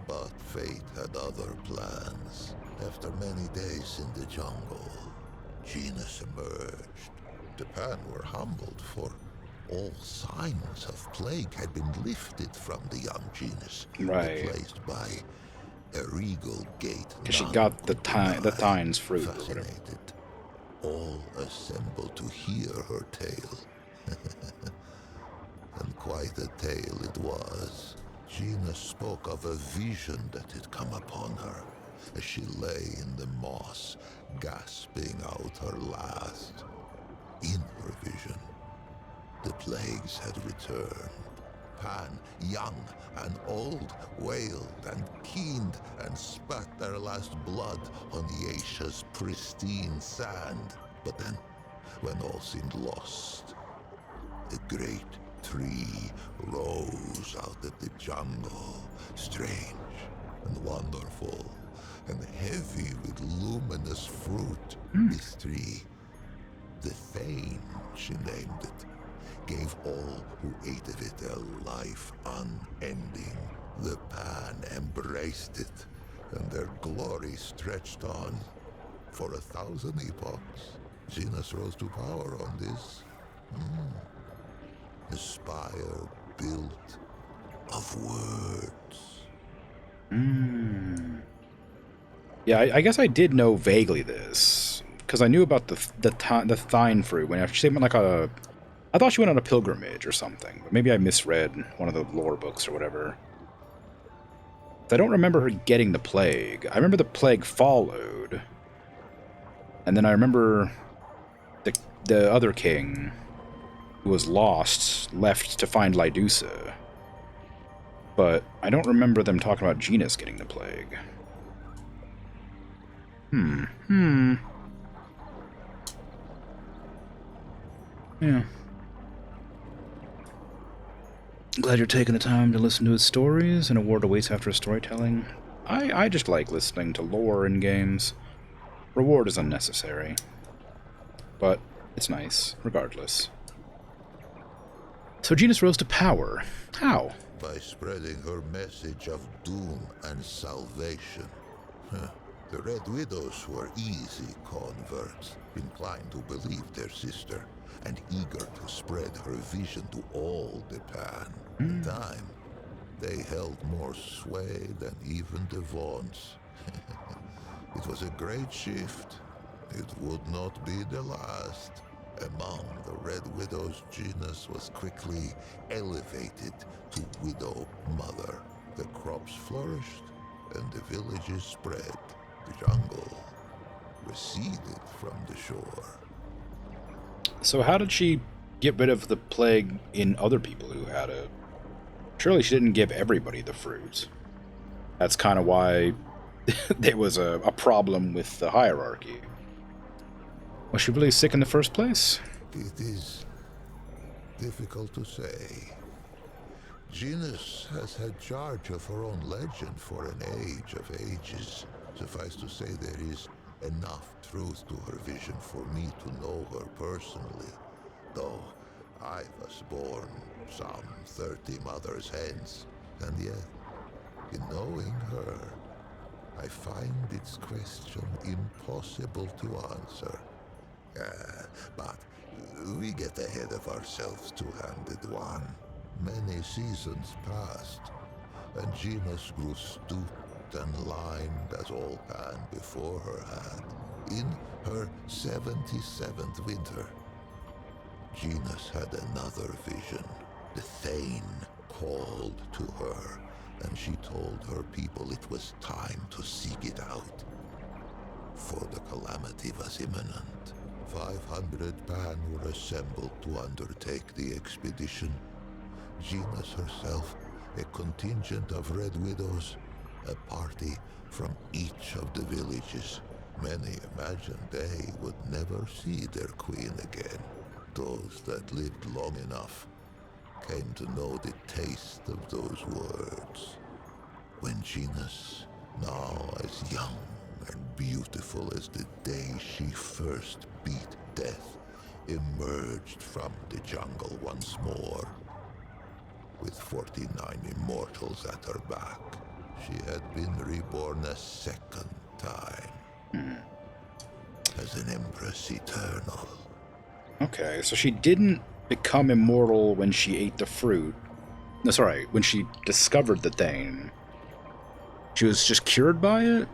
But fate had other plans. After many days in the jungle, Genus emerged. The Pan were humbled, for all signs of plague had been lifted from the young Genus, replaced by a regal gait. Because she got the Thyne's fruit or whatever. All assembled to hear her tale. And quite a tale it was. Genus spoke of a vision that had come upon her as she lay in the moss, gasping out her last. In her vision, the plagues had returned. Pan, young and old, wailed and keened and spat their last blood on Yesha's pristine sand. But then, when all seemed lost, a great tree rose out of the jungle, strange and wonderful, and heavy with luminous fruit. This tree, the Thane, she named it, gave all who ate of it a life unending. The Pan embraced it, and their glory stretched on for 1,000 epochs. Genus rose to power on this. A spire built of words. Yeah, I guess I did know vaguely this, because I knew about the Thyne fruit when she went like a... I thought she went on a pilgrimage or something, but maybe I misread one of the lore books or whatever. I don't remember her getting the plague. I remember the plague followed, and then I remember the other king who was lost, left to find Lydusa. But I don't remember them talking about Genus getting the plague. Yeah. Glad you're taking the time to listen to his stories. An award awaits after his storytelling. I just like listening to lore in games. Reward is unnecessary. But it's nice, regardless. So Genus rose to power. How? By spreading her message of doom and salvation. The Red Widows were easy converts, inclined to believe their sister, and eager to spread her vision to all the Pan. In time, they held more sway than even the Vaughns. It was a great shift. It would not be the last. Among the Red Widows, Genus was quickly elevated to Widow Mother. The crops flourished, and the villages spread. The jungle receded from the shore. So how did she get rid of the plague in other people who had it? Surely she didn't give everybody the fruit. That's kind of why there was a problem with the hierarchy. Was she really sick in the first place? It is difficult to say. Genus has had charge of her own legend for an age of ages. Suffice to say, there is enough truth to her vision for me to know her personally, though I was born some 30 mothers hence, and yet, in knowing her, I find its question impossible to answer. But we get ahead of ourselves, two-handed one. Many seasons passed, and Genus grew stooped and lined as all Pan before her had. In her 77th winter, Genus had another vision. The Thane called to her, and she told her people it was time to seek it out. For the calamity was imminent. 500 Pan were assembled to undertake the expedition. Genus herself, a contingent of Red Widows, a party from each of the villages. Many imagined they would never see their queen again. Those that lived long enough came to know the taste of those words. When Genus, now as young and beautiful as the day she first beat death, emerged from the jungle once more, with 49 immortals at her back, she had been reborn a second time. As an Empress Eternal. Okay, so she didn't become immortal when she ate the fruit. No, sorry, when she discovered the Thane. She was just cured by it?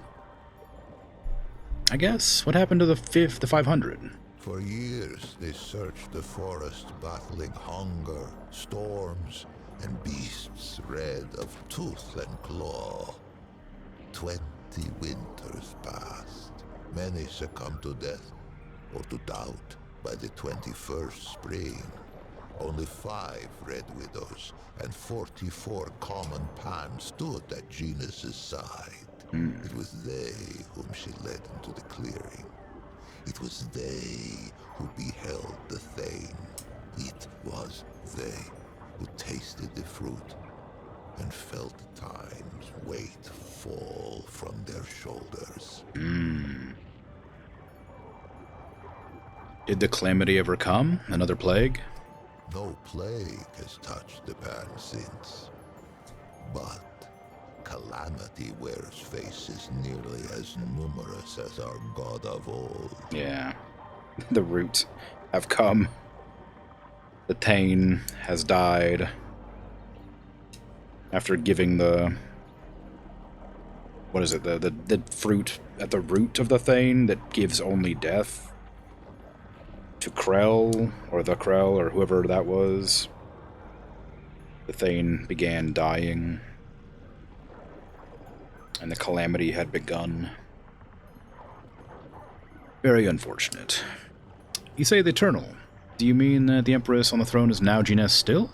I guess. What happened to the 500? For years, they searched the forest, battling hunger, storms, and beasts red of tooth and claw. 20 winters passed. Many succumbed to death, or to doubt, by the 21st spring. Only 5 Red Widows and 44 common Pan stood at Genus's side. It was they whom she led into the clearing. It was they who beheld the Thane. It was they who tasted the fruit and felt time's weight fall from their shoulders. Did the calamity ever come? Another plague? No plague has touched the Pan since. But calamity wears faces nearly as numerous as our god of old. Yeah. The roots have come. The Thane has died. After giving the... What is it? The fruit at the root of the Thane that gives only death? To Krell, or the Krell, or whoever that was. The Thane began dying. And the calamity had begun. Very unfortunate. You say the Eternal. Do you mean that the Empress on the throne is now Gines still?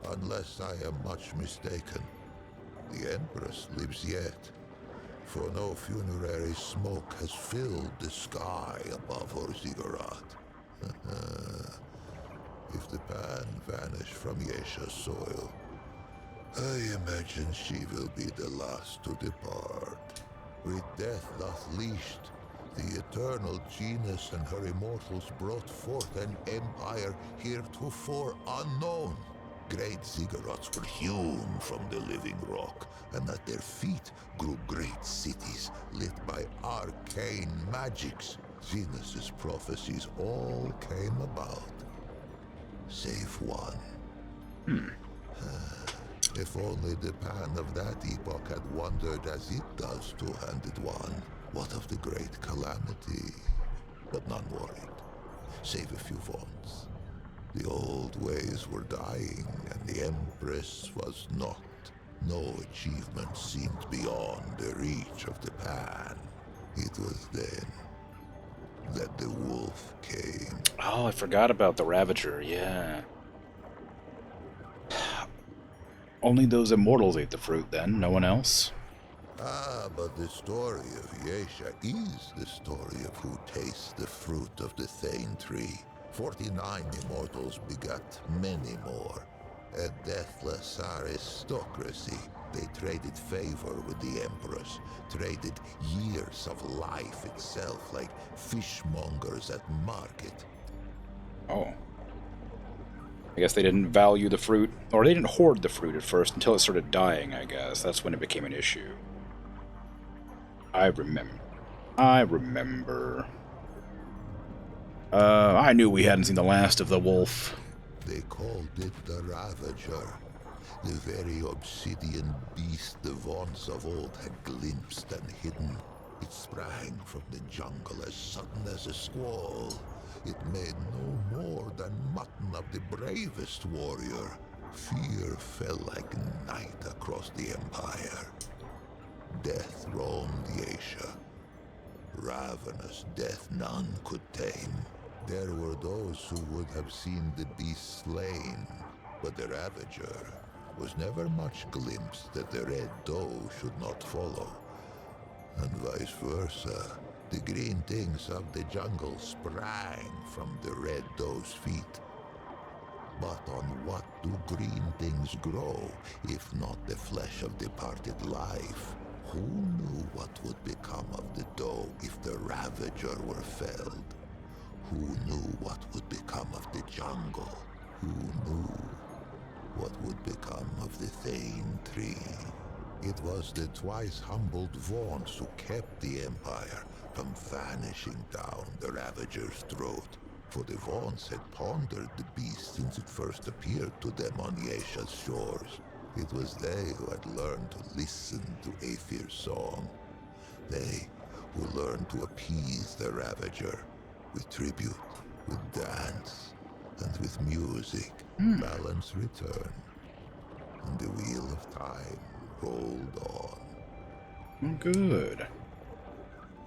Unless I am much mistaken, the Empress lives yet, for no funerary smoke has filled the sky above her ziggurat. If the pan vanish from Yesha's soil, I imagine she will be the last to depart. With death thus leashed, the eternal Genius and her immortals brought forth an empire heretofore unknown. Great ziggurats were hewn from the living rock, and at their feet grew great cities lit by arcane magics. Venus's prophecies all came about, save one. If only the pan of that epoch had wandered as it does two-handed one. What of the great calamity? But none worried, save a few vaunts. The old ways were dying, and the Empress was not. No achievement seemed beyond the reach of the pan. It was then that the wolf came. Oh, I forgot about the Ravager, yeah. Only those immortals ate the fruit then, no one else? Ah, but the story of Yesha is the story of who tastes the fruit of the Thane tree. 49 immortals begat many more. A deathless aristocracy. They traded favor with the Empress, traded years of life itself like fishmongers at market. Oh. I guess they didn't value the fruit, or they didn't hoard the fruit at first until it started dying, I guess. That's when it became an issue. I remember. I knew we hadn't seen the last of the wolf. They called it the Ravager, the very obsidian beast the vaunts of old had glimpsed and hidden. It sprang from the jungle as sudden as a squall. It made no more than mutton of the bravest warrior. Fear fell like night across the empire. Death roamed Yesha. Ravenous death none could tame. There were those who would have seen the beast slain, but the Ravager was never much glimpsed that the red doe should not follow. And vice versa. The green things of the jungle sprang from the red doe's feet. But on what do green things grow, if not the flesh of departed life? Who knew what would become of the doe if the Ravager were felled? Who knew what would become of the jungle? Who knew what would become of the Thane tree? It was the twice humbled Vaughn's who kept the Empire from vanishing down the Ravager's throat, for the Vaughn's had pondered the beast since it first appeared to them on Yesha's shores. It was they who had learned to listen to Aethir's song. They who learned to appease the Ravager with tribute, with dance, and with music. Balance returned, and the wheel of time rolled on. Oh, good.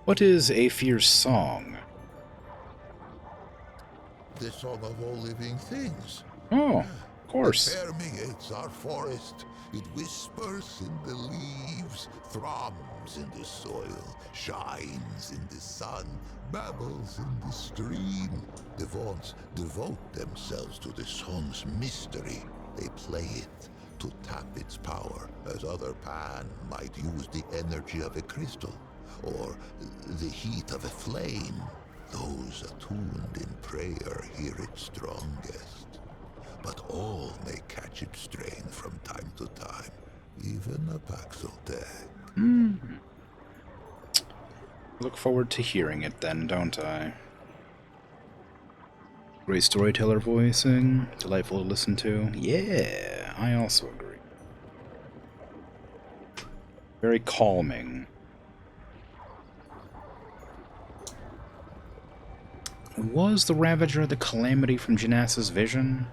What is Aethir's song? The song of all living things. Oh, of course. It permeates our forest. It whispers in the leaves, thrums in the soil, shines in the sun, babbles in the stream. The Vaughn's devote themselves to the song's mystery. They play it to tap its power, as other pan might use the energy of a crystal, or the heat of a flame. Those attuned in prayer hear it strongest. But all may catch its strain from time to time, even a Paxeltech. Look forward to hearing it then, don't I? Great storyteller voicing, delightful to listen to. Yeah, I also agree. Very calming. Was the Ravager the calamity from Janas's vision?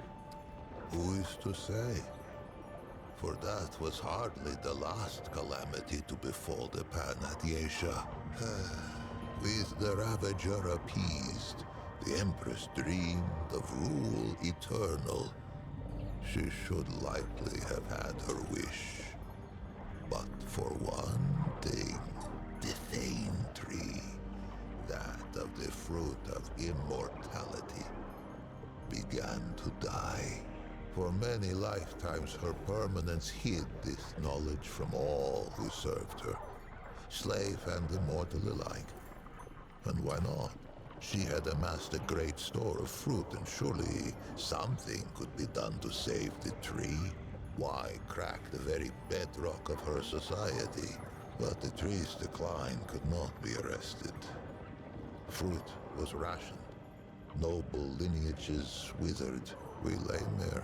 Who is to say? For that was hardly the last calamity to befall the pan at Yesha. With the Ravager appeased, The Empress dreamed of rule eternal. She should likely have had her wish. But for one thing, the Thane tree, that of the fruit of immortality, began to die. For many lifetimes, her permanence hid this knowledge from all who served her, slave and immortal alike. And why not? She had amassed a great store of fruit, and surely something could be done to save the tree. Why crack the very bedrock of her society? But the tree's decline could not be arrested. Fruit was rationed. Noble lineages withered. We lay there,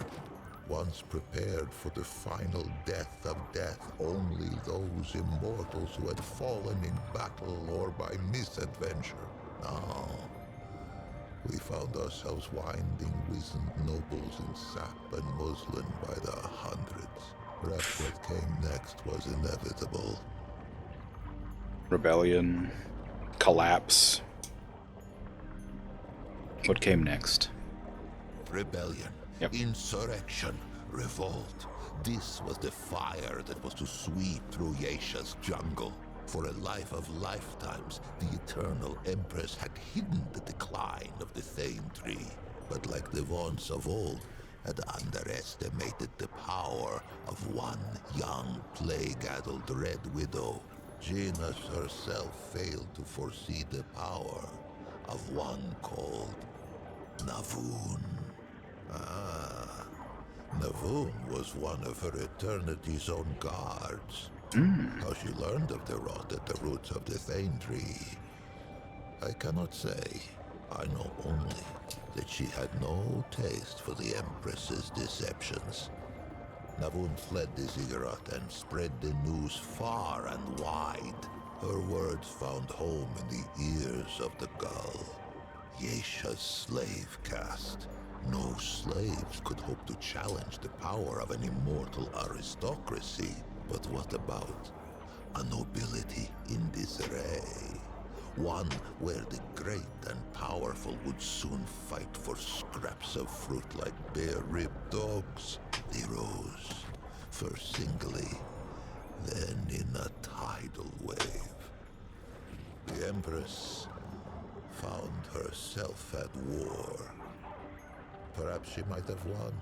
once prepared for the final death of death. Only those immortals who had fallen in battle or by misadventure. Now, we found ourselves winding wizened nobles in sap and muslin by the hundreds. Perhaps what came next was inevitable. Rebellion, collapse. What came next? Rebellion, Yep. insurrection, revolt. This was the fire that was to sweep through Yesha's jungle. For a life of lifetimes, the Eternal Empress had hidden the decline of the Thane tree, but like the Vaughn's of old, had underestimated the power of one young, plague-addled Red Widow. Genus herself failed to foresee the power of one called Navun. Ah, Navun was one of her Eternity's own guards. How she learned of the rot at the roots of the Thane tree, I cannot say. I know only that she had no taste for the Empress's deceptions. Navun fled the ziggurat and spread the news far and wide. Her words found home in the ears of the gull. Yesha's slave caste. No slaves could hope to challenge the power of an immortal aristocracy. But what about a nobility in disarray? One where the great and powerful would soon fight for scraps of fruit like bare-ribbed dogs. They rose, first singly, then in a tidal wave. The Empress found herself at war. Perhaps she might have won,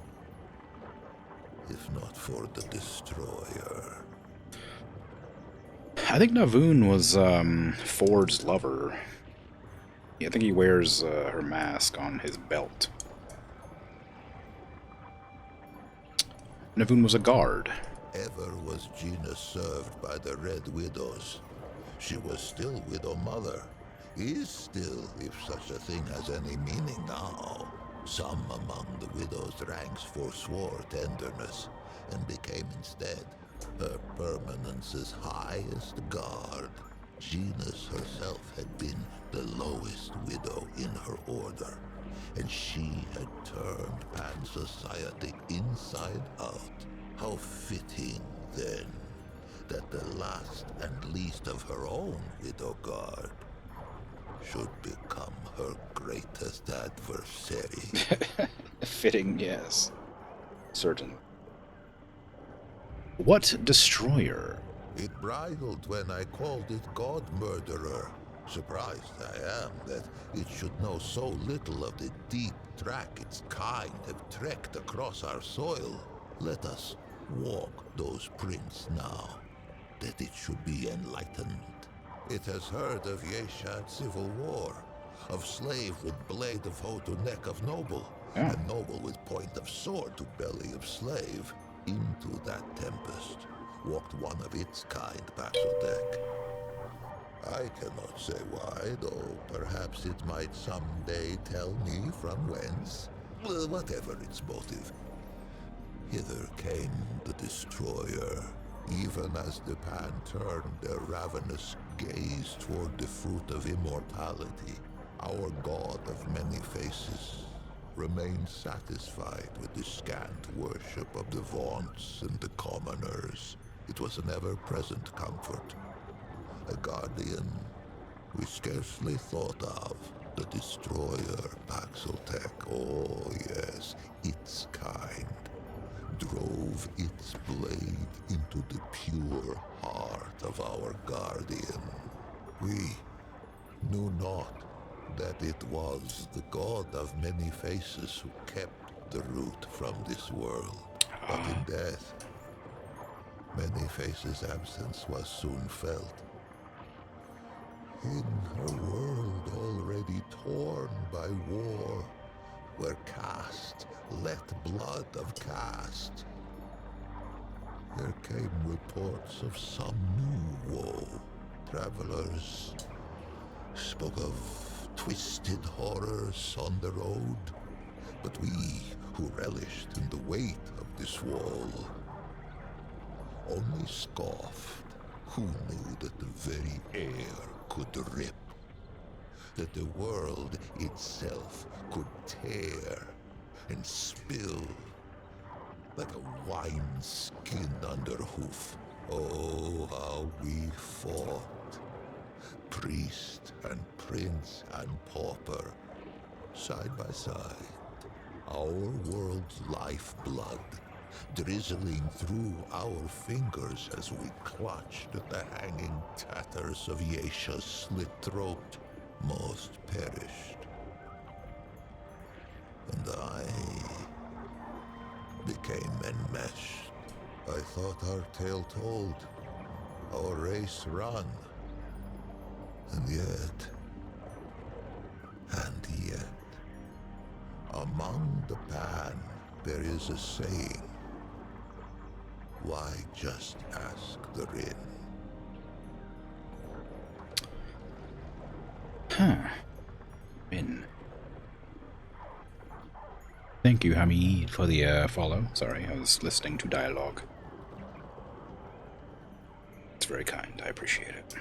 if not for the Destroyer. I think Navun was Ford's lover. Yeah, I think he wears her mask on his belt. Navun was a guard. Ever was Gina served by the Red Widows. She was still Widow Mother. Is still, if such a thing has any meaning now. Some among the widow's ranks forswore tenderness, and became instead her permanence's highest guard. Genus herself had been the lowest widow in her order, and she had turned Pan society inside out. How fitting, then, that the last and least of her own widow guard should become her greatest adversary. Fitting, yes. Certain. What destroyer? It bridled when I called it God Murderer. Surprised I am that it should know so little of the deep track its kind have trekked across our soil. Let us walk those prints now, that it should be enlightened. It has heard of Yeshad civil war, of slave with blade of hoe to neck of noble, and noble with point of sword to belly of slave. Into that tempest walked one of its kind, Pasodek. I cannot say why, though perhaps it might someday tell me from whence. Whatever its motive, hither came the Destroyer, even as the Pan turned their ravenous gaze toward the fruit of immortality. Our god of many faces remained satisfied with the scant worship of the vaunts and the commoners. It was an ever-present comfort, a guardian we scarcely thought of. The destroyer, Paxeltech, oh yes, its kind, drove its blade into the pure heart of our guardian. We knew not that it was the god of many faces who kept the root from this world. But in death, many faces' absence was soon felt. In a world already torn by war, where caste let blood of caste, there came reports of some new woe. Travelers spoke of twisted horrors on the road, but we who relished in the weight of this wall only scoffed. Who knew that the very air could rip, that the world itself could tear and spill like a wineskin under hoof? Oh, how we fought, priest and prince and pauper, side by side, our world's lifeblood drizzling through our fingers as we clutched at the hanging tatters of Yesha's slit throat. Most perished. And I became enmeshed. I thought our tale told, our race run. And yet, among the pan, there is a saying. Why just ask the Rin? Rin. Thank you, Hamid, for the follow. Sorry, I was listening to dialogue. It's very kind. I appreciate it.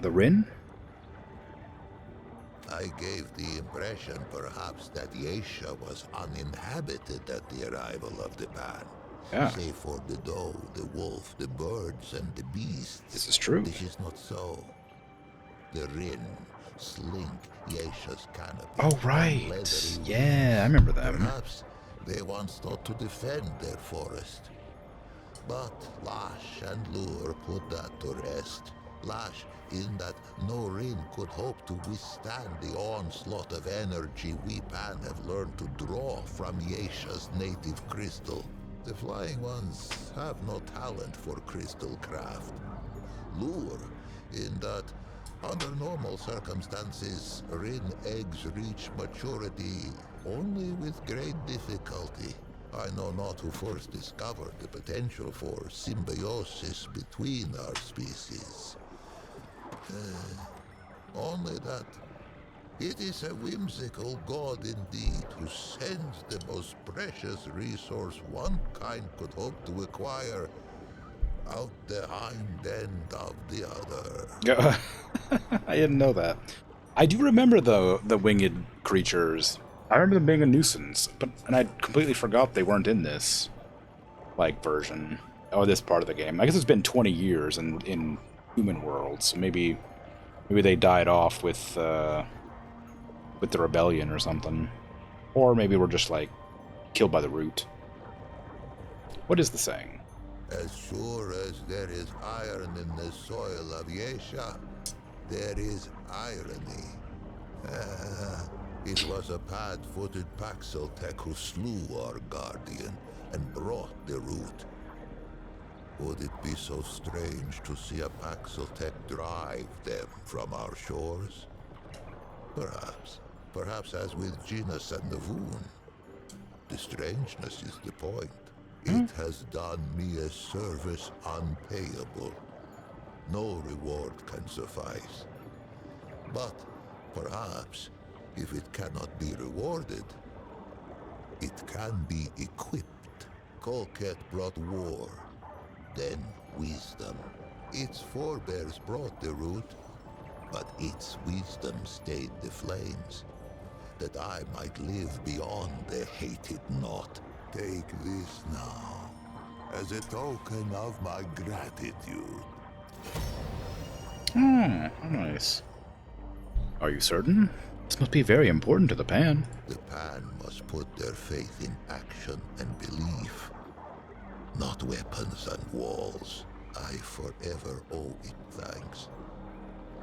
The Rin? I gave the impression perhaps that Yesha was uninhabited at the arrival of the pan. Yeah. Save for the doe, the wolf, the birds, and the beasts. This is true. This is not so. The Rin slink Yesha's canopy. Oh, right. Yeah, I remember them. Perhaps they once thought to defend their forest. But Lash and Lure put that to rest. Lash, in that no Rin could hope to withstand the onslaught of energy we Pan have learned to draw from Yesha's native crystal. The Flying Ones have no talent for crystal craft. Lure, in that under normal circumstances, Rin eggs reach maturity only with great difficulty. I know not who first discovered the potential for symbiosis between our species. Only that it is a whimsical god indeed who sends the most precious resource one kind could hope to acquire out the hind end of the other. I didn't know that. I do remember, though, the winged creatures. I remember them being a nuisance, and I completely forgot they weren't in this, version. Oh, this part of the game. I guess it's been 20 years in human world, so maybe they died off with the rebellion or something. Or maybe we're just, killed by the root. What is the saying? As sure as there is iron in the soil of Yesha, there is irony. It was a pad-footed Paxeltech who slew our guardian and brought the root. Would it be so strange to see a Paxeltech drive them from our shores? Perhaps. Perhaps as with Genus and the Voon. The strangeness is the point. It has done me a service unpayable. No reward can suffice. But perhaps, if it cannot be rewarded, it can be equipped. Colket brought war, then wisdom. Its forebears brought the root, but its wisdom stayed the flames, that I might live beyond the hated knot. Take this now, as a token of my gratitude. Nice. Are you certain? This must be very important to the Pan. The Pan must put their faith in action and belief, not weapons and walls. I forever owe it thanks,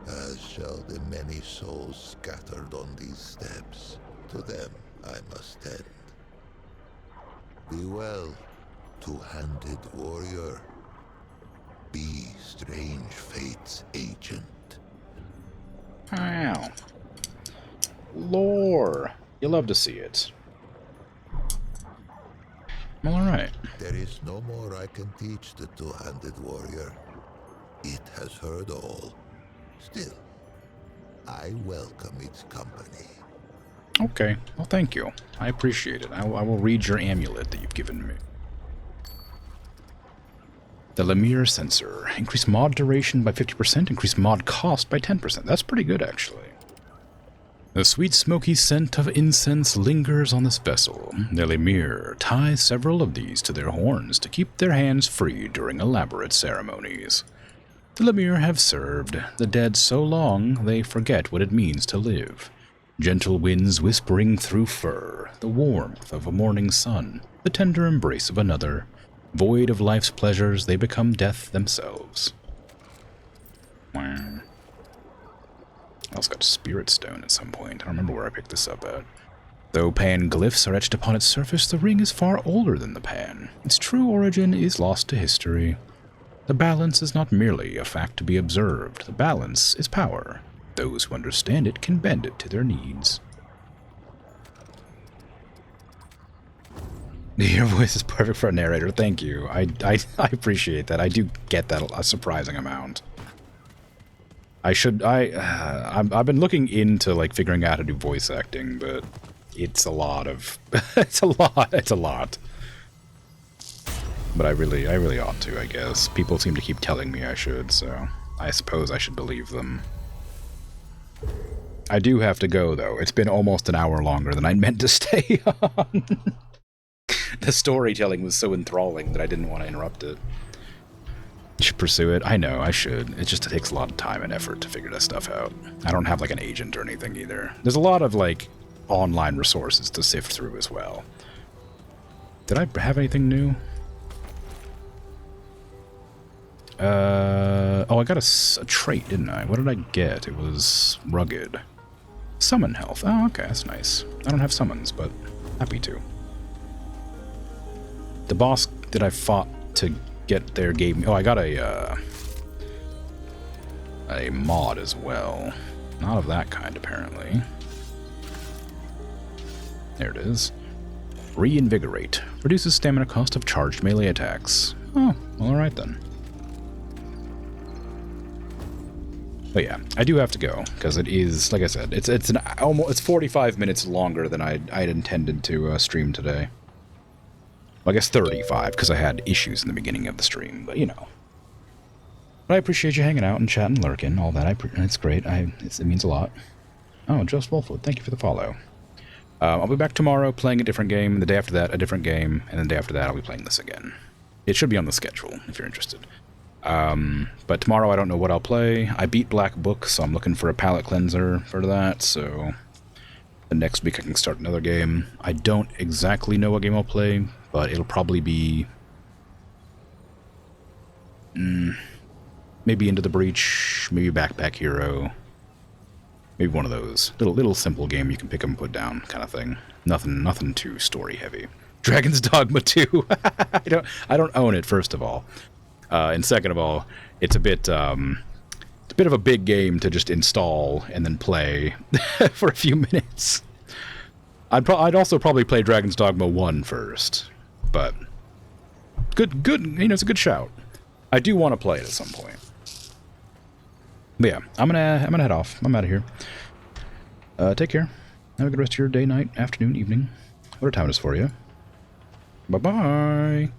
as shall the many souls scattered on these steps. To them I must tend. Be well, two-handed warrior. Be strange fate's agent. Wow. Lore. You love to see it. Well, alright. There is no more I can teach the two-handed warrior. It has heard all. Still, I welcome its company. Okay. Well, thank you. I appreciate it. I will read your amulet that you've given me. The Lemire sensor. Increase mod duration by 50%, increase mod cost by 10%. That's pretty good, actually. The sweet smoky scent of incense lingers on this vessel. The Lemire ties several of these to their horns to keep their hands free during elaborate ceremonies. The Lemire have served the dead so long they forget what it means to live. Gentle winds whispering through fur, the warmth of a morning sun, the tender embrace of another. Void of life's pleasures, they become death themselves. Wow. I also got a spirit stone at some point. I don't remember where I picked this up at. Though Pan glyphs are etched upon its surface, the ring is far older than the Pan. Its true origin is lost to history. The balance is not merely a fact to be observed. The balance is power. Those who understand it can bend it to their needs. Your voice is perfect for a narrator. Thank you. I appreciate that. I do get that a surprising amount. I've been looking into like figuring out how to do voice acting, but it's a lot of it's a lot. But I really ought to, I guess. People seem to keep telling me I should, so I suppose I should believe them. I do have to go though. It's been almost an hour longer than I meant to stay on. The storytelling was so enthralling that I didn't want to interrupt it. Should pursue it? I know, I should. It just takes a lot of time and effort to figure this stuff out. I don't have like an agent or anything either. There's a lot of like online resources to sift through as well. Did I have anything new? Oh, I got a trait, didn't I? What did I get? It was rugged. Summon health. Oh, okay, that's nice. I don't have summons, but happy to. The boss that I fought to get there gave me... Oh, I got a mod as well. Not of that kind, apparently. There it is. Reinvigorate. Reduces stamina cost of charged melee attacks. Oh, well, alright then. But yeah, I do have to go, because it is, like I said, it's 45 minutes longer than I'd intended to stream today. Well, I guess 35, because I had issues in the beginning of the stream, but you know. But I appreciate you hanging out and chatting, lurking, all that. It's great. It means a lot. Oh, Joseph Wolfwood, thank you for the follow. I'll be back tomorrow playing a different game, the day after that a different game, and the day after that I'll be playing this again. It should be on the schedule, if you're interested. But tomorrow I don't know what I'll play. I beat Black Book, so I'm looking for a palate cleanser for that, so... The next week I can start another game. I don't exactly know what game I'll play, but it'll probably be... maybe Into the Breach, maybe Backpack Hero. Maybe one of those. Little simple game you can pick up and put down kind of thing. Nothing too story heavy. Dragon's Dogma 2! I don't own it, first of all. And second of all, it's a bit of a big game to just install and then play for a few minutes. I'd also probably play Dragon's Dogma 1 first, but good, you know, it's a good shout. I do want to play it at some point. But yeah, I'm gonna head off. I'm out of here. Take care. Have a good rest of your day, night, afternoon, evening. Whatever time it is for you. Bye-bye.